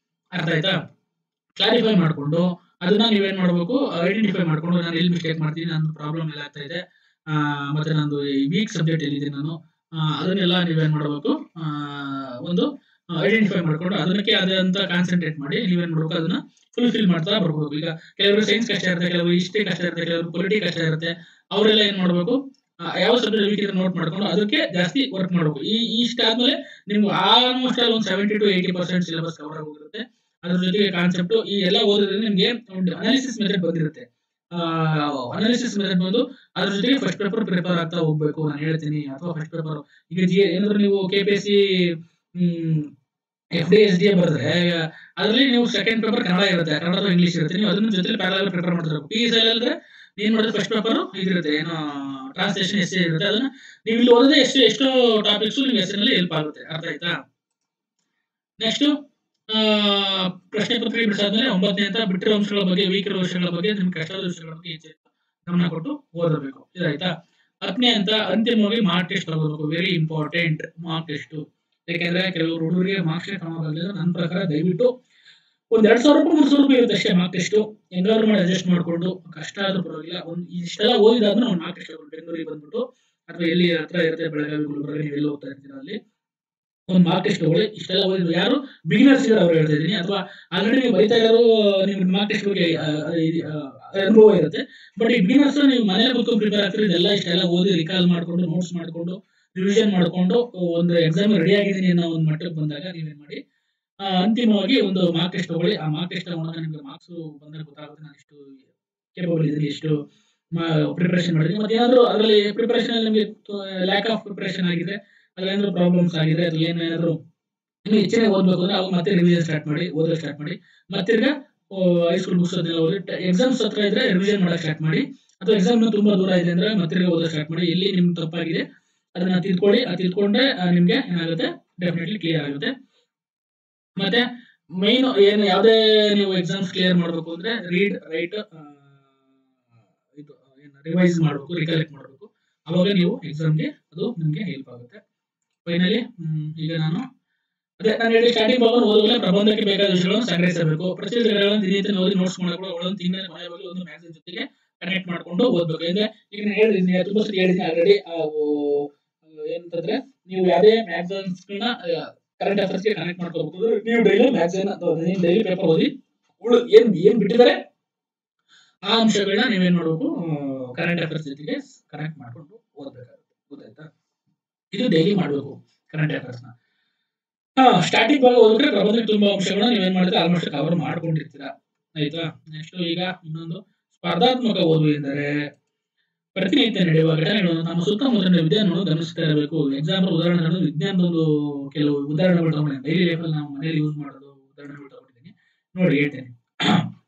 ಅರ್ಥ ಆಯ್ತಾ. ಕ್ಲಾರಿಫೈ ಮಾಡ್ಕೊಂಡು ಅದನ್ನ ನೀವೇನ್ ಮಾಡ್ಬೇಕು, ಐಡೆಂಟಿಫೈ ಮಾಡ್ಕೊಂಡು ನಾನು ಎಲ್ಲಿ ಮಿಸ್ಟೇಕ್ ಮಾಡ್ತೀನಿ, ನನ್ನ ಪ್ರಾಬ್ಲಮ್ ಎಲ್ಲ ಆಗ್ತಾ ಇದೆ, ಮತ್ತೆ ನಂದು ವೀಕ್ ಸಬ್ಜೆಕ್ಟ್ ಎಲ್ಲಿದೆ ನಾನು, ಅದನ್ನೆಲ್ಲ ನೀವೇನ್ ಮಾಡ್ಬೇಕು, ಒಂದು ಐಡೆಂಟಿಫೈ ಮಾಡ್ಕೊಂಡು ಅದಕ್ಕೆ ಆದಂತ ಕಾನ್ಸಂಟ್ರೇಟ್ ಮಾಡಿ ನೀವೇನ್ ಮಾಡ್ಬೇಕು, ಅದನ್ನ ಫುಲ್ಫಿಲ್ ಮಾಡ್ತಾ ಬರ್ಬೇಕು. ಈಗ ಕೆಲವರು ಸೈನ್ಸ್ ಕಷ್ಟ ಇರುತ್ತೆ, ಕೆಲವರು ಹಿಸ್ಟ್ರಿ ಕಷ್ಟ ಇರುತ್ತೆ, ಕೆಲವರು ಪೊಲಿಟಿ ಕಷ್ಟ ಇರುತ್ತೆ. ಅವರೆಲ್ಲ ಏನ್ ಮಾಡ್ಬೇಕು, ಯಾವ ಸಬ್ಜೆಕ್ಟ್ ವೀಕ್ ಇದೆ ನೋಟ್ ಮಾಡ್ಕೊಂಡು ಅದಕ್ಕೆ ಜಾಸ್ತಿ ವರ್ಕ್ ಮಾಡ್ಬೇಕು. ಇಷ್ಟ ಆದ್ಮೇಲೆ ನಿಮ್ಗೆ ಆಲ್ಮೋಸ್ಟ್ ಅಲ್ಲಿ ಒಂದು 70 to 80% ಸಿಲೆಬಸ್ ಕವರ್ ಆಗೋಗಿರುತ್ತೆ. ಅದ್ರ ಜೊತೆಗೆ ಕಾನ್ಸೆಪ್ಟ್ ಈ ಎಲ್ಲ ಓದಿದ್ರೆ ನಿಮ್ಗೆ ಒಂದು ಅನಾಲಿಸಿಸ್ ಮೆಥಡ್ ಬಂದಿರುತ್ತೆ. ಅನಾಲಿಸಿಸ್ ಮೆಥಡ್ ಬಂದು ಅದ್ರ ಜೊತೆಗೆ ಫಸ್ಟ್ ಪೇಪರ್ ಪ್ರಿಪೇರ್ ಆಗ್ತಾ ಹೋಗ್ಬೇಕು ನಾನು ಹೇಳ್ತೀನಿ. ಅಥವಾ ಫಸ್ಟ್ ಪೇಪರ್ ಈಗ ಏನಾದ್ರು ನೀವು KPSC FD SDA ಬರೆದ್ರೆ ಅದರಲ್ಲಿ ನೀವು ಸೆಕೆಂಡ್ ಪೇಪರ್ ಕನ್ನಡ ಇರುತ್ತೆ, ಕನ್ನಡ ಅಥವಾ ಇಂಗ್ಲಿಷ್ ಇರುತ್ತೆ. ನೀವು ಅದನ್ನ ಜೊತೆ ಪ್ಯಾರಲಲ್ ಪ್ರಿಪೇರ್ ಮಾಡ್ತಿರ್ಬೇಕು. PSI ಅಂದ್ರೆ ಏನ್ ಮಾಡಿದ್ರೆ ಫಸ್ಟ್ ಪೇಪರ್ ಇದಿರುತ್ತೆ, ಏನೋ ಟ್ರಾನ್ಸ್ಲೇಷನ್ ಎಸ್ಸೆ ಇರುತ್ತೆ. ಅದನ್ನ ನೀವು ಇಲ್ಲಿ ಓದಿದ್ರೆ ಎಷ್ಟೋ ಟಾಪಿಕ್ಸ್ ನಿಮ್ಗೆ ಎಸ್ಸೆನಲ್ಲಿ ಹೆಲ್ಪ್ ಆಗುತ್ತೆ. ಅರ್ಥ ಆಯ್ತಾ? ನೆಕ್ಸ್ಟ್ ಪ್ರಶ್ನೆ ಪತ್ರಿಕೆ ಬಿಡಿಸಾದ್ಮೇಲೆ 9ನೇ ಅಂತ ಬಿಟ್ಟಿರೋ ಅಂಶಗಳ ಬಗ್ಗೆ, ವೀಕ್ ಇರೋ ವಿಷಯಗಳ ಬಗ್ಗೆ, ನಿಮ್ಗೆ ಕಷ್ಟದ ವಿಷಯಗಳ ಬಗ್ಗೆ ಹೆಚ್ಚು ಗಮನ ಕೊಟ್ಟು ಓದಬೇಕು. ಇದಾಯ್ತಾ? 10ನೇ ಅಂತ ಅಂತಿಮವಾಗಿ ಮಾರ್ಕ್ ಟೆಸ್ಟ್ ತಗೋಬೇಕು. Very important mark test. ಯಾಕೆಂದ್ರೆ ಕೆಲವರು ಹುಡುಗರಿಗೆ ಮಾರ್ಕ್ಸ್ ಕಡಿಮೆ ಆಗಲಿಲ್ಲ. ನನ್ನ ಪ್ರಕಾರ ದಯವಿಟ್ಟು ಒಂದ್ 2,000 ರೂಪಾಯಿ 3,000 ರೂಪಾಯಿ ಇರುತ್ತೆ ಅಷ್ಟೇ ಮಾರ್ಕ್ ಟೆಸ್ಟ್. ಹೆಂಗಾದ್ರು ಮಾಡಿ ಅಡ್ಜಸ್ಟ್ ಮಾಡ್ಕೊಂಡು, ಕಷ್ಟ ಆದ್ರೂ ಪರವಾಗಿಲ್ಲ, ಒಂದ್ ಇಷ್ಟೆಲ್ಲ ಓದಿದಾದ್ಮೇಲೆ ಒಂದು ಮಾರ್ಕ್ ಟೆಸ್ಟ್ ಬೆಂಗಳೂರಿಗೆ ಬಂದ್ಬಿಟ್ಟು ಅಥವಾ ಎಲ್ಲಿ ಹತ್ರ ಇರುತ್ತೆ, ಬೆಳಗಾವಿ, ಗುಲ್ಬರ್ಗ, ನೀವು ಎಲ್ಲಿ ಹೋಗ್ತಾ ಇರ್ತೀರ ಅಲ್ಲಿ ಒಂದು ಮಾರ್ಕ್ ಟೆಸ್ಟ್ ತಗೊಳ್ಳಿ. ಇಷ್ಟೆಲ್ಲ ಓದಿದ್ರು ಯಾರು ಬಿಗಿನರ್ಸ್ ಇದ್ದಾರೆ ಅವ್ರು ಹೇಳ್ತಾ ಇದ್ದೀನಿ, ಅಥವಾ ಆಲ್ರೆಡಿ ನೀವು ಬರೀತಾ ಇರೋರು ನಿಮ್ಗೆ ಮಾರ್ಕ್ ಟೆಸ್ಟ್ ಬಗ್ಗೆ ಅನುಭವ ಇರುತ್ತೆ. ಬಟ್ ಈ ಬಿಗಿನರ್ಸ್ ನೀವು ಮನೇಲಿ ಕೂತ್ಕೊಂಡು ಪ್ರಿಪೇರ್ ಆಗ್ತೀರಿ, ಇದೆಲ್ಲ ಇಷ್ಟೆಲ್ಲ ಓದಿ ರಿಕಾಲ್ ಮಾಡ್ಕೊಂಡು, ನೋಟ್ಸ್ ಮಾಡ್ಕೊಂಡು, ರಿವಿಷನ್ ಮಾಡ್ಕೊಂಡು ಒಂದು ಎಕ್ಸಾಮ್ ರೆಡಿ ಆಗಿದ್ದೀನಿ ಅನ್ನೋ ಒಂದು ಮಟ್ಟಕ್ಕೆ ಬಂದಾಗ ನೀವೇನ್ ಮಾಡಿ, ಅಂತಿಮವಾಗಿ ಒಂದು ಮಾರ್ಕ್ ಟೆಸ್ಟ್ ತಗೊಳ್ಳಿ. ಆ ಮಾರ್ಕ್ ಟೆಸ್ಟ್ ತಗೊಂಡಾಗ ನಿಮ್ಗೆ ಮಾರ್ಕ್ಸ್ ಬಂದಾಗ ಗೊತ್ತಾಗುತ್ತೆ ನಾನು ಎಷ್ಟು ಕೇಪಬಲ್ ಇದ್ದೀನಿ, ಎಷ್ಟು ಪ್ರಿಪರೇಷನ್ ಮಾಡಿದ್ದೀನಿ. ಮತ್ತೆ ಏನಾದ್ರು ಅದರಲ್ಲಿ ಪ್ರಿಪರೇಷನ್ ಅಲ್ಲಿ ನಿಮಗೆ ಲ್ಯಾಕ್ ಆಫ್ ಪ್ರಿಪರೇಷನ್ ಆಗಿದೆ, ಅಲ್ಲೇನಾದ್ರು ಪ್ರಾಬ್ಲಮ್ಸ್ ಆಗಿದೆ, ಅದ್ರಲ್ಲಿ ಏನಾದ್ರು ಇನ್ನು ಹೆಚ್ಚಿನ ಓದ್ಬೇಕು ಅಂದ್ರೆ ಅವಾಗ ಮತ್ತೆ ರಿವಿಷನ್ ಸ್ಟಾರ್ಟ್ ಮಾಡಿ, ಓದೋಕೆ ಸ್ಟಾರ್ಟ್ ಮಾಡಿ. ಮತ್ತಿರ್ಗ ಹೈಸ್ಕೂಲ್ ಬುಕ್ಸ್ ಅದನ್ನೆಲ್ಲ ಓದಿ, ಎಕ್ಸಾಮ್ಸ್ ಹತ್ರ ಇದ್ರೆ ರಿವಿಷನ್ ಮಾಡಕ್ ಸ್ಟಾರ್ಟ್ ಮಾಡಿ. ಅಥವಾ ಎಕ್ಸಾಮ್ ತುಂಬಾ ದೂರ ಇದೆ ಅಂದ್ರೆ ಮತ್ತಿರ್ಗ ಓದೋಕೆ ಸ್ಟಾರ್ಟ್ ಮಾಡಿ. ಎಲ್ಲಿ ನಿಮ್ಗೆ ತಪ್ಪಾಗಿದೆ ಅದನ್ನ ತಿಳ್ಕೊಳ್ಳಿ. ತಿಳ್ಕೊಂಡ್ರೆ ನಿಮ್ಗೆ ಏನಾಗುತ್ತೆ, ಡೆಫಿನೆಟ್ಲಿ ಕ್ಲಿಯರ್ ಆಗುತ್ತೆ. ಮತ್ತೆ ಮೈನ್ ಏನು ಯಾವುದೇ ನೀವು ಎಕ್ಸಾಮ್ಸ್ ಕ್ಲಿಯರ್ ಮಾಡಬೇಕು ಅಂದ್ರೆ ರೀಡ್, ರೈಟ್, ಇದು ರಿವೈಸ್ ಮಾಡಬೇಕು, ರಿಕಲೆಕ್ಟ್ ಮಾಡಬೇಕು. ಅವಾಗ ನೀವು ಎಕ್ಸಾಮ್ಗೆ ಅದು ನಿಮ್ಗೆ ಹೆಲ್ಪ್ ಆಗುತ್ತೆ. ಫೈನಲಿ ಈಗ ನಾನು ಹೇಳಿ ಸ್ಟಾರ್ಟಿಂಗ್ ಭಾಗ ಓದುವಾಗ ಪ್ರಬಂಧಕ್ಕೆ ಬೇಕಾದ ವಿಷಯಗಳನ್ನು ಸಂಗ್ರಹಿಸಬೇಕು. ಪ್ರತಿದಿನಗಳನ್ನು ದಿನನಿತ್ಯ ಓದಿ ನೋಟ್ಸ್ ಮಾಡ್ಕೊಂಡು ಒಂದು ತಿಂಗಳ ಮನೆ ಬಗ್ಗೆ ಒಂದು ಮ್ಯಾಗಝಿನ್ ಜೊತೆಗೆ ಕನೆಕ್ಟ್ ಮಾಡ್ಕೊಂಡು ಓದ್ಬೇಕು. ಅಂದ್ರೆ ಈಗ ನಾನು ಹೇಳಿದ್ದೀನಿ, ತುಂಬಾ ಸರಿ ಹೇಳಿದ್ದೀನಿ ಆಲ್ರೆಡಿ. ಏನಂತಂದ್ರೆ ನೀವು ಯಾವುದೇ ಮ್ಯಾಗಝಿನ್ಸ್ ಕರೆಂಟ್ ಅಫೇರ್ಸ್ ಗೆ ಕನೆಕ್ಟ್ ಮಾಡ್ಕೋಬೇಕು. ನೀವು ಡೈಲಿ ಮ್ಯಾಗಝಿನ್ ಅಥವಾ ಡೈಲಿ ಪೇಪರ್ ಓದಿ ಏನ್ ಬಿಟ್ಟಿದ್ದಾರೆ ಆ ಅಂಶಗಳನ್ನ ನೀವೇನ್ ಮಾಡ್ಬೇಕು, ಕರೆಂಟ್ ಅಫೇರ್ಸ್ ಜೊತೆಗೆ ಕನೆಕ್ಟ್ ಮಾಡ್ಕೊಂಡು ಓದ್ಬೇಕಾಗುತ್ತೆ. ಗೊತ್ತಾಯ್ತಾ? ಇದು ಡೈಲಿ ಮಾಡ್ಬೇಕು ಕರೆಂಟ್ ಅಫೇರ್ಸ್ ನ. ಸ್ಟಾರ್ಟಿಂಗ್ ಭಾಗ ಓದಿದ್ರೆ ಪ್ರಬಂಧಕ್ಕೆ ತುಂಬಾ ಅಂಶಗಳನ್ನ ನೀವೇನ್ ಮಾಡ್ತೀರಾ, ಆಲ್ಮೋಸ್ಟ್ ಕವರ್ ಮಾಡ್ಕೊಂಡಿರ್ತೀರಾ. ಆಯ್ತಾ? ನೆಕ್ಸ್ಟ್ ಈಗ ಇನ್ನೊಂದು ಸ್ಪರ್ಧಾತ್ಮಕ ಓದು ಎಂದರೆ ಪ್ರತಿನಿತ್ಯ ನಡೆಯುವ ಘಟನೆಗಳನ್ನು ನಮ್ಮ ಸುತ್ತಮುತ್ತಲಿನ ವಿದ್ಯಾರ್ಥಿಗಳು ಗಮನಿಸ್ತಾ ಇರಬೇಕು. ಎಕ್ಸಾಂಪಲ್ ಉದಾಹರಣೆಗಳನ್ನು ವಿಜ್ಞಾನದೊಂದು ಕೆಲವು ಉದಾಹರಣೆಗಳು ತಗೊಂಡಿದ್ದೀನಿ. ಡೈಲಿ ಲೈಫಲ್ಲಿ ನಾವು ಮನೆಯಲ್ಲಿ ಯೂಸ್ ಮಾಡೋದು ಉದಾಹರಣೆಗಳು ತಗೊಂಡಿದ್ದೀನಿ, ನೋಡಿ ಹೇಳ್ತೇನೆ.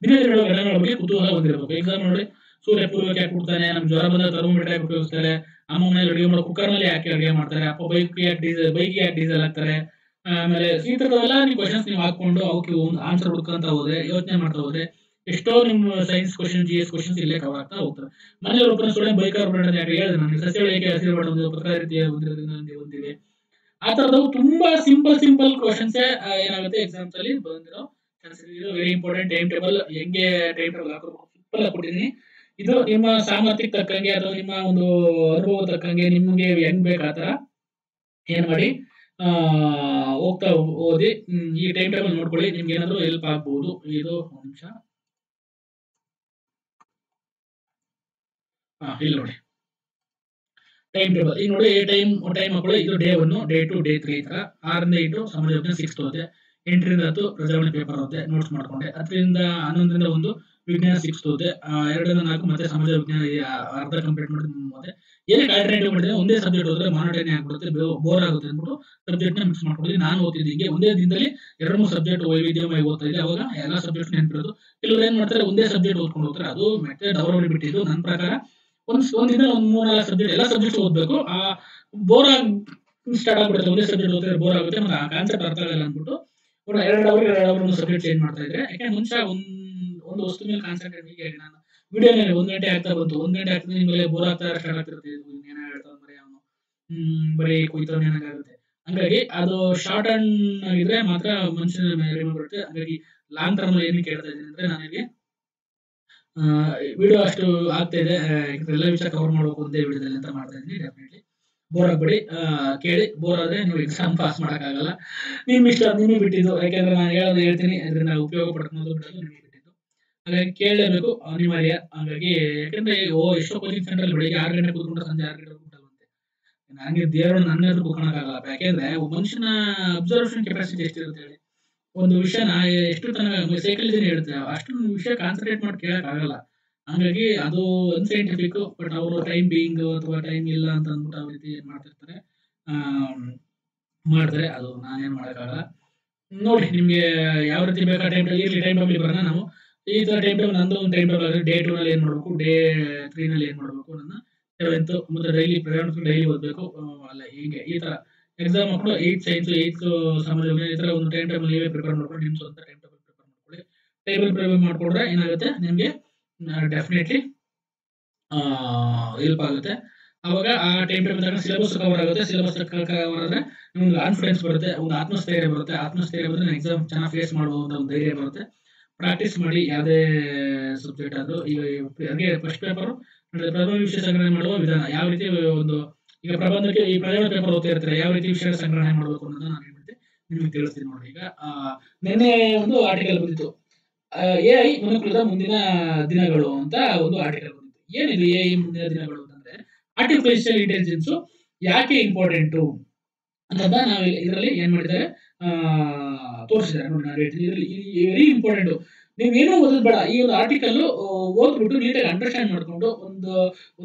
ದಿನದಲ್ಲಿ ನಡೆಯುವ ಘಟನೆಗಳ ಬಗ್ಗೆ ಕುತೂಹಲ ಹೊಂದಿರಬೇಕು. ಎಕ್ಸಾಮ್ ನೋಡಿ, ಸೂರ್ಯ ಪೂರ್ವಕ್ಕೆ ಯಾಕೆ ಕೊಡ್ತಾನೆ, ನಮ್ ಜ್ವರ ಬಂದ ಥರ್ಮೋಮೀಟರ್ ಯಾಕೆ ಉಪಯೋಗಿಸ್ತಾರೆ, ಅಮ್ಮ ಮನೇಲಿ ಅಡುಗೆ ಮಾಡೋ ಕುಕ್ಕರ್ ನಲ್ಲಿ ಯಾಕೆ ಅಡುಗೆ ಮಾಡ್ತಾರೆ, ಅಪ್ಪ ಬೈಕ್ ಯಾಕೆ ಡೀಸೆಲ್ ಹಾಕ್ತಾರೆ. ಆಮೇಲೆ ಈ ತರದೆಲ್ಲ ನೀವು ಕ್ವಶನ್ಸ್ ನೀವು ಹಾಕೊಂಡು ಅವಕ್ಕೆ ಒಂದು ಆನ್ಸರ್ ಹುಡ್ಕೊಂತ ಹೋದ್ರೆ, ಯೋಚನೆ ಮಾಡ್ತಾ ಹೋದ್ರೆ ಎಷ್ಟೋ ನಿಮ್ಮ ಸೈನ್ಸ್ ಕ್ವಶನ್, GS ಕ್ವಶನ್ಸ್ ಇಲ್ಲೇ ಕವರ್ ಆಗ್ತಾ ಹೋಗ್ತಾರೆ. ಮನೇಲಿ ಒಬ್ಬನ ಸ್ಟೂಡೆಂಟ್ ಬೈಕರ್ ಬ್ರಾಂಡ್ ಯಾಕೆ ಹೇಳಿದ್ರೆ ನಾನು ಸಸ್ಯಗಳು ಏಕೆ ಹಸಿರು ಬಣ್ಣ ಪ್ರಕಾರ ರೀತಿಯ ಹೊಂದಿವೆ. ಆ ತರದವು ತುಂಬಾ ಸಿಂಪಲ್ ಕ್ವಶನ್ಸ್ ಏನಾಗುತ್ತೆ ಎಕ್ಸಾಮ್ಸ್ ಅಲ್ಲಿ ಬಂದಿರೋ ಚಾನ್ಸಸ್. ಇದು ವೆರಿ ಇಂಪಾರ್ಟೆಂಟ್. ಟೈಮ್ ಟೇಬಲ್ ಹೆಂಗೆ ಟೈಮ್ ಟೇಬಲ್ ಹಾಕೋಬೇಕು ಸಿಂಪಲ್ ಆಗಿ ಕೊಟ್ಟಿದ್ದೀನಿ. ಇದು ನಿಮ್ಮ ಸಾಮರ್ಥ್ಯಕ್ಕೆ ತಕ್ಕಂಗೆ ಅಥವಾ ನಿಮ್ಮ ಒಂದು ಅನುಭವ ತಕ್ಕಂಗೆ ನಿಮ್ಗೆ ಹೆಂಗ್ ಬೇಕು ಆತರ ಏನ್ ಮಾಡಿ ಹೋಗ್ತಾ ಓದಿ. ಈ ಟೈಮ್ ಟೇಬಲ್ ನೋಡ್ಕೊಳ್ಳಿ, ನಿಮ್ಗೆ ಏನಾದ್ರು ಹೆಲ್ಪ್ ಆಗ್ಬಹುದು. ಇದು ಒಂದು ನಿಮಿಷ, ಇಲ್ಲಿ ನೋಡಿ ಟೈಮ್ ಟೇಬಲ್. ಈಗ ನೋಡಿ ಟೈಮ್ ಹಾಕೊಳ್ಳಿ. ಇದು ಡೇ 1, ಡೇ 2, ಡೇ 3 ಈ ತರ. 6ರಿಂದ 8 ಸಮಾಜ ವಿಜ್ಞಾನ 6th ಓದೆ, 8ರಿಂದ 10 ಪ್ರಜಾವಾಣಿ ಪೇಪರ್ ಓದೆ, ನೋಟ್ಸ್ ಮಾಡ್ಕೊಂಡೆ. 10ರಿಂದ 11ರಿಂದ 1 ವಿಜ್ಞಾನ 6th ಓದೆ, 2ರಿಂದ 4 ಮತ್ತೆ ಸಮಾಜ ವಿಜ್ಞಾನ ಅರ್ಧ ಕಂಪ್ಲೀಟ್ ಮಾಡಿ ಓದೆ. ಏನಕ್ಕೆ ಆಲ್ಟರ್ನೇಟಿವ್ ಮಾಡಿದ್ರೆ ಒಂದೇ ಸಬ್ಜೆಕ್ಟ್ ಓದಿದ್ರೆ ಮಾನೋಟನಿ ಆಗ್ಬಿಡುತ್ತೆ, ಬೋರ್ ಆಗುತ್ತೆ ಅಂದ್ಬಿಟ್ಟು ಸಬ್ಜೆಕ್ಟ್ ನ ಮಿಕ್ಸ್ ಮಾಡ್ಕೊಂಡಿದ್ದೀನಿ. ನಾನು ಓದ್ತಿದ್ದೆ ಹಿಂಗೆ ಒಂದೇ ದಿನದಲ್ಲಿ 2-3 ಸಬ್ಜೆಕ್ಟ್ ವೈವಿಧ್ಯಮಯ ಓದ್ತಾ ಇದ್ದೆ. ಅವಾಗ ಎಲ್ಲಾ ಸಬ್ಜೆಕ್ಟ್ ನೆನಪಿರೋದು. ಕೆಲವರು ಏನ್ ಮಾಡ್ತಾರೆ, ಒಂದೇ ಸಬ್ಜೆಕ್ಟ್ ಓದ್ಕೊಂಡು ಹೋಗ್ತಾರೆ. ಅದು ಮೆಥಡ್ ಅವರವರಿಗೆ ಬಿಟ್ಟಿದ್ದು. ನನ್ನ ಪ್ರಕಾರ ಒಂದಿನ 3-4 ಸಬ್ಜೆಕ್ಟ್ ಎಲ್ಲ ಸಬ್ಜೆಕ್ಟ್ ಓದ್ಬೇಕು. ಬೋರ್ ಆಗಿ ಸ್ಟಾರ್ಟ್ ಆಗ್ಬಿಡುತ್ತೆ. ಒಂದೇ ಸಬ್ಜೆಕ್ಟ್ ಓದಿದ್ರೆ ಬೋರ್ ಆಗುತ್ತೆ, ಮತ್ತೆ ಆ ಕಾನ್ಸೆಪ್ಟ್ ಅರ್ಥ ಆಗಲ್ಲ ಅಂದ್ಬಿಟ್ಟು 2 ಅವರ್ ಒಂದು ಸಬ್ಜೆಕ್ಟ್ ಚೇಂಜ್ ಮಾಡ್ತಾ ಇದ್ರೆ. ಯಾಕಂದ್ರೆ ಮುಂಚೆ ಒಂದು ವಸ್ತು ಮೇಲೆ ಕಾನ್ಸಂಟ್ರೇಟ್ ಹೀಗೆ ನಾನು ವಿಡಿಯೋನಲ್ಲಿ 1 ಗಂಟೆ ಆಗ್ತಾ ಬಂತು. 1 ಗಂಟೆ ಆಗ್ತದೆ ನಿಮಗೆ ಬೋರ್ ಆಗ್ತಾ ಸ್ಟಾರ್ಟ್ ಆಗ್ತಿರುತ್ತೆ. ಏನ ಹೇಳ್ತಾವ ಬರೀ ಅವನು ಬರೀ ಕುಯ್ತವನ್ ಏನಾಗುತ್ತೆ. ಹಂಗಾಗಿ ಅದು ಶಾರ್ಟ್ ಅಂಡ್ ಆಗಿದ್ರೆ ಮಾತ್ರ ಮನುಷ್ಯನ ಮೆಮೊರಿ ಬರುತ್ತೆ. ಹಾಗಾಗಿ ಲಾಂಗ್ ಟರ್ಮ್ ಏನಕ್ಕೆ ಹೇಳ್ತಾ ಇದ್ದೀನಿ ಅಂದ್ರೆ ನನಗೆ ವಿಡಿಯೋ ಅಷ್ಟು ಆಗ್ತಾ ಇದೆ, ಎಲ್ಲ ವಿಷಯ ಕವರ್ ಮಾಡಬೇಕು ಒಂದೇ ವಿಡಿಯೋದಲ್ಲಿ ಅಂತ ಮಾಡ್ತಾ ಇದ್ದೀನಿ. ಡೆಫಿನೆಟ್ಲಿ ಬೋರ್ ಆಗ್ಬೇಡಿ, ಕೇಳಿ. ಬೋರ್ ಆದ್ರೆ ನೀವು ಎಕ್ಸಾಮ್ ಪಾಸ್ ಮಾಡೋಕ್ಕಾಗಲ್ಲ. ನಿಮ್ ಇಷ್ಟ, ನಿಮಗೆ ಬಿಟ್ಟಿದ್ದು. ಯಾಕಂದ್ರೆ ನಾನು ಹೇಳೋದು ಹೇಳ್ತೀನಿ, ಅದರಿಂದ ಉಪಯೋಗ ಪಡ್ಕೊಳ್ಳೋದು ಬಿಡೋದು ನಿಮಗೆ ಬಿಟ್ಟಿದ್ದು. ಹಾಗಾಗಿ ಕೇಳಲೇಬೇಕು ಅನಿವಾರ್ಯ. ಹಾಗಾಗಿ ಯಾಕಂದ್ರೆ ಎಷ್ಟೋ ಕೋಚಿಂಗ್ ಸೆಂಟರ್ ಬೆಳಿಗ್ಗೆ 6 ಗಂಟೆ ಕೂತ್ಕೊಂಡ್ರೆ ಸಂಜೆ 6 ಗಂಟೆ ಕೂತ್ಕೊಂಡಂತೆ. ನನಗೆ ದೇವರು ನನ್ನ ಎದುರು ಕೂತ್ಕೊಳ್ಳೋಕ್ಕಾಗಲ್ಲ. ಯಾಕೆಂದ್ರೆ ಮನುಷ್ಯನ ಅಬ್ಸರ್ವೇಷನ್ ಕೆಪಾಸಿಟಿ ಎಷ್ಟಿರುತ್ತೆ ಹೇಳಿ. ಒಂದು ವಿಷಯನ ಎಷ್ಟು ತನಕ ಸೈಕಾಲಜಿ ಹೇಳುತ್ತೆ ಅಷ್ಟೊಂದು ವಿಷಯ ಕಾನ್ಸಂಟ್ರೇಟ್ ಮಾಡಿ ಕೇಳಕ್ ಆಗಲ್ಲ. ಹಂಗಾಗಿ ಅದು ಅನ್ಸೈಂಟಿಫಿಕ್. ಬಟ್ ಅವರು ಟೈಮ್ ಬೀಯಿಂಗ್ ಅಥವಾ ಟೈಮ್ ಇಲ್ಲ ಅಂತ ಅಂದ್ಬಿಟ್ಟು ಆ ರೀತಿ ಮಾಡ್ತಿರ್ತಾರೆ, ಮಾಡ್ತಾರೆ. ಅದು ನಾನೇನ್ ಮಾಡಕ್ಕಾಗಲ್ಲ. ನೋಡಿ, ನಿಮ್ಗೆ ಯಾವ ರೀತಿ ಬೇಕಾ ಟೈಮ್ ಟೇಬಲ್ ಇರ್ಲಿ. ಟೈಮ್ ಟೇಬಲ್ ಬರೋಣ ನಾವು. ಈ ತರ ಟೈಮ್ ಟೇಬಲ್ ನಂದು ಒಂದು ಟೈಮ್ ಟೇಬಲ್ ಆಗಿದೆ. ಡೇ 2 ನಲ್ಲಿ ಏನ್ ಮಾಡ್ಬೇಕು, ಡೇ 3 ನಲ್ಲಿ ಏನ್ ಮಾಡ್ಬೇಕು, ನನ್ನ 7th ಮತ್ತೆ ಡೈಲಿ ಡೈಲಿ ಓದ್ಬೇಕು. ಅಲ್ಲ ಹೀಗೆ ಈ ತರ ಎಕ್ಸಾಮ್ ಹಾಕೊಂಡು 8th ಸೈನ್ಸ್ 8th ಸಮಾಜ ಈ ತರ ಒಂದು ಟೈಮ್ ಟೇಬಲ್ ನೀವೇ ಪ್ರಿಪೇರ್ ಮಾಡ್ಕೊಂಡು ನಿಮ್ ಸ್ವಂತ ಟೈಮ್ ಟೇಬಲ್ ಪ್ರಿಪೇರ್ ಮಾಡ್ಕೊಳ್ಳಿ. ಟೇಬಲ್ ಪ್ರಿಪೇರ್ ಮಾಡ್ಕೊಂಡ್ರೆ ಏನಾಗುತ್ತೆ ನಿಮ್ಗೆ ಡೆಫಿನೆಟ್ಲಿ ಹೆಲ್ಪ್ ಆಗುತ್ತೆ. ಅವಾಗ ಆ ಟೈಮ್ ಟೇಬಲ್ ತಗೊಂಡು ಸಿಲೆಬಸ್ ಕವರ್ ಆಗುತ್ತೆ. ಸಿಲೆಬಸ್ ಕವರ್ ಆದ್ರೆ ನಿಮ್ಗೆ ಕಾನ್ಫಿಡೆನ್ಸ್ ಬರುತ್ತೆ, ಒಂದು ಆತ್ಮಸ್ಥೈರ್ಯ ಬರುತ್ತೆ. ಆತ್ಮಸ್ಥೈರ್ಯ ಬಂದ್ರೆ ಎಕ್ಸಾಮ್ ಚೆನ್ನಾಗಿ ಫೇಸ್ ಮಾಡುವಂತ ಒಂದು ಧೈರ್ಯ ಬರುತ್ತೆ. ಪ್ರಾಕ್ಟೀಸ್ ಮಾಡಿ ಯಾವುದೇ ಸಬ್ಜೆಕ್ಟ್ ಆದ್ರೂ. ಈಗ ಹಾಗೆ ಫಸ್ಟ್ ಪೇಪರ್ ಪ್ರಬಂಧ ವಿಷಯ ಸಂಗ್ರಹಣೆ ಮಾಡುವ ವಿಧಾನ ಯಾವ ರೀತಿ. ಒಂದು ಈಗ ಪ್ರಬಂಧಕ್ಕೆ ಈ ಪ್ರಬಂಧ ಪೇಪರ್ ಓದ್ತಾ ಇರ್ತಾರೆ, ಯಾವ ರೀತಿ ವಿಷಯ ಸಂಗ್ರಹಣೆ ಮಾಡಬೇಕು ಅನ್ನೋದನ್ನ ನಾನು ಹೇಳ್ಬಿಟ್ಟು ನಿಮ್ಗೆ ತಿಳಿಸ್ತೀನಿ ನೋಡಿ. ಈಗ ನಿನ್ನೆ ಒಂದು ಆರ್ಟಿಕಲ್ ಬಂದಿತ್ತು, AI ಮನುಕುಲದ ಮುಂದಿನ ದಿನಗಳು ಅಂತ ಒಂದು ಆರ್ಟಿಕಲ್ ಬಂದಿತ್ತು. ಏನಿದು AI ಮುಂದಿನ ದಿನಗಳು ಅಂತಂದ್ರೆ, ಆರ್ಟಿಫಿಷಿಯಲ್ ಇಂಟೆಲಿಜೆನ್ಸ್ ಯಾಕೆ ಇಂಪಾರ್ಟೆಂಟು ಅನ್ನೋದನ್ನ ನಾವು ಇದರಲ್ಲಿ ಏನ್ ಮಾಡಿದ್ದಾರೆ ತೋರಿಸಿದ್ದಾರೆ ನೋಡಿ. ನಾನು ಹೇಳ್ತೀನಿ ಇದರಲ್ಲಿ ವೆರಿ ಇಂಪಾರ್ಟೆಂಟ್. ನೀವೇನೋ ಓದೋದು ಬೇಡ, ಈ ಒಂದು ಆರ್ಟಿಕಲ್ ಓದ್ಬಿಟ್ಟು ನೀಟಾಗಿ ಅಂಡರ್ಸ್ಟ್ಯಾಂಡ್ ಮಾಡ್ಕೊಂಡು ಒಂದು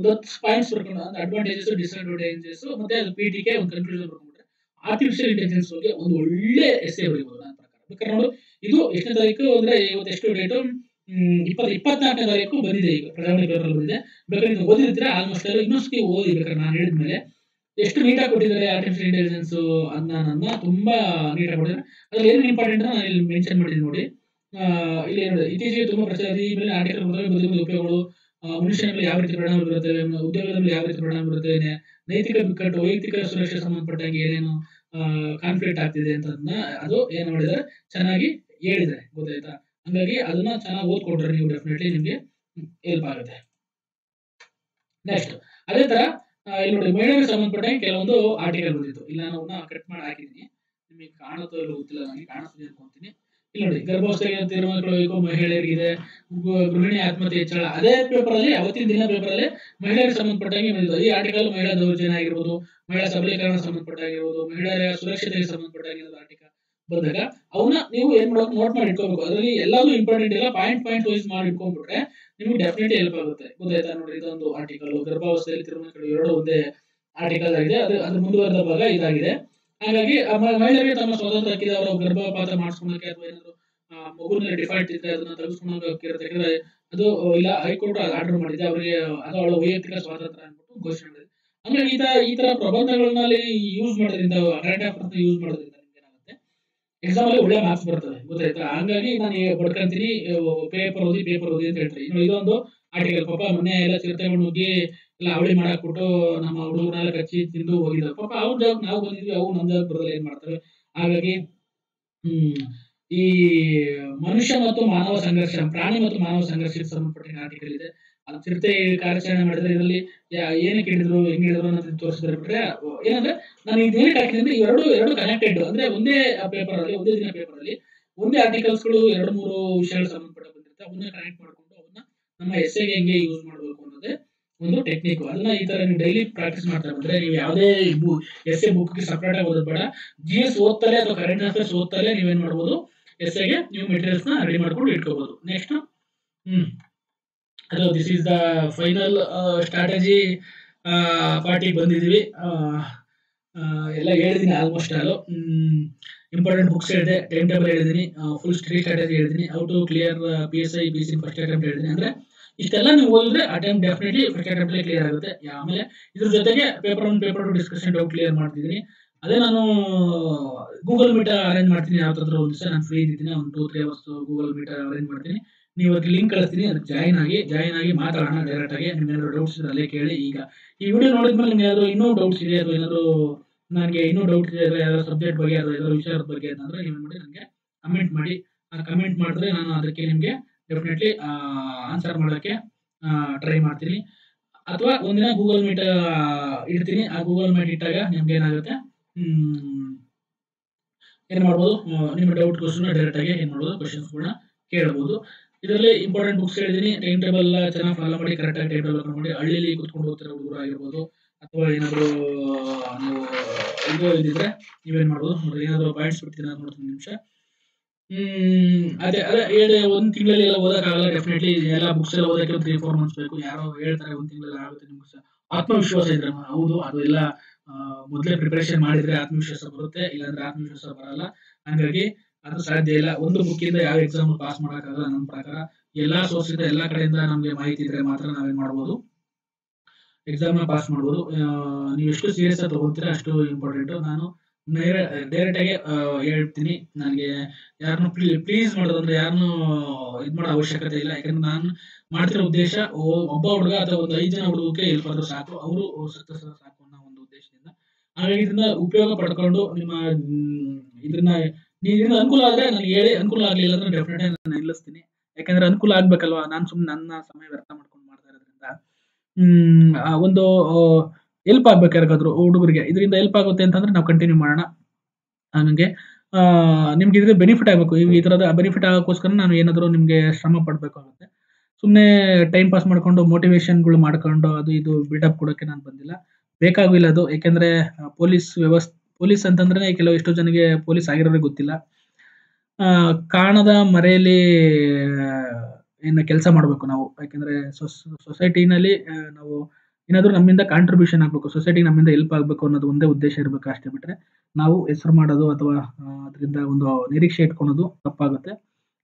10 ಪಾಯಿಂಟ್ಸ್ ಬರ್ಕೊಂಡು ಅಡ್ವಾಂಟೇಜಸ್ ಡಿಸ್ಅಡ್ವಾಂಟೇಜಸ್ ಮತ್ತೆ ಅದು PTK ಒಂದು ಕನ್ಕ್ಲೂಷನ್ ಬರ್ಕೊಂಡ್ರೆ ಆರ್ಟಿಫಿಷಿಯಲ್ ಇಂಟೆಲಿಜೆನ್ಸ್ ಬಗ್ಗೆ ಒಂದು ಒಳ್ಳೆ ಎಸ್ಸೆ ಬರೀಬಹುದು ನನ್ನ ಪ್ರಕಾರ. ಬೇಕಾದ್ರೆ ನೋಡು, ಇದು ಎಷ್ಟನೇ ತಾರೀಕು ಅಂದ್ರೆ ಇವತ್ತು ಎಷ್ಟು ಡೇಟು, 24ನೇ ತಾರೀಕು ಬಂದಿದೆ. ಈಗ ಪ್ರಜಾವಾಣಿ ಪೇಪರ್ ಬಂದಿದೆ. ಬೇಕಾದ್ರೆ ನೀವು ಓದಿದ್ರೆ ಆಲ್ಮೋಸ್ಟ್ ಇನ್ನೊಂದ್ಸತಿ ಓದಿ. ಬೇಕಾದ್ರೆ ನಾನು ಹೇಳಿದ್ಮೇಲೆ ಎಷ್ಟು ನೀಟಾಗಿ ಕೊಟ್ಟಿದ್ದಾರೆ ಆರ್ಟಿಫಿಷಿಯಲ್ ಇಂಟೆಲಿಜೆನ್ಸ್ ಅದನ್ನ ತುಂಬಾ ನೀಟಾಗಿ ಕೊಟ್ಟಿದ್ದಾರೆ. ಅದ್ರಲ್ಲಿ ಏನೇನು ಇಂಪಾರ್ಟೆಂಟ್ ನಾನು ಇಲ್ಲಿ ಮೆನ್ಷನ್ ಮಾಡಿದ್ದೀನಿ ನೋಡಿ. ಇಲ್ಲಿ ಇತ್ತೀಚೆಗೆ ತುಂಬಾ ಪ್ರಚಾರ ಈ ಮೇಲೆ ಆರ್ಟಿಕಲ್ ಬಂದಿರುವ ಉಪಯೋಗಗಳು, ಮನುಷ್ಯನ ಮೇಲೆ ಯಾವ ರೀತಿ ಪರಿಣಾಮ ಬೀರುತ್ತೆ, ಉದ್ಯೋಗದ ಮೇಲೆ ಯಾವ ರೀತಿ ಪರಿಣಾಮ ಬೀರುತ್ತೆ, ನೈತಿಕ ಬಿಕ್ಕಟ್ಟು, ವೈಯಕ್ತಿಕ ಸುರಕ್ಷೆ ಸಂಬಂಧಪಟ್ಟಂಗೆ ಏನೇನು ಕಾನ್ಫ್ಲಿಕ್ಟ್ ಆಗ್ತಿದೆ ಅಂತ ಅದು ಏನ್ ಮಾಡಿದ್ದಾರೆ ಚೆನ್ನಾಗಿ ಹೇಳಿದ್ದಾರೆ, ಗೊತ್ತಾಯ್ತಾ. ಹಂಗಾಗಿ ಅದನ್ನ ಚೆನ್ನಾಗಿ ಓದ್ಕೊಂಡ್ರೆ ನೀವು ಡೆಫಿನೆಟ್ಲಿ ನಿಮ್ಗೆ ಹೆಲ್ಪ್ ಆಗುತ್ತೆ. ನೆಕ್ಸ್ಟ್ ಅದೇ ತರ ಇಲ್ಲಿ ನೋಡಿ, ಮಹಿಳೆಯರಿಗೆ ಸಂಬಂಧಪಟ್ಟಂಗೆ ಕೆಲವೊಂದು ಆರ್ಟಿಕಲ್ ಬಂದಿತ್ತು. ಇಲ್ಲ ನಾನು ಕಟ್ ಮಾಡಿ ಹಾಕಿದ್ದೀನಿ, ನಿಮಗೆ ಕಾಣುತ್ತೋ ಇಲ್ಲ ಗೊತ್ತಿಲ್ಲ, ನನಗೆ ಕಾಣಿಸ್ತೀನಿ ಅನ್ಕೊಂತೀನಿ. ಇಲ್ಲಿ ನೋಡಿ, ಗರ್ಭಾವಸ್ಥೆಗೆ ತೀರ್ಮಾನಗಳು ಮಹಿಳೆಯರಿಗಿದೆ, ಗೃಹಿಣಿ ಆತ್ಮಹತ್ಯೆ ಹೆಚ್ಚಳ. ಅದೇ ಪೇಪರ್ ಅಲ್ಲಿ ಅವತ್ತಿನ ದಿನ ಪೇಪರ್ ಅಲ್ಲಿ ಮಹಿಳೆಯರಿಗೆ ಸಂಬಂಧಪಟ್ಟಂಗೆ ಬಂದಿದ್ದು ಈ ಆರ್ಟಿಕಲ್. ಮಹಿಳಾ ದೌರ್ಜನ್ಯ ಆಗಿರ್ಬೋದು, ಮಹಿಳಾ ಸಬಲೀಕರಣ ಸಂಬಂಧಪಟ್ಟಾಗಿರ್ಬೋದು, ಮಹಿಳೆಯರ ಸುರಕ್ಷತೆಗೆ ಸಂಬಂಧಪಟ್ಟಾಗಿರೋದು ಆರ್ಟಿಕಲ್ ಬಂದಾಗ ಅವನ್ನ ನೀವು ಏನ್ ಮಾಡಬೇಕು, ನೋಟ್ ಮಾಡಿ ಇಟ್ಕೋಬೇಕು. ಅದರಲ್ಲಿ ಎಲ್ಲಾನು ಇಂಪಾರ್ಟೆಂಟ್ ಇಲ್ಲ, ಪಾಯಿಂಟ್ ವೈಸ್ ಮಾಡಿ ಇಟ್ಕೊಂಡ್ಬಿಟ್ರೆ ನಿಮ್ಗೆ ಡೆಫಿನೆಟ್ಲಿ ಹೆಲ್ಪ್ ಆಗುತ್ತೆ, ಗೊತ್ತಾಯ್ತಾ. ನೋಡಿ, ಇದೊಂದು ಆರ್ಟಿಕಲ್ ಗರ್ಭಾವಸ್ಥೆಯಲ್ಲಿ ತೀರ್ಮಾನಗಳು ಎರಡು ಒಂದೇ ಆರ್ಟಿಕಲ್ ಆಗಿದೆ. ಅದ್ರ ಮುಂದುವರೆದ ಭಾಗ ಇದಾಗಿದೆ. ಹಾಗಾಗಿ ಮಹಿಳೆಯರಿಗೆ ತಮ್ಮ ಸ್ವಾತಂತ್ರ್ಯ ಹಕ್ಕಿದೆ. ಅವರ ಗರ್ಭಪಾತ ಮಾಡಿಸ್ಕೊಳಕ್ಕೆ ಅಥವಾ ಏನಾದ್ರು ಮಗುವಿನ ಡಿಫಾಲ್ಟ್ ಇದ್ರೆ ಅದನ್ನ ತೆಗೆದುಕೊಳ್ಳೋಕೆ ಅದು ಇಲ್ಲ, ಹೈಕೋರ್ಟ್ ಆರ್ಡರ್ ಮಾಡಿದೆ ಅವರಿಗೆ. ಅದು ಅವಳ ವೈಯಕ್ತಿಕ ಸ್ವಾತಂತ್ರ್ಯ ಅನ್ಬಿಟ್ಟು ಘೋಷಣೆ ಮಾಡಿದೆ. ಹಂಗಾಗಿ ಈ ತರ ಪ್ರಬಂಧಗಳಲ್ಲಿ ಯೂಸ್ ಮಾಡೋದ್ರಿಂದ, ಕರೆಂಟ್ ಅಫೇರ್ಸ್ ಯೂಸ್ ಮಾಡೋದ್ರಿಂದ ನಿಮ್ಗೆ ಏನಾಗುತ್ತೆ, ಎಕ್ಸಾಮ್ ಅಲ್ಲಿ ಒಳ್ಳೆ ಮಾರ್ಕ್ಸ್ ಬರ್ತವೆ, ಗೊತ್ತಾಯ್ತಾ. ಹಂಗಾಗಿ ನಾನು ಬಡ್ಕಂತೀನಿ, ಪೇಪರ್ ಓದಿ ಅಂತ ಹೇಳ್ತಾರೆ. ಇನ್ನು ಇದೊಂದು ಆರ್ಟಿಕಲ್, ಪಾಪ ಮೊನ್ನೆ ಎಲ್ಲ ಚಿರತೆಗಳು ನುಗ್ಗಿ ಎಲ್ಲ ಅವಳಿ ಮಾಡಾಕ್ಬಿಟ್ಟು ನಮ್ಮ ಹುಡುಗರನ್ನೆಲ್ಲ ಕಚ್ಚಿ ತಿಂದು ಹೋಗಿದ್ದಾರೆ. ಪಾಪ ಅವ್ರ ಜಾಗ ನಾವು ಬಂದಿದ್ವಿ, ಅವು ನಮ್ಮ ಜಾಗ ಬರಲ್ಲ ಏನ್ ಮಾಡ್ತವೆ. ಹಾಗಾಗಿ ಈ ಮನುಷ್ಯ ಮತ್ತು ಮಾನವ ಸಂಘರ್ಷ, ಪ್ರಾಣಿ ಮತ್ತು ಮಾನವ ಸಂಘರ್ಷಕ್ಕೆ ಸಂಬಂಧಪಟ್ಟ ಆರ್ಟಿಕಲ್ ಇದೆ. ಅದು ಚಿರತೆ ಕಾರ್ಯಾಚರಣೆ ಮಾಡಿದ್ರೆ ಇದರಲ್ಲಿ ಏನಕ್ಕೆ ಹಿಡಿದ್ರು, ಹೆಂಗ್ ಹಿಡಿದ್ರು ಅನ್ನೋದನ್ನ ತೋರಿಸಿದ್ರೆ ಬಿಟ್ರೆ ಏನಂದ್ರೆ ನಾನು ಇದೇನಕ್ಕೆ ಹಾಕಿದ್ರೆ ಎರಡು ಕನೆಕ್ಟೆಡ್. ಅಂದ್ರೆ ಒಂದೇ ಪೇಪರ್ ಅಲ್ಲಿ, ಒಂದೇ ದಿನ ಪೇಪರ್ ಅಲ್ಲಿ ಒಂದೇ ಆರ್ಟಿಕಲ್ಸ್ ಗಳು 2-3 ವಿಷಯಗಳು ಸಂಬಂಧಪಟ್ಟ ಬಂದಿರುತ್ತೆ. ಅವನ್ನ ಕನೆಕ್ಟ್ ಮಾಡ್ಕೊಂಡು ಅವನ್ನ ನಮ್ಮ ಎಸ್ಸೆಗೆ ಹೆಂಗೆ ಯೂಸ್ ಮಾಡಬೇಕು ಅನ್ನೋದೇ ಒಂದು ಟೆಕ್ನಿಕ್. ಅದನ್ನ ಈ ತರ ನೀವು ಡೈಲಿ ಪ್ರಾಕ್ಟೀಸ್ ಮಾಡ್ತಾ ಬಂದ್ರೆ ನೀವು ಯಾವುದೇ ಎಸ್ಸೆ ಬುಕ್ಗೆ ಸಪರೇಟ್ ಆಗಿ ಓದೋದು ಬೇಡ. GS ಓದ್ತಲೇ ಅಥವಾ ಕರೆಂಟ್ ಅಫೇರ್ಸ್ ಓದ್ತಲೇ ನೀವೇನ್ ಮಾಡ್ಬೋದು, ಎಸ್ಸೆಗೆ ನೀವು ಮೆಟೀರಿಯಲ್ಸ್ ನ ರೆಡಿ ಮಾಡ್ಕೊಂಡು ಇಟ್ಕೋಬಹುದು. ನೆಕ್ಸ್ಟ್ ಅದು this is the final strategy ಪಾರ್ಟಿಗೆ ಬಂದಿದ್ದೀವಿ. ಎಲ್ಲ ಹೇಳಿದೀನಿ ಆಲ್ಮೋಸ್ಟ್ ಆಲ್. ಇಂಪಾರ್ಟೆಂಟ್ ಬುಕ್ಸ್ ಹೇಳಿದೆ, ಟೈಮ್ ಟೇಬಲ್ ಹೇಳಿದೀನಿ, ಫುಲ್ ಸ್ಟ್ರಾಟಜಿ ಹೇಳಿದೀನಿ, how to clear PSI PC first attempt ಹೇಳಿದೀನಿ. ಅಂದ್ರೆ ಇಷ್ಟೆಲ್ಲ ನೀವು ಓದಿದ್ರೆ attempt definitely first attempt clear ಆಗುತ್ತೆ. ಆಮೇಲೆ ಇದ್ರ ಜೊತೆಗೆ paper 1 paper 2 discussion doubt clear ಮಾಡ್ತಿದ್ದೀನಿ. ಅದೇ ನಾನು ಗೂಗಲ್ ಮೀಟ್ ಅರೇಂಜ್ ಮಾಡ್ತೀನಿ. ಯಾವ್ದಾದ್ರು ಒಂದು ದಿವಸ ನಾನು ಫ್ರೀ ಇದ್ದೀನಿ, ಒಂದು 2-3 ಅವರ್ಸ್ ಗೂಗಲ್ ಮೀಟ್ ಅರೇಂಜ್ ಮಾಡ್ತೀನಿ. ನೀವು ಅದಕ್ಕೆ ಲಿಂಕ್ ಕಳಿಸ್ತೀನಿ, ಅದಕ್ಕೆ ಜಾಯಿನ್ ಆಗಿ ಮಾತಾಡೋಣ ಡೈರೆಕ್ಟ್ ಆಗಿ. ನಿಮ್ಗೆ ಏನಾದ್ರು ಡೌಟ್ಸ್ ಇದ್ರೆ ಅಲ್ಲೇ ಕೇಳಿ. ಈಗ ಈ ವಿಡಿಯೋ ನೋಡಿದ್ಮೇಲೆ ನಿಮ್ಗೆ ಏನಾದ್ರು ಇನ್ನೂ ಡೌಟ್ಸ್ ಇದೆ ಅಥವಾ ಏನಾದ್ರು ನನಗೆ ಇನ್ನೂ ಡೌಟ್ಸ್ ಇದೆ, ಯಾವ್ದಾದ್ರು ಸಬ್ಜೆಕ್ಟ್ ಬಗ್ಗೆ ಅಥವಾ ಯಾವ್ದಾದ್ರು ವಿಷಯದ ಬಗ್ಗೆ ಅಂತಂದ್ರೆ ನೀವು ಮಾಡಿ ನನಗೆ ಕಮೆಂಟ್ ಮಾಡಿ. ಕಮೆಂಟ್ ಮಾಡಿದ್ರೆ ನಾನು ಅದಕ್ಕೆ ನಿಮಗೆ ಡೆಫಿನೆಟ್ಲಿ ಆನ್ಸರ್ ಮಾಡೋಕ್ಕೆ ಟ್ರೈ ಮಾಡ್ತೀನಿ. ಅಥವಾ ಒಂದಿನ ಗೂಗಲ್ ಮೀಟ್ ಇಡ್ತೀನಿ. ಆ ಗೂಗಲ್ ಮೀಟ್ ಇಟ್ಟಾಗ ನಿಮ್ಗೆ ಏನಾಗುತ್ತೆ, ಏನ್ ಮಾಡ್ಬೋದು, ನಿಮ್ಮ ಡೌಟ್ ಕ್ವಶನ್ ಡೈರೆಕ್ಟ್ ಆಗಿ ಏನ್ ಮಾಡ್ಬೋದು, ಕ್ವಶನ್ಸ್ ಕೂಡ ಕೇಳಬಹುದು. ಇದರಲ್ಲಿ ಇಂಪಾರ್ಟೆಂಟ್ ಬುಕ್ಸ್ ಹೇಳಿದೀನಿ. ಟೈಮ್ ಟೇಬಲ್ ಎಲ್ಲ ಚೆನ್ನಾಗಿ ಫಾಲೋ ಮಾಡಿ, ಕರೆಕ್ಟ್ ಆಗಿ ಟೈಮ್ ಟೇಬಲ್ ಮಾಡಿ. ಹಳ್ಳಿಲಿ ಕುತ್ಕೊಂಡು ಓದ್ತಿರೋ ಹುಡುಗರು ಆಗಿರ್ಬೋದು, ಅಥವಾ ಏನಾದ್ರು ನೀವು ಇದು ಇದ್ದಿದ್ರೆ ನೀವೇನ್ ಮಾಡ್ಬೋದು ನೋಡ್ರಿ, ಏನಾದ್ರು ಪಾಯಿಂಟ್ಸ್ ಬಿಡ್ತೀನಿ ನೋಡ್ತೀನಿ ನಿಮಿಷ. ಅದೇ ಅದೇ ಹೇಳಿ, ಒಂದ್ ತಿಂಗಳಲ್ಲಿ ಎಲ್ಲ ಓದಕ್ಕಾಗಲ್ಲ. ಡೆಫಿನೆಟ್ಲಿ ಎಲ್ಲ ಬುಕ್ಸ್ ಎಲ್ಲ ಓದಕ್ಕೆ 3-4 ಮಂತ್ಸ್ ಬೇಕು. ಯಾರೋ ಹೇಳ್ತಾರೆ ಒಂದ್ ತಿಂಗಳಲ್ಲಿ ಆಗುತ್ತೆ ನಿಮ್ಗೆ. ಆತ್ಮವಿಶ್ವಾಸ ಇದ್ರೆ ಹೌದು, ಅದು ಎಲ್ಲ ಮೊದಲೇ ಪ್ರಿಪರೇಷನ್ ಮಾಡಿದ್ರೆ ಆತ್ಮವಿಶ್ವಾಸ ಬರುತ್ತೆ, ಇಲ್ಲಾಂದ್ರೆ ಆತ್ಮವಿಶ್ವಾಸ ಬರಲ್ಲ. ಹಂಗಾಗಿ ಅದು ಸಾಧ್ಯ ಇಲ್ಲ. ಒಂದು ಬುಕ್ ಇಂದ ಯಾವ ಎಕ್ಸಾಮ್ ಪಾಸ್ ಮಾಡಕ್ಕಾಗಲ್ಲ. ನನ್ನ ಪ್ರಕಾರ ಎಲ್ಲಾ ಸೋರ್ಸ್ ಇಂದ, ಎಲ್ಲಾ ಕಡೆಯಿಂದ ನಮ್ಗೆ ಮಾಹಿತಿ ಇದ್ರೆ ಮಾತ್ರ ನಾವೇನ್ ಮಾಡ್ಬೋದು, ಎಕ್ಸಾಮ್ ನ ಪಾಸ್ ಮಾಡ್ಬೋದು. ನೀವು ಎಷ್ಟು ಸೀರಿಯಸ್ ಆಗಿ ತಗೊಂತೀರಾ ಅಷ್ಟು ಇಂಪಾರ್ಟೆಂಟ್. ನಾನು ಡೈರೆಕ್ಟ್ ಆಗಿ ಹೇಳ್ತೀನಿ, ನನಗೆ ಯಾರನ್ನು ಪ್ಲೀಸ್ ಮಾಡೋದಂದ್ರೆ ಯಾರನ್ನು ಇದ್ ಮಾಡೋ ಅವಶ್ಯಕತೆ ಇಲ್ಲ. ಯಾಕಂದ್ರೆ ನಾನು ಮಾಡ್ತಿರೋ ಉದ್ದೇಶ ಒಬ್ಬ ಹುಡುಗ ಅಥವಾ ಒಂದು 5 ಜನ ಹುಡುಗಕ್ಕೆ ಹೆಲ್ಪ್ ಆದ್ರೂ ಸಾಕು, ಅವರು ಸಕ್ಸಸ್ ಸಾಕು ಅನ್ನೋ ಒಂದು ಉದ್ದೇಶದಿಂದ. ಹಾಗಾಗಿ ಇದನ್ನ ಉಪಯೋಗ ಪಡ್ಕೊಂಡು ನಿಮ್ಮ ಇದನ್ನ ಇದರಿಂದ ಅನುಕೂಲ ಆದ್ರೆ ನನಗೆ ಹೇಳಿ, ಅನುಕೂಲ ಆಗ್ಲಿಲ್ಲ ಅಂದ್ರೆ ಡೆಫಿನೆಟ್ ನಾನು ನಿಲ್ಲಿಸ್ತೀನಿ. ಯಾಕಂದ್ರೆ ಅನುಕೂಲ ಆಗ್ಬೇಕಲ್ವಾ, ನಾನು ಸುಮ್ಮನೆ ನನ್ನ ಸಮಯ ವ್ಯರ್ಥ ಮಾಡ್ಕೊಂಡು ಮಾಡ್ತಾ ಇರೋದ್ರಿಂದ ಒಂದು ಹೆಲ್ಪ್ ಆಗ್ಬೇಕು ಯಾರಿಗಾದ್ರು ಹುಡುಗರಿಗೆ. ಇದರಿಂದ ಹೆಲ್ಪ್ ಆಗುತ್ತೆ ಅಂತಂದ್ರೆ ನಾವು ಕಂಟಿನ್ಯೂ ಮಾಡೋಣ. ಹಂಗೆ ನಿಮ್ಗೆ ಇದ್ರ ಬೆನಿಫಿಟ್ ಆಗಬೇಕು. ಈ ತರದ ಬೆನಿಫಿಟ್ ಆಗೋಕ್ಕೋಸ್ಕರ ನಾನು ಏನಾದರೂ ನಿಮ್ಗೆ ಶ್ರಮ ಪಡ್ಬೇಕಾಗುತ್ತೆ. ಸುಮ್ಮನೆ ಟೈಮ್ ಪಾಸ್ ಮಾಡ್ಕೊಂಡು ಮೋಟಿವೇಶನ್ಗಳು ಮಾಡ್ಕೊಂಡು ಅದು ಇದು ಬಿಲ್ಡಪ್ ಕೊಡೋಕೆ ನಾನು ಬಂದಿಲ್ಲ, ಬೇಕಾಗಿಲ್ಲ ಅದು. ಯಾಕೆಂದ್ರೆ ಪೊಲೀಸ್ ಅಂತಂದ್ರೆ ಎಷ್ಟೋ ಜನಕ್ಕೆ ಪೊಲೀಸ್ ಆಗಿರೋರಿಗೆ ಗೊತ್ತಿಲ್ಲ. ಕಾಣದ ಮರೆಯಲ್ಲಿ ಏನು ಕೆಲಸ ಮಾಡಬೇಕು ನಾವು. ಯಾಕೆಂದ್ರೆ ಸೊಸೈಟಿನಲ್ಲಿ ನಾವು ಏನಾದರೂ ನಮ್ಮಿಂದ ಕಾಂಟ್ರಿಬ್ಯೂಷನ್ ಆಗಬೇಕು, ಸೊಸೈಟಿಗೆ ನಮ್ಮಿಂದ ಹೆಲ್ಪ್ ಆಗಬೇಕು ಅನ್ನೋದು ಒಂದೇ ಉದ್ದೇಶ ಇರಬೇಕು. ಅಷ್ಟೇ ಬಿಟ್ರೆ ನಾವು ಹೆಸರು ಮಾಡೋದು ಅಥವಾ ಅದರಿಂದ ಒಂದು ನಿರೀಕ್ಷೆ ಇಟ್ಕೊಳೋದು ತಪ್ಪಾಗುತ್ತೆ.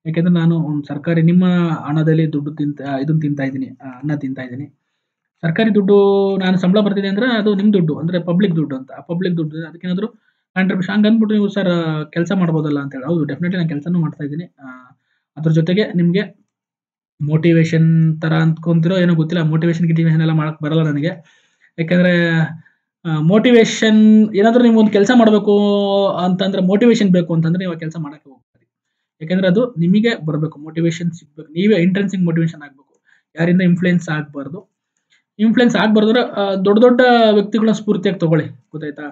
ಯಾಕೆಂದ್ರೆ ನಾನು ಸರ್ಕಾರಿ ನಿಮ್ಮ ಹಣದಲ್ಲಿ ದುಡ್ಡು ಇದನ್ನ ತಿಂತಾ ಇದ್ದೀನಿ, ಅನ್ನ ತಿಂತಾ ಇದ್ದೀನಿ. ಸರ್ಕಾರಿ ದುಡ್ಡು ನಾನು ಸಂಬಳ ಬರ್ತಿದೆ ಅಂದ್ರೆ ಅದು ನಿಮ್ ದುಡ್ಡು, ಅಂದ್ರೆ ಪಬ್ಲಿಕ್ ದುಡ್ಡು ಅಂತ. ಆ ಪಬ್ಲಿಕ್ ದುಡ್ಡು ಅದಕ್ಕೇನಾದ್ರು ಕಾಂಟ್ರಿಬ್ಯೂಷನ್ ಹಂಗ ಅಂದ್ಬಿಟ್ಟು ನೀವು ಸರ್ ಕೆಲಸ ಮಾಡ್ಬೋದಲ್ಲ ಅಂತ ಹೇಳಿ. ಹೌದು, ಡೆಫಿನೆಟ್ಲಿ ನಾನು ಕೆಲಸನೂ ಮಾಡ್ತಾ ಇದ್ದೀನಿ. ಅದ್ರ ಜೊತೆಗೆ ನಿಮ್ಗೆ ಮೋಟಿವೇಶನ್ ತರ ಅಂದ್ಕೊಂತಿರೋ ಏನೋ ಗೊತ್ತಿಲ್ಲ, ಮೋಟಿವೇಶನ್ ಎಲ್ಲ ಮಾಡಕ್ ಬರಲ್ಲ ನನಗೆ. ಯಾಕಂದ್ರೆ ಮೋಟಿವೇಶನ್ ಏನಾದ್ರೂ ನೀವು ಒಂದು ಕೆಲಸ ಮಾಡಬೇಕು ಅಂತಂದ್ರೆ, ಮೋಟಿವೇಶನ್ ಬೇಕು ಅಂತಂದ್ರೆ ನೀವು ಕೆಲಸ ಮಾಡಕ್ಕೆ ಹೋಗ್ತೀರಿ. ಯಾಕಂದ್ರೆ ಅದು ನಿಮಗೆ ಬರಬೇಕು, ಮೋಟಿವೇಶನ್ ಸಿಗ್ಬೇಕು. ನೀವೇ ಇಂಟ್ರೆನ್ಸಿಕ್ ಮೋಟಿವೇಶನ್ ಆಗ್ಬೇಕು, ಯಾರಿಂದ ಇನ್ಫ್ಲೂಯೆನ್ಸ್ ಆಗ್ಬಾರ್ದು. ಇನ್ಫ್ಲೂಯೆನ್ಸ್ ಆಗ್ಬಾರ್ದ್ರೆ ದೊಡ್ಡ ದೊಡ್ಡ ವ್ಯಕ್ತಿಗಳ ಸ್ಫೂರ್ತಿಯಾಗಿ ತಗೊಳ್ಳಿ, ಗೊತ್ತಾಯ್ತಾ.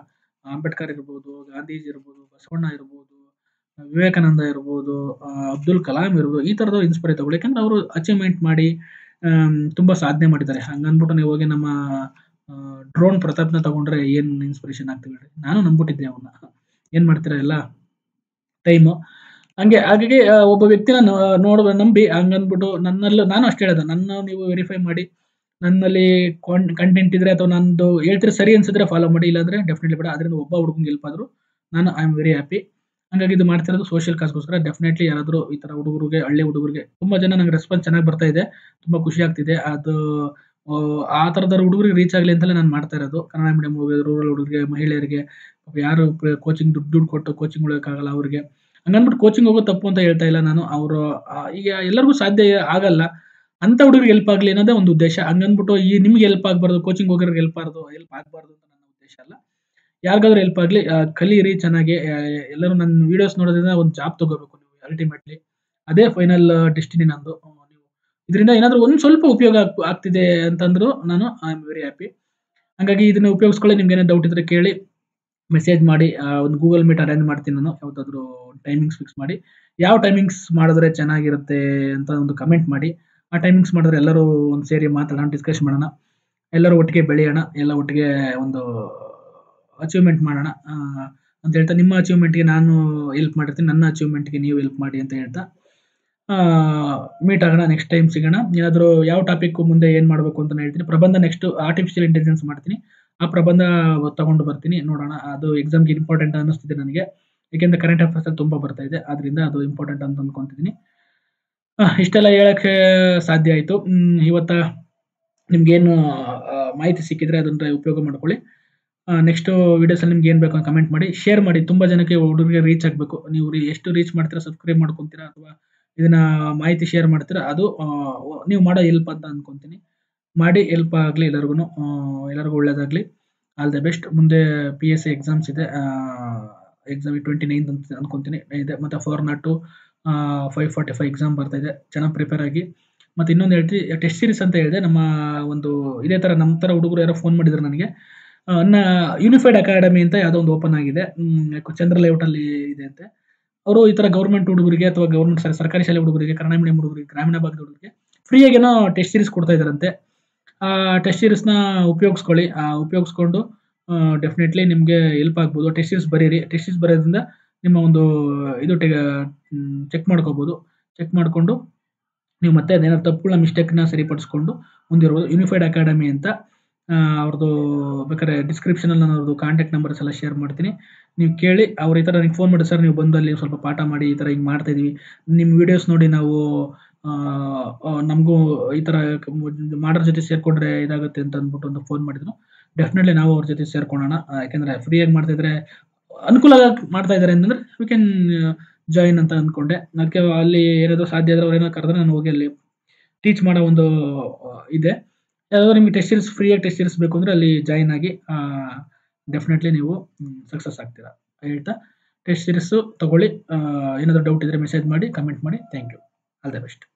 ಅಂಬೇಡ್ಕರ್ ಇರ್ಬೋದು, ಗಾಂಧೀಜಿ ಇರ್ಬೋದು, ಬಸವಣ್ಣ ಇರ್ಬೋದು, ವಿವೇಕಾನಂದ ಇರ್ಬೋದು, ಅಬ್ದುಲ್ ಕಲಾಂ ಇರ್ಬೋದು, ಈ ತರದ ಇನ್ಸ್ಪೈರ್ ತಗೊಳ್ಳಿ. ಯಾಕಂದ್ರೆ ಅವರು ಅಚೀವ್ಮೆಂಟ್ ಮಾಡಿ ತುಂಬಾ ಸಾಧನೆ ಮಾಡಿದ್ದಾರೆ. ಹಂಗನ್ಬಿಟ್ಟು ನೀವು ಹೋಗಿ ನಮ್ಮ ಡ್ರೋನ್ ಪ್ರತಾಪ್ನ ತಗೊಂಡ್ರೆ ಏನ್ ಇನ್ಸ್ಪಿರೇಷನ್ ಆಗ್ತೀವಿ ಹೇಳಿ. ನಾನು ನಂಬಿಟ್ಟಿದ್ದೆ ಅವನ್ನ, ಏನ್ ಮಾಡ್ತೀರಾ ಎಲ್ಲ ಟೈಮು ಹಾಗಾಗಿ ಒಬ್ಬ ವ್ಯಕ್ತಿನ ನಂಬಿ ಹಂಗಂದ್ಬಿಟ್ಟು ನನ್ನಲ್ಲಿ ನಾನು ಅಷ್ಟೇ ಹೇಳೋದು, ನನ್ನ ನೀವು ವೆರಿಫೈ ಮಾಡಿ, ನನ್ನಲ್ಲಿ ಕಂಟೆಂಟ್ ಇದ್ರೆ ಅಥವಾ ನಂದು ಹೇಳ್ತಿರೋ ಸರಿ ಅನ್ಸಿದ್ರೆ ಫಾಲೋ ಮಾಡಿ, ಇಲ್ಲಾಂದ್ರೆ ಡೆಫಿನೆಟ್ಲಿ ಬೇಡ. ಅದರಿಂದ ಒಬ್ಬ ಹುಡುಗಂಗೆ ಹೆಲ್ಪ್ ಆದ್ರು ನಾನು ಐ ಆಮ್ ವೆರಿ ಹ್ಯಾಪಿ. ಹಂಗಾಗಿ ಇದು ಮಾಡ್ತಿರೋದು ಸೋಷಿಯಲ್ ಕಾಸ್ಗೋಸ್ಕರ. ಡೆಫಿನೆಟ್ಲಿ ಯಾರಾದರೂ ಈ ತರ ಹುಡುಗರಿಗೆ, ಹಳ್ಳಿ ಹುಡುಗರಿಗೆ ತುಂಬಾ ಜನ ನಂಗೆ ರೆಸ್ಪಾನ್ಸ್ ಚೆನ್ನಾಗಿ ಬರ್ತಾ ಇದೆ, ತುಂಬಾ ಖುಷಿ ಆಗ್ತಿದೆ. ಅದು ಆ ತರದ ಹುಡುಗರಿಗೆ ರೀಚ್ ಆಗಲಿ ಅಂತಲೇ ನಾನು ಮಾಡ್ತಾ ಇರೋದು. ಕನ್ನಡ ಮೀಡಿಯಂ ರೂರಲ್ ಹುಡುಗರಿಗೆ, ಮಹಿಳೆಯರಿಗೆ, ಯಾರು ಕೋಚಿಂಗ್ ದುಡ್ಡು ಕೊಟ್ಟು ಕೋಚಿಂಗ್ ಉಳಿಯೋಕ್ಕಾಗಲ್ಲ ಅವ್ರಿಗೆ, ಹಂಗನ್ಬಿಟ್ಟು ಕೋಚಿಂಗ್ ಹೋಗೋದು ತಪ್ಪು ಅಂತ ಹೇಳ್ತಾ ಇಲ್ಲ ನಾನು. ಅವರು ಈಗ ಎಲ್ಲರಿಗೂ ಸಾಧ್ಯ ಆಗಲ್ಲ, ಅಂತ ಹುಡುಗರಿಗೆ ಹೆಲ್ಪ್ ಆಗಲಿ ಅನ್ನೋದೇ ಒಂದು ಉದ್ದೇಶ. ಹಂಗನ್ಬಿಟ್ಟು ನಿಮ್ಗೆ ಹೆಲ್ಪ್ ಆಗಬಾರ್ದು, ಕೋಚಿಂಗ್ ಹೋಗೋರಿಗೆ ಹೆಲ್ಪ್ ಆಗಬಾರ್ದು ಅಂತ ನನ್ನ ಉದ್ದೇಶ ಅಲ್ಲ. ಯಾರಿಗಾದ್ರೂ ಹೆಲ್ಪ್ ಆಗಲಿ, ಕಲೀರಿ ಚೆನ್ನಾಗಿ. ಎಲ್ಲರೂ ನನ್ನ ವಿಡಿಯೋಸ್ ನೋಡೋದ್ರಿಂದ ಒಂದು ಜಾಬ್ ತಗೋಬೇಕು ನೀವು ಅಲ್ಟಿಮೇಟ್ಲಿ. ಅದೇ ಫೈನಲ್ ಡೆಸ್ಟಿನಿ ನಂದು. ನೀವು ಇದರಿಂದ ಏನಾದರೂ ಒಂದು ಸ್ವಲ್ಪ ಉಪಯೋಗ ಆಗ್ತಿದೆ ಅಂತಂದ್ರು ನಾನು ಐ ಆಮ್ ವೆರಿ ಹ್ಯಾಪಿ. ಹಂಗಾಗಿ ಇದನ್ನ ಉಪಯೋಗಿಸ್ಕೊಳ್ಳಿ. ನಿಮ್ಗೆ ಏನೇ ಡೌಟ್ ಇದ್ರೆ ಕೇಳಿ, ಮೆಸೇಜ್ ಮಾಡಿ. ಒಂದು ಗೂಗಲ್ ಮೀಟ್ ಅರೇಂಜ್ ಮಾಡ್ತೀನಿ ನಾನು, ಯಾವ್ದಾದ್ರು ಟೈಮಿಂಗ್ಸ್ ಫಿಕ್ಸ್ ಮಾಡಿ. ಯಾವ ಟೈಮಿಂಗ್ಸ್ ಮಾಡಿದ್ರೆ ಚೆನ್ನಾಗಿರುತ್ತೆ ಅಂತ ಒಂದು ಕಮೆಂಟ್ ಮಾಡಿ. ಆ ಟೈಮಿಂಗ್ಸ್ ಮಾಡಿದ್ರೆ ಎಲ್ಲರೂ ಒಂದು ಸೇರಿ ಮಾತಾಡೋಣ, ಡಿಸ್ಕಸ್ ಮಾಡೋಣ, ಎಲ್ಲರೂ ಒಟ್ಟಿಗೆ ಬೆಳೆಯೋಣ, ಎಲ್ಲ ಒಟ್ಟಿಗೆ ಒಂದು ಅಚೀವ್ಮೆಂಟ್ ಮಾಡೋಣ ಅಂತ ಹೇಳ್ತಾ, ನಿಮ್ಮ ಅಚೀವ್ಮೆಂಟ್ಗೆ ನಾನು ಹೆಲ್ಪ್ ಮಾಡಿರ್ತೀನಿ, ನನ್ನ ಅಚೀವ್ಮೆಂಟ್ಗೆ ನೀವು ಹೆಲ್ಪ್ ಮಾಡಿ ಅಂತ ಹೇಳ್ತಾ ಮೀಟ್ ಆಗೋಣ. ನೆಕ್ಸ್ಟ್ ಟೈಮ್ ಸಿಗೋಣ. ಏನಾದರೂ ಯಾವ ಟಾಪಿಕ್ ಮುಂದೆ ಏನು ಮಾಡಬೇಕು ಅಂತ ಹೇಳ್ತೀನಿ. ಪ್ರಬಂಧ ನೆಕ್ಸ್ಟ್ ಆರ್ಟಿಫಿಷಿಯಲ್ ಇಂಟೆಲಿಜೆನ್ಸ್ ಮಾಡ್ತೀನಿ. ಆ ಪ್ರಬಂಧ ತಗೊಂಡು ಬರ್ತೀನಿ, ನೋಡೋಣ. ಅದು ಎಕ್ಸಾಮ್ಗೆ ಇಂಪಾರ್ಟೆಂಟ್ ಅನ್ನಿಸ್ತಿದೆ ನನಗೆ, ಏಕೆಂದರೆ ಕರೆಂಟ್ ಅಫೇರ್ಸ್ ಅಲ್ಲಿ ತುಂಬ ಬರ್ತಾ ಇದೆ. ಅದರಿಂದ ಅದು ಇಂಪಾರ್ಟೆಂಟ್ ಅಂತ ಅಂದ್ಕೊಂತಿದ್ದೀನಿ. ಇಷ್ಟೆಲ್ಲ ಹೇಳಕ್ಕೆ ಸಾಧ್ಯ ಆಯಿತು. ಇವತ್ತ ನಿಮ್ಗೇನು ಮಾಹಿತಿ ಸಿಕ್ಕಿದ್ರೆ ಅದನ್ನ ಉಪಯೋಗ ಮಾಡ್ಕೊಳ್ಳಿ. ನೆಕ್ಸ್ಟ್ ವಿಡಿಯೋಸಲ್ಲಿ ನಿಮ್ಗೆ ಏನು ಬೇಕು ಅಂತ ಕಮೆಂಟ್ ಮಾಡಿ, ಶೇರ್ ಮಾಡಿ. ತುಂಬ ಜನಕ್ಕೆ ಹುಡುಗರಿಗೆ ರೀಚ್ ಆಗಬೇಕು. ನೀವು ಎಷ್ಟು ರೀಚ್ ಮಾಡ್ತೀರಾ, ಸಬ್ಸ್ಕ್ರೈಬ್ ಮಾಡ್ಕೊತೀರಾ ಅಥವಾ ಇದನ್ನ ಮಾಹಿತಿ ಶೇರ್ ಮಾಡ್ತೀರಾ, ಅದು ನೀವು ಮಾಡೋ ಹೆಲ್ಪ್ ಅಂತ ಅಂದ್ಕೊತೀನಿ. ಮಾಡಿ, ಹೆಲ್ಪ್ ಆಗಲಿ ಎಲ್ಲರಿಗೂ, ಎಲ್ಲರಿಗೂ ಒಳ್ಳೇದಾಗಲಿ. All the best. ಮುಂದೆ PSC ಎಕ್ಸಾಮ್ಸ್ ಇದೆ. ಎಕ್ಸಾಮ್ 29 ಅಂತ ಅನ್ಕೊಂತೀನಿ ಇದೆ. ಮತ್ತು 402 545 ಎಕ್ಸಾಮ್ ಬರ್ತಾ ಇದೆ, ಚೆನ್ನಾಗಿ ಪ್ರಿಪೇರ್ ಆಗಿ. ಮತ್ತು ಇನ್ನೊಂದು ಹೇಳ್ತೀನಿ, ಟೆಸ್ಟ್ ಸೀರೀಸ್ ಅಂತ ಹೇಳಿದೆ. ನಮ್ಮ ಒಂದು ಇದೇ ಥರ ನಮ್ಮ ಥರ ಹುಡುಗರು ಯಾರೋ ಫೋನ್ ಮಾಡಿದ್ರು ನನಗೆ. ಯೂನಿಫೈಡ್ ಅಕಾಡೆಮಿ ಅಂತ ಯಾವುದೋ ಒಂದು ಓಪನ್ ಆಗಿದೆ, ಚಂದ್ರ ಲೇಔಟಲ್ಲಿ ಇದೆ ಅಂತೆ. ಅವರು ಈ ಥರ ಗೌರ್ಮೆಂಟ್ ಹುಡುಗರಿಗೆ ಅಥವಾ ಸರ್ಕಾರಿ ಶಾಲೆ ಹುಡುಗರಿಗೆ, ಕನ್ನಡ ಮೀಡಿಯಂ ಹುಡುಗರಿಗೆ, ಗ್ರಾಮೀಣ ಭಾಗದ ಹುಡುಗರಿಗೆ ಫ್ರೀಯಾಗೇನೋ ಟೆಸ್ಟ್ ಸೀರೀಸ್ ಕೊಡ್ತಾ ಇದ್ದಾರಂತೆ. ಆ ಟೆಸ್ಟ್ ಸೀರೀಸ್ನ ಉಪಯೋಗಿಸ್ಕೊಳ್ಳಿ. ಉಪಯೋಗಿಸ್ಕೊಂಡು ಡೆಫಿನೆಟ್ಲಿ ನಿಮಗೆ ಹೆಲ್ಪ್ ಆಗ್ಬೋದು. ಟೆಸ್ಟ್ ಸೀರೀಸ್ ಬರೀರಿ. ಟೆಸ್ಟ್ ಸೀರೀಸ್ ಬರೋದ್ರಿಂದ ನಿಮ್ಮ ಒಂದು ಇದು ಚೆಕ್ ಮಾಡ್ಕೋಬೋದು. ಚೆಕ್ ಮಾಡಿಕೊಂಡು ನೀವು ಮತ್ತೆ ಅದೇನಾದ್ರು ತಪ್ಪುಗಳ ಮಿಸ್ಟೇಕ್ನ ಸರಿಪಡಿಸ್ಕೊಂಡು ಮುಂದಿರ್ಬೋದು. ಯೂನಿಫೈಡ್ ಅಕಾಡೆಮಿ ಅಂತ ಅವ್ರದ್ದು ಬೇಕಾದ್ರೆ ಡಿಸ್ಕ್ರಿಪ್ಷನಲ್ಲಿ ನಾನು ಅವ್ರದ್ದು ಕಾಂಟ್ಯಾಕ್ಟ್ ನಂಬರ್ಸ್ ಎಲ್ಲ ಶೇರ್ ಮಾಡ್ತೀನಿ. ನೀವು ಕೇಳಿ, ಅವ್ರು ಈ ಥರ ನನಗೆ ಫೋನ್ ಮಾಡಿ, ಸರ್ ನೀವು ಬಂದು ಅಲ್ಲಿ ಸ್ವಲ್ಪ ಪಾಠ ಮಾಡಿ, ಈ ಥರ ಹಿಂಗೆ ಮಾಡ್ತಾಯಿದ್ದೀವಿ, ನಿಮ್ಮ ವೀಡಿಯೋಸ್ ನೋಡಿ ನಾವು ನಮಗೂ ಈ ಥರ ಮಾಡೋರ ಜೊತೆ ಸೇರಿಕೊಂಡ್ರೆ ಇದಾಗುತ್ತೆ ಅಂತ ಅಂದ್ಬಿಟ್ಟು ಒಂದು ಫೋನ್ ಮಾಡಿದ್ರು. ಡೆಫಿನೆಟ್ಲಿ ನಾವು ಅವ್ರ ಜೊತೆ ಸೇರ್ಕೊಳ್ಳೋಣ. ಯಾಕೆಂದರೆ ಫ್ರೀಯಾಗಿ ಮಾಡ್ತಾಯಿದ್ರೆ, ಅನುಕೂಲ ಮಾಡ್ತಾ ಇದ್ದಾರೆ ಅಂತಂದರೆ ವಿ ಕ್ಯಾನ್ ಜಾಯಿನ್ ಅಂತ ಅಂದ್ಕೊಂಡೆ. ಅದಕ್ಕೆ ಅಲ್ಲಿ ಏನಾದರೂ ಸಾಧ್ಯ ಆದರೆ ಅವ್ರು ಏನಾದ್ರು ಕರೆದ್ರೆ ನಾನು ಹೋಗಿ ಅಲ್ಲಿ ಟೀಚ್ ಮಾಡೋ ಒಂದು ಇದೆ. ಯಾವ್ದಾದ್ರು ನಿಮಗೆ ಟೆಸ್ಟ್ ಸೀರೀಸ್ ಫ್ರೀಯಾಗಿ ಟೆಸ್ಟ್ ಸೀರೀಸ್ ಬೇಕು ಅಂದರೆ ಅಲ್ಲಿ ಜಾಯಿನ್ ಆಗಿ ಡೆಫಿನೆಟ್ಲಿ ನೀವು ಸಕ್ಸಸ್ ಆಗ್ತೀರಾ ಹೇಳ್ತಾ, ಟೆಸ್ಟ್ ಸೀರೀಸು ತಗೊಳ್ಳಿ. ಏನಾದರೂ ಡೌಟ್ ಇದ್ದರೆ ಮೆಸೇಜ್ ಮಾಡಿ, ಕಮೆಂಟ್ ಮಾಡಿ. Thank you. All the best.